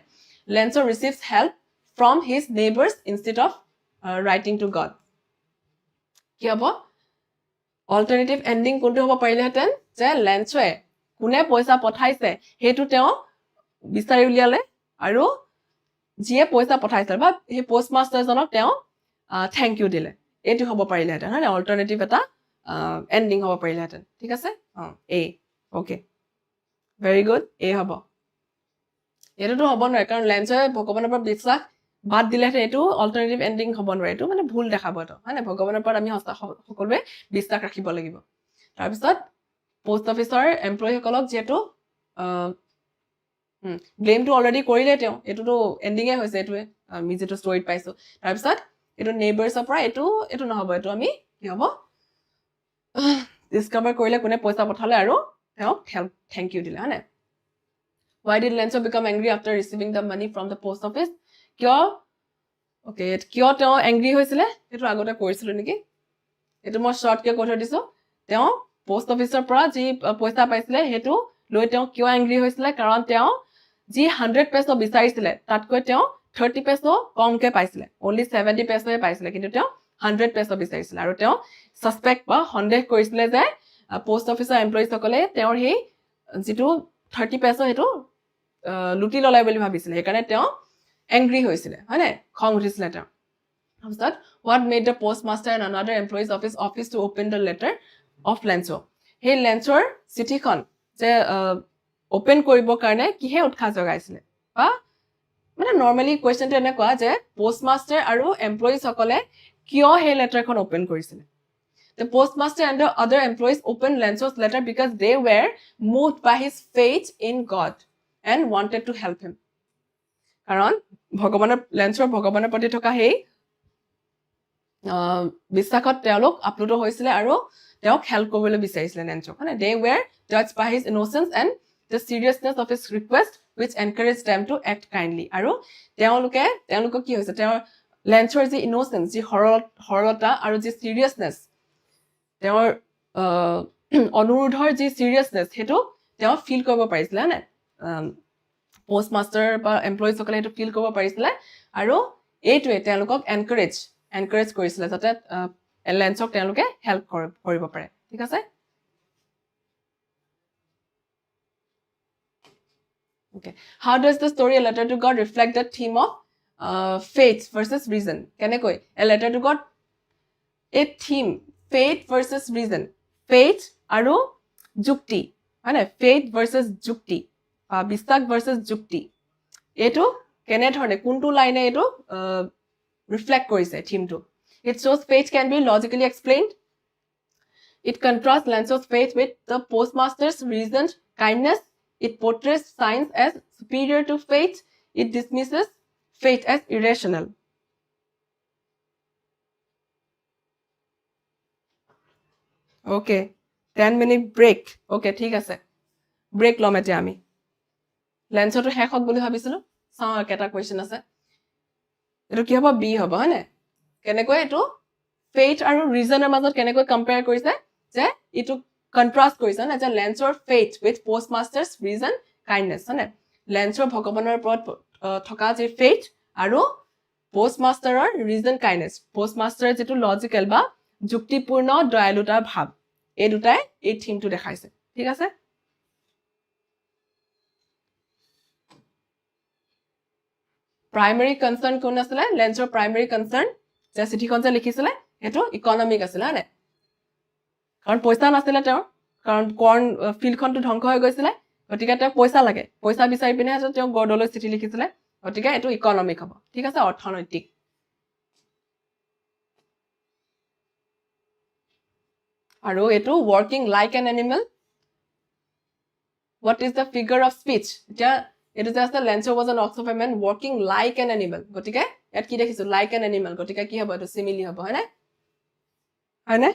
Lencho receives help from his neighbors instead of writing to God কি হ'ব alternative ending কোনটো হ'ব পাৰিলে হেতেন যে Lenchoe কোনে পইচা পঠাইছে হেতু তেওঁ বিচাৰি উলিয়ালে আৰু যিয়ে পইচা পঠাইছিল বা হে পোষ্টমাষ্টাৰ জনক তেওঁ থ্যাংক ইউ দিলে এটো হ'ব পাৰিলে হেতেন হয় অল্টাৰনেটিভ এটা এন্ডিং হ'ব পাৰিলে হেতেন ঠিক আছে এ ওকে ভেৰি গুড এ হ'ব এটো হ'ব নহয় কাৰণ Lenchoe ভগৱানৰ ওপৰত বিশ্বাস বাদ দিলেহে এইটো অল্টাৰনেটিভ এণ্ডিং হ'ব নোৱাৰে এইটো মানে ভুল দেখাব এইটো হয়নে ভগৱানৰ ওপৰত আমি সকলোৱে বিশ্বাস ৰাখিব লাগিব তাৰপিছত পোষ্ট অফিচৰ এমপ্লয়ীসকলক যেটো ব্লেমটো অলৰেডি কৰিলে তেওঁ এইটোতো এণ্ডিঙে হৈছে এইটোৱে আমি যেটো ষ্টৰীত পাইছো তাৰপিছত এইটো নেইবাৰ্ছৰ পৰা এইটো নহব এইটো আমি কি হ'ব ডিস্কভাৰ কৰিলে কোনে পইচা পঠালে আৰু তেওঁক থ্যাংক ইউ দিলে হয়নে Why did Lencho become angry after receiving the money from the post office? কিয় তেওঁ angry হৈছিলে সেইটো আগতে কৰিছিলো নেকি এটো মই শৰ্ট কে কৈ দিছো তেওঁ পোষ্ট অফিচৰ পৰা যি পইচা পাইছিলে হেতু লৈ তেওঁ কিয় angry হৈছিলে কাৰণ তেওঁ যি 100 পেছো বিচাৰিছিলে তাতকৈ তেওঁ 30 পেছো কমকে পাইছিলে only 70 পেছোয়ে পাইছিলে কিন্তু তেওঁ 100 পেছো বিচাৰিছিলে আৰু তেওঁ সাসপেক্ট বা সন্দেহ কৰিছিলে যে পোষ্ট অফিচৰ এমপ্লয়িজ সকলে তেওঁৰ হেই যেটো 30 পেছো হেতু লুটি ললাই বুলি ভাবিছিলে সেইকাৰণে তেওঁ angry হৈছিলে হয়নে খং উঠিছিলে তেওঁ তাৰপিছত what made the postmaster and another employees of his office to open the letter of Lencho সেই লেঞ্চৰ চিঠিখন যে ওপেন কৰিবৰ কাৰণে কিহে উৎসাহ জগাইছিলে বা মানে নৰমালি কোৱেশ্চনটো এনেকুৱা যে পোষ্টমাষ্টাৰ আৰু এমপ্লয়িজ সকলে কিয় সেই লেটাৰখন ওপেন কৰিছিলে The postmaster and the other employees opened Lencho's letter because they were moved by his faith in God and wanted to help him. কাৰণ লেঞ্চৰ ভগৱানৰ প্ৰতি থকা সেই বিশ্বাসত তেওঁলোক আপ্লুত হৈছিলে আৰু তেওঁক হেল্প কৰিবলৈ বিচাৰিছিলে লেঞ্চক মানে they were touched by his innocence and the seriousness of his request which encouraged them to act kindly আৰু তেওঁলোকক কি হৈছে তেওঁৰ লেঞ্চৰ যি innocence যি সৰলতা আৰু যি seriousness তেওঁৰ অনুৰোধৰ যি seriousness হেতু তেওঁ ফিল কৰিব পাৰিছিলে না পোষ্টমাষ্টাৰ বা এমপ্লয়িজ সকলে এটো ফিল কৰিব পাৰিছিলে আৰু এইটোৱে তেওঁলোকক এনকাৰেজ কৰিছিলে যাতে লেঞ্চক তেওঁলোকে হেল্প কৰিব পাৰে ঠিক আছে Okay. How does the story A Letter to God reflect the theme of faith versus reason? Kenekoi A Letter to God a theme faith versus reason. Faith aru jukti. Hane faith versus jukti. Bistak versus jukti. Eto kene dhorne kuntu line eto reflect korise theme to. It shows faith can be logically explained. It contrasts Lencho's faith with the postmaster's reasoned kindness. It portrays science as superior to faith. It dismisses faith as irrational. Okay, 10-minute break. Okay, ঠিক আছে break লম এতিয়া আমি লেঞ্চটো শেষ হক বুলি ভাবিছিলো চাও কেটা কোৱেশ্চন আছে এটো কি হ'ব বি হ'ব হয়নে কেনেকৈ এটো faith আৰু reasonৰ মাজত কেনেকৈ কম্পেয়াৰ কৰিছে যে এটো কন্ট্ৰাষ্ট কৰিছে না যে লেঞ্চৰ faith with postmaster's reason kindness হয়নে লেঞ্চৰ ভগৱানৰ ওপৰত থকা যে faith আৰু postmasterৰ reason kindness postmasterৰ যেটো লজিক্যাল বা যুক্তিপূৰ্ণ দয়ালুতা ভাব এই দুটাই এই থিমটো দেখাইছে ঠিক আছে প্ৰাইমাৰী কনসাৰ্ন কোন আছিল লেঞ্চৰ প্ৰাইমাৰী কনসাৰ্ন যে চিঠিখন যে লিখিছিলে এটো ইকোনমিক আছিল না কাৰণ পইচা নাছিল তেওঁ কাৰণ কৰ্ণ ফিল্ডখনটো ধ্বংস হৈ গৈছিল গতিকে তেওঁ পইচা লাগে পইচা বিচাৰি পিনে তেওঁ গৰ্ডলৈ চিঠি লিখিছিলে গতিকে এটো ইকোনমিক হ'ব ঠিক আছে অৰ্থনৈতিক আৰু এটো working like an animal what is the figure of speech এতিয়া এটো just the Lencho was an ox of a man working like an animal গতিকে ইয়াত কি দেখিছো like an animal গতিকে কি হ'ব এটো simile হ'ব হয়নে হয়নে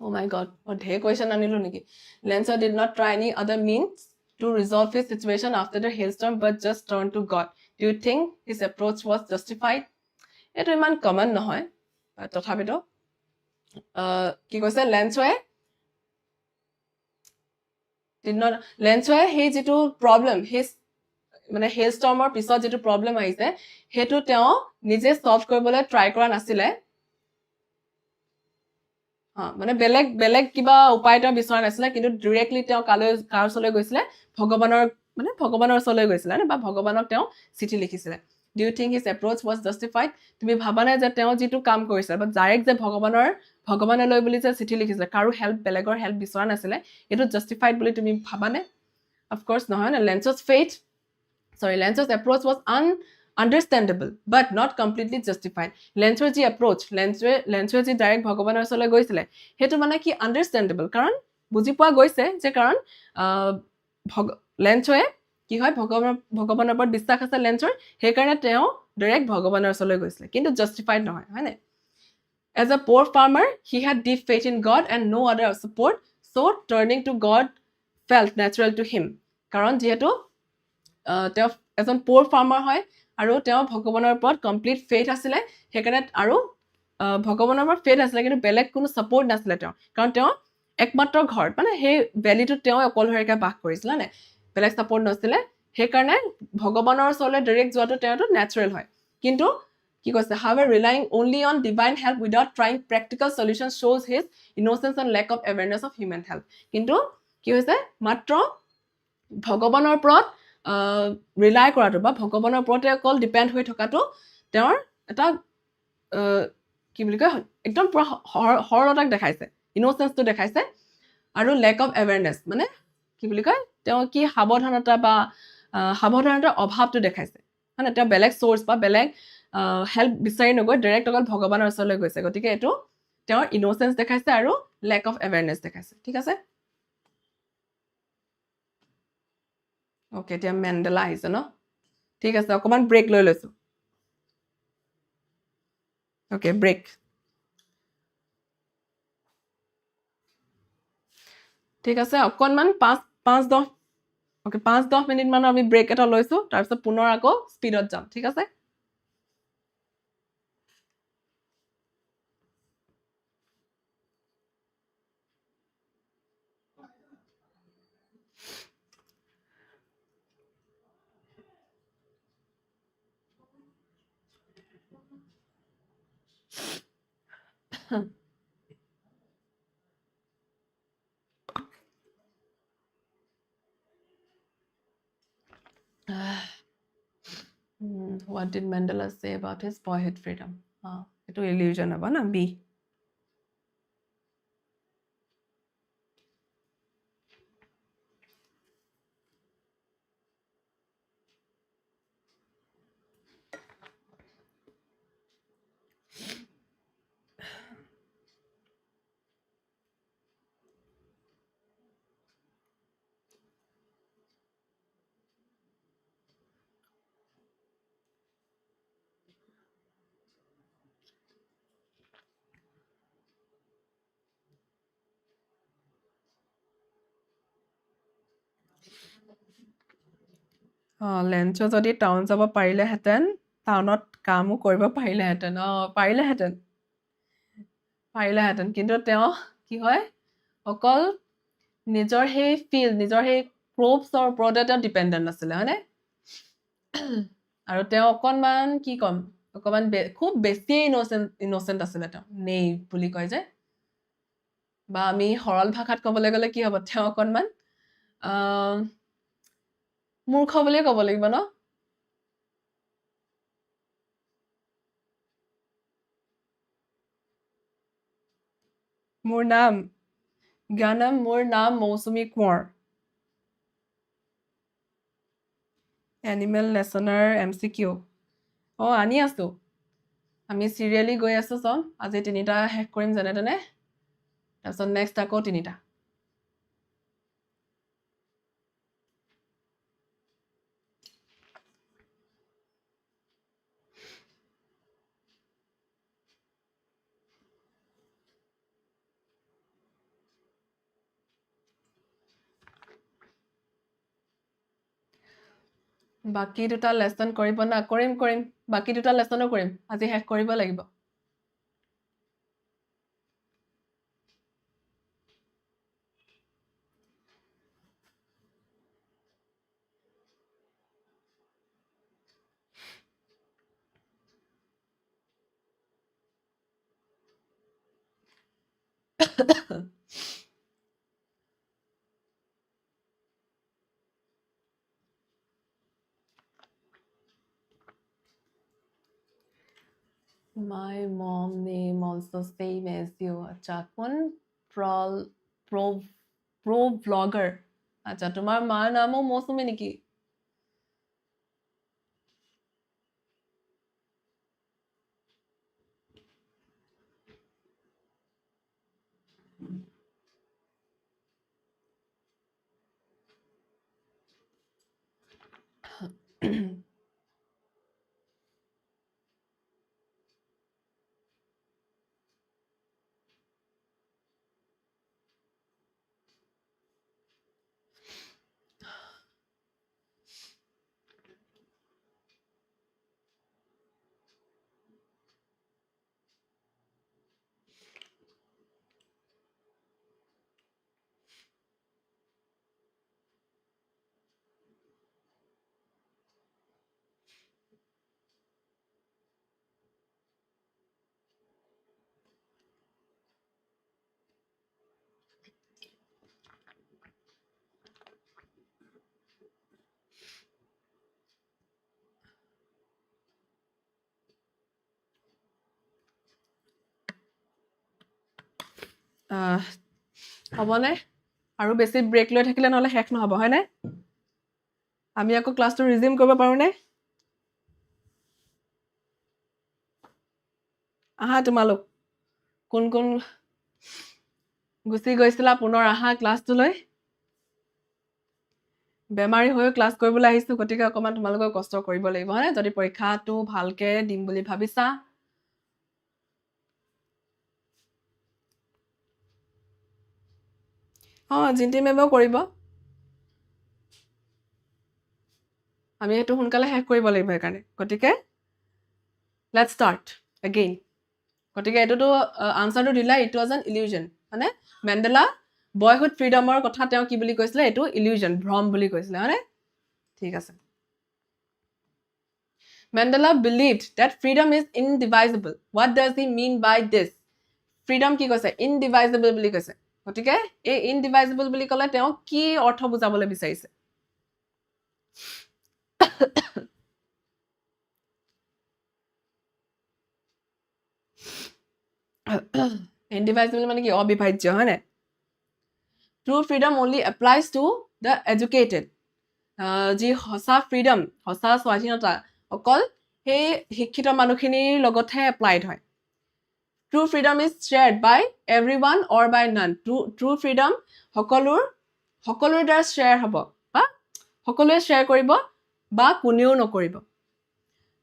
Oh my god what dhey question anilu niki Lencho did not try any other means to resolve his situation after the hailstorm but just turned to God do you think his approach was justified এটো ইমান common নহয় তথাপিতো কি কৈছে লেঞ্চোৱে সেই যেটো problem his মানে হেলস্টৰ্মৰ পিছত যেটো প্ৰবলেম আহিছে হেতু তেওঁ নিজে সলভ কৰিবলৈ ট্ৰাই কৰা নাছিলে মানে বেলেগ কিবা উপায়টা বিচৰা নাছিলে কিন্তু ডাইৰেক্টলি তেওঁ কাৰচলৈ গৈছিলে ভগৱানৰ ওচৰলৈ গৈছিলে বা ভগৱানক তেওঁ চিঠি লিখিছিলে Do you think his approach was justified? তুমি ভাবানে যে তেওঁ যেটো কাম কৰিছে বা ডাইৰেক্ট যে ভগৱানলৈ বুলি যে চিঠি লিখিছিলে কাৰো হেল্প বেলেগৰ হেল্প বিচৰা নাছিলে এটো জাস্টিফাইড বুলি তুমি ভাবানে Of course নহয় না Lencho's approach was understandable but not completely justified. Lenchoৰ যি approach, Lenchoৱে যি direct ভগৱানৰ ওচৰলৈ গৈছিলে সেইটো মানে কি understandable কাৰণ বুজি পোৱা গৈছে যে কাৰণ Lenchoৱে কি হয় ভগৱানৰ ওপৰত বিশ্বাস আছে Lenchoৰ সেইকাৰণে তেওঁ ডাইৰেক্ট ভগৱানৰ ওচৰলৈ গৈছিলে কিন্তু justified নহয় হয়নে As a poor farmer he had deep faith in God and no other support so turning to God felt natural to him কাৰণ যেহেতু তেওঁ এজন poor farmer হয় আৰু তেওঁ ভগৱানৰ ওপৰত complete faith আছিলে সেইকাৰণে আৰু ভগৱানৰ ওপৰত faith আছিলে কিন্তু বেলেগ কোনো support নাছিলে তেওঁ কাৰণ তেওঁ একমাত্ৰ ঘৰ মানে সেই ভ্যালিটো তেওঁ অকলশৰীয়াকৈ বাস কৰিছিল না বেলেগ support নছিলে সেইকাৰণে ভগৱানৰ ওচৰলৈ ডাইৰেক্ট যোৱাটো তেওঁটো natural হয় কিন্তু কি কৈছে however relying only on divine help without trying practical solutions shows his innocence and lack of awareness of human health কিন্তু কি হৈছে মাত্ৰ ভগৱানৰ ওপৰত ৰিলাই কৰাটো বা ভগৱানৰ ওপৰতে অকল ডিপেন্ড হৈ থকাটো তেওঁৰ এটা কি বুলি কয় একদম পুৰা সৰলতাক দেখাইছে ইনোসেন্সটো দেখাইছে আৰু লেক অফ এৱেৰনেছ মানে কি বুলি কয় তেওঁ কি সাৱধানতাৰ অভাৱটো দেখাইছে মানে তেওঁ বেলেগ সোৰ্স বা বেলেগ হেল্প বিচাৰি নগৈ ডাইৰেক্ট অকল ভগৱানৰ ওচৰলৈ গৈছে গতিকে এটো তেওঁৰ ইনোসেন্স দেখাইছে আৰু লেক অফ এৱেৰনেছ দেখাইছে ঠিক আছে ওকে এতিয়া মেণ্ডেলা আহিছে ন ঠিক আছে অকমান ব্ৰেক লৈ লৈছো ওকে ব্ৰেক ঠিক আছে অকনমান 5-10 ওকে 5-10 মিনিট মান আমি ব্ৰেক এটা লৈছো তাৰ পিছত পুনৰ আকৌ স্পিডত যাম ঠিক আছে What did Mandela say about his boyhood freedom? Itu illusion aba na B. Lencho যদি টাউন যাব পাৰিলেহেঁতেন টাউনত কামো কৰিব পাৰিলেহেঁতেন কিন্তু তেওঁ কি হয় অকল নিজৰ সেই ফিল্ড নিজৰ সেই ক্ৰপছৰ ওপৰতে তেওঁ ডিপেণ্ডেণ্ট আছিলে হয়নে আৰু তেওঁ অকনমান কি কম অকমান খুব বেছি ইনোসেন্ট আছিলে তেওঁ নেই বুলি কয় যে বা আমি সৰল ভাষাত ক'বলৈ গ'লে কি হ'ব তেওঁ অকনমান মূৰ্খ বুলি ক'ব লাগিব ন মোৰ নাম মৌচুমী কোঁৱৰ এনিমেল লেছনৰ MCQ আনি আছো আমি সিৰিয়ালি গৈ আছো সব আজি 3টা শেষ কৰিম জানে তেনে তাৰপিছত নেক্সট আকৌ 3টা বাকি 2টা লেসন কৰিব না কৰিম বাকি 2টা লেসনো কৰিম আজি শেষ কৰিব লাগিব My mom name also same as you. Acha, kon pro vlogger. আচ্ছা তোমাৰ মাৰ নামও মৌচুমী নেকি হ'বনে আৰু বেছি ব্ৰেক লৈ থাকিলে নহলে শেষ নহব হয় নে আমি আকৌ ক্লাছটো ৰিজিউম কৰিব পাৰো নে আহা তোমালোক কোন কোন গুচি গৈছিলা পুনৰ আহা ক্লাছটোলৈ বেমাৰী হৈও ক্লাছ কৰিবলৈ আহিছো গতিকে অকমান তোমালোকক কষ্ট কৰিব লাগিব হয়নে যদি পৰীক্ষাটো ভালকে দিম বুলি ভাবিছা জিন্তি মেমেও কৰিব আমি এইটো সোনকালে শেষ কৰিব লাগিব সেইকাৰণে গতিকে লেটছ ষ্টাৰ্ট এগেইন গতিকে এইটোতো আনসাৰটো দিলা ইট ৱাজ এন ইলিউজন মানে মেণ্ডেলা বয়হুড ফ্ৰীডমৰ কথা তেওঁ কি বুলি কৈছিলে এইটো ইলিউজন ভ্ৰম বুলি কৈছিলে হয়নে ঠিক আছে Mandela believed that freedom is indivisible. What does he mean by this? Freedom কি কৈছে indivisible বুলি কৈছে গতিকে এই indivisible বুলি ক'লে তেওঁ কি অৰ্থ বুজাবলৈ বিচাৰিছে indivisible মানে কি অবিভাজ্য হয় না True freedom only applies to the educated. যি হসা freedom, হসা স্বাধীনতা অকল সেই শিক্ষিত মানুহখিনিৰ লগতহে এপ্লাইড হয় True freedom is shared by everyone or by none. True freedom সকলোৰ দ্বাৰা শ্বেয়াৰ হ'ব বা সকলোৱে শ্বেয়াৰ কৰিব বা কোনেও নকৰিব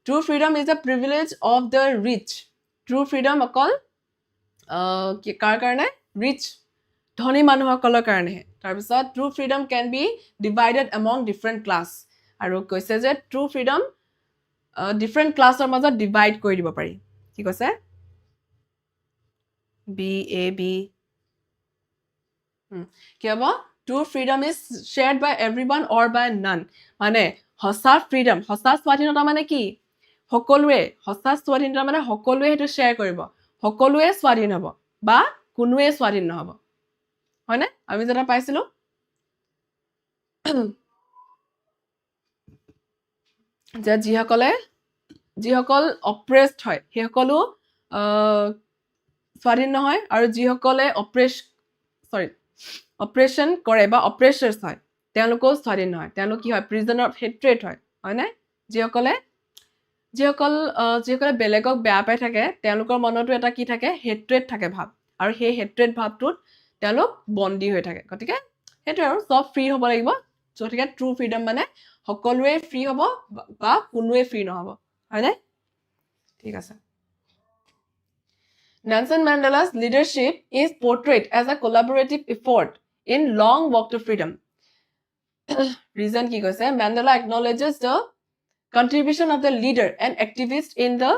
True freedom is a privilege of the rich. True freedom অকল কাৰ কাৰণে rich ধনী মানুহসকলৰ কাৰণেহে তাৰপিছত true freedom can be divided among different class আৰু কৈছে যে true freedom different classৰ মাজত divide কৰি দিব পাৰি কি কৈছে B A B কি হ'ব true freedom is shared by everyone or by none মানে হসা freedom হসা স্বাধীনতা মানে কি সকলোৱে হসা স্বাধীনতা মানে সকলোৱে হেতু শ্বেয়াৰ কৰিব সকলোৱে স্বাধীন হ'ব বা কোনোৱে স্বাধীন নহব হয় না আমি যেটা পাইছিলো যে যিসকল অপ্ৰেছড হয় সেইসকলো স্বাধীন নহয় আৰু যিসকলে অপাৰেশন কৰে বা অপাৰেশাৰ্স হয় তেওঁলোকও স্বাধীন নহয় তেওঁলোক কি হয় প্ৰিজনাৰ হেট্ৰেট হয় না যিসকলে বেলেগক বেয়া পাই থাকে তেওঁলোকৰ মনতো এটা কি থাকে হেট্ৰেট থাকে ভাব আৰু সেই হেট্ৰেট ভাবটোত তেওঁলোক বন্দী হৈ থাকে গতিকে হেতু আৰু সব ফ্ৰী হ'ব লাগিব গতিকে ট্ৰু ফ্ৰীডম মানে সকলোৱে ফ্ৰী হ'ব বা কোনোৱে ফ্ৰী নহব হয় না ঠিক আছে Nelson Mandela's leadership is portrayed as a collaborative effort in long walk to freedom. Reason কি কৈছে Mandela acknowledges the contribution of the leader and activist in the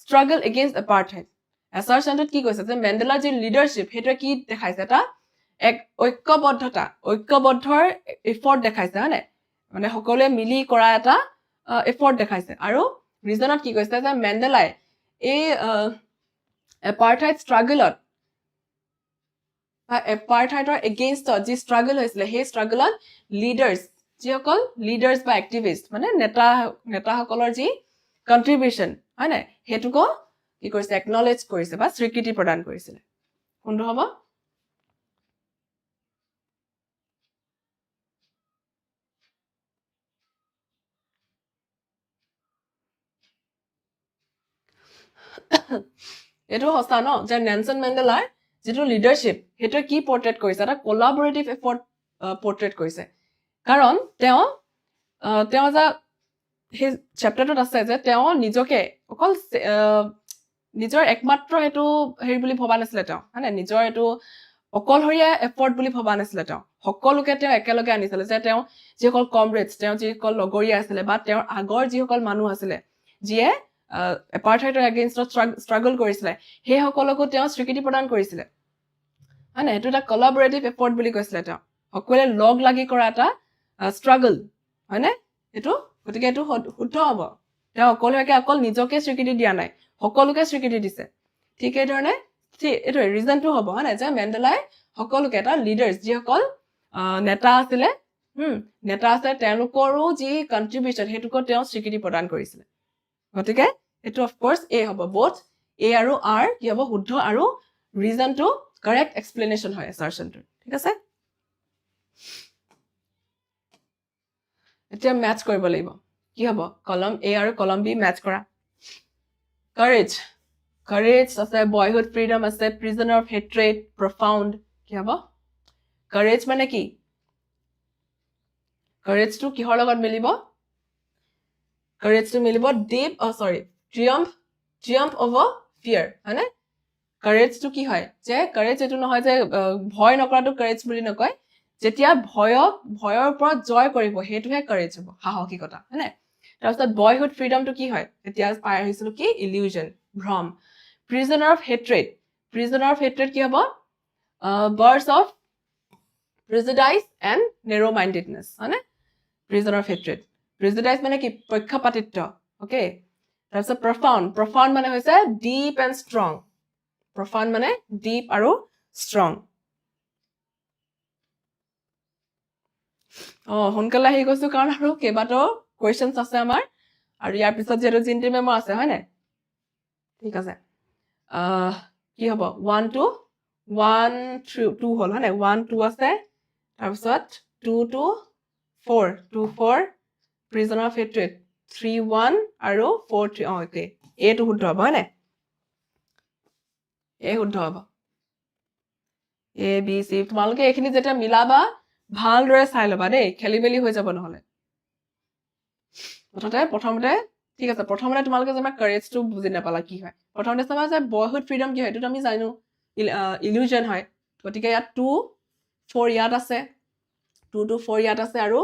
struggle against apartheid. Assertionত কি কৈছে যে Mandela যি leadership হেতু কি দেখাইছে এটা এক ঐক্যবদ্ধৰ এফৰ্ট দেখাইছে হয় না মানে সকলোৱে মিলি কৰা এটা এফৰ্ট দেখাইছে আৰু ৰিজনত কি কৈছে যে Mandela এই apartheid struggle apartheidৰ against যি struggle হৈছিলে সেই struggle leaders যিসকল leaders বা activist মানে নেতাসকলৰ যি contribution হয় না হেতুকো কি কৰিছে acknowledge কৰিছে বা স্বীকৃতি প্ৰদান কৰিছিল কোনটো হ'ব এটো হসা ন যে নেলসন মেন্ডেলাৰ যেটো লিডাৰশিপ হেটো কি পোৰ্ট্ৰেট কৰিছে এটা কোলাবোৰেটিভ এফৰ্ট পোৰ্ট্ৰেট কৰিছে কাৰণ তেওঁ যা হে চ্যাপ্টাৰটোত আছে যে তেওঁ নিজকে অকল নিজৰ একমাত্ৰ হেতু হেৰি বুলি ভবা নাছিলে তেওঁ মানে নিজৰ এটো অকলহৰীয়া এফৰ্ট বুলি ভবা নাছিলে তেওঁ সকলোকে তেওঁ একেলগে আনিছিলে যে তেওঁ যিসকল কমৰেডছ তেওঁ যিসকল লগৰীয়া আছিলে বা তেওঁৰ আগৰ যিসকল মানুহ আছিলে যিয়ে এপাৰ্থাইডৰ এগেইনষ্টত ষ্ট্ৰাগল কৰিছিলে সেই সকলকো তেওঁ স্বীকৃতি প্ৰদান কৰিছিলে মানে এটো এটা কোলাবোৰেটিভ এফৰ্ট বুলি কৈছিলে তেওঁ সকলোৱে লগ লাগি কৰা এটা ষ্ট্ৰাগল হয়নে এটো গতিকে এটো শুদ্ধ হ'ব তেওঁ অকল নিজকে স্বীকৃতি দিয়া নাই সকলোকে স্বীকৃতি দিছে ঠিক এই ধৰণে এটো ৰিজনটো হ'ব হয়নে যে মেন্ডেলাই সকলোকে এটা লিডাৰ্ছ যিসকল নেতা আছিলে নেতা আছে তেওঁলোকৰো যি কন্ট্ৰিবিউশন হেতুকো তেওঁ স্বীকৃতি প্ৰদান কৰিছিলে গতিকে এটো অফ কোৰ্স এ হ'ব both এ আৰু আৰ কি হ'ব শুদ্ধ আৰু ৰিজনটো কাৰেক্ট এক্সপ্লেনেশ্যন হয় assertionটো ঠিক আছে এতিয়া ম্যাচ কৰিব লাগিব কি হ'ব কলম এ আৰু কলম বি ম্যাচ কৰা courage আছে boyhood freedom আছে prisoner of hatred profound কি হ'ব courage মানে কি courage টো কিহৰ লগত মিলিব courage টো মিলিব triumph over fear হয়নে courage টো কি হয় যে courage এটো নহয় যে ভয় নকৰাটো courage বুলি নকয় যেতিয়া ভয়ৰ ওপৰত জয় কৰিব হেতুহে courage হ'ব সাহসিকতা হয়নে তাৰপিছত boyhood freedom টো কি হয় এতিয়া পাই আহিছিলো কি illusion ভ্ৰম prisoner of hatred কি হ'ব birds of prejudice and narrow mindedness হয়নে prisoner of hatred prejudice মানে কি পক্ষপাতিত্ব ওকে তাৰপিছত profound মানে হৈছে deep and strong profound মানে deep আৰু strong সোনকালে আহি গৈছো কাৰণ আৰু কেইবাটাও কোৱেশ্চনছ আছে আমাৰ আৰু ইয়াৰ পিছত যেটো জিন্টি মেমো আছে হয় নাই ঠিক আছে কি হ'ব 1 2 1 2 হল হয় নাই 1 2 আছে তাৰপিছত 2 2 4 2 4 prisoner of hatred 3 1 আৰু 4 3 ওকে এটো শুদ্ধ হ'ব হয় নাই এ শুদ্ধ হ'ব এ বি সি তোমালোকে এখিনি যেটা মিলাবা ভালদৰে চাই লবা দেই খেলিমেলি হৈ যাব নহলে প্ৰথমতে ঠিক আছে প্ৰথমতে তোমালোকে যেমা courage টো বুজি নাপালা কি হয় প্ৰথমতে চাবা যে boyhood freedom কি হয় এটো আমি জানো illusion হয় গতিকে ইয়াত 2 4 ইয়াত আছে 2 2 4 ইয়াত আছে আৰু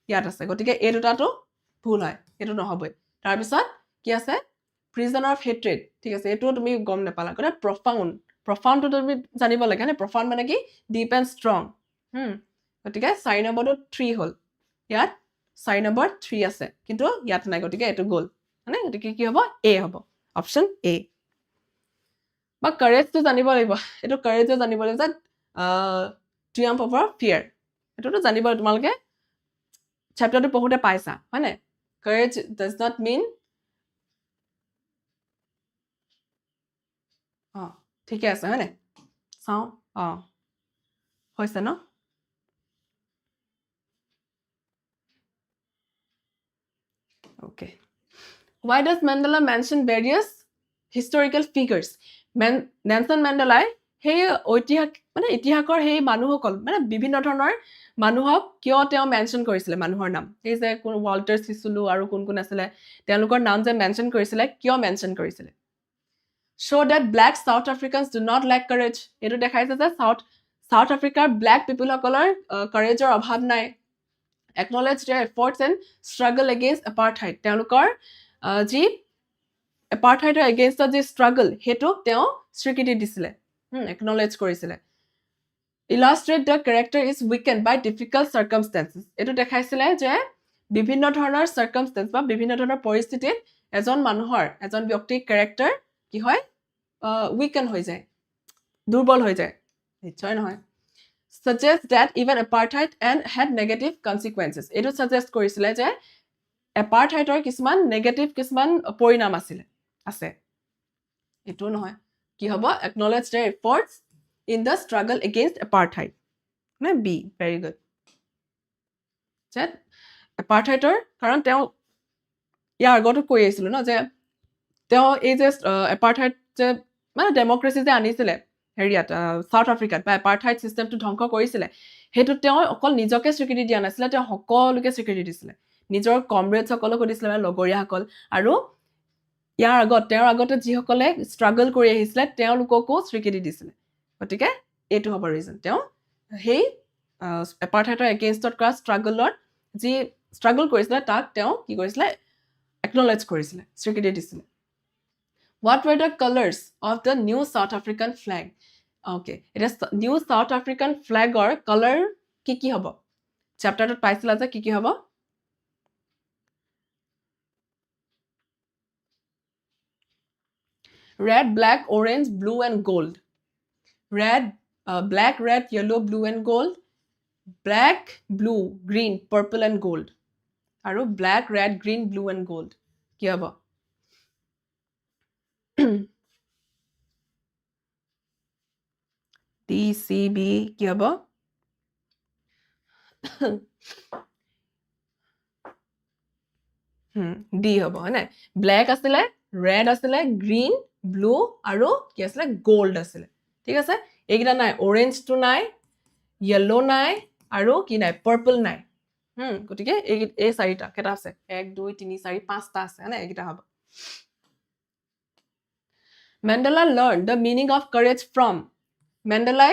ইয়াত আছে গতিকে এই দুটাটো ভুল হয় এটো নহবই তাৰ পিছত কি আছে prisoner of hatred ঠিক আছে এটো তুমি গম নাপালা গতে profound টো তুমি জানিব লাগে মানে profound মানে কি deep and strong গতিকে 4 নম্বৰটো 3 হল ইয়াত 4 নম্বৰ 3 আছে কিন্তু ইয়াত নাই গতিকে এটো গল মানে গতিকে কি হ'ব এ হ'ব অপচন এ বা courage টো জানিব লাগিব এটো courage জানিব লাগিব যে triumph over fear এটোটো জানিব তোমালোকে চ্যাপ্টাৰটো পঢ়োতে পাইছা হয় নাই courage does not mean ঠিকে আছে হয় নাই চাও হৈছে ন Okay. Why does Mandela mention various historical figures? Nelson Mandela সেই ইতিহাসৰ সেই মানুহসকল মানে বিভিন্ন ধৰণৰ মানুহক কিয় তেওঁ মেনশন কৰিছিলে মানুহৰ নাম এই যে কোন ওয়াল্টাৰ সিসুলু আৰু কোন আছিল তেওঁলোকৰ নাম যে মেনশন কৰিছিলে কিয় মেনশন কৰিছিলে show that black South Africans do not lack courage এটো দেখাইছে যে South Africa black people সকলৰ courageৰ অভাৱ নাই acknowledge their efforts and struggle against apartheid তেওঁলোকৰ যি apartheidৰ against the struggle হেতু তেওঁ স্বীকৃতি দিছিলে acknowledge কৰিছিলে illustrate the character is weakened by difficult circumstances এটো দেখাইছিলে যে বিভিন্ন ধৰণৰ circumstance বা বিভিন্ন ধৰণৰ পৰিস্থিতিত এজন ব্যক্তিৰ character কি হয় weaken হৈ যায় দুৰ্বল হৈ যায় নিশ্চয় নহয় suggest that even apartheid and had negative consequences এটো suggest কৰিছিলে যে apartheidৰ কিছুমান negative কিছুমান পৰিণাম আছে এটো নহয় কি হ'ব acknowledge their efforts in the struggle against apartheid না B very good that apartheidৰ কাৰণ তেওঁ ইয়াৰ আগতো কৈ আছিল ন যে তেওঁ এই যে apartheid যে মানে ডেমক্ৰেচি যে আনিছিলে হেৰিয়াত সাউথ আফ্ৰিকাত বা এপাৰ্থাইড চিষ্টেমটো ধ্বংস কৰিছিলে হেতু তেওঁ অকল নিজকে স্বীকৃতি দিয়া নাছিলে তেওঁ সকলোকে স্বীকৃতি দিছিলে নিজৰ কমৰেডছ সকলক দিছিলে মানে লগৰীয়াসকল আৰু ইয়াৰ আগত তেওঁৰ আগতে যিসকলে ষ্ট্ৰাগল কৰি আহিছিলে তেওঁলোককো স্বীকৃতি দিছিলে গতিকে এইটো হ'ব ৰিজন তেওঁ সেই এপাৰ্থাইডৰ এগেইনষ্টত কৰা ষ্ট্ৰাগলৰ যি ষ্ট্ৰাগল কৰিছিলে তাক তেওঁ কি কৰিছিলে একনলেজ কৰিছিলে স্বীকৃতি দিছিলে What were the colors of the new South African flag? Okay, it is new South African flag or color কি হ'ব চেপ্টাৰটোত পাইছিলা যে কি হ'ব red, black, orange, blue and gold. Red, black, red, yellow, blue and gold. Black, blue, green, purple and gold. আৰু black, red, green, blue and gold. কি হ'ব D, C, B কি হ'ব D হ'ব হয়নে ব্লেক আছিলে ৰেড আছিলে green blue আৰু কি আছিলে গোল্ড আছিলে ঠিক আছে এইকেইটা নাই অৰেঞ্জটো নাই য়েলো নাই আৰু কি নাই পাৰ্পল নাই গতিকে এই চাৰিটা কেইটা আছে 1 2 3 4 5টা আছে হয়নে এইকেইটা হ'ব Mandela learned the meaning of courage from Mandela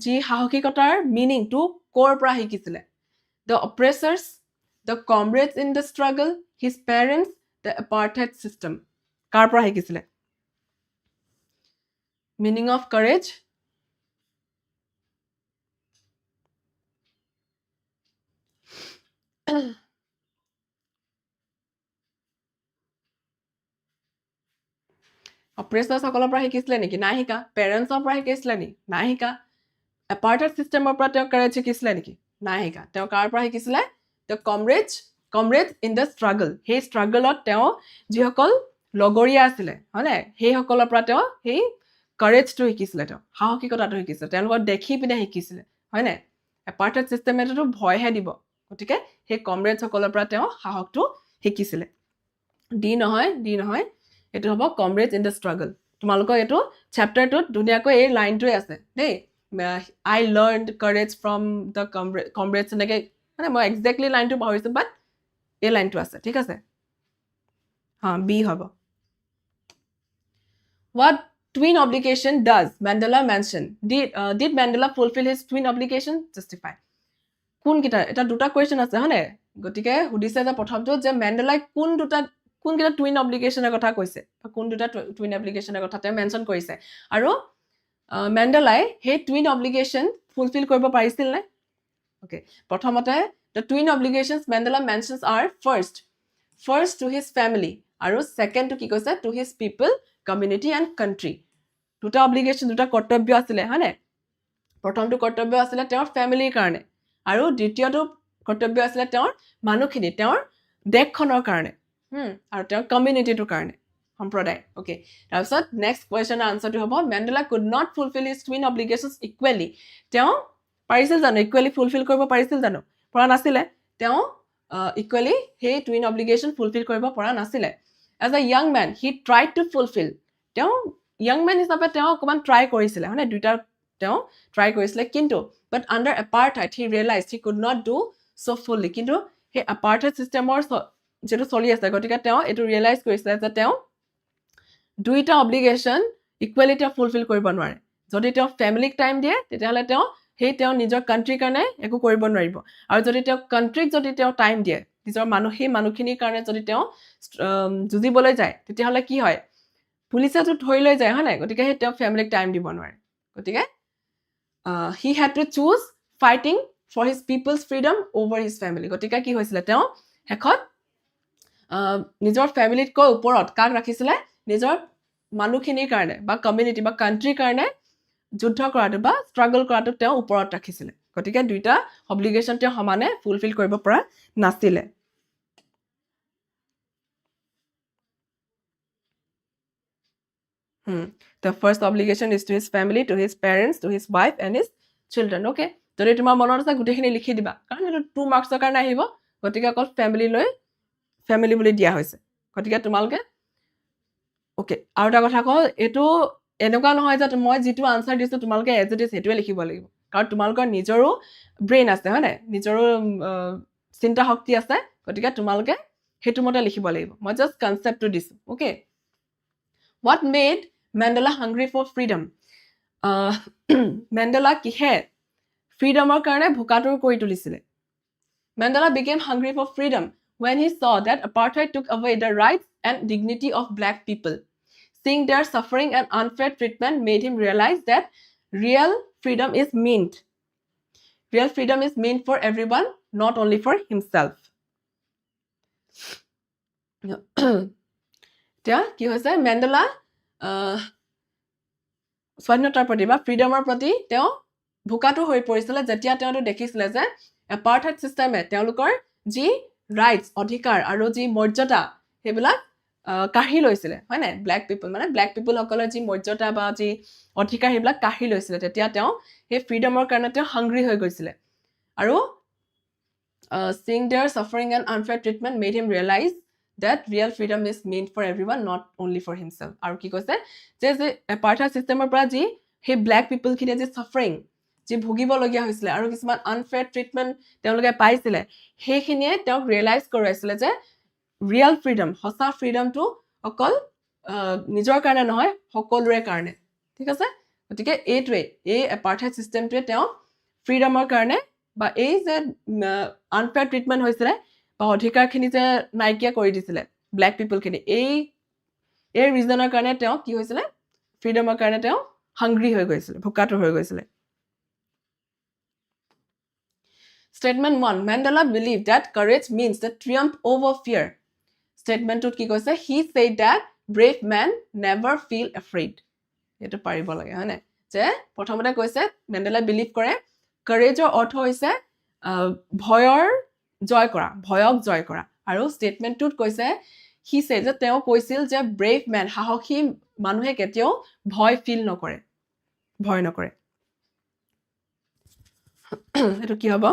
যি সাহসিকতাৰ মিনিংটো কৰ পৰা শিকিছিলে the oppressors the comrades in the struggle his parents the apartheid system কাৰ পৰা শিকিছিলে meaning of courage oppressors সকলৰ পৰা শিকিছিলে নেকি নাই শিকা পেৰেণ্টছৰ পৰা শিকিছিলে নেকি নাই শিকা apartheid systemৰ পৰা তেওঁ courage শিকিছিলে নেকি নাই শিকা তেওঁ কাৰ পৰা শিকিছিলে the comrades in the struggle সেই ষ্ট্ৰাগলত তেওঁ যিসকল লগৰীয়া আছিলে হয়নে সেই সকলৰ পৰা তেওঁ সেই courageটো শিকিছিলে তেওঁ সাহসিকতাটো শিকিছিলে তেওঁলোকক দেখি পিনে শিকিছিলে হয়নে apartheid systemটো ভয়হে দিব গতিকে সেই কমৰেডছ সকলৰ পৰা তেওঁ সাহসটো শিকিছিলে ডি নহয় এটো হ'ব comrades in the struggle তোমালোকৰ এটো চেপ্টাৰটোত ধুনিয়াকৈ এই লাইনটোৱে আছে দেই I learned courage from the comrades এনেকৈ মানে মই এক্স্যাক্টলি লাইনটো পাহৰিছো বাট এই লাইনটো আছে ঠিক আছে বি হ'ব What twin obligation does Mandela mention did Mandela fulfill his twin obligation justify কোন কিটা এটা দুটা কোৱেশ্চন আছে হয়নে গতিকে হুদিছে যে প্ৰথমটো যে মেণ্ডেলাই কোন কিটা টুইন অব্লিগেশ্যনৰ কথা কৈছে কোন দুটা টুইন অব্লিগেশ্যনৰ কথা তেওঁ মেনশ্যন কৰিছে আৰু মেণ্ডেলাই সেই টুইন অব্লিগেশ্যন ফুলফিল কৰিব পাৰিছিল নে ওকে প্ৰথমতে the twin obligations Mandela mentions are first to his family আৰু second to কি কৈছে to his people community and country দুটা অব্লিগেশ্যন দুটা কৰ্তব্য আছিল হয়নে প্ৰথমটো কৰ্তব্য আছিল তেওঁৰ ফ্যামিলিৰ কাৰণে আৰু দ্বিতীয়টো কৰ্তব্য আছিল তেওঁৰ মানুহখিনি তেওঁৰ দেশখনৰ কাৰণে আৰু তেওঁৰ কমিউনিটিটোৰ কাৰণে সম্প্ৰদায় ওকে তাৰপিছত নেক্সট কোৱেশ্চনৰ আনসাৰটো হ'ব Mandela could not fulfill his twin obligations equally তেওঁ পাৰিছিল জানো equally fulfill কৰিব পাৰিছিল জানো পৰা নাছিলে তেওঁ equally সেই twin obligation fulfill কৰিব পৰা নাছিলে as a young man he tried to fulfill তেওঁ young man হিচাপে তেওঁ অকমান ট্ৰাই কৰিছিলে মানে দুইটা তেওঁ ট্ৰাই কৰিছিলে কিন্তু but under apartheid he realized he could not do so fully কিন্তু সেই apartheid systemৰ যেটো চলি আছে গতিকে তেওঁ এটো ৰিয়েলাইজ কৰিছিলে যে তেওঁ দুইটা অব্লিগেশ্যন ইকুৱেলি তেওঁ ফুলফিল কৰিব নোৱাৰে যদি তেওঁ ফ্যামিলিক টাইম দিয়ে তেতিয়াহলে তেওঁ সেই তেওঁ নিজৰ কান্ট্ৰিৰ কাৰণে একো কৰিব নোৱাৰিব আৰু যদি তেওঁ কান্ট্ৰিক যদি তেওঁ টাইম দিয়ে নিজৰ মানুহখিনিৰ কাৰণে যদি তেওঁ যুজিবলৈ যায় তেতিয়াহলে কি হয় পুলিচেটো ধৰি লৈ যায় হয়নে গতিকে সেই তেওঁ ফ্যামিলিক টাইম দিব নোৱাৰে গতিকে he had to choose fighting for his people's freedom over his family গতিকে কি হৈছিল তেওঁ হেকত নিজৰ ফ্যামিলিতকৈ ওপৰত কাক ৰাখিছিলে নিজৰ মানুহখিনিৰ কাৰণে বা কমিউনিটি বা কান্ট্ৰিৰ কাৰণে যুদ্ধ কৰাটো বা ষ্ট্ৰাগল কৰাটো তেওঁ ওপৰত ৰাখিছিলে গতিকে দুইটা অব্লিগেশ্যন তেওঁ সমানে ফুলফিল কৰিব পৰা নাছিলে The first obligation is to his family, to his parents, to his wife and his children. Okay? যদি তোমাৰ মনত আছে গুটেখিনি লিখি দিবা কাৰণ এটা 2 মাৰ্কছৰ কাৰণে আহিব গতিকে অকল ফ্যামিলি লৈ ফ্যামিলি বুলি দিয়া হৈছে গতিকে তোমালকে ওকে আৰু এটা কথা কওঁ এইটো এনেকুৱা নহয় যে মই যিটো আনসাৰ দিছো তোমালোকে এজ ইট ইজ সেইটোৱে লিখিব লাগিব কাৰণ তোমালোকৰ নিজৰো ব্ৰেইন আছে হয় নাই নিজৰো চিন্তা শক্তি আছে গতিকে তোমালোকে সেইটো মতে লিখিব লাগিব মই জাস্ট কনসেপ্টটো দিছো okay what made Mandela hungry for freedom Mandela কিহে ফ্ৰীডমৰ কাৰণে ভোকাতুৰ কৰি তুলিছিলে Mandela became hungry for freedom when he saw that apartheid took away the rights and dignity of black people. Seeing their suffering and unfair treatment made him realize that real freedom is meant. Real freedom is meant for everyone, not only for himself. কি হৈছে Mandela স্বাধীনতাৰ প্ৰতি বা ফ্ৰীডমৰ প্ৰতি তেওঁ ভোকাতুৰ হৈ পৰিছিলে যেতিয়া তেওঁ দেখিছিলে যে এপাৰ্থাইড সিস্টেমে তেওঁলোকৰ যি ৰাইটস অধিকাৰ আৰু যি মৰ্যাদা সেইবিলাক কাঢ়ি লৈছিলে হয় নাই ব্ল্যাক পিপল মানে ব্ল্যাক পিপল সকলৰ যি মৰ্যাদা বা যি অধিকাৰ সেইবিলাক কাঢ়ি লৈছিলে তেতিয়া তেওঁ সেই ফ্ৰীডমৰ কাৰণে তেওঁ হাংগ্ৰি হৈ গৈছিলে আৰু seeing their suffering and unfair treatment made him realize that real freedom is meant for everyone not only for himself আৰু কি কৈছে যে এপাৰ্থাইড সিস্টেমৰ পৰা যি সেই ব্ল্যাক পিপল খিনি যে সাফাৰিং যে ভুগিব লগিয়া হৈছিল আৰু কিছুমান আনফেয়াৰ ট্ৰিটমেন্ট তেওঁলোকে পাইছিলে সেইখিনিয়ে তেওঁক ৰিয়েলাইজ কৰাইছিলে যে ৰিয়েল ফ্ৰীডম হসা ফ্ৰীডমটো অকল নিজৰ কাৰণে নহয় সকলোৰে কাৰণে ঠিক আছে গতিকে এইটোৱে এই এপাৰ্থাইড সিস্টেমটোৱে তেওঁ ফ্ৰীডমৰ কাৰণে বা এই যে আনফেয়াৰ ট্ৰিটমেন্ট হৈছিলে বা অধিকাৰখিনি যে নাইকিয়া কৰি দিছিলে ব্ল্যাক পিপলখিনি এই ৰিজনৰ কাৰণে তেওঁ কি হৈছিলে ফ্ৰীডমৰ কাৰণে তেওঁ হাংগ্ৰি হৈ গৈছিল ভোকাতুৰ হৈ গৈছিল Statement 1 Mandela believed that courage means the triumph over fear Statement 2 কি কৈছে he said that brave men never feel afraid এটো পাৰিব লাগে হয় না যে প্ৰথমতে কৈছে মেণ্ডেলা বিলিভ কৰে courageৰ অৰ্থ হৈছে ভয়ৰ জয় কৰা ভয়ক জয় কৰা আৰু statement 2ত কৈছে he said যে তেওঁ কৈছিল যে brave man সাহসী মানুহে কেতিয়াও ভয় ফিল নকৰে ভয় নকৰে এটো কি হ'ব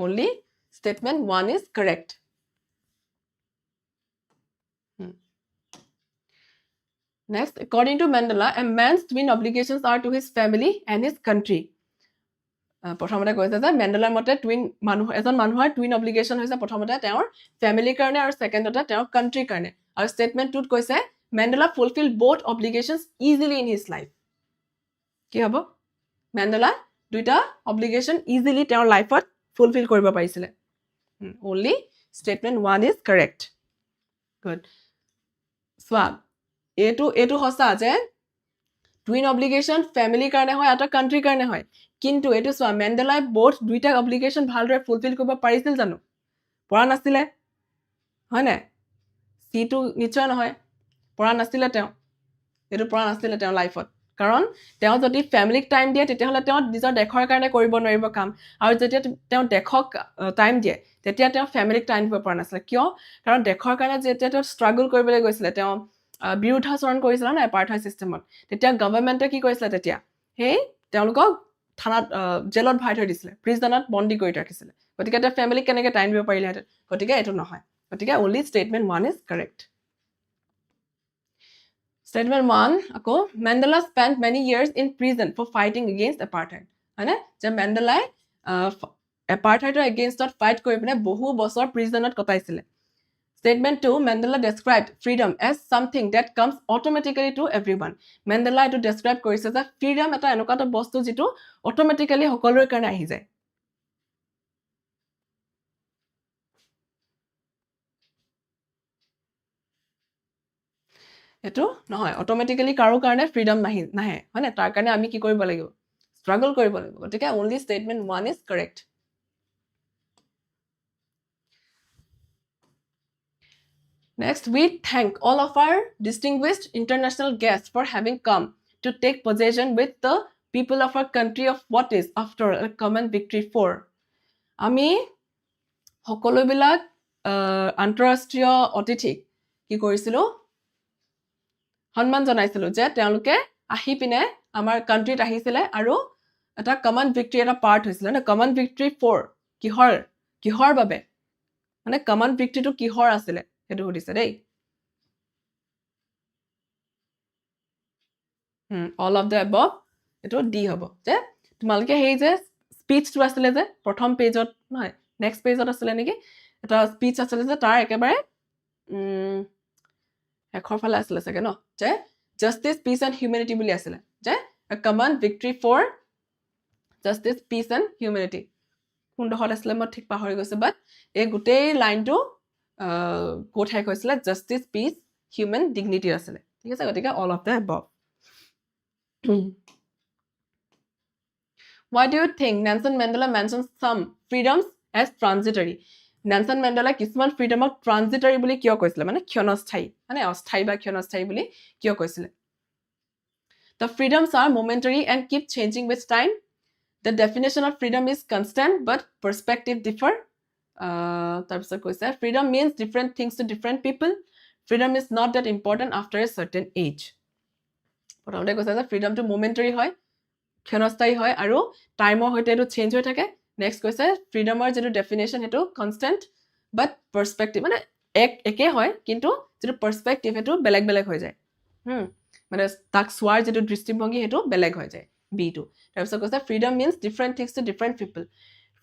Only statement 1 is correct. Next, according to Mandela, a man's twin obligations are to his family and his country. প্ৰথমতে কৈছে যে মেণ্ডেলাৰ মতে এজন মানুহৰ টুইন অব্লিগেশ্যন হৈছে প্ৰথমতে তেওঁৰ ফ্যামিলিৰ কাৰণে আৰু সেকেন্ডতে তেওঁৰ কান্ট্ৰিৰ কাৰণে আৰু স্টেটমেন্ট 2ত কৈছে Mandela fulfil both obligations easily in his life কি হ'ব মেণ্ডেলা দুইটা অব্লিগেশ্যন ইজিলি তেওঁৰ লাইফত ফুলফিল কৰিব পাৰিছিলে only statement 1 is correct good swab এটো হসা যে টুইন অব্লিগেশ্যন ফ্যামিলিৰ কাৰণে হয় আৰু কান্ট্ৰিৰ কাৰণে হয় কিন্তু এটো সোৱা মেণ্ডেলাই both দুইটা অব্লিগেশ্যন ভালদৰে ফুলফিল কৰিব পাৰিছিল জানো পৰা নাছিলে হয় না সিটো নিশ্চয় নহয় পৰা নাছিলে তেওঁ এটো পৰা নাছিলে তেওঁৰ লাইফত কাৰণ তেওঁ যদি ফ্যামিলিক টাইম দিয়ে তেতিয়াহলে তেওঁ নিজৰ দেশৰ কাৰণে কৰিব নোৱাৰিব কাম আৰু যেতিয়া তেওঁ দেশক টাইম দিয়ে তেতিয়া তেওঁ ফ্যামিলিক টাইম দিব পৰা নাছিলে কিয় কাৰণ দেশৰ কাৰণে যেতিয়া তেওঁ ষ্ট্ৰাগল কৰিবলৈ গৈছিলে তেওঁ বিৰুদ্ধাচৰণ কৰিছিল না এপাৰ্থাইড সিস্টেমত তেতিয়া গভৰ্ণমেণ্টে কি কৰিছিল তেতিয়া হেই তেওঁলোকক থানাত জেলত ভৰাই থৈ দিছিলে প্ৰিজনত বন্দী কৰি ৰাখিছিলে গতিকে তেওঁ ফ্যামিলিক কেনেকৈ টাইম দিব পাৰিলে গতিকে এটো নহয় গতিকে only statement 1 is correct Statement 1 আকৌ Mandela spent many years in prison for fighting against apartheid হয়নে যে মেণ্ডেলাই এপাৰ্থাইডৰ এগেইনষ্টত ফাইট কৰি পিনে বহু বছৰ প্ৰিজনত কটাইছিলে Statement 2 Mandela described freedom as something that comes automatically to everyone Mandela eto describe কৰিছে যে freedom এটা এনেকুৱা বস্তু যেটো automatically সকলোৰে কাৰণে আহি যায় এটো নহয় অটোমেটিক্যালি কাৰো কাৰণে ফ্ৰীডম নাহে হয়নে তাৰ কাৰণে আমি কি কৰিব লাগিব স্ট্ৰাগল কৰিব লাগিব গতিকে only statement 1 is correct Next, we thank all of our distinguished international guests for having come to take possession with the people of our country of what is, after all, a common victory for. আমি সকলোবিলাক আন্তঃৰাষ্ট্ৰীয় অতিথিক কি কৰিছিলো সন্মান জনাইছিলো যে তেওঁলোকে আহি পিনে আমাৰ কান্ট্ৰিত আহিছিলে আৰু এটা কমন ভিক্টৰি এটা পাৰ্ট হৈছিলে না কমন ভিক্টৰি ফৰ কিহৰ বাবে মানে কমন ভিক্টৰিটো কিহৰ আছিলে সেইটো সুধিছে দেই অল অফ দ্য এবভ এটো ডি হ'ব যে তোমালোকে সেই যে স্পিচটো আছিলে যে প্ৰথম পেজত নহয় নেক্সট পেজত আছিলে নেকি এটা স্পিচ আছিলে যে তাৰ একেবাৰে এখৰ ফালে আছিলে চাগে ন যে জাস্টিস পিস এণ্ড হিউমেনিটি বুলি আছিলে যে common victory for justice peace and humanity কোনডোখৰত আছিলে মই ঠিক পাহৰি গৈছো বাট এই গোটেই লাইনটো কোট শেষ হৈছিলে জাস্টিস পিস হিউমেন ডিগনিটি আছিলে ঠিক আছে গতিকে all of the above Why do you think Nelson Mandela mentions some freedoms as transitory? Nelson Mandela কিছুমান ফ্ৰীডমক ট্ৰানজিটৰী বুলি কিয় কৈছিলে মানে ক্ষণস্থায়ী মানে অস্থায়ী বা ক্ষণস্থায়ী বুলি কিয় কৈছিলে The freedoms are momentary and keep changing with time. The definition of freedom is constant but perspective differ. তাৰপিছত কৈছে freedom means different things to different people. Freedom is not that important after a certain age. প্ৰথমতে কৈছে যে ফ্ৰীডমটো momentary হয় ক্ষণস্থায়ী হয় আৰু টাইমৰ সৈতে এটো চেঞ্জ হৈ থাকে নেক্সট কৈছে ফ্ৰীডমৰ যেটো ডেফিনেশন হেটো কনস্ট্যান্ট বাট পার্সপেক্টিভ মানে একে হয় কিন্তু যেটো পার্সপেক্টিভ হেটো বেলেগ বেলেগ হৈ যায় মানে তাক সোৱাৰ যেটো দৃষ্টিভংগী হেটো বেলেগ হৈ যায় বি টু তাৰপিছত কৈছে freedom means different things to different people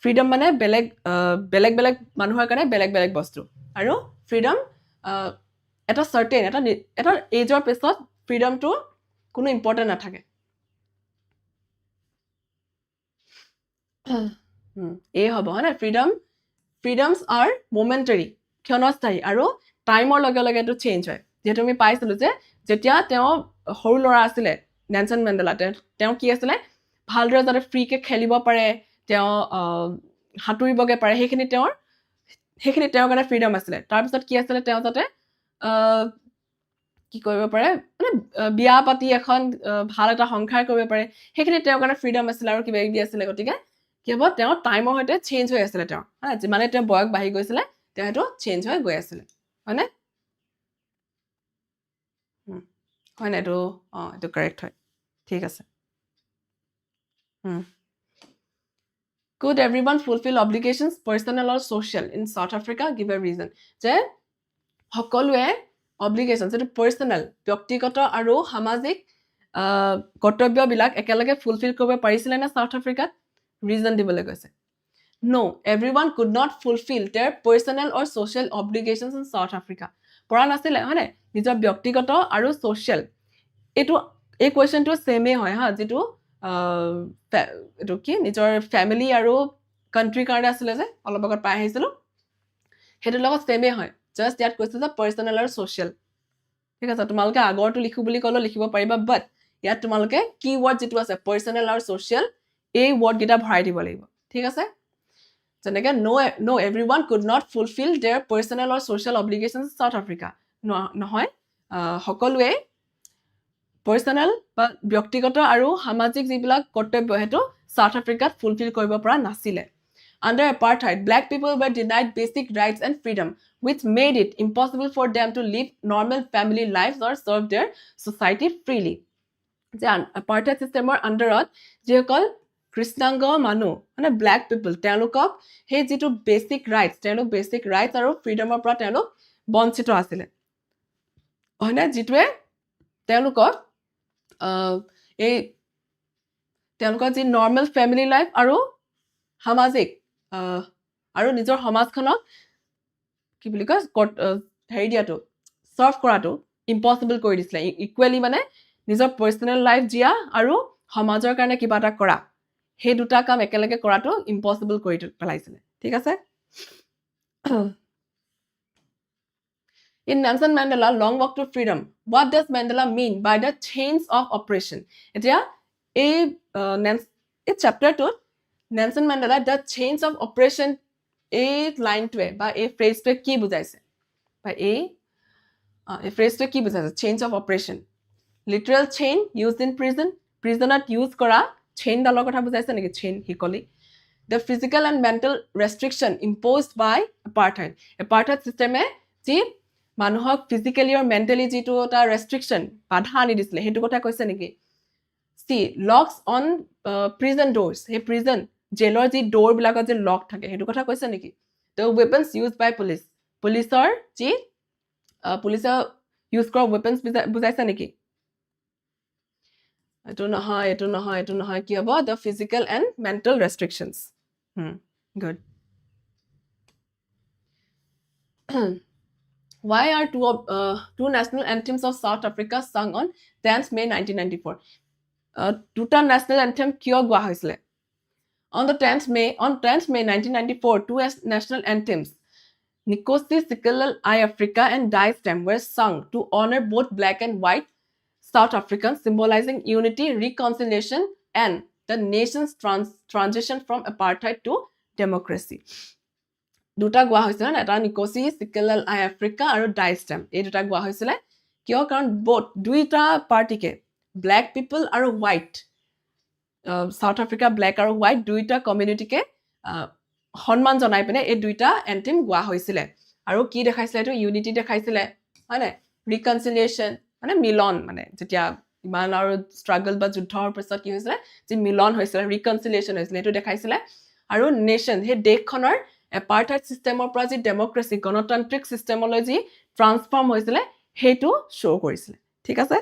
freedom মানে বেলেগ বেলেগ মানুহৰ কাৰণে বেলেগ বেলেগ বস্তু আৰু ফ্ৰীডম এটা সাৰ্টেন এটা এজৰ পিছত ফ্ৰীডমটো কোনো ইম্পৰ্টেন্ট নাথাকে এ হ'ব হয়নে ফ্ৰীডমছ আৰ মোমেণ্টাৰী ক্ষণস্থায়ী আৰু টাইমৰ লগে লগে এটো চেঞ্জ হয় যেটো আমি পাইছিলো যে যেতিয়া তেওঁ সৰু ল'ৰা আছিলে নেলসন মেণ্ডেলা তেওঁ কি আছিলে ভালদৰে যাতে ফ্ৰীকে খেলিব পাৰে তেওঁ হাতুৰিবগে পাৰে সেইখিনি তেওঁৰ কাৰণে ফ্ৰীডম আছিলে তাৰপিছত কি আছিলে তেওঁ যাতে কি কৰিব পাৰে মানে বিয়া পাতি এখন ভাল এটা সংসাৰ কৰিব পাৰে সেইখিনি তেওঁৰ কাৰণে ফ্ৰীডম আছিলে আৰু কিবা কিবি আছিলে গতিকে কি হ'ব তেওঁ টাইমৰ সৈতে চেঞ্জ হৈ আছিলে তেওঁ মানে তেওঁ বয়স বাঢ়ি গৈছিলে তেওঁ হেটো চেঞ্জ হৈ গৈ আছিলে হয়নে হয় না এটো এটো কাৰেক্ট হয় ঠিক আছে Could everyone fulfill obligations personal or social in South Africa give a reason যে সকলোৱে obligations এটো personal ব্যক্তিগত আৰু সামাজিক কৰ্তব্যবিলাক একেলগে ফুলফিল কৰিব পাৰিছিল না সাউথ আফ্ৰিকাত reason দিবলৈ কৈছে No, everyone could not fulfill their personal or social obligations in South Africa. পঢ়া নাছিলে হয়নে নিজৰ ব্যক্তিগত আৰু social এটো এই কোৱেশ্চনটো সেমে হয় হা যেটো এটো কি নিজৰ ফ্যামিলি আৰু কান্ট্ৰি কাৰণে আছিলে যে অলপ আগত পাই আহিছিলো হেটো লগত সেমে হয় জাস্ট ইয়াত কৈছে যে পাৰ্সোনাল আৰু social ঠিক আছে তোমালোকে আগৰটো লিখু বুলি কলো লিখিব পাৰিবা বাট ইয়াত তোমালোকে কিৱৰ্ড যেটো আছে পাৰ্সোনাল আৰু social এই ওয়াৰ্ড গিটা ভৰাই দিব লাগিব ঠিক আছে যেনেকে no everyone could not fulfill their personal or social obligations in South Africa নহয় সকলোৱে personal বা ব্যক্তিগত আৰু সামাজিক যিবিলাক কৰ্তব্য হেতু সাউথ আফ্ৰিকাত ফুলফিল কৰিব পৰা নাছিলে Under apartheid, black people were denied basic rights and freedom, which made it impossible for them to live normal family lives or serve their society freely. The apartheid systemৰ আন্ডাৰত যিসকল কৃষ্ণাংগ মানুহ মানে ব্ল্যাক পিপল তেওঁলোকক হে যেটো বেসিক ৰাইটস আৰু ফ্ৰীডমৰ পৰা তেওঁলোক বঞ্চিত আছিল হয়নে যেটোৱে তেওঁলোকক তেওঁলোকৰ যি নৰ্মেল ফ্যামিলি লাইফ আৰু সামাজিক আৰু নিজৰ সমাজখনক কি বুলি কয় হেৰি দিয়াটো সাৰ্ভ কৰাটো ইম্পসিবল কৰি দিছিলে ইকুৱেলি মানে নিজৰ পাৰ্সোনাল লাইফ জিয়া আৰু সমাজৰ কাৰণে কিবা এটা কৰা হে দুটা কাম একেলগে কৰাটো ইম্পসিবল কৰি পেলাইছিলে ঠিক আছে In Nelson Mandela long walk to freedom what does Mandela mean by the chains of oppression এতিয়া এই chapter to Nelson Mandela the chains of oppression এই লাইনটোৱে বা এই ফ্ৰেজটোৱে কি বুজাইছে বা এই ফ্ৰেজটোৱে কি বুজাইছে chains of oppression literal chain used in prisonat use কৰা chain ডালৰ কথা বুজাইছে নেকি chain হিকলি the physical and mental restriction imposed by apartheid system যি মানুহক physically or mentally যেটো এটা restriction বাধা আনি দিছিলে হেতু কথা কৈছে নেকি see locks on prison doors he prison jailor ji door bilakot je lock thake hetu kotha koise niki the weapons used by policeor ji police use kora weapons bujaisa niki etu নহয় ki hobo the physical and mental restrictions good why are two national anthems of South Africa sung on 10th May 1994 দুটা national anthem কিয় গোৱা হৈছিলে on 10th May 1994 two national anthems Nkosi Sikelel I Africa and Die Stem were sung to honor both black and white South Africans, symbolizing unity, reconciliation, and the nation's transition from apartheid to democracy. দুটা গোৱা হৈছিলে এটা নিকোসি সিকেলেল আই Africa আৰু ডাই stem এই দুটা গোৱা হৈছিলে কিয় কাৰণ দুইটা পাৰ্টিকে ব্লেক পিপল আৰু হোৱাইট সাউথ আফ্ৰিকা ব্লেক আৰু হোৱাইট দুইটা কমিউনিটিকে সন্মান জনাই পিনে এই দুইটা এন্থেম গোৱা হৈছিলে আৰু কি দেখাইছিলে এইটো ইউনিটি দেখাইছিলে হয়নে ৰিকনচিলিয়েশ্যন মানে মিলন মানে যেতিয়া ইমান আৰু ষ্ট্ৰাগল বা যুদ্ধৰ পিছত কি হৈছিলে যে মিলন হৈছিলে ৰিকনচিলিয়েশ্যন হৈছিলে এইটো দেখাইছিলে আৰু নেশ্যন সেই দেশখনৰ এপাৰ্থাইড চিষ্টেমৰ পৰা যি ডেমক্ৰেসি গণতান্ত্ৰিক চিষ্টেমলৈ যি ট্ৰান্সফৰ্ম হৈছিলে সেইটো শো কৰিছিলে ঠিক আছে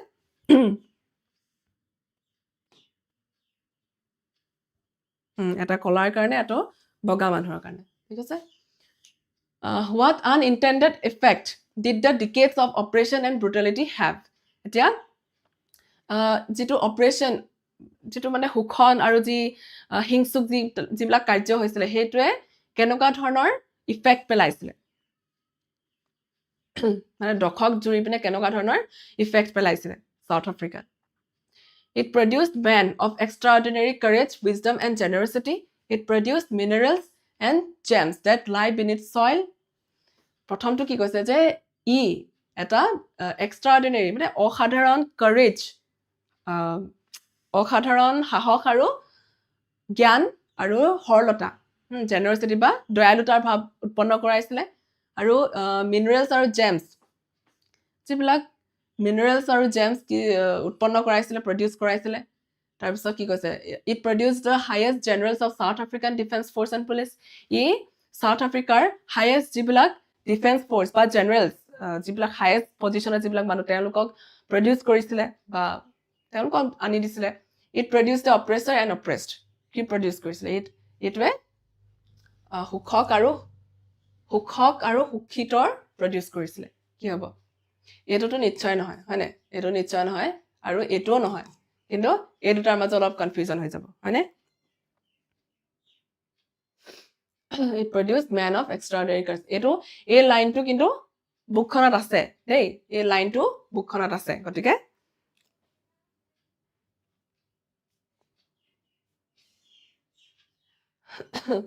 এটা কলাৰ কাৰণে এটা বগা মানুহৰ কাৰণে ঠিক আছে what unintended effect did the decades of oppression and brutality have এতিয়া যেটো অপাৰেশন যেটো মানে হুখন আৰু যি হিংসুক যিবিলাক কাৰ্য হৈছিলে হেতুৱে কেনকা ধৰণৰ ইফেক্ট পেলাইছিলে মানে দখক জুৰি পিনে কেনকা ধৰণৰ ইফেক্ট পেলাইছিলে south Africa It produced men of extraordinary courage, wisdom, and generosity. It produced minerals and gems that lie beneath soil. প্ৰথমটো কি কৈছে যে এটা extraordinary মানে অসাধাৰণ courage অসাধাৰণ সাহস আৰু জ্ঞান আৰু সৰলতা generosity বা দয়ালুতাৰ ভাৱ উৎপন্ন কৰাইছিলে আৰু minerals আৰু gems যিবিলাক minerals আৰু gems কি উৎপন্ন কৰাইছিলে প্ৰডিউস কৰাইছিলে তাৰ পিছত কি কৈছে it produced the highest generals of South African Defense Force and Police South Africaৰ highest যিবিলাক ডিফেন্স ফোৰ্স বা জেনাৰেলস যিবিলাক হাইয়েস্ট পজিশনত যিবিলাক মানুহ তেওঁলোকক প্ৰডিউস কৰিছিলে বা তেওঁলোকক আনি দিছিলে it produced the oppressor and oppressed কি প্ৰডিউস কৰিছিলে ইটৱে হুখক আৰু হুখিতৰ প্ৰডিউস কৰিছিলে কি হ'ব এটোটো নিশ্চয় নহয় হয়নে এটো নিশ্চয় নহয় আৰু এটোও নহয় কিন্তু এই দুটাৰ মাজত অলপ কনফিউজন হৈ যাব হয়নে It produced man of extraordinary courage. এটো এই লাইনটো কিন্তু বুকখনত আছে দেই এই লাইনটো বুকখনত আছে গতিকে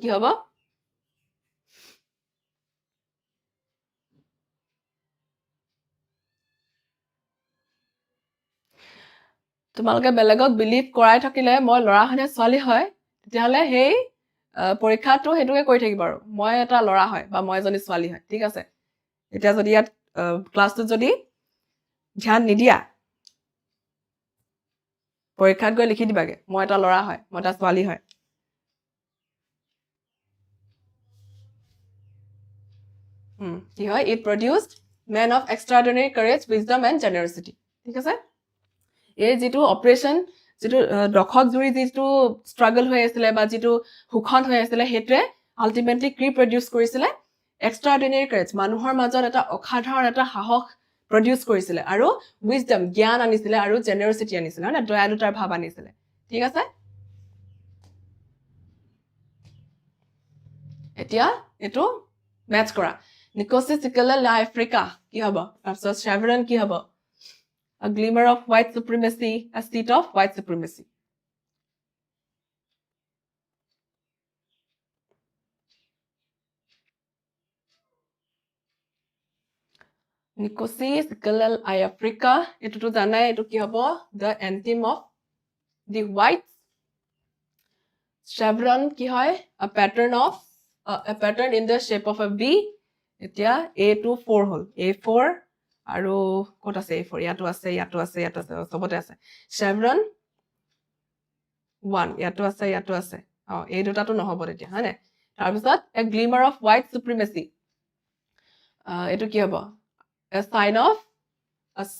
কি হ'ব তোমালোকে বেলেগক বিলিভ কৰাই থাকিলে মই লৰা হনে ছোৱালী হয় তেতিয়াহলে হেই পৰীক্ষাটো হেতুকে কৰি থাকিব আৰু মই এটা লৰা হয় বা মই এজনী ছোৱালী হয় ঠিক আছে এতিয়া যদি ইয়াত ক্লাছটো যদি ধ্যান নিদিয়া পৰীক্ষাত গৈ লিখি দিবাগে মই এটা লৰা হয় মই এটা ছোৱালী হয় কি হয় it produced men of extraordinary courage wisdom and generosity ঠিক আছে এই যেটো অপাৰেশন যেটো দখক জুৰি যেটো স্ট্ৰাগল হৈ আছিল বা যেটো হুখন হৈ আছিল হেতৰে আলটিমেটলি কি প্ৰডিউস কৰিছিল এক্সট্ৰাঅৰ্ডিনাৰী কাৰেজ মানুহৰ মাজত এটা অসাধাৰণ এটা সাহস প্ৰডিউস কৰিছিল আৰু উইজডম জ্ঞান আনিছিল আৰু জেনাৰসিটি আনিছিল না দয়ালুতাৰ ভাৱ আনিছিল ঠিক আছে এতিয়া এটো ম্যাচ কৰা নিকোসি সিকেলেল আফ্ৰিকা কি হ'ব তাৰপিছত শেভৰন কি হ'ব A glimmer of white supremacy, a seat of white supremacy. Nikosi, Sikelel, I Africa. Ito to janai, ito ki hobo, the anthem of the whites. Chevron ki hoy, a pattern in the shape of a V. Etia A24 hol. A4. আৰু কত আছে A4 ইয়াতো আছে সবতে আছে chevron 1 ইয়াতো আছে এই দুটাটো নহব তেতিয়া হয়নে তাৰ পিছত a glimmer of white supremacy এটো কি হ'ব a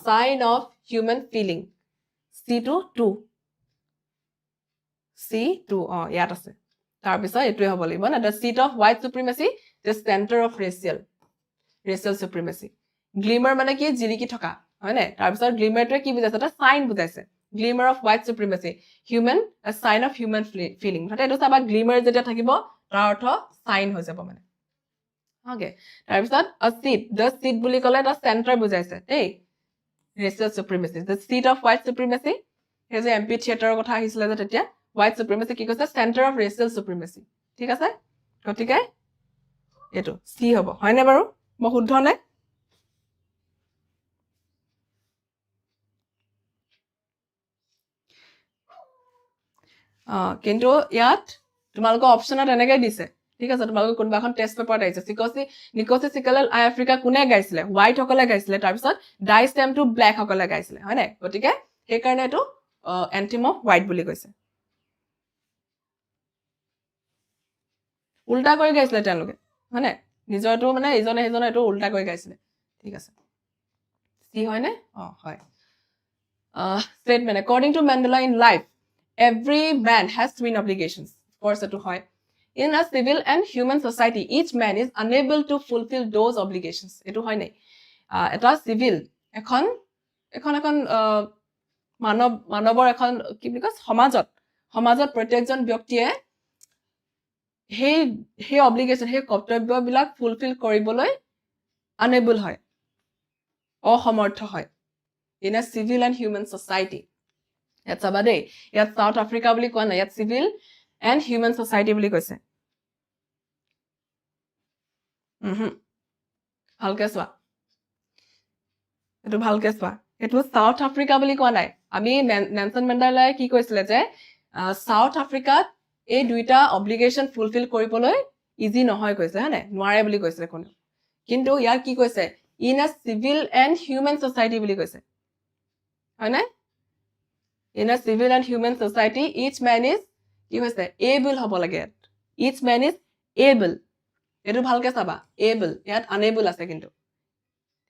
sign of human feeling C2 ইয়াত আছে তাৰ পিছত এটোই হ'ব লাগিব না the seat of white supremacy the center of racial supremacy glimmer মানে কি জিলিকি থকা হয়নে তাৰ পিছত glimmer টো কি বুজাইছে এটা সাইন বুজাইছে glimmer of white supremacy human a sign of human feeling মানে এটো চাবা glimmer যেতিয়া থাকিব তাৰ অৰ্থ সাইন হৈ যাব মানে ওকে তাৰ পিছত a seat the seat বুলি ক'লে এটা center বুজাইছে এই racial supremacy the seat of white supremacy হে যে এমপি থিয়েটাৰৰ কথা আহিছিল যে তেতিয়া white supremacy কি কৈছে center of racial supremacy ঠিক আছে গতিকে এটো সি হ'ব হয়নে বাৰু মই শুদ্ধ নে কিন্তু ইয়াত তোমালোকৰ অপচনত এনেকৈ দিছে ঠিক আছে তোমালোকৰ কোনবা এখন টেষ্ট পেপাৰত আহিছে নিকোসি সিকেলেল আই আফ্ৰিকা কোনে গাইছিলে হোৱাইট সকলে গাইছিলে তাৰ পিছত ডাই ষ্টেম টু ব্ল্যাক সকলে গাইছিলে হয় নাই গতিকে সেই কাৰণে এটো এন্টিম অফ হোৱাইট বুলি কৈছে উল্টা কৰি গাইছিলে তেওঁলোকে হয়নে নিজৰটো মানে ইজনে সিজনে এটো উল্টা কৰি গাইছিলে ঠিক আছে সি হয়নে হয় statement according to Mandela in life every man has twin obligations of course eto hoy in a civil and human society each man is unable to fulfill those obligations eto hoy nei eta civil ekhon মানৱৰ এখন কি বুলি কয় সমাজত প্ৰত্যেকজন ব্যক্তিয়ে সেই obligation সেই কৰ্তব্যবিলাক ফুলফিল কৰিবলৈ unable হয় অসমৰ্থ হয় in a civil and human society ইয়াত চাবা দেই ইয়াত সাউথ আফ্ৰিকা বুলি কোৱা নাই ইয়াত civil and human society বুলি কৈছে ভালকে চোৱা এটো সাউথ আফ্ৰিকা বুলি কোৱা নাই আমি নেলসন মেণ্ডেলাই কি কৈছিলে যে সাউথ আফ্ৰিকাত এই দুইটা অব্লিগেশন ফুলফিল কৰিবলৈ ইজি নহয় কৈছে হয়নে নোৱাৰে বুলি কৈছিলে কোন কিন্তু ইয়াৰ কি কৈছে in a civil and human society বুলি কৈছে হয়নে in a civil and human society each man is কি হৈছে able হ'ব লাগে each man is able এটো ভালকে চাবা able ইয়াত unable আছে কিন্তু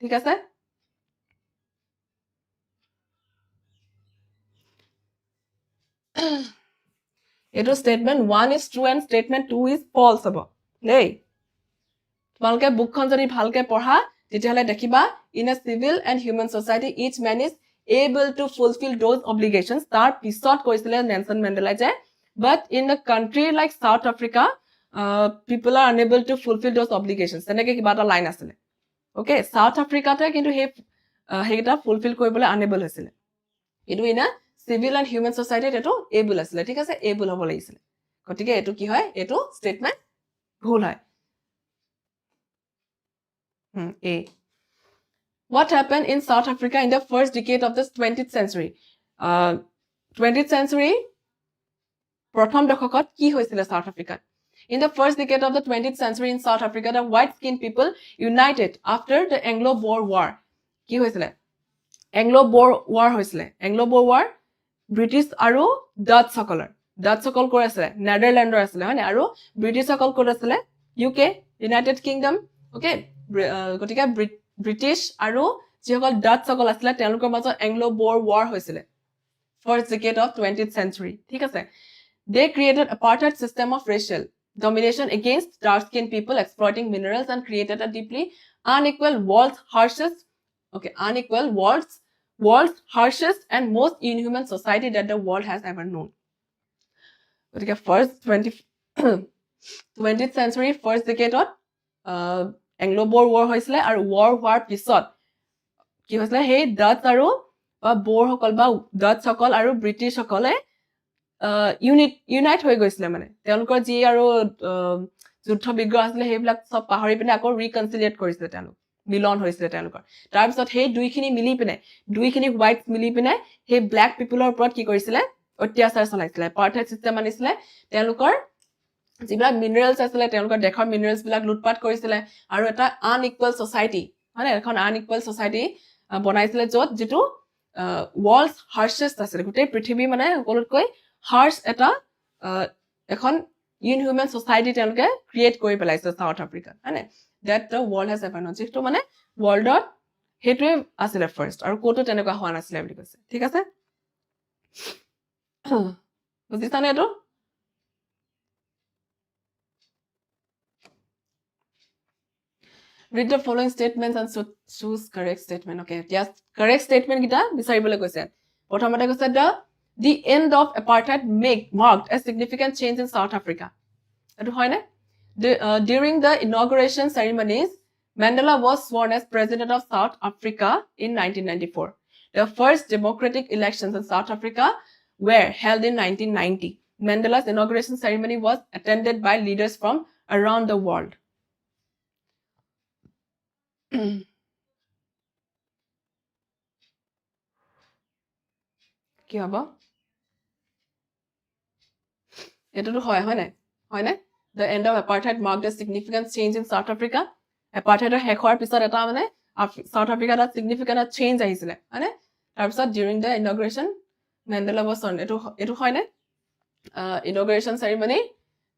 ঠিক আছে এটো statement 1 is true and statement 2 is false হ'ব দেই তোমালোকে বুকখন যদি ভালকে পঢ়া তেতিয়াহলে দেখিবা in a civil and human society each man is able to fulfill those obligations tar pisot koisile Nelson Mandela je but in a country like South Africa people are unable to fulfill those obligations eneke kiba ta line asile okay South Africa te kintu heita fulfill koribole unable hosile etu in a civil and human society eto able asile thik ase able hobo lagisile gotike etu ki hoy etu statement bhul hoy A What happened in South Africa in the first decade of the 20th century? 20th century, prothom dakhokot ki hoisile South Africa? In the first decade of the 20th century in South Africa, the white-skinned people united after the Anglo-Boer War. Ki hoisile? Anglo-Boer War hoisile. Anglo-Boer War, British aru Dutch সকল kore asile. Netherlander asile, hane aru British সকল kore asile. UK, United Kingdom, okay? Gotika British aru jehokol Dutch সকল asile telukor major Anglo-Boer War hoisile first decade of 20th century thik ase they created apartheid system of racial domination against dark skinned people exploiting minerals and created a deeply unequal world's harshest and most inhuman society that the world has ever known gotika first 20th century first decade of Anglo-Boer War hoisile aru war war pisot ki hoisile hey Dutch aru Boer hokol ba Dutch hokol aru British hokole unite hoi goisile mane telukor ji aru juddho bigroh asile heblak sob pahori pine akor reconciliate korisile teluk milon hoisile telukor tar pisot hey duikhini mili pine duikhini white mili pine hey black people or upor ki korisile অত্যাচাৰ চলাইছিলে apartheid system আনিছিলে telukor জিবিলাক minerals আসলে তেওঁলোকৰ দেশৰ minerals বিলাক লুটপাট কৰিছিলে আৰু এটা আনইকুৱেল সোসাইটি মানে এখন আনইকুৱেল সোসাইটি বনাইছিলে যত যেটো ওয়াৰ্ল্ডস হাৰ্শেস্ট আছিল গোটেই পৃথিৱী মানে সকলোতকৈ harsh eta এখন inhuman society তেওঁলোকে create কৰি পেলাইছে South Africa হয়নে that the world has ever known যেটো মানে worldত হেতুৱে আছিল first আৰু কোটো তেনেকুৱা হোৱা নাছিল বুলি কৈছে ঠিক আছে বুজিছানে এটো Read the following statements and choose correct statement. Okay, yes, correct statement kita বিচাৰিবলৈ কৈছে প্ৰথমতে কৈছে the end of apartheid marked a significant change in South Africa. এটো হয় নে during the inauguration ceremonies Mandela was sworn as president of South Africa in 1994. The first democratic elections in South Africa were held in 1990. Mandela's inauguration ceremony was attended by leaders from around the world. কি হ'ব এটোটো হয় নাই the end of apartheid marked a significant change in South Africa apartheid শেষ হোৱাৰ পিছত এটা মানে South Africa এটা significant change আহিছিলে হয়নে তাৰ পিছত during the inauguration Mandela was on এটো হয় নাই inauguration ceremony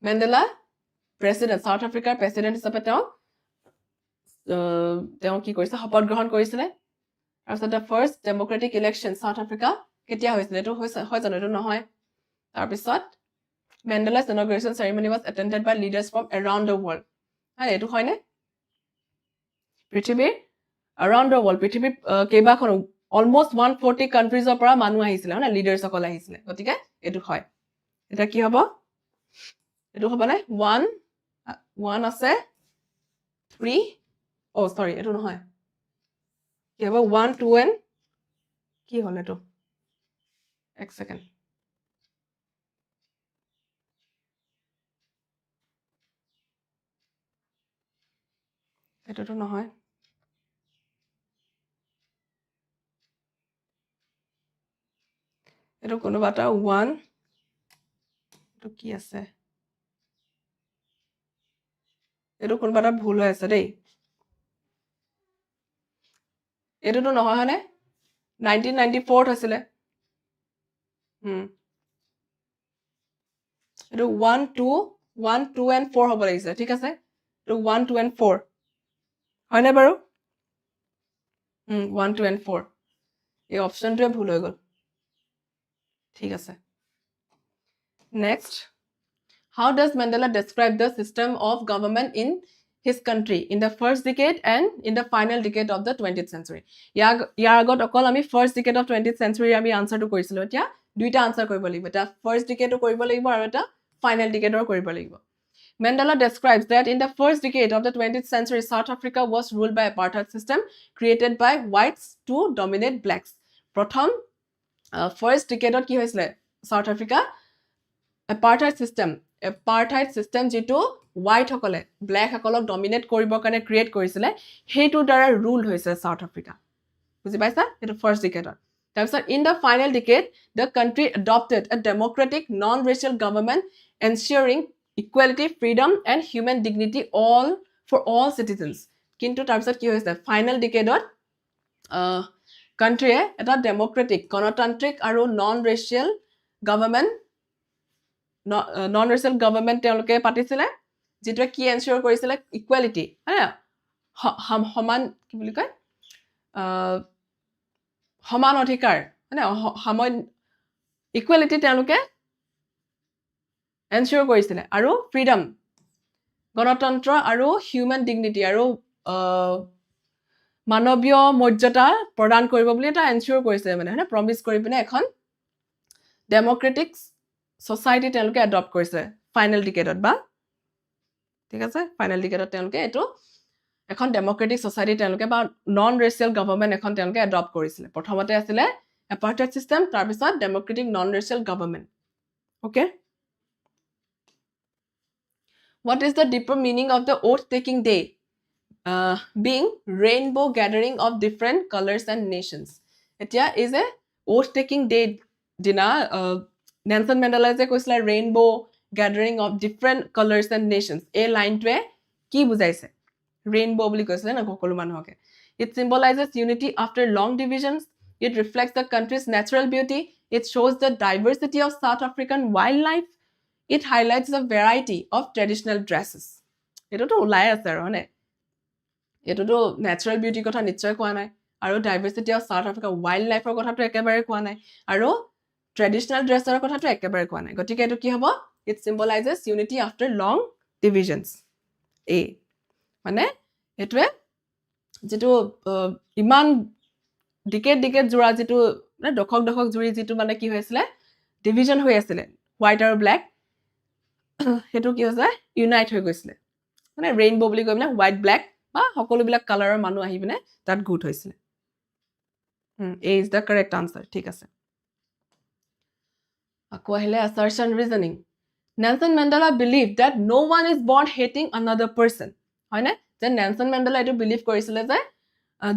Mandela president South Africa president হিচাপে তেওঁ কি কৰিছে শপত গ্ৰহণ কৰিছিলে তাৰ পিছত the first democratic election South Africa কেতিয়া হৈছিল এটো হয় জানো এটো নহয় তাৰ পিছত Mandela's inauguration ceremony was attended by leaders from around the world. Hi, etu hoy ne? Prithibir around the world. Prithibir keba khon almost 140 countries opara manu ahisile, na leaders okol ahisile. Gotike etu hoy. Eta ki hobo? Etu hobo ne? 1 ase 3. Oh, sorry, etu no hoy. Ki hobo 1 2 and ki hol etu? Ek second. এটোটো নহয় এটো কোনোবাটা 1 এটো কি আছে এটো কোনোবাটা ভুল হৈ আছে দেই এটোটো নহয় হনে 1994 হৈছিলে এটো 1 2 and 4 হ'ব লাগিছে ঠিক আছে এটো 1 2 and 4 হয় না বাৰু 1 2 and 4 এই অপশনটোৱে ভুল হৈ গল ঠিক আছে next how does Mandela describe the system of government in his country in the first decade and in the final decade of the 20th century ইয়াৰ আগত অকল আমি first decade of 20th century আমি আনসাৰটো কৰিছিলো এতিয়া দুইটা আনসাৰ কৰিব লাগিব এটা first decade কৰিব লাগিব আৰু এটা final decade কৰিব লাগিব Mandela describes that in the first decade of the 20th century, South Africa was ruled by apartheid system created by whites to dominate blacks. Prothom first decade of ki hoisile South Africa apartheid system jitu white hokole black hokolok dominate koribor kane create korisile hetu dara rule hoise South Africa. Buji paisa etu first decade tar in the final decade the country adopted a democratic non-racial government ensuring equality, freedom, and human dignity for all citizens. Kintu tarpisat ki hoise final decade country eta democratic, gণতান্ত্ৰিক আৰু non-racial government তেওঁলোকে পাতিছিলে যেটো কি এনশিওৰ কৰিছিলে equality হয়না সমান কি বুলি কয় সমান অধিকাৰ হয়না সমান equality তেওঁলোকে এনশিওৰ কৰিছিলে আৰু freedom গণতন্ত্ৰ আৰু human dignity আৰু মানৱীয় মৰ্যাদা প্ৰদান কৰিব বুলি এটা এনশিওৰ কৰিছে মানে হয়না প্ৰমিস কৰি পিনে এখন ডেমোক্ৰেটিক সোসাইটি তেওঁলোকে অ্যাডপ্ট কৰিছে ফাইনাল ডিকেডত বা ঠিক আছে ফাইনাল ডিকেডত তেওঁলোকে এটো এখন ডেমোক্ৰেটিক সোসাইটি তেওঁলোকে বা নন ৰেচিয়েল গভৰ্নমেন্ট এখন তেওঁলোকে অ্যাডপ্ট কৰিছিল প্ৰথমতে আছিল এপাৰ্টাইড সিস্টেম তাৰ পিছত democratic non racial government okay What is the deeper meaning of the oath-taking day? Being rainbow gathering of different colors and nations. Etia is a oath-taking day dina Nelson Mandela je koisla rainbow gathering of different colors and nations. A line twe ki bujaise? Rainbow boli koisla na kokolu manuhoke. It symbolizes unity after long divisions. It reflects the country's natural beauty. It shows the diversity of South African wildlife. It highlights the variety of traditional dresses. এটোতো ওলাই আছে আৰু হয়নে এটোতো ন্যাচাৰাল বিউটিৰ কথা নিশ্চয় কোৱা নাই আৰু diversity of south Africa wild লাইফৰ কথাটো একেবাৰে কোৱা নাই আৰু ট্ৰেডিশনাল ড্ৰেছৰ কথাটো একেবাৰে কোৱা নাই গতিকে এটো কি হ'ব ইট সিম্বলাইজেস ইউনিটি আফটাৰ লং ডিভিজনস এ মানে এটোৱে যেটো ইমান ডিকেড জোৰা যেটো মানে দশক জুৰি যেটো মানে কি হৈছিলে ডিভিজন হৈ আছিল হোৱাইট আৰু ব্ল্যাক হেতু কি হৈছে ইউনাইট হৈ গৈছিল মানে ৰেইনবো বুলি কয় মানে হোৱাইট ব্ল্যাক বা সকলো বিলাক কালাৰৰ মানুহ আহি পিনে তাত গুট হৈছিল A is the correct answer ঠিক আছে আকৌ আহিলে assertion reasoning Nelson Mandela believed that no one is born hating another person হয় না যে Nelson Mandela এটো বিলিভ কৰিছিল যে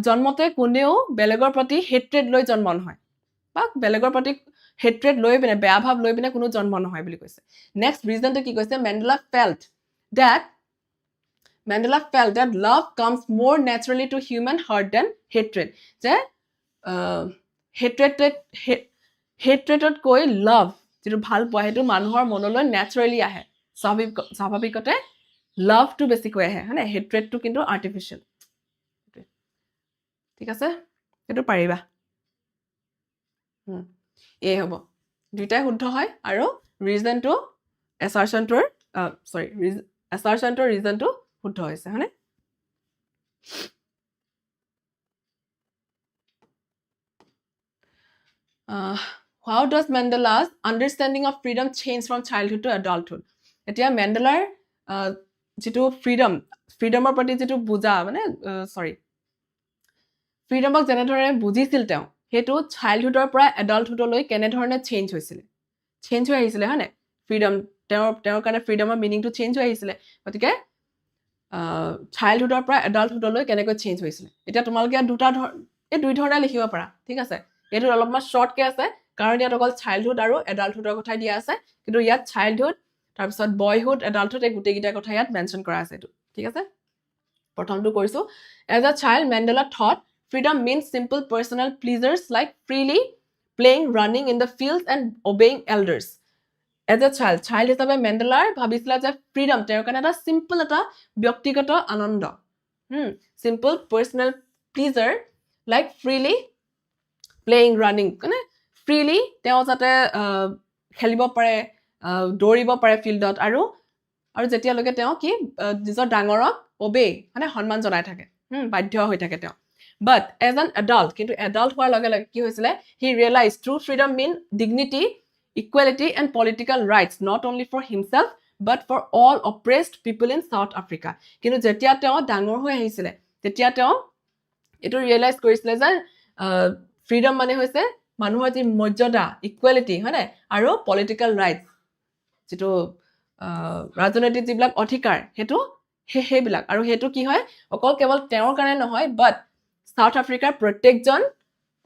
জন্মতে কোনেও বেলেগৰ প্ৰতি হেট্ৰেড লৈ জন্ম নহয় বা বেলেগৰ প্ৰতি হেট্ৰেড লৈ পিনে বেয়া ভাৱ লৈ পিনে কোনো জন্ম নহয় বুলি কৈছে নেক্সট ৰিজনটো কি কৈছে Mandela felt that love comes more naturally to human heart than hatred যে hatredত কৈ love যেটো ভাল পোৱা হেতু মানুহৰ মনলৈ naturally আহে স্বাভাৱিকতে love টো বেছি কৈ আহে হয়নে hatred টো কিন্তু artificial ঠিক আছে এটো পাৰিবা এ হ'ব দুইটাই শুদ্ধ হয় আৰু ৰিজনটো assertionটোৰ assertionটোৰ ৰিজনটো শুদ্ধ হৈছে হয়নে how does Mandela's understanding of freedom change from childhood to adulthood এতিয়া মেণ্ডেলাৰ যেটো ফ্ৰীডমৰ প্ৰতি যেটো বুজা মানে ফ্ৰীডমক যেনে ধৰণে বুজিছিল তেওঁ হেতু চাইল্ডহুডৰ পৰা এডাল্টহুডলৈ কেনে ধৰণে চেঞ্জ হৈছিল চেঞ্জ হৈ আহিছিল হয়নে ফ্ৰীডম তেওঁৰ কাৰণে ফ্ৰীডমৰ মিনিংটো চেঞ্জ হৈ আহিছিল গতিকে চাইল্ডহুডৰ পৰা এডাল্টহুডলৈ কেনেকৈ চেঞ্জ হৈছিল এতিয়া তোমালোকে দুই ধৰণে লিখিব পাৰা ঠিক আছে এটো অলপমান শৰ্ট কে আছে কাৰণ ইয়াত অকল চাইল্ডহুড আৰু এডাল্টহুডৰ কথা দিয়া আছে কিন্তু ইয়াত চাইল্ডহুড তাৰ পিছত বয়হুড এডাল্টহুড এই গুটেগিটা কথা ইয়াত মেনশন কৰা আছে এটো ঠিক আছে প্ৰথমটো কৰিছো as a child Mandela thought freedom means simple personal pleasures like freely playing running in the fields and obeying elders as a child হিচাপে মেণ্ডেলাৰ ভাবিছিল যে ফ্ৰীডম তেওঁৰ কাৰণে এটা সিম্পল এটা ব্যক্তিগত আনন্দ simple personal pleasure like freely playing running মানে freely তেওঁ যাতে খেলিব পাৰে দৌৰিব পাৰে ফিল্ডত আৰু যেতিয়া লগে তেওঁ কি নিজৰ ডাঙৰক obey মানে সন্মান জনাই থাকে বাধ্য হৈ থাকে তেওঁ but as an adult কিন্তু adult হোৱাৰ লগে লগে কি হৈছিল he realized true freedom mean dignity equality and political rights not only for himself but for all oppressed people in South Africa কিন্তু যেতিয়া তেওঁ ডাঙৰ হৈ আহিছিল তেতিয়া তেওঁ এটো ৰিয়েলাইজ কৰিছিল যে ফ্ৰীডম মানে হৈছে মানুহৰ যি মৰ্যাদা ইকুৱেলিটি হয় না আৰু পলিটিক্যাল ৰাইটস যেটো ৰাজনৈতিক যিবিলাক অধিকাৰ হেতু হেবিলাক আৰু হেতু কি হয় অকল কেৱল তেওঁৰ কাৰণে নহয় বাট সাউথ আফ্ৰিকাৰ প্ৰত্যেকজন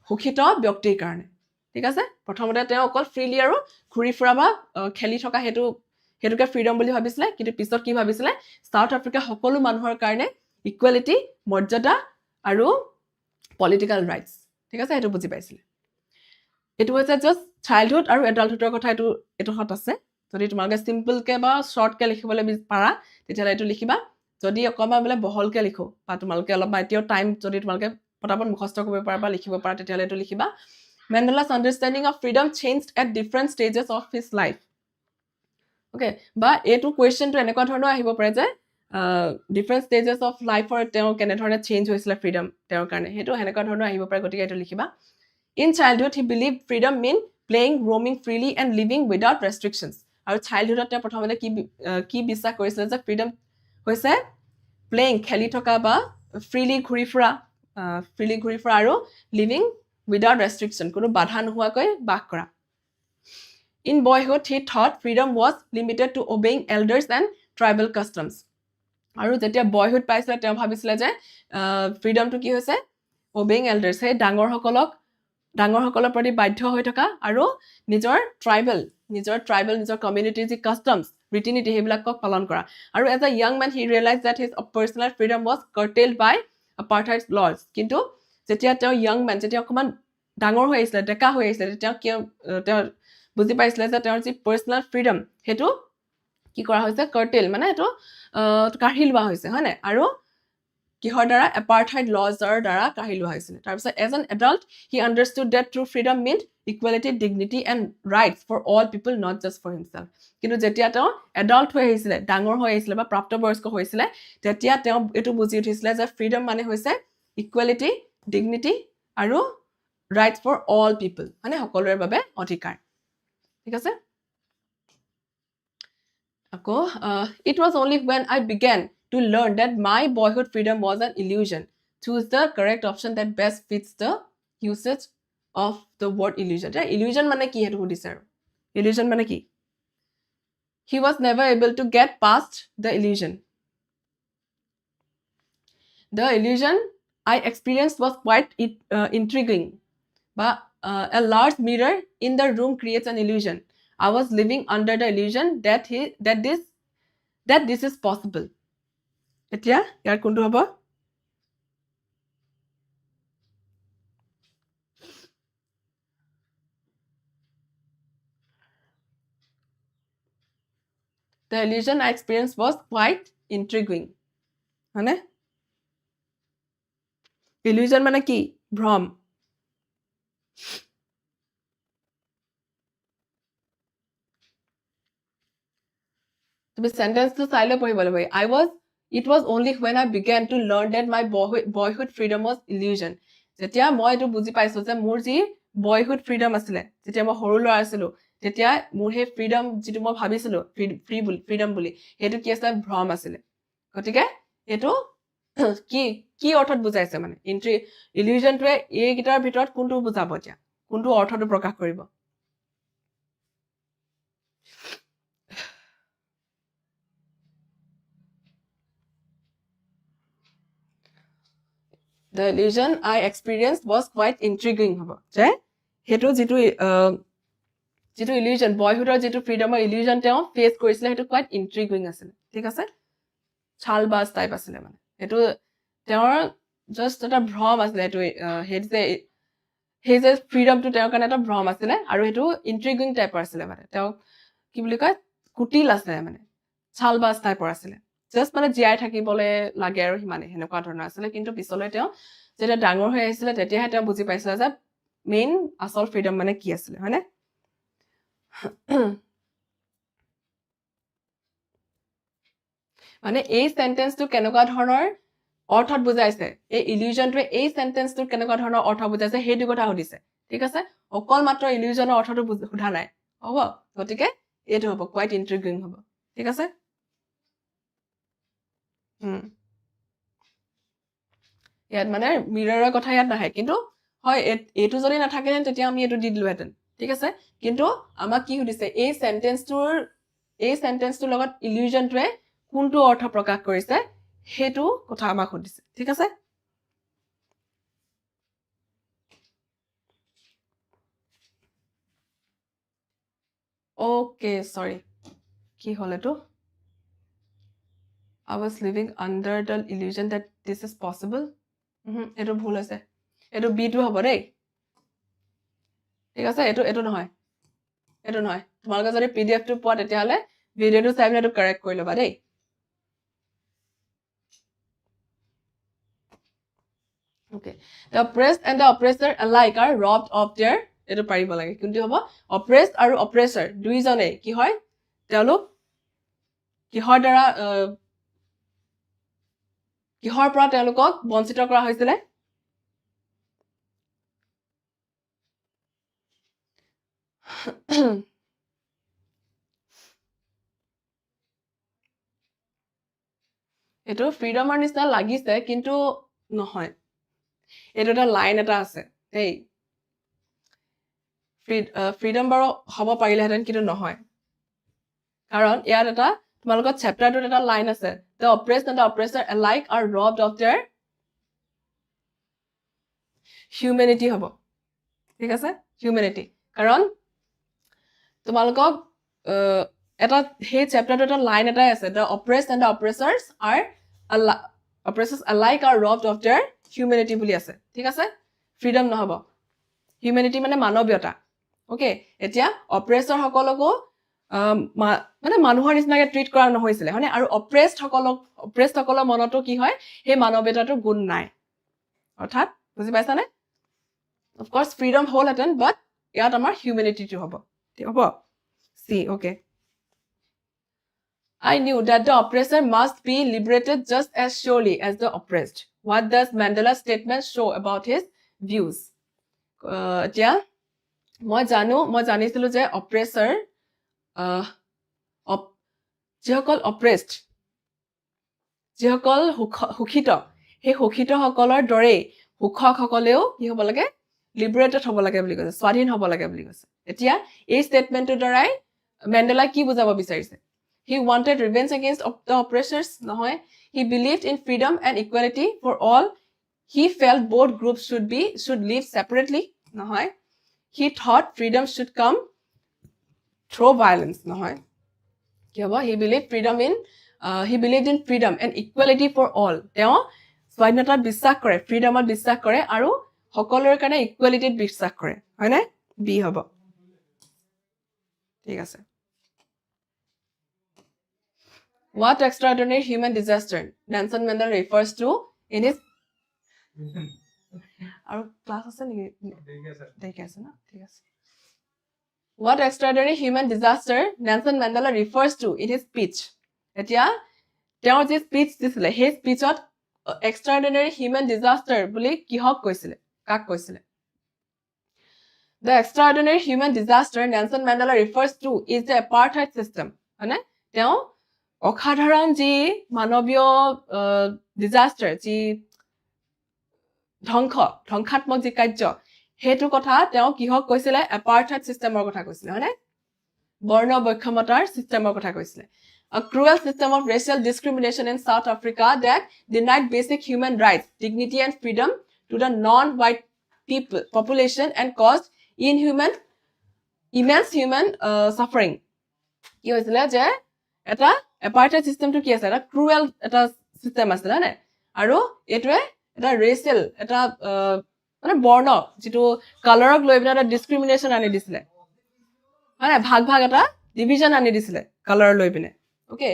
সুখিত ব্যক্তিৰ কাৰণে ঠিক আছে প্ৰথমতে তেওঁ অকল ফ্ৰীলি আৰু ঘুৰি ফুৰা বা খেলি থকা হেতুকে ফ্ৰীডম বুলি ভাবিছিল কিন্তু পিছত কি ভাবিছিল সাউথ আফ্ৰিকা সকলো মানুহৰ কাৰণে ইকুৱেলিটি মৰ্যাদা আৰু পলিটিক্যাল ৰাইটস ঠিক আছে হেতু বুজি পাইছিল এটো হৈছে জাস্ট চাইল্ডহুড আৰু এডাল্টহুডৰ কথা এটো হত আছে যদি তোমালোকে সিম্পল কে বা শৰ্ট কে লিখিবলৈ পাৰা তেতিয়ালে এটো লিখিবা যদি অকমা বলে বহল কে লিখো বা তোমালোকে অলপ বাইটিও টাইম যদি তোমালোকে পটাপট মুখস্থ কৰিব পাৰা বা লিখিব পাৰা তেতিয়ালে এটো লিখিবা Mandela's understanding of freedom changed at different stages of his life okay বা এটো কোৱেশ্চনটো এনেকুৱা ধৰণৰ আহিব পাৰে যে different stages of life or তেওঁ কেনে ধৰণে চেঞ্জ হৈছিল ফ্ৰীডম তেওঁৰ কাৰণে হেতু এনেকুৱা ধৰণৰ আহিব পাৰে গতিকে এটো লিখিবা In childhood, he believed freedom meant playing, roaming freely, and living without restrictions. আৰু childhood তে প্ৰথমতে কি বিশ্বাস কৰিছিল যে freedom হৈছে playing খেলি থকা বা freely ঘুৰি ফুৰা আৰু living without restriction কোনো বাধা নোহোৱাকৈ বাস কৰা In boyhood, he thought freedom was limited to obeying elders and tribal customs. আৰু যেতিয়া boyhood পাইছিল তেওঁ ভাবিছিল যে freedomটো কি হৈছে obeying elders হে ডাঙৰসকলৰ প্ৰতি বাধ্য হৈ থকা আৰু নিজৰ ট্ৰাইবেল নিজৰ কমিউনিটি যি কাস্টমছ ৰীতি-নীতি হেবিলাকক পালন কৰা আৰু as a young man he realized that his personal freedom was curtailed by apartheid laws কিন্তু যেতিয়া তেওঁ young man যেতিয়া অকমান ডাঙৰ হৈ আহিছিলে ডেকা হৈ আহিছিলে তেওঁ তেওঁ বুজি পাইছিলে যে তেওঁৰ যি পাৰ্চনেল ফ্ৰীডম হেতু কি কৰা হৈছে কাৰ্টেল মানে এটো কাঢ়ি লোৱা হৈছে হয় নাই আৰু কিহৰ দ্বাৰা এপাৰ্থাইড লজৰ দ্বাৰা কাঢ়ি লোৱা হৈছিল তাৰপিছত as an adult he understood that true freedom meant equality dignity and rights for all people not just for himself কিন্তু যেতিয়া তেওঁ এডাল্ট হৈ আহিছিলে ডাঙৰ হৈ আহিছিলে বা প্ৰাপ্তবয়স্ক হৈছিলে তেতিয়া তেওঁ এটো বুজি উঠিছিলে যে ফ্ৰীডম মানে হৈছে ইকুৱেলিটি ডিগনিটি আৰু ৰাইটছ ফৰ অল পিপল মানে সকলোৰে বাবে অধিকাৰ ঠিক আছে আকৌ it was only when I began to learn that my boyhood freedom was an illusion. Choose the correct option that best fits the usage of the word illusion. Illusion মানে কি হেতু সুধিছে আৰু illusion মানে কি he was never able to get past the illusion. The illusion I experienced was quite intriguing. But a large mirror in the room creates an illusion. I was living under the illusion that this is possible. এতিয়া ইয়াৰ কোনটো হ'ব The illusion I experienced was quite intriguing. হয়নে illusion মানে কি ভ্ৰম তুমি সেন্টেন্সটো চাইলে পঢ়িব লাগিব it was only when I began to learn that my boyhood freedom was illusion যেতিয়া মই এটো বুজি পাইছো যে মোৰ যি boyhood freedom আছিলে যেতিয়া মই সৰু ল'ৰা আছিলো তেতিয়া মোৰ হে freedom যেটো মই ভাবিছিলো freedom বুলি হেতু কি আছিল ভ্ৰম আছিলে গতিকে এটো কি অৰ্থত বুজাইছে মানে illusionটোৱে এই গিটাৰ ভিতৰত কোনটো বুজাব এতিয়া কোনটো অৰ্থটো প্ৰকাশ কৰিব The illusion I experienced was quite intriguing হ'ব যে হেতু যেটো illusion boyhoodৰ যেটো freedomৰ illusion তেওঁ ফেস কৰিছিল হেতু quite intriguing আছিল ঠিক আছে ছালবাজ টাইপ আছিল মানে হেতু তেওঁৰ জাস্ট এটা ভ্ৰম আছিল হেতু হে যে ফ্ৰীডমটো তেওঁৰ কাৰণে এটা ভ্ৰম আছিল আৰু হেতু ইন্ট্ৰিগিং টাইপৰ আছিল মানে তেওঁ কি বুলি কয় কুটিল আছে মানে ছালবাজ টাইপৰ আছিল জাস্ট মানে জিয়াই থাকিবলে লাগে আৰু হিমানে হেনেকুৱা ধৰণৰ আছিল কিন্তু পিছলৈ তেওঁ যেতিয়া ডাঙৰ হৈ আহিছিল তেতিয়াহে তেওঁ বুজি পাইছিল যে মেইন আসল ফ্ৰীডম মানে কি আছিল হয়নে মানে এই সেন্টেন্সটো কেনেকুৱা ধৰণৰ অৰ্থত বুজাইছে এই ইলিউজনটোৱে এই সেন্টেন্সটো কেনেকুৱা ধৰণৰ অৰ্থ বুজাইছে হেতু কথা সুধিছে ঠিক আছে অকল মাত্ৰ ইলিউজনৰ অৰ্থটো বুঝা নাই হ'ব গতিকে এটো হ'ব কোৱাইট ইন্ট্ৰিগিং হ'ব ঠিক আছে ইয়াত মানে মিৰৰৰ কথা ইয়াত নাহে কিন্তু হয় এটো যদি নাথাকে তেতিয়া আমি এটো দি দিলোহেতেন ঠিক আছে কিন্তু আমাক কি সুধিছে এই সেন্টেন্সটোৰ লগত ইলিউজনটোৱে কোনটো অৰ্থ প্ৰকাশ কৰিছে হেতু কথা আমাক সুধিছে ঠিক আছে Okay, sorry. কি হল এটো I was living under the illusion that this is possible. এটো ভুল আছে এটো B2 হ'ব দেই ঠিক আছে এটো নহয় তোমালোকে যদি PDF টো পোৱা তেতিয়া হলে ভিডিওটো চাই মেলি এটো কাৰেক্ট কৰি লবা দেই Okay. The oppressed and the oppressor alike are robbed of their এটো পাৰিব লাগে কিন্তু হ'ব oppressed আৰু oppressor দুইজনে কি হয় তেওঁলোক কিহৰ দ্বাৰা কিহৰ পৰা তেওঁলোকক বঞ্চিত কৰা হৈছিল এটো ফ্ৰীডমৰ নিচিনা লাগিছে কিন্তু নহয় এটো এটা লাইন এটা আছে এই ফ্ৰীডম বাৰ হ'ব পাৰিলেহেঁতেন কিন্তু নহয় কাৰণ ইয়াত এটা তোমালোকৰ চেপ্টাৰটোত এটা লাইন আছে the oppressed and the oppressor alike are robbed of their humanity হ'ব ঠিক আছে humanity কাৰণ তোমালোকক এটা হে চেপ্টাৰটোত এটা লাইন এটাই আছে the oppressed and the oppressors oppressors alike are robbed of their humanity বুলি আছে ঠিক আছে ফ্ৰীডম নহব হিউমেনিটি মানে মানৱীয়তা ওকে এতিয়া অপ্ৰেছৰ সকলকো মানে মানুহৰ নিচিনাকে ট্ৰিট কৰা নহৈছিলে হয়নে আৰু অপ্ৰেছড সকলৰ মনতো কি হয় সেই মানৱীয়তাটোৰ গুণ নাই অৰ্থাৎ বুজি পাইছানে of course freedom wholehearted but ইয়াত আমাৰ হিউমেনিটিটো হ'ব সি okay I knew that the oppressor must be liberated just as surely as the oppressed. What does Mandela's statement show about his views? এতিয়া মই জানিছিলো যে oppressor যিসকল oppressed যিসকল শোষিত সেই শোষিত সকলৰ দৰেই শোষক সকলেও কি হ'ব লাগে liberated হ'ব লাগে বুলি কৈছে স্বাধীন হ'ব লাগে বুলি কৈছে এতিয়া এই ষ্টেটমেন্টৰ দ্বাৰাই মেণ্ডেলা কি বুজাব বিচাৰিছে He wanted revenge against the oppressors. Nahoy. He believed in freedom and equality for all. He felt both groups should live separately. Nahoy. He thought freedom should come through violence. Nahoy. He believed in freedom and equality for all. Teo swadhinatat biswas kore, freedomot biswas kore, aru hokolor kane equalityt biswas kore. Hoy na? B hobo. Thik ase. What extraordinary human disaster Nelson Mandela refers to in his What extraordinary human disaster Nelson Mandela refers to in his speech? Etia তেওঁৰ যে speech দিছিলে সেই speechত extraordinary human disaster বুলি কিহক কৈছিলে কাক কৈছিলে The extraordinary human disaster Nelson Mandela refers to is the apartheid system হয়নে তেওঁ অসাধাৰণ যি মানৱীয় ডিজাস্টাৰ যি ধ্বংসাত্মক যি কাৰ্য হেতু কথা তেওঁ কিহক কৈছিলে এপাৰ্থাইড সিস্টেমৰ কথা কৈছিলে হয়নে বৰ্ণ বৈষম্যতাৰ সিস্টেমৰ কথা কৈছিলে A cruel system of racial discrimination in South Africa that denied basic human rights, dignity and freedom to the non-white population and caused immense human suffering. কি হৈছিলে যে এটা apartheid system to কি আছে এটা cruel এটা system আছে না আৰু এটোৱে এটা racial এটা মানে বৰ্ণ যেটো কালাৰক লৈ বিনা এটা discrimination আনি দিছিলে মানে ভাগ এটা division আনি দিছিলে কালাৰ লৈ বিনে ওকে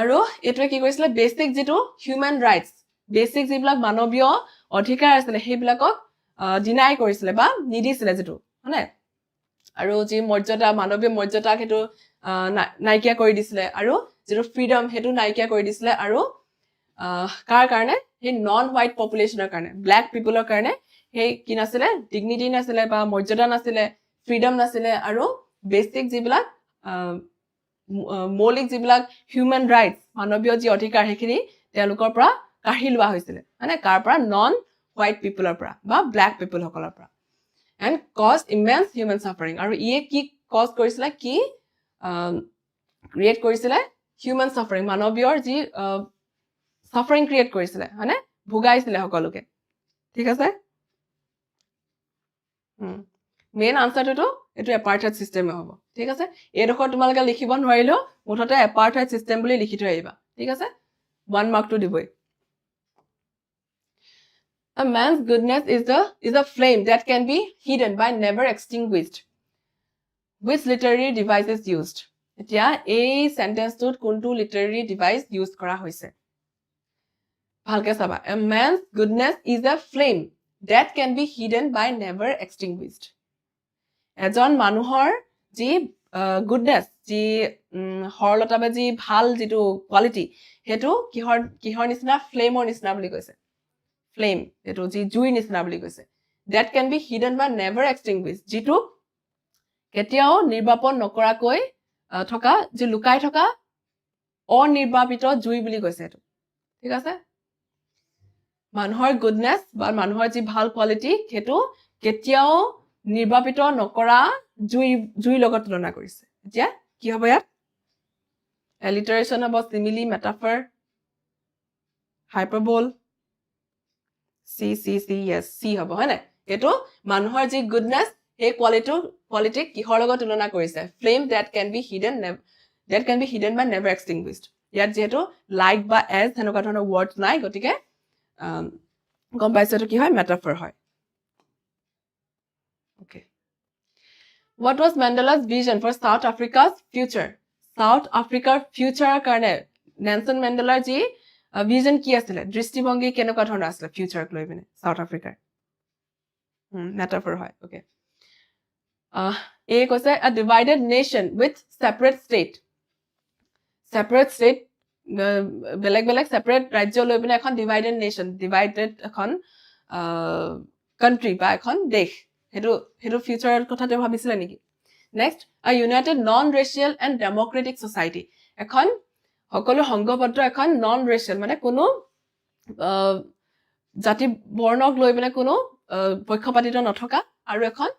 আৰু এটোৱে কি কৰিছিলে বেসিক যেটো human rights বেসিক যিবিলাক মানৱীয় অধিকাৰ আছিল সেইবিলাকক ডিনাই কৰিছিলে বা নিদিছিলে যেটো মানে আৰু যি মৰ্যাদা মানৱীয় মৰ্যাদা হেতু নাইকিয়া কৰি দিছিলে আৰু যেটো ফ্ৰীডম হেতু নাইকিয়া কৰি দিছিলে আৰু কাৰ কাৰণে হে নন হোৱাইট পপুলেশনৰ কাৰণে ব্ল্যাক পিপলৰ কাৰণে হে কি নাছিলে ডিগনিটি নাছিলে বা মৰ্যাদা নাছিলে ফ্ৰীডম নাছিলে আৰু বেসিক যিবিলাক মৌলিক যিবিলাক হিউম্যান ৰাইটস মানৱীয় যি অধিকাৰ হেখিনি তেওঁলোকৰ পৰা কাঢ়ি লোৱা হৈছিল মানে কাৰ পৰা নন হোৱাইট পিপলৰ পৰা বা ব্ল্যাক পিপল সকলৰ পৰা and caused immense human suffering আৰু ইয়ে কি কজ কৰিছিল কি ক্ৰিয়েট কৰিছিল human suffering মানৱীয়ৰ যি suffering ক্ৰিয়েট কৰিছিল মানে ভুগাইছিল সকলোকে ঠিক আছে মেইন আনসাৰটো এটো apartheid system হ'ব ঠিক আছে এই দেখো তোমালকে লিখিব নোৱাৰিলো মুঠতে apartheid system বুলি লিখি থৈ আহিবা ঠিক আছে 1 মাৰ্ক টু দিবই A man's goodness is a flame that can be hidden by never extinguished. Which literary device is used? এতিয়া এই সেন্টেন্সটোত কোনটো literary device use কৰা হৈছে ভালকে চাবা A man's goodness is a flame that can be hidden by never extinguished. এজন মানুহৰ যি goodness যি হৰলতা বা যি ভাল যেটো কোৱালিটি হেতু কিহৰ নিচিনা ফ্লেমৰ নিচিনা বুলি কৈছে flame eto ji jui nisna boli koise that can be hidden by never extinguished jitu ketiao nirbapon nokora koi thoka je lukai thoka onirbapito jui boli koise eto thik ase manhor goodness ba manhor ji bhal quality hetu ketiao nirbapito nokora jui logot tulona korise etia ki hobo yat alliteration hobo simile metaphor hyperbole yes C হ'ব হয়নে এটো মানুহৰ যি goodness এই quality কিহৰ লগত তুলনা কৰিছে flame that can be hidden by never extinguished ইয়াত যেটো like বা as হেনকা ধৰণৰ words নাই গটিকে গম পাইছেটো কি হয় মেটাফৰ হয় What was Mandela's vision for South Africa's future? South Africa's future karne Nelson Mandela ji vision ki asile drishtibhangi keneকুৱা ধৰণৰ asile future লৈ পিনে South Africa metaphor hoy okay a koise a divided nation with separate state beleg separate rajyo লৈ পিনে এখন divided nation divided এখন country বা এখন দেশ হেতু future কথাতে ভাবিছিলে নেকি next a united non-racial and democratic society এখন সকলো সংঘবদ্ধ এখন non-racial মানে কোনো জাতি বৰ্ণক লৈ পিনে কোনো পক্ষপাতিত্ব নথকা আৰু এখন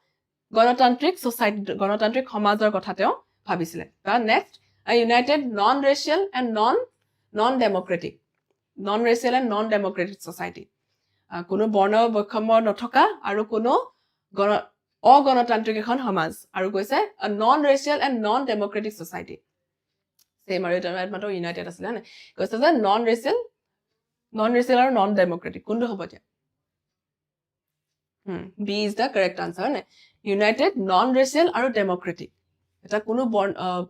গণতান্ত্ৰিক society গণতান্ত্ৰিক সমাজৰ কথা তেওঁ ভাবিছিলে বা next a united non-racial and non-democratic society কোনো বৰ্ণ বৈষম্য নথকা আৰু কোনো অগণতান্ত্ৰিক এখন সমাজ আৰু কৈছে a non-racial and non-democratic society same আৰু এটা মাত্ৰ ইউনাইটেড আছিল না কৈছে যে non-racial আৰু non-democratic কোনটো হ'ব এতিয়া B is the correct answer ne united non-racial আৰু democratic এটা কোনো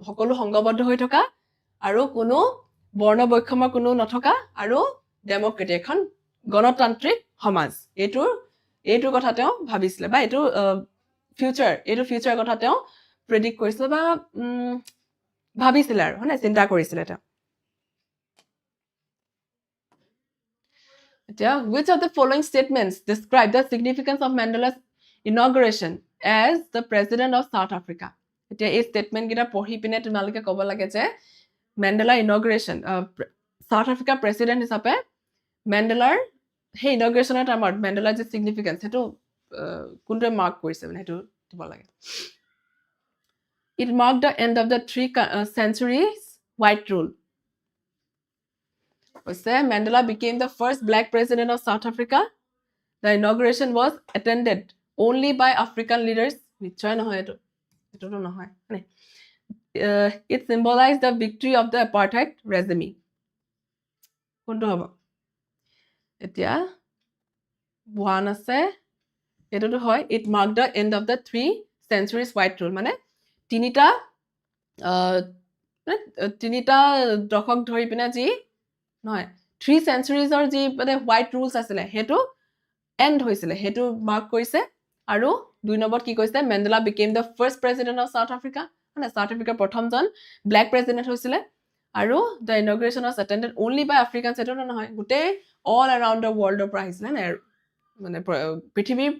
সকলো সংঘবদ্ধ হৈ থকা আৰু কোনো বৰ্ণ বৈষম্য কোনো নথকা আৰু ডেমক্ৰেটিক এখন গণতান্ত্ৰিক সমাজ এইটোৰ কথা তেওঁ ভাবিছিলে বা এইটো ফিউচাৰ কথা তেওঁ প্ৰেডিক্ট কৰিছিলে বা ভাবিছিলে আৰু হয়নে চিন্তা কৰিছিলে তেওঁ which of the following statements describe the significance of Mandela's inauguration as the president of South Africa এই statement গিটা পঢ়ি পিনে তোমালোকে ক'ব লাগে যে Mandela inauguration South Africa president হিচাপে Mandelaৰ সেই inauguration টাইমত Mandelaৰ যে significance হেতু কোনটোৱে মাৰ্ক কৰিছে মানে হেতু দিব লাগে It marked the end of the 3 centuries white rule Mandela became the first black president of South Africa. The inauguration was attended only by African leaders. It symbolized the victory of the apartheid regime. It marked the end of the 3 centuries white rule. Tinita দশক ধৰি পিনে যি নহয় 3 centuries or যি মানে white rules আছিলে হেতু end হৈছিলে হেতু মাৰ্ক কৰিছে আৰু 2 নম্বৰ কি কৈছে Mandela became the first president of South Africa মানে South Africa প্ৰথমজন black president হৈছিলে আৰু the inauguration was attended only by Africans হেতু নহয় গুটে all around the world পৰা আহিছিলে মানে পৃথিৱীৰ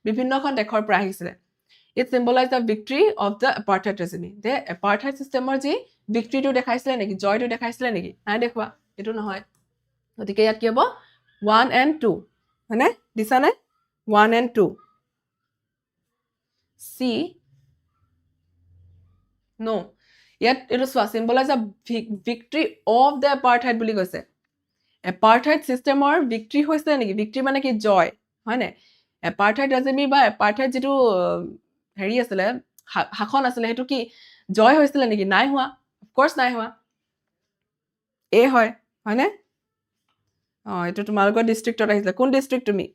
বিভিন্নখন দেশৰ পৰা আহিছিলে It symbolized the victory of the apartheid regime. The apartheid system ji victory to dekhaisile neki joy to dekhaisile neki na dekhwa etu nohoy otike yat ki hobo 1 and 2 hane disa ne 1 and 2 C no yet it is symbolize a victory of the apartheid buli koise apartheid system or victory hoise neki victory mane ki joy hane apartheid regime ba apartheid jitu হেৰি আছিল হাখন আছিল হেতু কি জয় হৈছিল নেকি নাই হোৱা of course নাই হোৱা এ হয় হয়নে এটো তোমালোকৰ ডিস্ট্ৰিক্টত আহিছিল কোন ডিস্ট্ৰিক্ট তুমি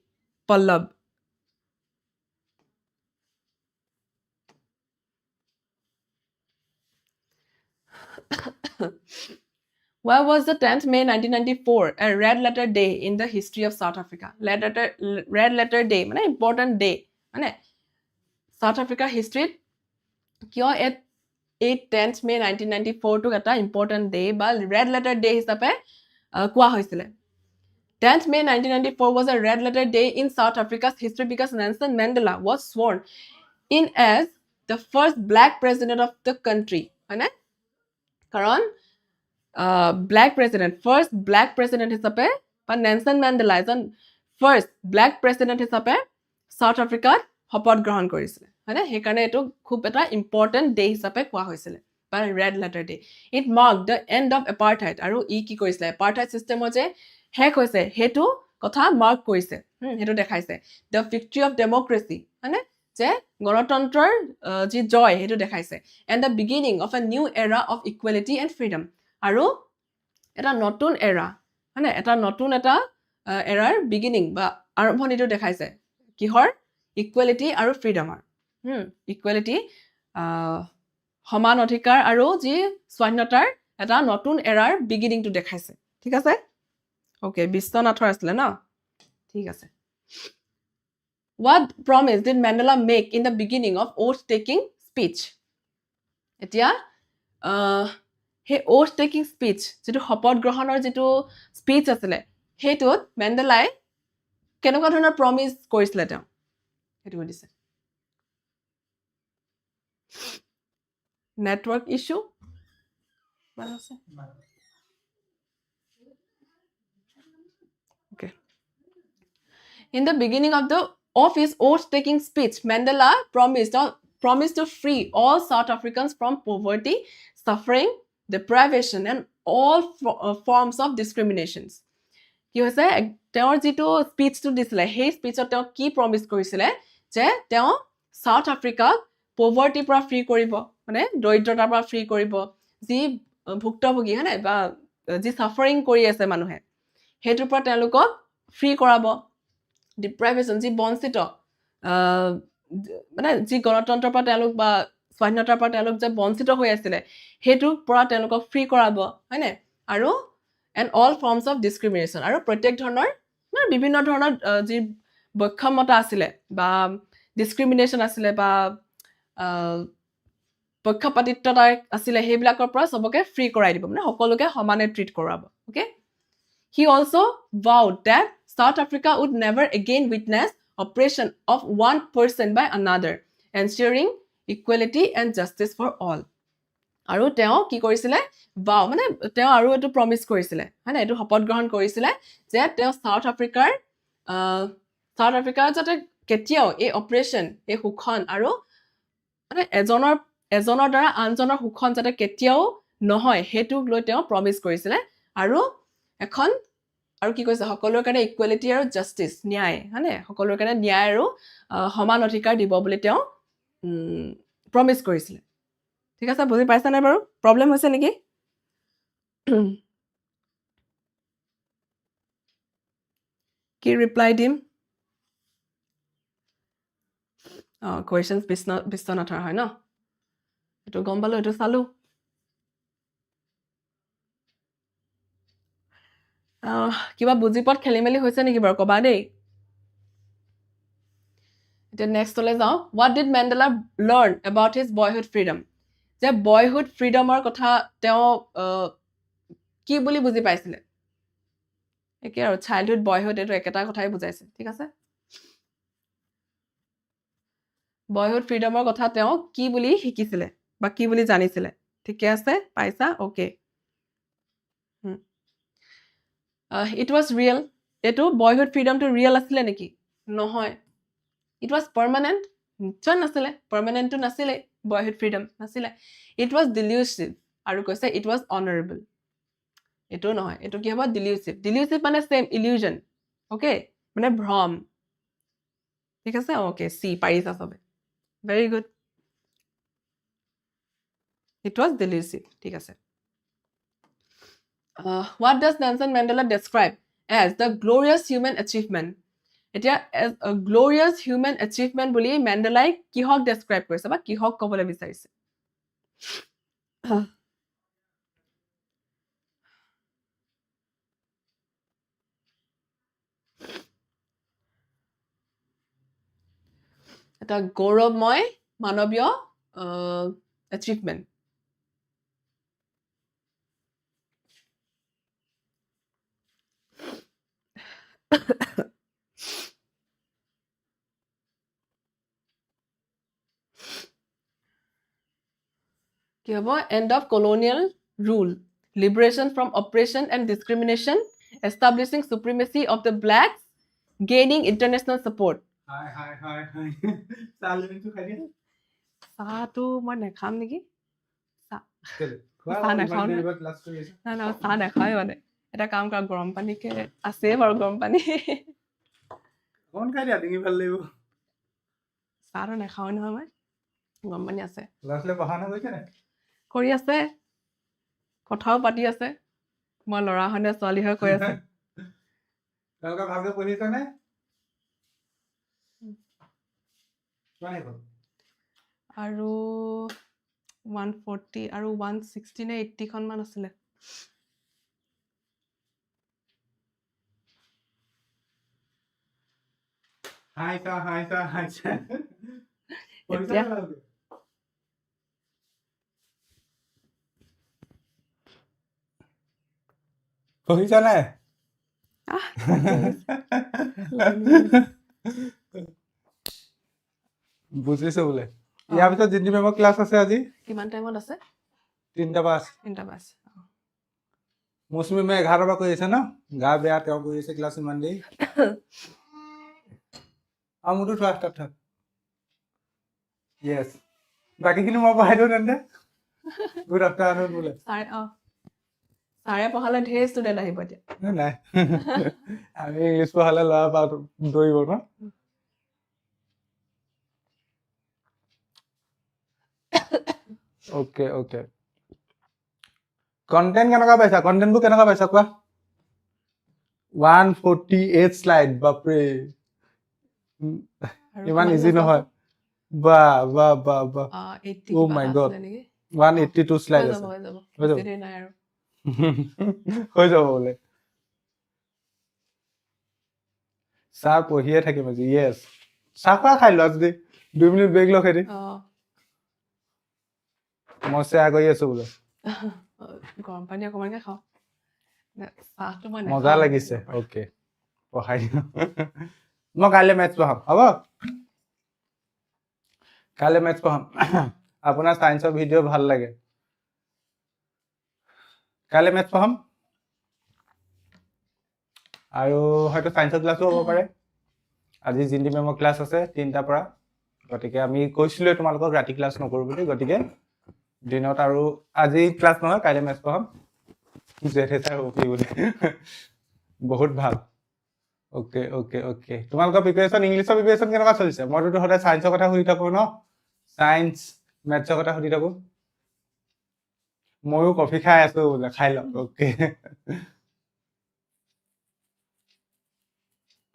পল্লব Why was the 10th May 1994 a red letter day in the history of South Africa? Red letter day মানে important day মানে South Africa history কিয় at 10th May 1994 to এটা important day বা red letter day হিচাপে কোৱা হৈছিল 10th May 1994 was a red letter day in South Africa's history because Nelson Mandela was sworn in as the first black president of the country হয়নে কাৰণ first black president হিচাপে বা Nelson Mandela এজন first black president হিচাপে South Africa শপত গ্ৰহণ কৰিছিল হয়নে হেকাৰণে এটো খুব এটা ইম্পৰ্টেন্ট ডে হিচাপে কোৱা হৈছিল বা red letter day it marked the end of apartheid আৰু ই কি কৰিছিল apartheid system যে হেক হৈছে হেতু কথা মাৰ্ক কৰিছে হেতু দেখাইছে the victory of democracy হয়নে যে গণতন্ত্ৰৰ যি জয় হেতু দেখাইছে and the beginning of a new era of equality and freedom আৰু এটা নতুন era হয়নে এটা নতুন এটা এৰাৰ beginning বা আৰম্ভণিটো দেখাইছে কিহৰ equality আৰু freedom equality সমান অধিকাৰ আৰু যি স্বাধীনতাৰ এটা নতুন এৰাৰ বিগিনিংটো দেখাইছে ঠিক আছে ওকে বিশ্বনাথৰ আছিলে ন ঠিক আছে What promise did Mandela make in the beginning of oath-taking speech? এতিয়া সেই oath-taking speech যেটো শপত গ্ৰহণৰ যেটো স্পিচ আছিলে হেতুত মেণ্ডেলাই কেনেকুৱা ধৰণৰ প্ৰমিস কৰিছিলে তেওঁ হেতু কৈছে network issue okay in the beginning of his oath-taking speech Mandela promised to free all South Africans from poverty suffering deprivation and all forms of discriminations কি হৈছে তেওঁৰ যেটো স্পিচটো দিছিলে সেই স্পিচত তেওঁ কি প্ৰমিস কৰিছিলে যে তেওঁ সাউথ আফ্ৰিকাক পভাৰ্টিৰ পৰা ফ্ৰী কৰিব মানে দৰিদ্ৰতাৰ পৰা ফ্ৰী কৰিব যি ভুক্তভোগী হয়নে বা যি সাফাৰিং কৰি আছে মানুহে হেতুৰ পৰা তেওঁলোকক ফ্ৰী কৰাব ডিপ্ৰাইভেশন যি বঞ্চিত মানে যি গণতন্ত্ৰৰ পৰা তেওঁলোক বা স্বাধীনতাৰ পৰা তেওঁলোক যে বঞ্চিত হৈ আছিল হেতুৰ পৰা তেওঁলোকক ফ্ৰী কৰাব হয়নে আৰু and all forms of discrimination আৰু প্ৰত্যেক ধৰণৰ বিভিন্ন ধৰণৰ যি বৈষম্যতা আছিল বা ডিসক্ৰিমিনেশন আছিল বা পক্ষপাতিত্বতা আছিল হেবিলাকৰ পৰা সবকে ফ্ৰী কৰাই দিব মানে সকলোকে সমানে ট্ৰিট কৰাব okay He also vowed that South Africa would never again witness oppression of one person by another, ensuring equality and justice for all. আৰু তেওঁ কি কৰিছিলে বাও মানে তেওঁ আৰু এটো প্ৰমিস কৰিছিলে হয়নে এটো শপত গ্ৰহণ কৰিছিলে যে তেওঁ সাউথ আফ্ৰিকাৰ যাতে কেতিয়াও এই অপাৰেশন এই হুখন আৰু মানে এজনৰ দ্বাৰা আনজনৰ হুখন যাতে কেতিয়াও নহয় হেতু লৈ তেওঁ প্ৰমিস কৰিছিলে আৰু এখন আৰু কি কৈছে সকলোৰ কাৰণে ইকুৱেলিটি আৰু জাস্টিস ন্যায় হয়নে সকলোৰ কাৰণে ন্যায় আৰু সমান অধিকাৰ দিব বুলি তেওঁ প্ৰমিস কৰিছিলে ঠিক আছে বুজি পাইছা নাই বাৰু প্ৰবলেম হৈছে নেকি কি ৰিপ্লাই দিম কোৱেশ্চনছ বিশ্বনাথৰ হয় ন এটো গম পালো এটো চালো কিবা বুজি পত খেলিমেলি হৈছে নেকি বাৰু কবা দেই এতিয়া নেক্সটলে যাও what did Mandela learn about his boyhood freedom যে বয়হুড ফ্ৰীডমৰ কথা তেওঁ কি বুলি বুজি পাইছিলে একে আৰু চাইল্ডহুড বয়হুড এটো একেটা কথাই বুজাইছে ঠিক আছে বয়হুড ফ্ৰীডমৰ কথা তেওঁ কি বুলি শিকিছিলে বা কি বুলি জানিছিলে ঠিকে আছে পাইছা ওকে it was real এটো বয়হুড ফ্ৰীডমটো ৰিয়েল আছিল নেকি নহয় it was permanent নিশ্চয় নাছিলে permanent to নাছিলে boyhood freedom নাছিলে it was delusive আৰু কৈছে it was honorable এটো নহয় এটো কি হ'ব delusive মানে same illusion okay মানে ভ্ৰম ঠিক আছে okay সি পাৰিছা সবে very good it was delusive ঠিক আছে what does Nelson Mandela describe as the glorious human achievement এতিয়া as a glorious human achievement বুলি মেণ্ডেলাই কিহক ডেসক্ৰাইব কৰিছে বা কিহক ক'বলৈ বিচাৰিছে এটা গৌৰৱময় মানৱীয় achievement কি হ'ব end of colonial rule liberation from oppression and discrimination establishing supremacy of the blacks gaining international support hi চালুটো খাই দিয়া চাটো মই নেখাম নেকি চাহ নেখাও না চাহ নেখাওৱে মানে এটা কাম কৰা গৰম পানীকে আছে বাৰু গৰম পানী কোন খাই দিয়া ডিঙি ভাল লাগিব চাহটো নেখাও নহয় মই গৰম পানী আছে লাষ্টলে বহানা গৈছে নে কৰি আছে কথাও পাতি আছে মই লৰা হনে ছোৱালী হৈ কৈ আছে তেওঁলোকে ভালকে পঢ়িছে নে আৰু 140 আৰু 160 নে 80 খন মান আছিলে হাই সা এতিয়া পঢ়িছা নাই বুজিছো বোলে ইয়াৰ পিছত জিন্দি মেমৰ ক্লাছ আছে আজি কিমান টাইমত আছে 3:05 মৌচুমী মে 11 পৰা কৰি আছে ন গা বেয়া তেওঁ কৰি আছে ক্লাছ ইমান দেৰি মোৰতো থোৱা থাক য়েছ বাকীখিনি মই পঢ়াই দিওঁ তেন্তে গুড আফটাৰনুন বোলে ছাৰে পঢ়ালে ঢেৰ ষ্টুডেণ্ট আহিব এতিয়া নাই আমি ইংলিছ পঢ়ালে ল'ৰা পা দৌৰিব ন ওকে ওকে কন্টেন্ট কেনেকুৱা পাইছা কন্টেন্টবোৰ কেনেকুৱা পাইছা কোৱা 148 স্লাইড বাপৰে ইমান ইজি নহয় বা বা বা বা ও মাই গড 182 স্লাইড আছে হৈ যাব হৈ যাব বোলে চাহ পঢ়িয়ে থাকিম আজি য়েছ চাহ খোৱা খাই লোৱা যদি 2 মিনিট ব্ৰেক লওঁ খেদি মই চেয়া কৰি আছো বোলে গৰম পানী অকমানকে খাওঁ চাহটো মই মজা লাগিছে ওকে পঢ়াই দিওঁ মই কাইলৈ মেথছ পঢ়াম হ'ব কাইলৈ মেথছ পঢ়াম আপোনাৰ সায়েন্সৰ ভিডিঅ' ভাল লাগে কাইলৈ মেথছ পঢ়াম আৰু হয়তো সায়েন্সৰ ক্লাছো হ'ব পাৰে আজি জিন্দি মেমৰ ক্লাছ আছে 3টাৰ পৰা গতিকে আমি কৈছিলোৱে তোমালোকক ৰাতি ক্লাছ নকৰো বুলি গতিকে দিনত আৰু আজি ক্লাছ নহয় কাইলৈ মেথছ পঢ়াম জেঠেছাৰ ওপি বুলি বহুত ভাল ওকে ওকে ওকে তোমালোকৰ প্ৰিপাৰেশ্যন ইংলিছৰ প্ৰিপাৰেশ্যন কেনেকুৱা চলিছে মইতো সদায় সায়েন্সৰ কথা সুধি থাকো ন সায়েন্স মেথছৰ কথা সুধি থাকো ময়ো কফি খাই আছো বোলে খাই লওক ওকে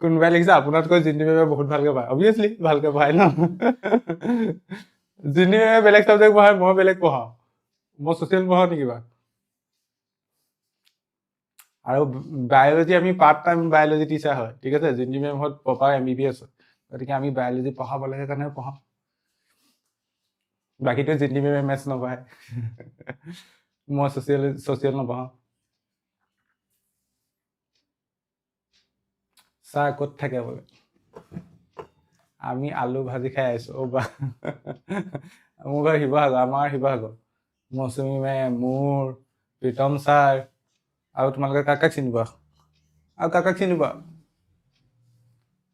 কোনোবাই লিখিছে আপোনাতকৈ জিন্দি মেমে বহুত ভালকে পঢ়ায় অবভিয়াছলি ভালকে পঢ়ায় ন জিন্দি মেমে বেলেগ চাবজেক্ট পঢ়ায় মই বেলেগ পঢ়াওঁ মই ছ'চিয়েল পঢ়াওঁ নেকি বাৰু আৰু বায়'লজি আমি পাৰ্ট টাইম বায়'লজি টিচাৰ হয় ঠিক আছে জিন্দি মেমত প্ৰপাৰ MBBS হয় গতিকে আমি বায়'লজি পঢ়াব লাগে কাৰণে পঢ়াওঁ বাকীটো জিন্দি মেমে মেথছ নপঢ়ায় মই ছ'চিয়েল নপঢ়াওঁ চাহ ক'ত থাকে বোলে আমি আলু ভাজি খাই আছো বা মোৰ ঘৰ শিৱসাগৰ আমাৰ শিৱসাগৰ মৌচুমী মেম মোৰ প্ৰীতম ছাৰ আৰু তোমালোকে কাক চিনি পোৱা আৰু কাক চিনি পোৱা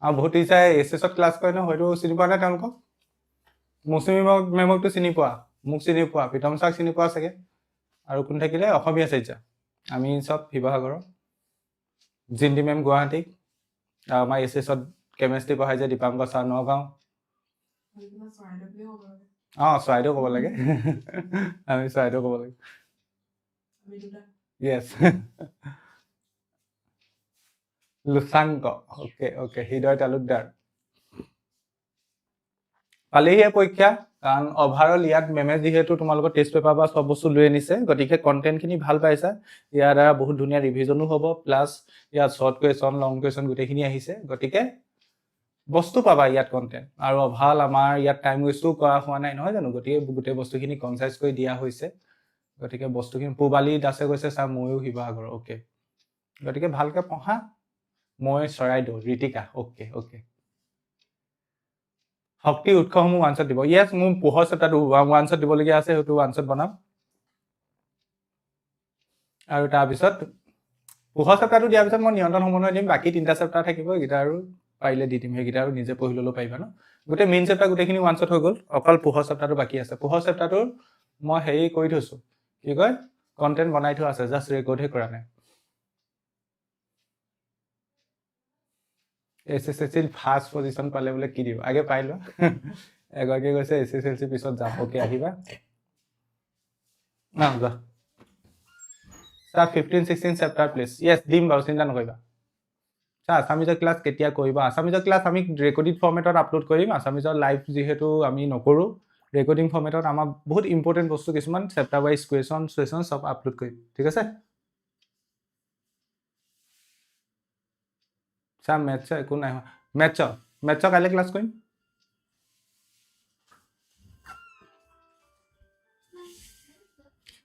আৰু বহুত টিচাৰে এছএছত ক্লাছ কৰে ন হয়তো চিনি পোৱা নাই তেওঁলোকক মৌচুমী মেমকতো চিনি পোৱা মোক চিনি পোৱা প্ৰীতম ছাৰক চিনি পোৱা চাগে আৰু কোন থাকিলে অসমীয়া চাইছা আমি চব শিৱসাগৰৰ জিন্দি মেম গুৱাহাটী আৰু আমাৰ এছএছত কেমেষ্ট্ৰি পঢ়াই যে দীপাংকৰ ছাৰ নগাঁও চৰাইদেউ ক'ব লাগে আমি চৰাইদেউ ক'ব লাগে য়েছ লুচাংক ওকে ওকে হৃদয় তালুকদাৰ পালেহিয়ে পৰীক্ষা কাৰণ অভাৰঅল ইয়াত মেমে যিহেতু তোমালোকৰ টেষ্ট পেপাৰ বা চব বস্তু লৈ আনিছে গতিকে কণ্টেণ্টখিনি ভাল পাইছা ইয়াৰ দ্বাৰা বহুত ধুনীয়া ৰিভিজনো হ'ব প্লাছ ইয়াত শ্বৰ্ট কুৱেশ্যন লং কুৱেশ্যন গোটেইখিনি আহিছে গতিকে বস্তু পাবা ইয়াত কণ্টেণ্ট আৰু ভাল আমাৰ ইয়াত টাইম ৱেষ্টো কৰা হোৱা নাই নহয় জানো গতিকে গোটেই বস্তুখিনি কনচাইজ কৰি দিয়া হৈছে গতিকে বস্তুখিনি পূবালী দাসে কৈছে ছাৰ ময়ো শিৱসাগৰ ওকে গতিকে ভালকৈ পঢ়া মই চৰাইদেউ ঋতিকা ওকে ওকে শক্তি উৎসসমূহ ওৱানছত দিব য়েছ মোৰ পোহৰ চেপ্টাৰটো ওৱানছত দিবলগীয়া আছে সেইটো ওৱানছত বনাম আৰু তাৰপিছত পোহৰ চেপ্টাৰটো দিয়াৰ পিছত মই নিয়ন্ত্ৰণ সমন্বয় দিম বাকী 3টা চেপ্টাৰ থাকিব এইকেইটা আৰু পাৰিলে দি দিম সেইকেইটা আৰু নিজে পঢ়ি ল'লেও পাৰিবা ন গোটেই মেইন চেপ্টাৰ গোটেইখিনি ওৱানছত হৈ গ'ল অকল পোহৰ চেপ্টাৰটো বাকী আছে পোহৰ চেপ্টাৰটোৰ মই হেৰি কৰি থৈছোঁ কি কয় কণ্টেণ্ট বনাই থোৱা আছে জাষ্ট ৰেকৰ্ডহে কৰা নাই SSLC ফাৰ্ষ্ট পজিশ্যন পালে বোলে কি দিব আগে পাই লোৱা এগৰাকী কৈছে SSLC পিছত যাম ওকে আহিবা যা 15-16 চেপ্টাৰ প্লিজ য়েছ দিম বাৰু চিন্তা নকৰিবা আছামিজৰ ক্লাছ কেতিয়া কৰিবা আছামিজৰ ক্লাছ আমি ৰেকৰ্ডিড ফৰ্মেটত আপলোড কৰিম আছামিজৰ লাইভ যিহেতু আমি নকৰোঁ ৰেকৰ্ডিং ফৰ্মেটত আমাৰ বহুত ইম্পৰ্টেণ্ট বস্তু কিছুমান চেপ্টাৰ ৱাইজ কুৱেশ্যন সব আপলোড কৰিম ঠিক আছে চা মেথছ একো নাই মেথছ কাইলৈ ক্লাছ কৰিম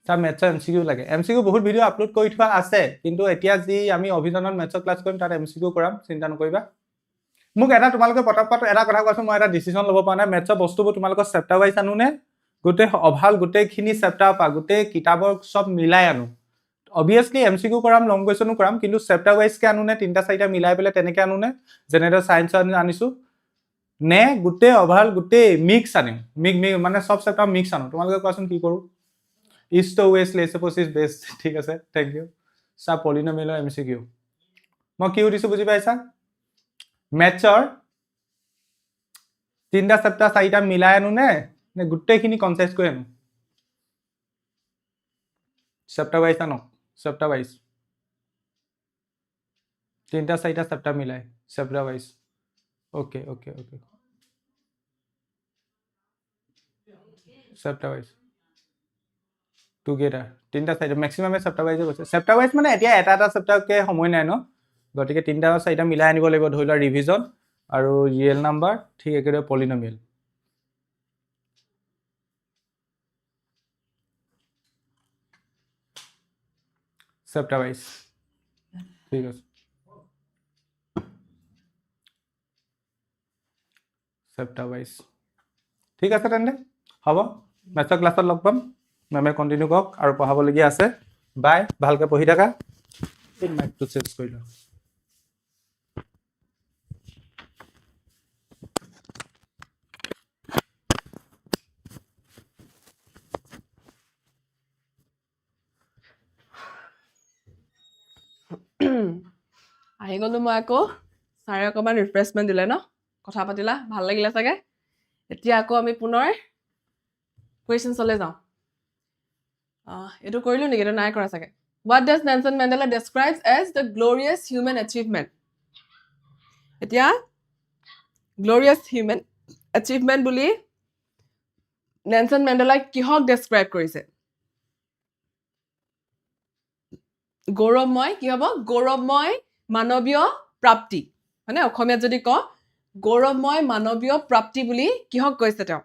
চা মেথছ এমচিকিউ লাগে এমচিকিউ বহুত ভিডিঅ' আপলোড কৰি থোৱা আছে কিন্তু এতিয়া যি আমি অভিযানত মেথছৰ ক্লাছ কৰিম তাত এমচিকিউ কৰাম চিন্তা নকৰিবা মোক এটা তোমালোকে পটপট এটা কথা কোৱাচোন মই এটা ডিচিশ্যন ল'ব পৰা নাই মেথছৰ বস্তুবোৰ তোমালোকৰ চেপ্টাৰ ৱাইজ আনোনে গোটেই অভাল গোটেইখিনি চেপ্টাৰ পৰা গোটেই কিতাপৰ সব মিলাই আনো অবভিয়াছলি এমচিকিউ কৰাম লং কুৱেশ্যনো কৰাম কিন্তু চেপ্টাৰ ৱাইজকে আনোনে 3-4টা মিলাই পেলাই তেনেকৈ আনোনে যেনেদৰে ছায়েন্স আনিছো নে গোটেই অভাল গোটেই মিক্স আনিম মানে সব চেপ্টাৰ মিক্স আনো তোমালোকে কোৱাচোন কি কৰোঁ ইষ্ট টু ৱেষ্ট লেছ ছাপ'জ ইজ বেষ্ট ঠিক আছে থেংক ইউ চা পলিনমিয়েলৰ এমচিকিউ মই কি সুধিছোঁ বুজি পাইছা মেথছৰ 3টা চেপ্টাৰ 4টা মিলাই আনো নে গোটেইখিনি কনচাইজ কৰি আনো চেপ্টাৰ ৱাইজ আনো চেপ্টাৰ ৱাইজ 3টা 4টা চেপ্টাৰ মিলাই chapter wise okay chapter wise together 3টা 4টা মেক্সিমামে চেপ্টাৰ ৱাইজে কৈছে চেপ্টাৰ ৱাইজ মানে এতিয়া এটা চেপ্টাৰকে সময় নাই ন গতিকে 3টা 4টা মিলাই আনিব লাগিব ধৰি লোৱা ৰিভিজন আৰু ৰিয়েল নাম্বাৰ ঠিক একেদৰে পলিনমিয়েল চেপ্টাৰ ৱাইজ ঠিক আছে চেপ্টাৰ ৱাইজ ঠিক আছে তেন্তে হ'ব মেথছৰ ক্লাছত লগ পাম মেমে কণ্টিনিউ কৰক আৰু পঢ়াবলগীয়া আছে বাই ভালকৈ পঢ়ি থাকা এই মাইকটো চেঞ্জ কৰি লওঁ আহি গ'লো মই আকৌ ছাৰে অকণমান ৰিফ্ৰেছমেণ্ট দিলে ন কথা পাতিলা ভাল লাগিলে চাগে এতিয়া আকৌ আমি পুনৰ কুৱেশ্যনছলৈ যাওঁ এইটো কৰিলোঁ নেকি এইটো নাই কৰা চাগে what does Nelson Mandela describes as the glorious human achievement এতিয়া গ্ল'ৰিয়াছ হিউমেন এচিভমেণ্ট বুলি নেলছন মেণ্ডেলাই কিহক ডেছক্ৰাইব কৰিছে গৌৰৱময় কি হ'ব গৌৰৱময় মানৱীয় প্ৰাপ্তি মানে অসমীয়াত যদি কওঁ গৌৰৱময় মানৱীয় প্ৰাপ্তি বুলি কিহক কৈছে তেওঁ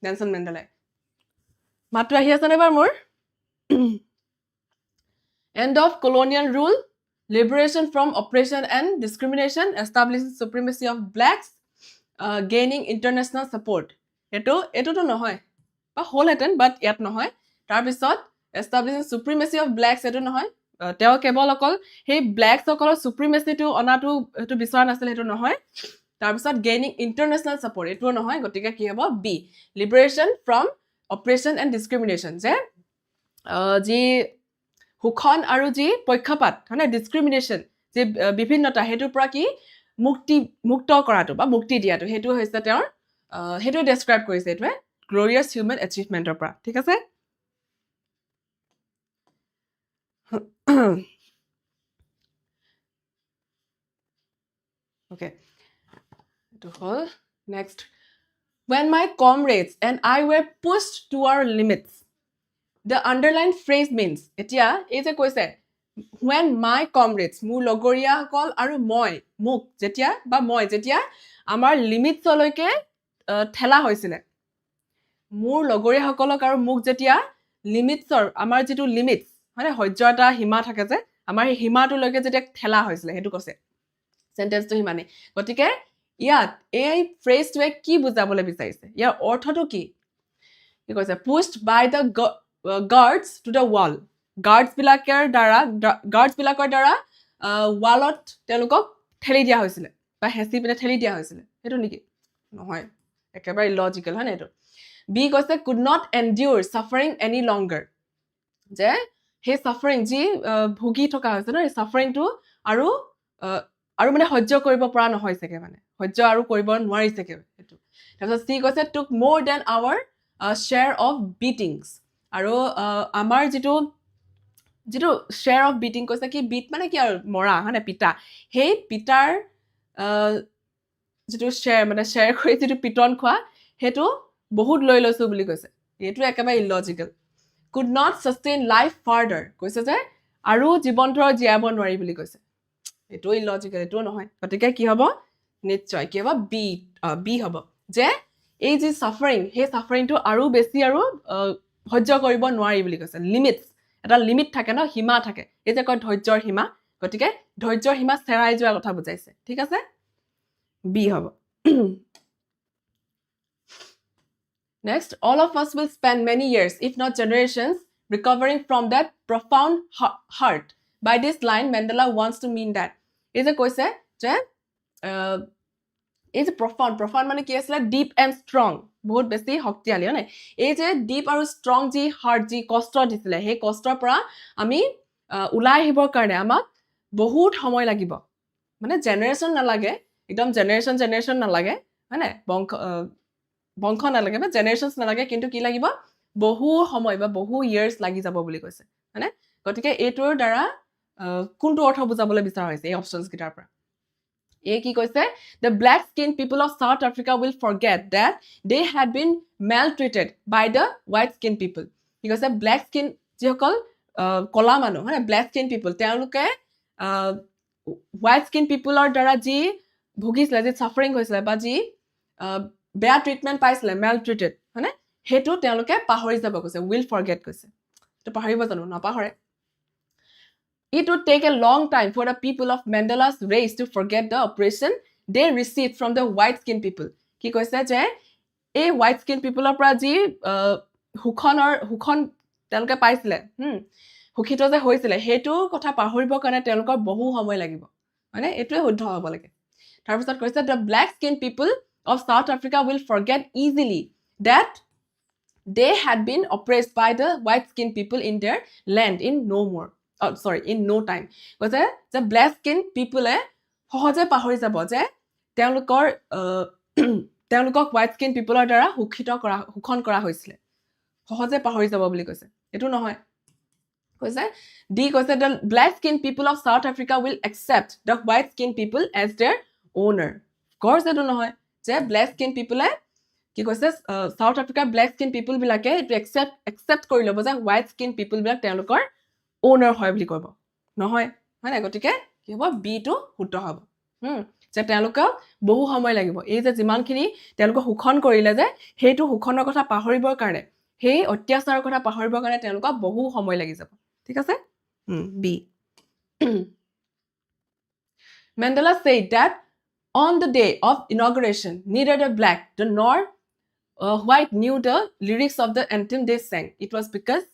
নেলছন মেণ্ডেলাই মাতটো আহি আছেনে বাৰু মোৰ end of colonial rule liberation from oppression and discrimination establishing supremacy of blacks gaining international support এইটোতো নহয় বা হ'লহেঁতেন বাট ইয়াত নহয় তাৰপিছত এষ্টাব্লিছিং চুপ্ৰিমেচি অফ ব্লেকছ এইটো নহয় তেওঁ কেৱল অকল সেই ব্লেকসকলৰ চুপ্ৰিমেচিটো অনাটো সেইটো বিচৰা নাছিলে সেইটো নহয় তাৰপিছত গেইনিং ইণ্টাৰনেশ্যনেল ছাপৰ্ট এইটোও নহয় গতিকে কি হ'ব B liberation from oppression and discrimination যে যি শোষণ আৰু যি পক্ষপাত মানে ডিছক্ৰিমিনেশ্যন যি বিভিন্নতা সেইটোৰ পৰা কি মুক্ত কৰাটো বা মুক্তি দিয়াটো সেইটো হৈছে তেওঁৰ সেইটো ডেছক্ৰাইব কৰিছে এইটোৱে গ্ল'ৰিয়াছ হিউমেন এচিভমেণ্টৰ পৰা ঠিক আছে okay to whole next when my comrades and I were pushed to our limits the underlined phrase means etia ei je koise when my comrades mu logoria hokol aru moi muk jetia ba moi jetia amar limits loike thela hoisile mur logoria hokolok aru muk jetia limits amar jitu limits মানে হজ্য এটা সীমা থাকে যে আমাৰ এই সীমাটোলৈকে যেতিয়া ঠেলা হৈছিলে সেইটো কৈছে সেন্টেন্সটো সিমানে গতিকে ইয়াত এই ফ্ৰেজটোৱে কি বুজাবলৈ বিচাৰিছে ইয়াৰ অৰ্থটো কি কৈছে pushed by the guards to the wall guards বিলাকৰ দ্বাৰা ৱালত তেওঁলোকক ঠেলি দিয়া হৈছিলে বা হেঁচি পিনে ঠেলি দিয়া হৈছিলে সেইটো নেকি নহয় একেবাৰে ইলজিকেল হয় না এইটো বি কৈছে could not endure suffering any longer যে সেই সাফাৰিং যি ভুগি থকা হৈছে ন এই সাফাৰিংটো আৰু মানে সহ্য কৰিব পৰা নহয় চাগে মানে সহ্য আৰু কৰিব নোৱাৰি চাগে সেইটো তাৰপিছত সি কৈছে took more than our share of beatings আৰু আমাৰ যিটো share of beating কৈছে কি beat মানে কি আৰু মৰা মানে পিটা সেই পিটাৰ যিটো share মানে share কৰি যিটো পিটন খোৱা সেইটো বহুত লৈ লৈছো বুলি কৈছে এইটো একেবাৰে illogical could not sustain life further কৈছে যে আৰু জীৱনটো জীয়াব নোৱাৰি বুলি কৈছে এটো ইলজিক্যাল এটো নহয় গতিকে কি হ'ব নিশ্চয় কি হ'ব বি হ'ব যে এই যে সাফাৰিং হে সাফাৰিংটো আৰু বেছি আৰু সহ্য কৰিব নোৱাৰি বুলি কৈছে লিমিটস এটা লিমিট থাকে ন সীমা থাকে এই যে কয় ধৈৰ্যৰ সীমা গতিকে ধৈৰ্যৰ সীমা চেৰাই যোৱাৰ কথা বুজাইছে ঠিক আছে বি হ'ব Next, all of us will spend many years, if not generations, recovering from that profound hurt. By this line, Mandela wants to mean that. Is a কৈছে যে is profound মানে কি আছিল deep and strong বহুত বেছি শক্তিশালী হয় এই যে deep আৰু strong যি heart যি কষ্ট দিছিলে সেই কষ্টৰ পৰা আমি উলাই আহিবৰ কাৰণে আমাক বহুত সময় লাগিব মানে জেনাৰেশন নালাগে একদম জেনাৰেশন নালাগে হয় নাই বংশ নালাগে বা জেনাৰেশনছ নালাগে কিন্তু কি লাগিব বহু সময় বা বহু ইয়াৰ্স লাগি যাব বুলি কৈছে মানে গতিকে এইটোৰ দ্বাৰা কোনটো অৰ্থ বুজাবলৈ বিচাৰা হৈছে এই অপচনছ কিটাৰ পৰা এই কি কৈছে the black skinned people of South Africa will forget that they had been maltreated by the white skinned people কি কৈছে black skin যিসকল কলা মানুহ মানে black skinned people তেওঁলোকে white skinned peopleৰ দ্বাৰা যি ভুগিছিলে যি suffering হৈছিলে বা যি বেয়া ট্ৰিটমেন্ট পাইছিলে maltreated মানে হেতু তেওঁলোকে পাহৰি যাব কৈছে will forget কৈছে তো পাহৰিব জানো নাপাহৰে It would take a long time for the people of Mandela's race to forget the oppression they received from the white-skinned people. কি কৈছে যে এই white-skinned peopleৰ পৰা যি হুখন তেওঁলোকে পাইছিলে হুখিত যে হৈছিলে হেতু কথা পাহৰিবৰ কাৰণে তেওঁলোকৰ বহু সময় লাগিব মানে এটোৱে শুদ্ধ হ'ব লাগে তাৰপিছত কৈছে the black-skinned people of South Africa will forget easily that they had been oppressed by the white-skinned people in their land in in no time কৈছে যে black skin people সহজে পাহৰি যাব যে তেওঁলোকক white skin peopleৰ দ্বাৰা হুখন কৰা হৈছিলে সহজে পাহৰি যাব বুলি কৈছে এটো নহয় কৈছে ডি কৈছে the black skin people of South Africa will accept the white skin people as their owner course এটো নহয় যে black skin people কি কৈছে South Africa black skin people বিলাকে এটো accept কৰি ল'ব যে white skin people বিলাক তেওঁলোকৰ owner হয় বুলি কব নহয় হয় না গতিকে কি হ'ব বি টো শুদ্ধ হ'ব যে তেওঁলোকক বহু সময় লাগিব এই যে যিমানখিনি তেওঁলোকক হুখন কৰিলে যে হেতু হুখনৰ কথা পাহৰিবৰ কাৰণে হেই অত্যাচাৰৰ কথা পাহৰিবৰ কাৰণে তেওঁলোকক বহু সময় লাগি যাব ঠিক আছে B Mandela said that on the day of inauguration neither the black nor white knew the lyrics of the anthem they sang it was because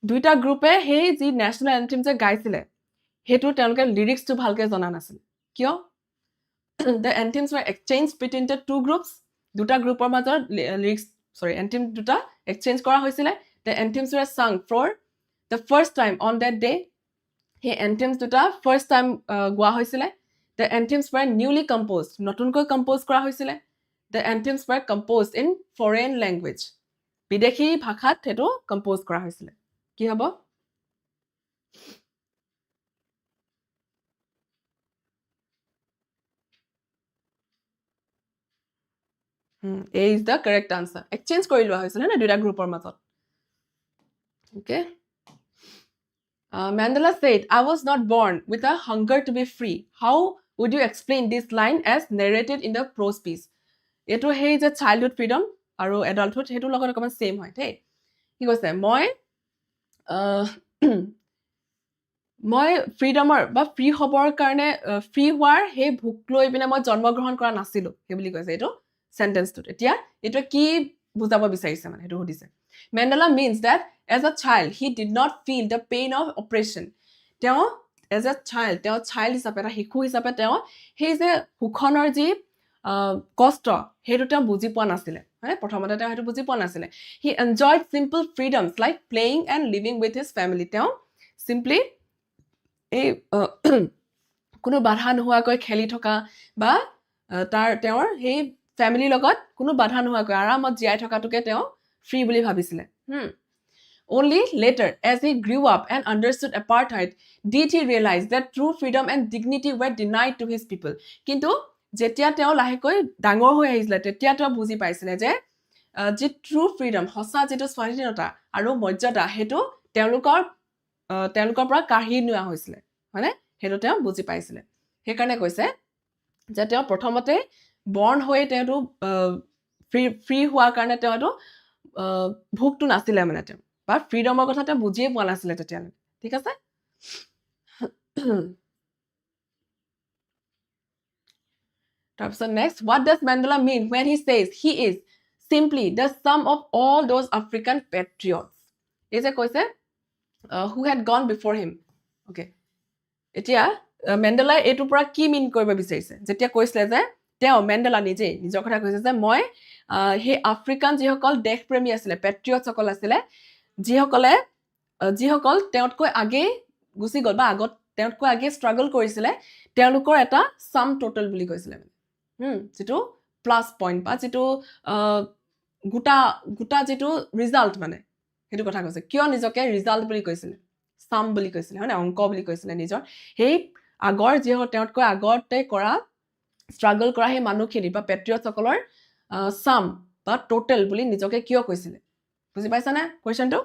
দুইটা গ্ৰুপে হেই যি ন্যাশনাল এন্থেম যে গাইছিলে হেতু তেওঁলোকে লিৰিক্সটো ভালকে জনা নাছিল কিয় the anthems were exchanged between the two groups দুটা গ্ৰুপৰ মাজত এন্থেম দুটা এক্সচেঞ্জ কৰা হৈছিলে the anthems were sung for the first time on that day হে anthems দুটা first time গোৱা হৈছিলে the anthems were newly composed নতুনকৈ কম্পোজ কৰা হৈছিলে the anthems were composed in foreign language বিদেশী ভাষাত হেতু কম্পোজ কৰা হৈছিলে কি হ'ব A is the correct answer exchange কৰি লোৱা হৈছিল না দুটা গ্ৰুপৰ মাজত okay Mandela said I was not born with a hunger to be free how would you explain this line as narrated in the prose piece এটো হেই যে childhood freedom আৰু adulthood হেতু লগত অকমান সেম হয় ঠিক কি কৈছে মই ফ্ৰীডমৰ বা ফ্ৰী হবৰ কাৰণে ফ্ৰী হোৱাৰ হে ভুক লৈ পিনে মই জন্মগ্ৰহণ কৰা নাছিলো হে বুলি কৈছে এটো সেন্টেন্সটোত এতিয়া এটো কি বুজাব বিচাৰিছে মানে এটো সুধিছে Mandela means that as a child he did not feel the pain of oppression তেওঁ as a child তেওঁ child হিচাপে এটা শিশু হিচাপে তেওঁ হে যে হুখনৰ যি কষ্ট হেতু তেওঁ বুজি পোৱা নাছিলে মানে প্ৰথমতে তেওঁ হেতু বুজি পোৱা নাছিলে he enjoyed simple freedoms like playing and living with his family তেওঁ simply এই কোনো বাধা নোহোৱাকৈ খেলি থকা বা তেওঁৰ সেই ফ্যামিলিৰ লগত কোনো বাধা নোহোৱাকৈ আৰামত জীয়াই থকাটোকে তেওঁ ফ্ৰী বুলি ভাবিছিলে Only later, as he grew up and understood apartheid, did he realize that true freedom and dignity were denied to his people. কিন্তু যেতিয়া তেওঁ লাহেকৈ ডাঙৰ হৈ আহিছিল তেতিয়া তেওঁ বুজি পাইছিলে যে যি ট্ৰু ফ্ৰীডম সঁচা যিটো স্বাধীনতা আৰু মৰ্যাদা সেইটো তেওঁলোকৰ পৰা কাঢ়ি নিয়া হৈছিলে হয়নে সেইটো তেওঁ বুজি পাইছিলে সেইকাৰণে কৈছে যে তেওঁ প্ৰথমতে বৰ্ণ হৈ তেওঁটো ফ্ৰী হোৱাৰ কাৰণে তেওঁটো ভোগটো নাছিলে মানে তেওঁ বা ফ্ৰীডমৰ কথা তেওঁ বুজিয়ে পোৱা নাছিলে তেতিয়ালৈ ঠিক আছে তাৰপিছত next what does Mandela mean when he says he is simply the sum of all those African patriots এই যে কৈছে who had gone before him okay এতিয়া মেণ্ডেলাই এইটোৰ পৰা কি মিন কৰিব বিচাৰিছে যেতিয়া কৈছিলে যে তেওঁ মেণ্ডেলা নিজে নিজৰ কথা কৈছে যে মই সেই আফ্ৰিকান যিসকল দেশপ্ৰেমী আছিলে পেট্ৰিয়টসকল আছিলে যিসকল তেওঁতকৈ আগেই গুচি গ'ল বা আগত তেওঁতকৈ আগেই ষ্ট্ৰাগল কৰিছিলে তেওঁলোকৰ এটা চাম টোটেল বুলি কৈছিলে যিটো প্লাছ পইণ্ট বা যিটো গোটা যিটো ৰিজাল্ট মানে সেইটো কথা কৈছে কিয় নিজকে ৰিজাল্ট বুলি কৈছিলে চাম বুলি কৈছিলে হয় নে অংক বুলি কৈছিলে নিজৰ সেই আগৰ যিসকল তেওঁতকৈ আগতে কৰা ষ্ট্ৰাগল কৰা সেই মানুহখিনি বা পেট্ৰিয়টসকলৰ চাম বা টোটেল বুলি নিজকে কিয় কৈছিলে বুজি পাইছানে কুৱেশ্যনটো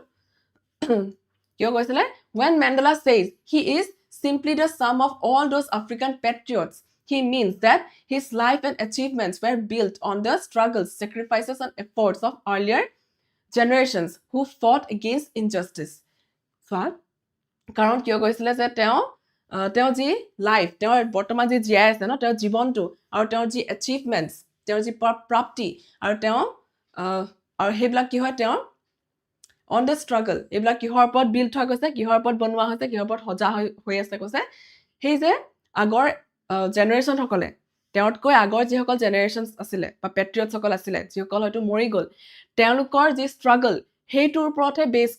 কিয় কৈছিলে when Mandela says he is simply the sum of all those African patriots he means that his life and achievements were built on the struggles sacrifices and efforts of earlier generations who fought against injustice কাৰণ কিয় কৈছিলে যে তেওঁ যি life তেওঁৰ বৰ্তমান যি জীয়াই আছে ন তেওঁৰ জীৱনটো আৰু তেওঁৰ যি এচিভমেণ্টছ তেওঁৰ যি প্ৰাপ্তি আৰু আৰু সেইবিলাক কি হয় তেওঁৰ অন দ্য ষ্ট্ৰাগল এইবিলাক কিহৰ ওপৰত বিল্ড হৈ গৈছে কিহৰ ওপৰত বনোৱা হৈছে কিহৰ ওপৰত সজা হৈ আছে কৈছে সেই যে আগৰ জেনেৰেশ্যনসকলে তেওঁতকৈ আগৰ যিসকল জেনেৰেশ্যন আছিলে বা পেট্ৰিয়টসকল আছিলে যিসকল হয়তো মৰি গ'ল তেওঁলোকৰ যি ষ্ট্ৰাগল সেইটোৰ ওপৰতহে বেছ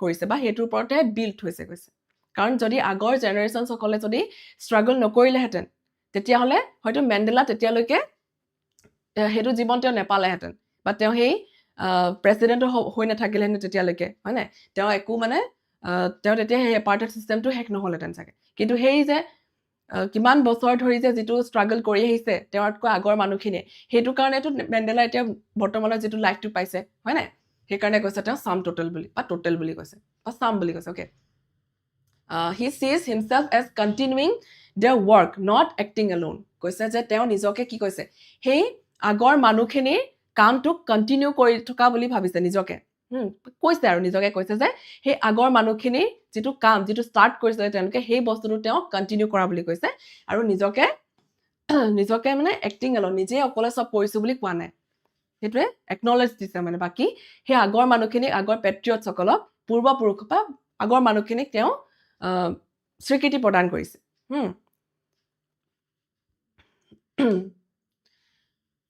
কৰিছে বা সেইটোৰ ওপৰতহে বিল্ড হৈছে কৈছে কাৰণ যদি আগৰ জেনেৰেশ্যনসকলে যদি ষ্ট্ৰাগল নকৰিলেহেঁতেন তেতিয়াহ'লে হয়তো মেণ্ডেলা তেতিয়ালৈকে সেইটো জীৱন তেওঁ নেপালেহেঁতেন বা তেওঁ সেই প্ৰেচিডেণ্টো হৈ নাথাকিলেহেঁতেন তেতিয়ালৈকে হয় নাই তেওঁ একো মানে তেওঁ তেতিয়া সেই এপাৰ্টেড ছিষ্টেমটো শেষ নহ'লহেঁতেন চাগে কিন্তু সেই যে কিমান বছৰ ধৰি যে যিটো ষ্ট্ৰাগল কৰি আহিছে তেওঁতকৈ আগৰ মানুহখিনিয়ে সেইটো কাৰণেতো মেণ্ডেলা এতিয়া বৰ্তমানৰ যিটো লাইফটো পাইছে হয় নাই সেইকাৰণে কৈছে তেওঁ চাম টোটেল বুলি বা টোটেল বুলি কৈছে বা চাম বুলি কৈছে okay he sees himself as continuing their work not acting alone কৈছে যে তেওঁ নিজকে কি কৈছে সেই আগৰ মানুহখিনিৰ কামটোক কণ্টিনিউ কৰি থকা বুলি ভাবিছে নিজকে কৈছে আৰু নিজকে কৈছে যে সেই আগৰ মানুহখিনিৰ যিটো কাম যিটো ষ্টাৰ্ট কৰিছিলে তেওঁলোকে সেই বস্তুটো তেওঁ কণ্টিনিউ কৰা বুলি কৈছে আৰু নিজকে মানে এক্টিং এলন নিজে অকলে চব কৰিছো বুলি কোৱা নাই সেইটোৱে একনলেজ দিছে মানে বাকী সেই আগৰ মানুহখিনিক আগৰ পেট্ৰিয়টসকলক পূৰ্বপুৰুষ বা আগৰ মানুহখিনিক তেওঁ স্বীকৃতি প্ৰদান কৰিছে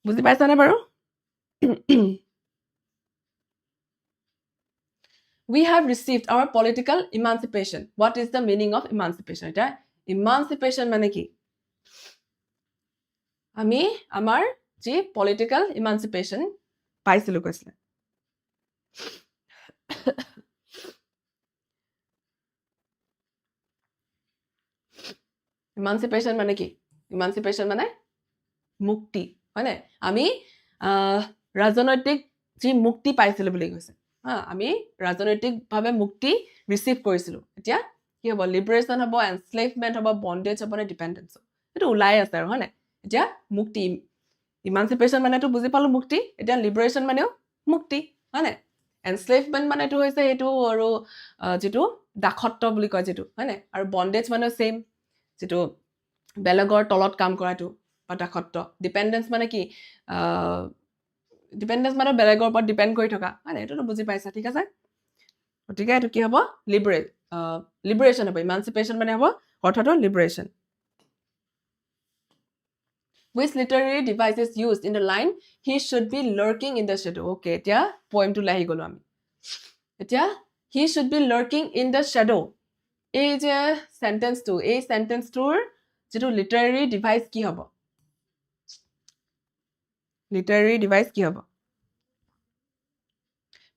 বুজি পাইছানে বাৰু we have received our political emancipation what is the meaning of emancipation এটা emancipation মানে কি আমি আমাৰ যি political emancipation পাইছিলো কৈছিলে emancipation মানে কি emancipation মানে মুক্তি হয় নাই আমি ৰাজনৈতিক যি মুক্তি পাইছিলো বুলি কৈছে আমি ৰাজনৈতিকভাৱে মুক্তি ৰিচিভ কৰিছিলো এতিয়া কি হ'ব লিবাৰেশ্যন হ'ব এনস্লেভমেণ্ট হ'ব বন্ডেজ হ'ব নে ডিপেণ্ডেঞ্চ এইটো ওলাই আছে আৰু হয় নাই এতিয়া মুক্তি ইমানচিপেশ্যন মানেতো বুজি পালো মুক্তি এতিয়া লিবাৰেশ্যন মানেও মুক্তি হয় নাই এনস্লেভমেণ্ট মানেতো হৈছে এইটো আৰু যিটো দাসত্ব বুলি কয় যিটো হয় নাই আৰু বন্ডেজ মানে ছেইম যিটো বেলেগৰ তলত কাম কৰাটো বা দাসত্ব ডিপেণ্ডেঞ্চ মানে কি ডিপেণ্ডেঞ্চ মানে বেলেগৰ ওপৰত ডিপেণ্ড কৰি থকা হয় নাই এইটোতো বুজি পাইছা ঠিক আছে গতিকে এইটো কি হ'ব লিবাৰেশ্যন হ'ব ইমানচিপেশ্যন মানে হ'ব অৰ্থটো liberation which literary device is used in the line he should be lurking in the shadow okay এতিয়া পয়েমটো লাহি গলো আমি এতিয়া he should be lurking in the shadow এই যে সেন্টেন্সটো এই সেন্টেন্সটোৰ যেটো লিটাৰেৰী ডিভাইস কি হ'ব লিটাৰেৰী ডিভাইস কি হ'ব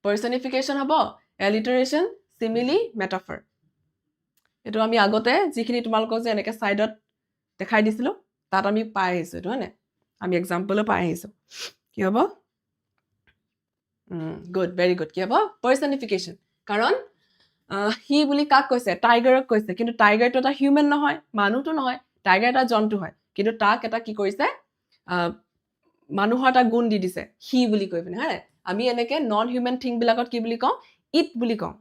পাৰ্সনিফিকেশন হ'ব এলিটাৰেশন সিমিলি মেটাফৰ এটো আমি আগতে যিখিনি তোমালোকক যে এনেকে সাইডত দেখাই দিছিলো তাত আমি পাই আহিছো এটো হয়নে আমি এক্সাম্পলও পাই আহিছো কি হ'ব গুড ভেৰি গুড কি হ'ব পাৰ্চনিফিকেশ্যন কাৰণ সি বুলি কাক কৈছে টাইগাৰক কৈছে কিন্তু টাইগাৰটো এটা হিউমেন নহয় মানুহটো নহয় টাইগাৰ এটা জন্তু হয় কিন্তু তাক এটা কি কৰিছে মানুহৰ এটা গুণ দি দিছে সি বুলি কৈ পিনে হয় আমি এনেকে নন হিউমেন থিং বিলাকত কি বুলি কওঁ ইট বুলি কওঁ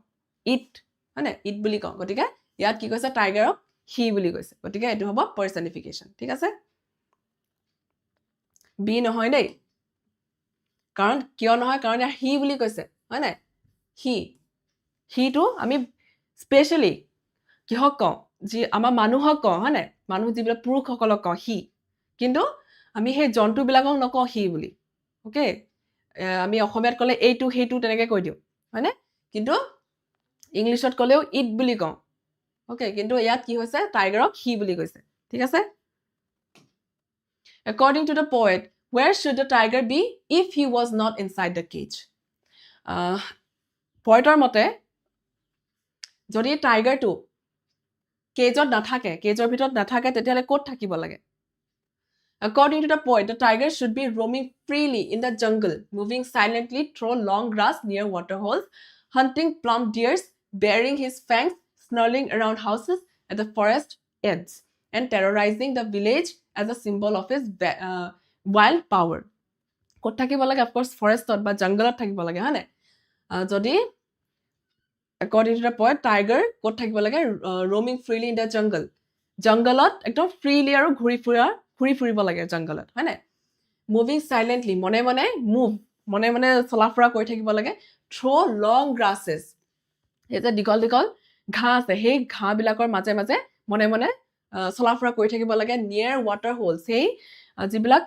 ইট হয় নে ইট বুলি কওঁ গতিকে ইয়াত কি কৈছে টাইগাৰক সি বুলি কৈছে গতিকে এইটো হ'ব পাৰ্চনিফিকেশ্যন ঠিক আছে বি নহয় দেই কাৰণ কিয় নহয় কাৰণ ইয়াৰ সি বুলি কৈছে হয় নাই সিটো আমি স্পেচিয়েলি কিহক কওঁ যি আমাৰ মানুহক কওঁ হয় নাই মানুহ যিবিলাক পুৰুষসকলক কওঁ সি কিন্তু আমি সেই জন্তুবিলাকক নকওঁ সি বুলি অ'কে আমি অসমীয়াত ক'লে এইটো সেইটো তেনেকৈ কৈ দিওঁ হয়নে কিন্তু ইংলিছত ক'লেও ইট বুলি কওঁ অ'কে কিন্তু ইয়াত কি হৈছে টাইগাৰক সি বুলি কৈছে ঠিক আছে According to the poet, where should the tiger be if he was not inside the cage? Poetor মতে যদি টাইগাৰটো কেজত নাথাকে কেজৰ ভিতৰত নাথাকে তেতিয়াহ'লে ক'ত থাকিব লাগে According to the poet, the tiger should be roaming freely in the jungle, moving silently through long grass near waterholes, hunting plump deers, baring his fangs, snarling around houses at the forest edge, and terrorizing the village as a symbol of his wild power. ক'ত থাকিব লাগে of course ফৰেষ্টত বা জংগলত থাকিব লাগে হয় নাই যদি according to the poet tiger ক'ত থাকিব লাগে roaming freely in the jungle জংগলত একদম freely আৰু ঘূৰি ফুৰিব লাগে জংগলত হয় নাই মুভিং সাইলেন্টলি মনে মনে চলাফুৰা কৰি থাকিব লাগে থ্ৰু লং গ্ৰাছেছ এই যে দীঘল ঘাঁহ আছে সেই ঘাঁহবিলাকৰ মাজে মাজে মনে চলাফুৰা কৰি থাকিব লাগে নিয়াৰ ৱাটাৰ হোল সেই যিবিলাক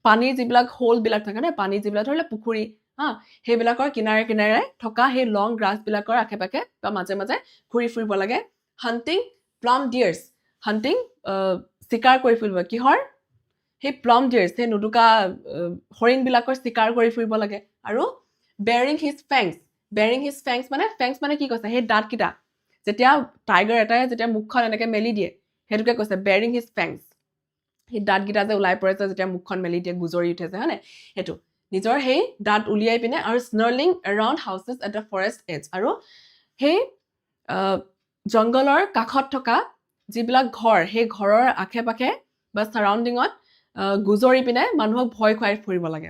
পানীৰ যিবিলাক হোলবিলাক থাকে নে পানী যিবিলাক ধৰিলে পুখুৰী সেইবিলাকৰ কিনাৰে থকা সেই লং গ্ৰাছবিলাকৰ আশে পাশে বা মাজে মাজে ঘূৰি ফুৰিব লাগে হাণ্টিং প্লাম ডিয়াৰ্ছ হাণ্টিং চিকাৰ কৰি ফুৰিব কিহৰ সেই প্লাম ডিয়াৰ্ছ সেই নুদুকা হৰিণবিলাকৰ চিকাৰ কৰি ফুৰিব লাগে আৰু বেৰিং হিজ ফেংছ মানে কি কৈছে সেই দাঁতকেইটা যেতিয়া টাইগাৰ এটাই যেতিয়া মুখখন এনেকৈ মেলি দিয়ে সেইটোকে কৈছে বেৰিং হিজ ফেংছ সেই দাঁতকেইটা যে ওলাই পৰে যেতিয়া মুখখন মেলি দিয়ে গুজৰি উঠে যে হয় নাই সেইটো নিজৰ সেই দাঁত উলিয়াই পিনে আৰু snarling around houses at the forest edge আৰু সেই জংঘলৰ কাষত থকা যিবিলাক ঘৰ সেই ঘৰৰ আশে পাশে বা চাৰাউণ্ডিঙত গুজৰি পিনে মানুহক ভয় খুৱাই ফুৰিব লাগে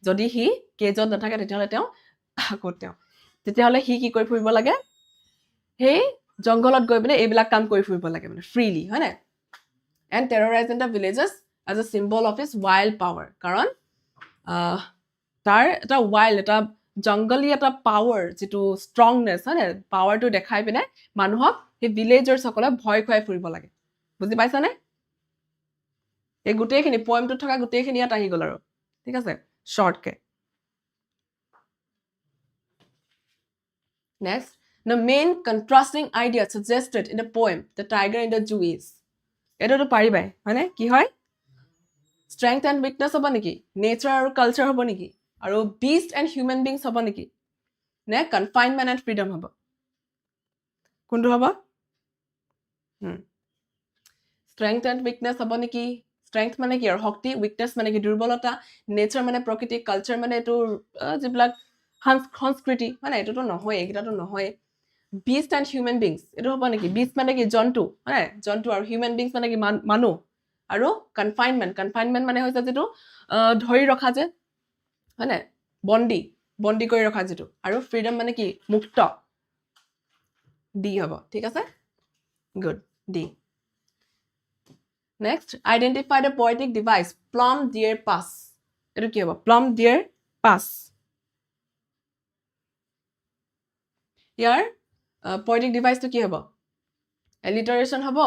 যদি সি কেজত নাথাকে তেতিয়াহ'লে সি কি কৰি ফুৰিব লাগে সেই জংঘলত গৈ পিনে এইবিলাক কাম কৰি ফুৰিব লাগে মানে ফ্ৰীলি হয় নাই and terrorizing the villages as a symbol of his wild power কাৰণ তাৰ এটা wild এটা জংগলী এটা পাৱাৰ যিটো ষ্ট্ৰংনেছ হয় নাই পাৱাৰটো দেখাই পিনে মানুহক সেই ভিলেজাৰ্ছসকলে ভয় খুৱাই ফুৰিব লাগে বুজি পাইছানে এই গোটেইখিনি পয়েমটোত থকা গোটেইখিনি ইয়াত আহি গ'ল আৰু ঠিক আছে শৰ্টকে next the main contrasting idea suggested in the poem the tiger and the zoo is এটাতো পাৰিবাই হয়নে কি হয় ষ্ট্ৰেংথ এণ্ড উইকনেছ হ'ব নেকি নেচাৰ আৰু কালচাৰ হ'ব নেকি আৰু বিষ্ট এণ্ড হিউমেন বিংছ হ'ব নেকি নে কনফাইনমেণ্ট এণ্ড ফ্ৰীডম হ'ব কোনটো হ'ব ষ্ট্ৰেংথ এণ্ড উইকনেছ হ'ব নেকি ষ্ট্ৰেংথ মানে কি আৰু শক্তি উইকনেছ মানে কি দুৰ্বলতা নেচাৰ মানে প্ৰকৃতি কালচাৰ মানে এইটো যিবিলাক সংস্কৃতি হয় নাই এইটোতো নহয় এইকেইটাতো নহয় বিষ্ট এণ্ড হিউমেন বিংছ এইটো হ'ব নেকি বিষ্ট মানে কি জন্তু হয় জন্তু আৰু হিউমেন বিংছ মানে কি মানুহ আৰু কনফাইনমেণ্ট মানে হৈছে যিটো ধৰি ৰখা যে হয় নাই বন্দী কৰি ৰখা যিটো আৰু ফ্ৰীডম মানে কি মুক্ত ডি হ'ব ঠিক আছে good D next identify the poetic device plump deer pass এইটো কি হ'ব প্লাম ডিয়াৰ পাছ ইয়াৰ poetic device to কি হ'ব alliteration হ'ব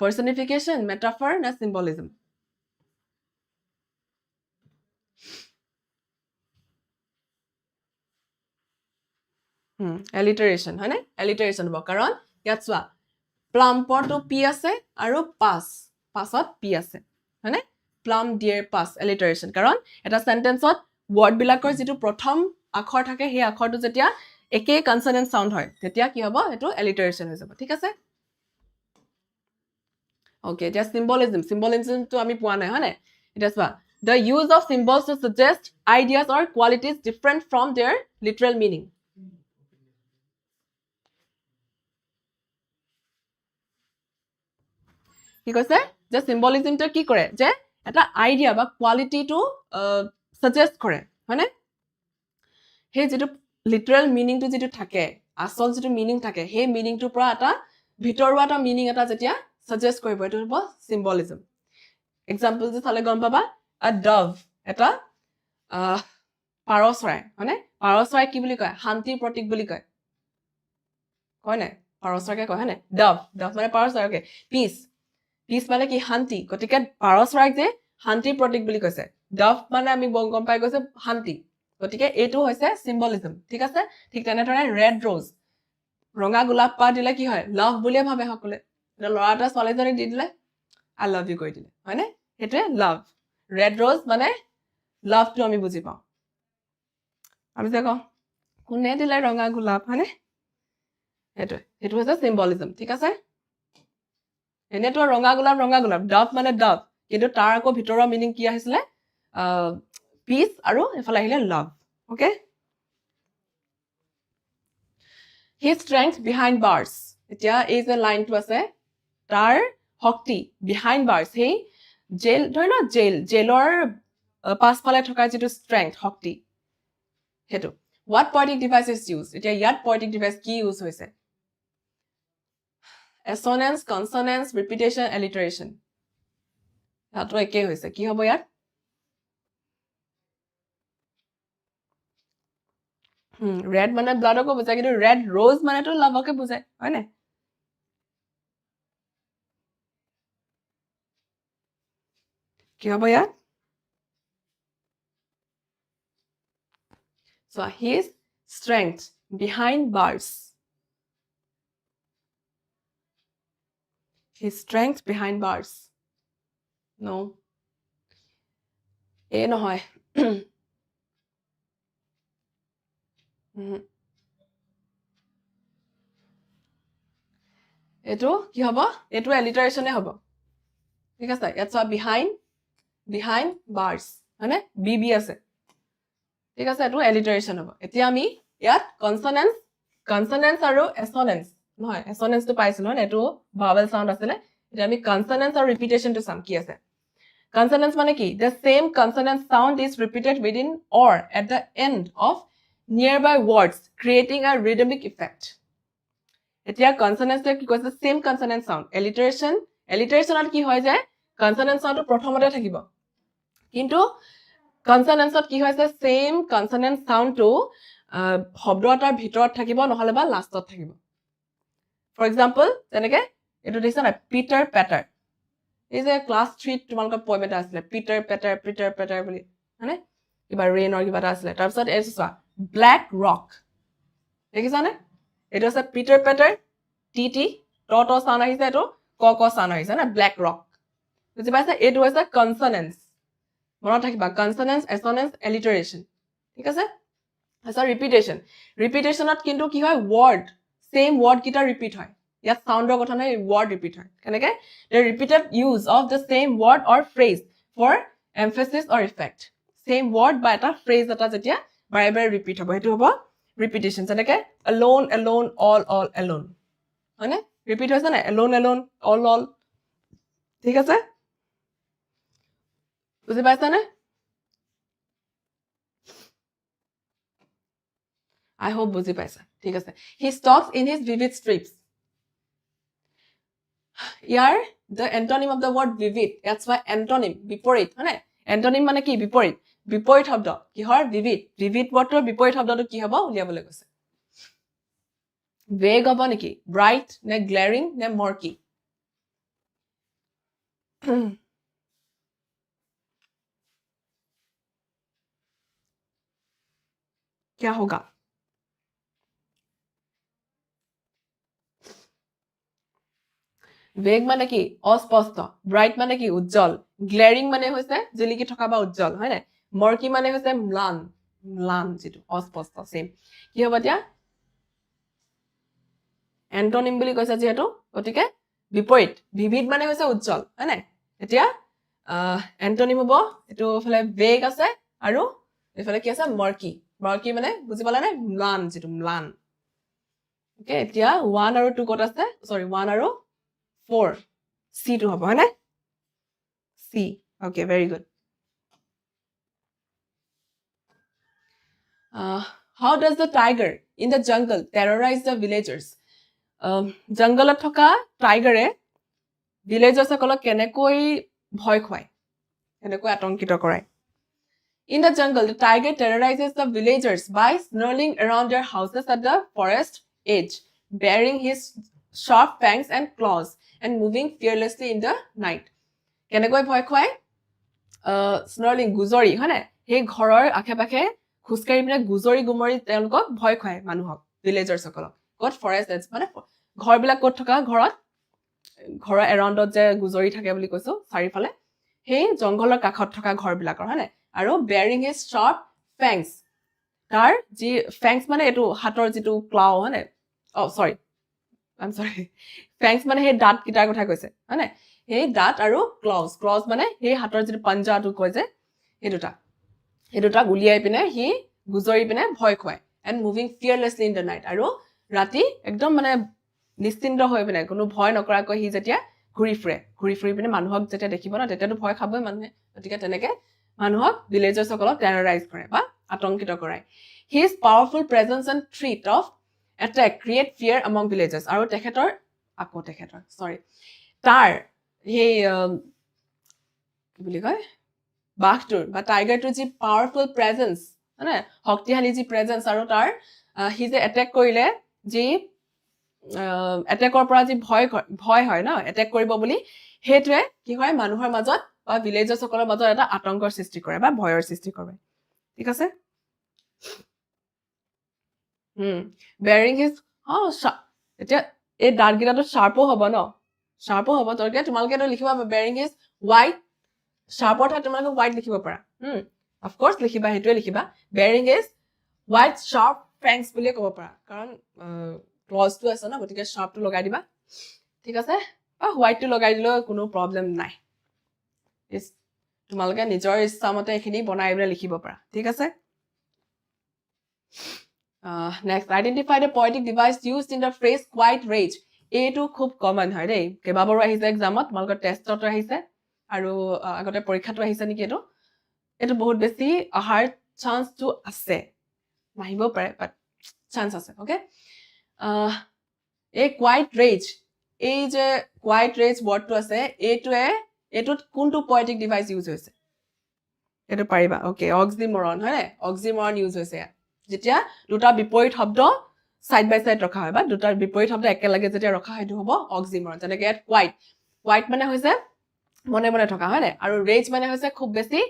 personification metaphor না symbolism alliteration হয় নে alliteration হ'ব কাৰণ ইয়াত চোৱা প্লাম্পৰটো পি আছে আৰু পাছত পি আছে হয় নে প্লাম ডিয়াৰ পাছ alliteration কাৰণ এটা সেন্টেন্সত ওয়াৰ্ড বিলাকৰ যিটো প্ৰথম আখৰ থাকে সেই আখৰটো যেতিয়া একে কনসনেন্ট সাউন্ড হয় তেতিয়া কি হ'ব এটো alliteration হৈ যাব ঠিক আছে ওকে এতিয়া সিম্বলিজম তো আমি পোৱা নাই হয় নাই এটা চোৱা the use of symbols to suggest ideas or qualities different from their literal meaning. কি কৈছে যে symbolism টো কি কৰে যে এটা আইডিয়া বা কোৱালিটিটো সাজেষ্ট কৰে হয়নে হে যেটো লিটাৰেল মিনিংটো যেটো থাকে আসল যেটো মিনিং থাকে হে মিনিংটোৰ পৰা এটা ভিতৰুৱা এটা মিনিং এটা যেতিয়া সাজেষ্ট কৰিব এটো হ'ব symbolism এক্সাম্পল যে চালে গম পাবা a dove এটা পাৰচৰাই হয়নে পাৰচৰাই কি বুলি কয় শান্তিৰ প্ৰতীক বুলি কয় কয় না পাৰচৰাকে কয় হয়নে dove মানে পাৰচৰাই ওকে পিস পিস মানে কি শান্তি গতিকে পাৰচৰাইক যে শান্তিৰ প্ৰতীক বুলি কৈছে dove মানে আমি গম পাই গৈছে শান্তি গতিকে এটো হৈছে symbolism ঠিক আছে ঠিক তেনেদৰে red rose ৰঙা গোলাপ পা দিলে কি হয় লাভ বুলিয়ে ভাবে সকলে লৰাটা ছোৱালীজনী দি দিলে I love you কৈ দিলে হয়নে এটোৱে love red rose মানে love টো আমি বুজি পাওঁ আমি যে কওঁ কোনে দিলে ৰঙা গোলাপ হয়নে এটো হৈছে symbolism ঠিক আছে এনেটো ৰঙা গোলাপ dove মানে dove কিন্তু তাৰ আকৌ ভিতৰৰ মিনিং কি আহিছিলে peace আৰু এফালে আহিলে love okay his strength behind bars এতিয়া এই যে লাইনটো আছে তাৰ শক্তি behind bars সেই জেল ধৰি ন জেলৰ পাছফালে থকা যেটো strength শক্তি হেতু what poetic device is used এতিয়া ইয়াত poetic device কি ইউজ হৈছে assonance consonance repetition alliteration হাতো একে হৈছে কি হ'ব ইয়াত red মানে blood কো বুজায় কিন্তু red rose মানে তো love কে বুজায় হয় না কি হ'ব ইয়াত so his strength behind bars his strength behind bars no এ নহয় এটো কি হ'ব এটো alliteration এ হ'ব ঠিক আছে ইয়াত সব behind bars মানে bb আছে ঠিক আছে এটো alliteration হ'ব এতিয়া আমি ইয়াত consonants আৰু assonance নহয় assonance তো পাইছিল ন এটো vowel sound আছিল এতিয়া আমি consonants আৰু repetition তো চাম কি আছে consonants মানে কি the same consonant sound is repeated within or at the end of nearby words creating a rhythmic effect এতিয়া consonants কি কৈছে same consonant sound alliterationত কি হয় যায় consonant sound প্ৰথমতে থাকিব কিন্তু consonantsত কি হৈছে same consonant sound to শব্দ এটাৰ ভিতৰত থাকিব নহলে বা লাষ্টত থাকিব for example তেনেকে এটো দেখিছা না Peter Patter এই যে ক্লাস 3 তোমালোকৰ পয়েম এটা আছিল Peter Patter বুলি মানে কিবা ৰেইনৰ কিবা এটা আছিল তাৰ পিছত এটো চোৱা Black Rock দেখিছা নে এটো আছে Peter Patter tt ট সাউন্ড আহিছে এটো ক সাউন্ড আহিছে না Black Rock বুজি পাইছা এটো হৈছে consonants মনত ৰাখিবা consonants assonance alliteration ঠিক আছে আচ্ছা repetitionত কিন্তু কি হয় word same word কিটা repeat হয় ইয়াত সাউন্ডৰ কথা নাই word repeat হয় কেনেকে the repeated use of the same word or phrase for emphasis or effect same word বা এটা phrase এটা যেতিয়া বাৰে বাৰে repeat হ'ব হেতু হ'ব repetition যেনেকে alone all alone হয়নে repeat হৈছে না alone all ঠিক আছে বুজি পাইছা নে I hope বুজি পাইছা ঠিক আছে he stops in his vivid strips year the antonym of the word vivid that's why antonym বিপৰীত হয়নে antonym মানে কি বিপৰীত শব্দ কিহৰ vivid wordৰ বিপৰীত শব্দটো কি হ'ব উলিয়াবলৈ কৈছে vague হ'ব নেকি bright নে glaring নে murky क्या होगा vague মানে কি অস্পষ্ট bright মানে কি উজ্জ্বল glaring মানে হৈছে জিলিকি থকা বা উজ্জ্বল হয় না murky মানে হৈছে ম্লান যেটো অস্পষ্ট সেম কি হ'ব এতিয়া antonym বুলি কৈছে যেহেতু গতিকে বিপৰীত vivid মানে হৈছে উজ্জ্বল হয় না এতিয়া এন্টনিম হ'ব এটো ফলে vague আছে আৰু এফালে কি আছে murky murky মানে বুজি পালা নে ম্লান যেটো ম্লান ওকে এতিয়া 1 আৰু 2 কত আছে সৰি 1 আৰু 4 C টো হ'ব হয়নে C okay very good how does the tiger in the jungle terrorize the villagers jungle থকা tiger এ villagers সকলক কেনেকৈ ভয় খুৱায় কেনেকৈ আতংকিত কৰায় In the jungle, the tiger terrorizes the villagers by snarling around their houses at the forest edge, baring his sharp fangs and claws, and moving fearlessly in the night. কেনেকৈ ভয় খুৱায় snarling গুজৰি হয়নে সেই ঘৰৰ আখে-পাখে খুস্কাৰি পিনে গুজৰি গুমৰি তেওঁলোকক ভয় খুৱায় মানুহক villagers সকলক ক'ত forest edge মানে ঘৰবিলাক ক'ত থকা ঘৰত ঘৰৰ এৰাউণ্ডত যে গুজৰি থাকে বুলি কৈছো চাৰিফালে সেই জংঘলৰ কাষত থকা ঘৰবিলাকৰ হয়নে আৰু bearing his sharp fangs তাৰ যি fangs মানে এটো হাতৰ যিটো claw হয়নে sorry I'm sorry fangs মানে সেই দাঁত কিটাৰ কথা কৈছে হয়নে সেই দাঁত আৰু claws মানে সেই হাতৰ যিটো পাঞ্জাটো কয় যে এই দুটা গুলিয়াই পিনে হি গুজৰি পিনে ভয় খুৱায় and moving fearlessly in the night আৰু ৰাতি একদম মানে নিশ্চিন্ত হৈ পিনে কোনো ভয় নকৰাকৈ হি যেতিয়া ঘুৰি ফুৰি পিনে মানুহক যেতিয়া দেখিব না তেতিয়াতো ভয় খাবই মানুহে গতিকে তেনেকে মানুহক villagers সকলক terrorize কৰে বা আতংকিত কৰায় his powerful presence and threat of attack create fear among villagers আৰু তেখেতৰ sorry তাৰ সেই কি বুলি কয় বাঘটোৰ বা টাইগাৰটোৰ যি পাৱাৰফুল প্ৰেজেন্স মানে শক্তিশালী যি প্ৰেজেন্স আৰু তাৰ হি যে এটেক কৰিলে যি এটেকৰ পৰা যি ভয় হয় না এটেক কৰিব বুলি হেতুৱে কি হয় মানুহৰ মাজত বা ভিলেজৰ সকলৰ মাজত এটা আতংকৰ সৃষ্টি কৰে বা ভয়ৰ সৃষ্টি কৰে ঠিক আছে bearing his এতিয়া এই দাঁতগিটাটো শাৰ্পো হ'ব ন শাৰ্পো হ'ব তৰকে তোমালোকে তো লিখিবা bearing his white শাৰ্পৰ ঠাইত তোমালোকে white লিখিব পাৰা of course লিখিবা হেতুৱে লিখিবা bearing his white sharp fangs বুলি ক'ব পাৰা কাৰণ ক্লজ টো আছে না গতিকে শার্প টো লগাই দিবা ঠিক আছে হোয়াইট টো লগাই দিলে কোনো প্ৰবলেম নাই তোমালোকে নিজৰ ইচ্ছামতে এখিনি বনাই বলে লিখিব পাৰা ঠিক আছে next identify the poetic device used in the phrase quiet rage এটো খুব কমন হয় দেই কেবাবাৰো আহিছে এক্সামত তোমালোকৰ টেষ্টত আহিছে আৰু আগতে পৰীক্ষাটো আহিছে নেকি এটো বহুত বেছি আহাৰ চান্স টো আছে নাহিব পাৰে বাট চান্স আছে ওকে a quiet rage এই যে quiet rage word টো আছে এটোত কোনটো poetic device use হৈছে এটো পাৰিবা ওকে oxymoron হয় oxymoron use হৈছে যেতিয়া দুটা বিপৰীত শব্দ সাইড বাই সাইড ৰখা হয় বা দুটা বিপৰীত শব্দ একেলগে যেতিয়া ৰখা হয় হ'ব oxymoron যেনেকৈ quiet মানে হৈছে মনে মনে থকা হয় আৰু rage মানে হৈছে খুব বেছি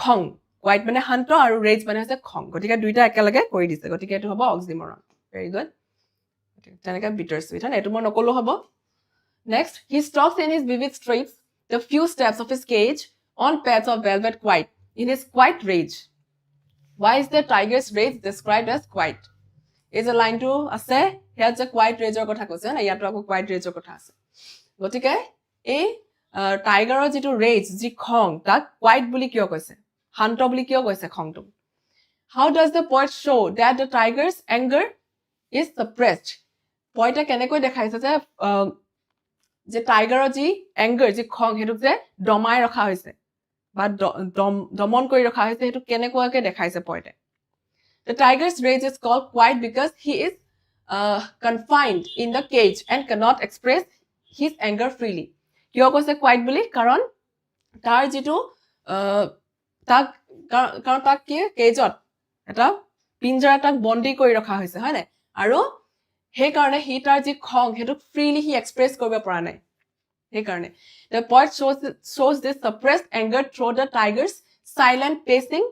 খং quiet মানে শান্ত আৰু rage মানে হৈছে খং গতিকে দুইটা একেলগে কৰি দিছে গতিকে এটো হ'ব oxymoron very good তেনেকা bitter sweet হয় এটো মই নকলো হ'ব next he stalks in his vivid stripes the few steps of his cage on pads of velvet quiet in his quiet rage why is the tiger's rage described as quiet is a line to আছে here যে quiet rage ৰ কথা কৈছে না ইয়াতো আকৌ quiet rage ৰ কথা আছে গতিকে এই টাইগাৰৰ যেটো rage যি খং তাক quiet বুলি কিয় কৈছে শান্ত বুলি কিয় কৈছে খংটো how does the poet show that the tiger's anger is suppressed poeta কেনেকৈ দেখাইছে যে টাইগাৰৰ যি anger যি খং হেতুক যে দমাই ৰখা হৈছে বা দমন কৰি ৰখা হৈছে হেতু কেনেকুৱাকে দেখাইছে poeta the tiger's rage is called quiet because he is confined in the cage and cannot express his anger freely কিয় কৈছে quiet বুলি কাৰণ তাৰ যেটো তাক কি কেজত এটা পিঞ্জৰা তাক বন্দী কৰি ৰখা হৈছে হয় না আৰু সেই কাৰণে হি তাৰ যি খং হেতু ফ্ৰীলি হি এক্সপ্ৰেছ কৰিব পৰা নাই সেই কাৰণে the poet shows this suppressed anger through the tiger's silent pacing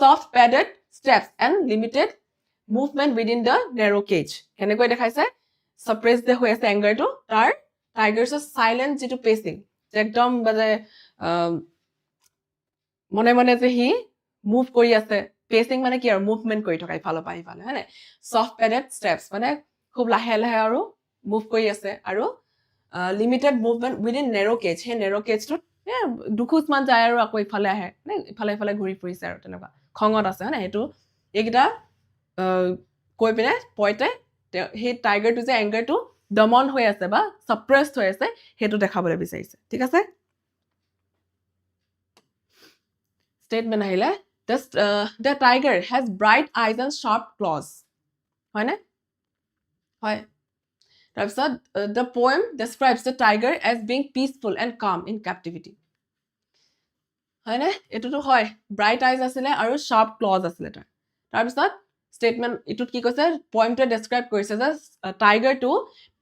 soft padded steps and limited movement within the narrow cage কেনেকৈ দেখাইছে suppress the হৈ আছে anger টো তাৰ tiger's silent যেটো pacing একদম মানে মনে মনে যে হি মুভ কৰি আছে pacing মানে কি আৰু মুভমেন্ট কৰি থকা ইফালৰ পৰা ইফালে হয় না soft padded steps মানে খুব লাহে লাহে আৰু মুভ কৰি আছে আৰু limited movement within narrow cage হে narrow cage টো দুখুজমান যায় আৰু আকৌ ইফালে আহে মানে ইফালে ইফালে ঘূৰি ফুৰিছে আৰু তেনেকুৱা খঙত আছে হয়নে সেইটো এইকেইটা কৈ পিনে পইণ্টে সেই টাইগাৰটো যে এংগাৰটো দমন হৈ আছে বা সাপ্ৰেছড হৈ আছে সেইটো দেখাবলৈ বিচাৰিছে ঠিক আছে স্টেটমেন্ট আহিলে the tiger has bright eyes and sharp claws হয় নে হয় তাৰপিছত the poem describes the tiger as being peaceful and calm in captivity হয় নে এটোটো হয় ব্ৰাইট আইজ আছিল আৰু শাৰ্প ক্লজ আছিল তাৰপিছত স্টেটমেন্ট ইটোত কি কৈছে পয়েমটো ডেসক্ৰাইব কৰিছে যে টাইগাৰটো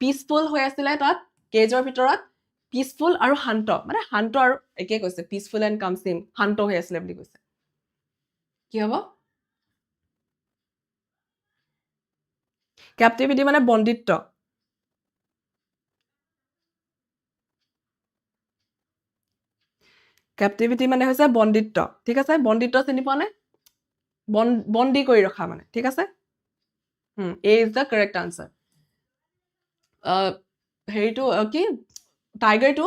পিসফুল হৈ আছিল তাত কেজৰ ভিতৰত পিসফুল আৰু শান্ত মানে শান্ত আৰু একে কৈছে পিসফুল এণ্ড কামচিম শান্ত হৈ আছিল বুলি কৈছে কি হ'ব ক্যাপটিভিটি মানে বন্দিত্ব ক্যাপটিভিটি মানে হৈছে বন্দিত্ব ঠিক আছে বন্দিত্ব চিনি পোৱা নে বন্দি কৰি ৰখা মানে ঠিক আছে A is the correct answer হেৰিটো কি টাইগাৰটো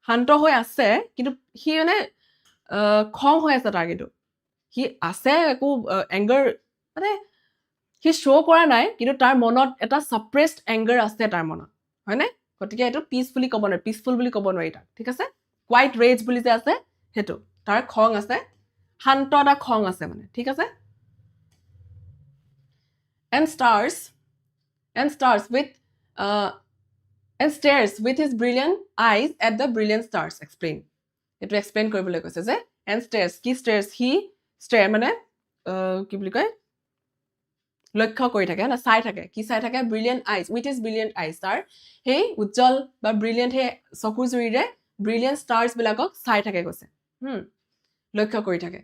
শান্ত হৈ আছে কিন্তু সি মানে খং হৈ আছে টাইগাৰটো সি আছে একো এংগাৰ মানে সি শ্ব' কৰা নাই কিন্তু তাৰ মনত এটা সাপ্ৰেছড এংগাৰ আছে তাৰ মনত হয়নে গতিকে এইটো পিচ বুলি ক'ব নোৱাৰি পিচফুল বুলি ক'ব নোৱাৰি তাক ঠিক আছে কোৱাইট ৰেজ বুলি যে আছে সেইটো তাৰ খং আছে শান্ত এটা খং আছে মানে ঠিক আছে and stares with his brilliant eyes at the brilliant stars explain এটো এক্সপ্লেইন কৰিবলৈ কৈছে যে and stares কি stares he stare মানে কি বুলি কয় লক্ষ্য কৰি থাকে না চাই থাকে কি চাই থাকে brilliant eyes with his brilliant eyes তাৰ সেই উজ্জ্বল বা brilliant হে চকুৰ জুৰিৰে brilliant stars বিলাকক চাই থাকে কৈছে লক্ষ্য কৰি থাকে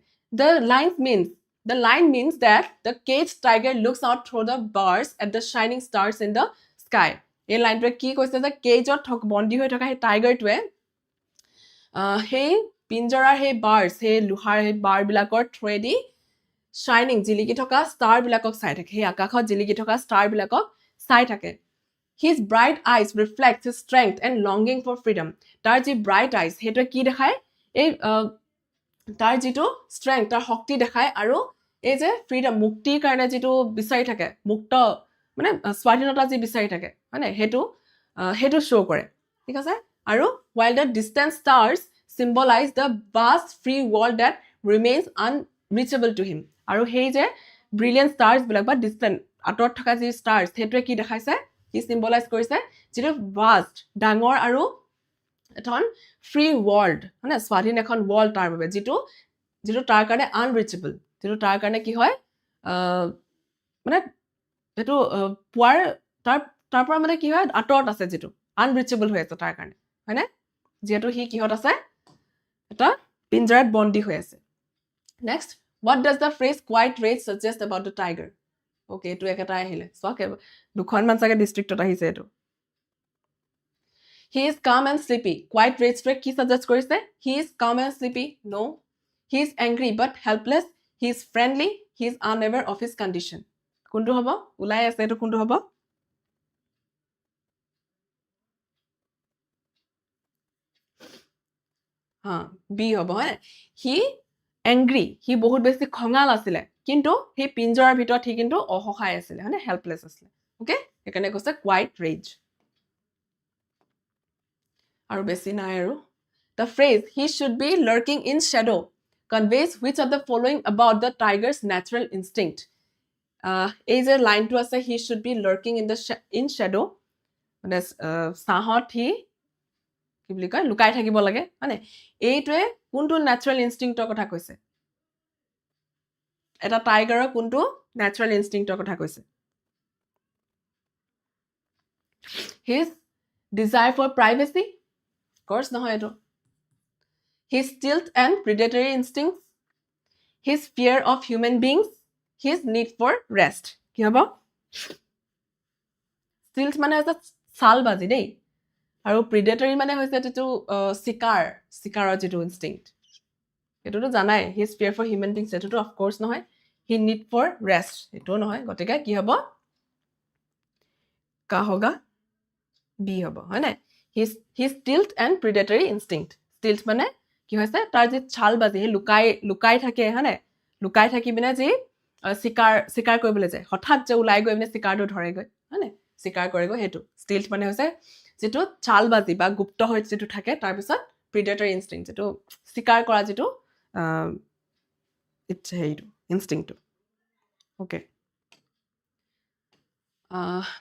the line means that the caged tiger looks out through the bars at the shining stars in the sky এই লাইনটোৱে কি কৈছে যে কেজত বন্দী হৈ থকা সেই টাইগাৰটোৱে সেই পিঞ্জৰাৰ সেই বাৰ্ছ সেই লোহাৰ সেই বাৰবিলাকৰ থ্ৰুৱেদি শাইনিং জিলিকি থকা ষ্টাৰ বিলাকক চাই থাকে সেই আকাশত জিলিকি থকা ষ্টাৰ বিলাকক চাই থাকে his bright eyes reflect his strength and longing for freedom তাৰ যি bright eyes হেটো কি দেখায় এই তাৰ যিটো strength তাৰ শক্তি দেখায় আৰু এই যে freedom মুক্তিৰ কাৰণে যিটো বিচাৰি থাকে মুক্ত মানে স্বাধীনতা যি বিচাৰি থাকে মানে হেটো শো কৰে ঠিক আছে আৰু while the distant stars symbolize the vast free world that remains unreachable to him আৰু হেই যে brilliant stars বিলাক বা distant আতৰত থকা যি stars হেটোৱে কি দেখাইছে কি symbolize কৰিছে যিটো vast ডাঙৰ আৰু এখন free world মানে স্বাধীন এখন world তাৰ বাবে যিটো তাৰ কাৰণে unreachable যিটো তাৰ কাৰণে কি হয় মানে এটো পুৱাৰ তাৰ পৰা মানে কি হয় আতৰত আছে যিটো unreachable হৈ আছে তাৰ কাৰণে হয়নে যেটো হি কিহত আছে এটা পিঞ্জৰাত বন্দী হৈ আছে next what does the phrase quiet rage suggest about the tiger okay এটো একটা আহিলে সকে দুখনমান চাগে ডিস্ট্ৰিক্টত আহিছে এটো he is calm and sleepy quiet rage টোৱে কি suggest কৰিছে he is calm and sleepy no he is angry but helpless he is friendly he is unaware of his condition কোনটো হ'ব উলাই আছে এটো কোনটো হ'ব বি হ'ব হয় হি এংগ্ৰি হি বহুত বেছি খঙাল আছিলে কিন্তু হি পিঞ্জৰাৰ ভিতৰত হি কিন্তু অসহায় আছিলে মানে হেল্পলেছ আছিলে ওকে এখানে কৈছে কোৱাইট ৰেজ আৰু বেছি নাই আৰু the phrase he should be lurking in shadow conveys which of the following about the tiger's natural instinct এই যে লাইনটো আছে he should be lurking in shadow মানে সাহত হি কি বুলি কয় লুকাই থাকিব লাগে মানে এইটোৱে কোনটো ন্যাচাৰাল ইনষ্টিংক্টৰ কথা কৈছে এটা টাইগাৰৰ কোনটো ন্যাচাৰাল ইনষ্টিংক্টৰ কথা কৈছে his desire for privacy of course নহয় এটো his stealth and predatory instincts his fear of human beings his need for rest কি হ'ব stealth মানে হৈছে চালবাজি দেই আৰু প্ৰিডেটৰি মানে হৈছে এটো শিকাৰৰ যেটো ইনষ্টিংক্ট এটোটো জানাই his fear for human beings এটোটো of course নহয় he need for rest এটো নহয় গতিকে কি হ'ব কা হোগা বি হ'ব হয় না his stealth and predatory instinct stilt মানে কি হৈছে তাৰ যে ছালবাজি সেই লুকাই থাকে হয়নে লুকাই থাকি পিনে যি চিকাৰ কৰিবলৈ যায় হঠাৎ যে ওলাই গৈ পিনে চিকাৰটো ধৰেগৈ হয়নে চিকাৰ কৰেগৈ সেইটো ষ্টিল্ট মানে হৈছে যিটো ছালবাজি বা গুপ্ত হৈ যিটো থাকে তাৰপিছত প্ৰিডেটৰী ইনষ্টিংক্ট যিটো চিকাৰ কৰা যিটো হেৰিটো ইনষ্টিংক্টটো okay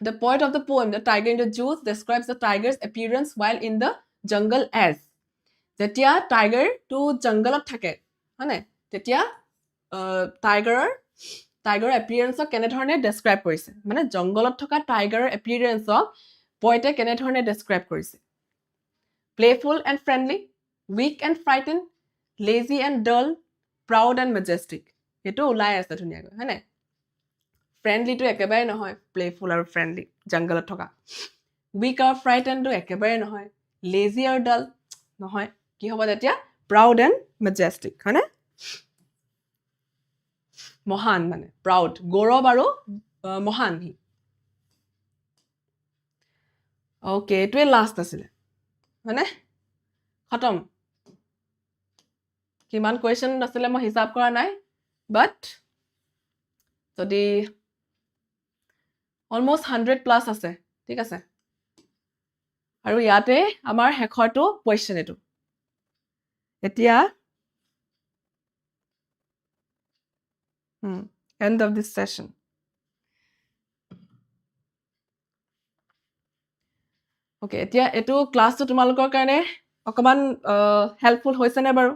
the poet of the poem the tiger in the juice describes the tiger's appearance while in the jungle as যেতিয়া টাইগাৰটো জংগলত থাকে হয়নে তেতিয়া টাইগাৰৰ এপিয়াৰেঞ্চক কেনেধৰণে ডেছক্ৰাইব কৰিছে মানে জংগলত থকা টাইগাৰৰ এপিয়াৰেঞ্চক পইটে কেনেধৰণে ডেছক্ৰাইব কৰিছে playful and friendly weak and frightened lazy and dull proud and majestic সেইটো ওলাই আছে ধুনীয়াকৈ হয়নে ফ্ৰেণ্ডলিটো একেবাৰে নহয় প্লেফুল আৰু ফ্ৰেণ্ডলি জংগলত থকা উইক আৰু ফ্ৰাইটেনটো একেবাৰে নহয় লেজি আৰু ডল নহয় কি হ'ব তেতিয়া প্ৰাউড এণ্ড মেজেষ্টিক হয়নে মহান মানে প্ৰাউড গৌৰৱ আৰু মহান সি অ'কে এইটোৱে লাষ্ট আছিলে হয়নে খতম কিমান কুৱেশ্যন আছিলে মই হিচাপ কৰা নাই বাট যদি অলমষ্ট 100+ আছে ঠিক আছে আৰু ইয়াতে আমাৰ শেষৰটো কুৱেশ্যন এইটো এতিয়া end of this session okay এতিয়া এটো ক্লাছটো তোমালোকৰ কাৰণে অকমান হেল্পফুল হৈছে নে বাৰু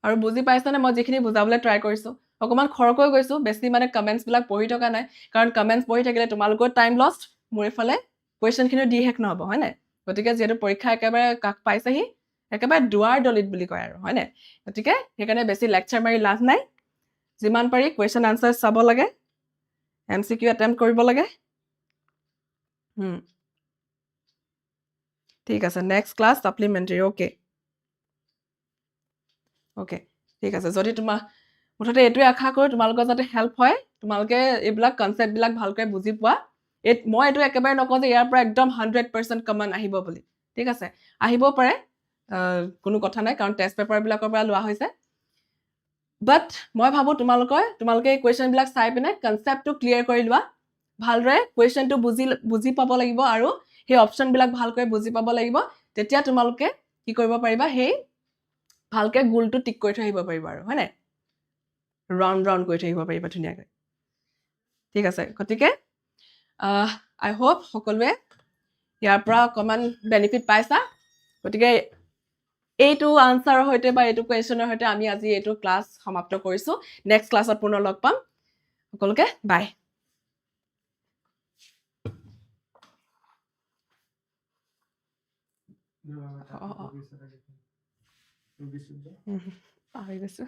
আৰু বুজি পাইছানে মই যিখিনি বুজাবলৈ ট্ৰাই কৰিছো অকমান খৰকৈ গৈছো বেছি মানে কমেন্টছ বিলাক পঢ়ি থকা নাই কাৰণ কমেন্টছ পঢ়ি থাকিলে তোমালোকৰ টাইম লষ্ট মোৰ ইফালে কুৱেশ্যনখিনি দি শেষ নহব হয় নাই গতিকে যেহেতু পৰীক্ষা একেবাৰে কাষ পাইছেহি একেবাৰে দুৱাৰ দলিত বুলি কয় আৰু হয় নাই গতিকে সেইকাৰণে বেছি লেকচাৰ মাৰি লাভ নাই যিমান পাৰি কুৱেশ্যন আনসাৰ চাব লাগে এমচিকিউ এটেম্প কৰিব লাগে ঠিক আছে নেক্সট ক্লাছ সাপ্লিমেণ্টাৰী ওকে ঠিক আছে যদি তোমাৰ মুঠতে এইটোৱে আশা কৰোঁ তোমালোকৰ যাতে হেল্প হয় তোমালোকে এইবিলাক কনচেপ্টবিলাক ভালকৈ বুজি পোৱা মই এইটো একেবাৰে নকওঁ যে ইয়াৰ পৰা একদম 100% কমন আহিব বুলি ঠিক আছে আহিব পাৰে কোনো কথা নাই কাৰণ টেষ্ট পেপাৰবিলাকৰ পৰা লোৱা হৈছে বাট মই ভাবোঁ তোমালোকে এই কুৱেশ্যনবিলাক চাই পিনে কনচেপ্টটো ক্লিয়াৰ কৰি লোৱা ভালদৰে কুৱেশ্যনটো বুজি পাব লাগিব আৰু সেই অপশ্যনবিলাক ভালকৈ বুজি পাব লাগিব তেতিয়া তোমালোকে কি কৰিব পাৰিবা সেই ভালকৈ গোলটো টিক কৰি থৈ আহিব পাৰিবা আৰু হয় নাই ৰাউণ্ড কৰি থৈ আহিব পাৰিবা ধুনীয়াকৈ ঠিক আছে গতিকে আই হোপ সকলোৱে ইয়াৰ পৰা অকণমান বেনিফিট পাইছা গতিকে এইটো আনচাৰৰ সৈতে বা এইটো কুৱেশ্যনৰ সৈতে আমি আজি এইটো ক্লাছ সমাপ্ত কৰিছোঁ নেক্সট ক্লাছত পুনৰ লগ পাম সকলোকে বাই পাহৰি গৈছোঁ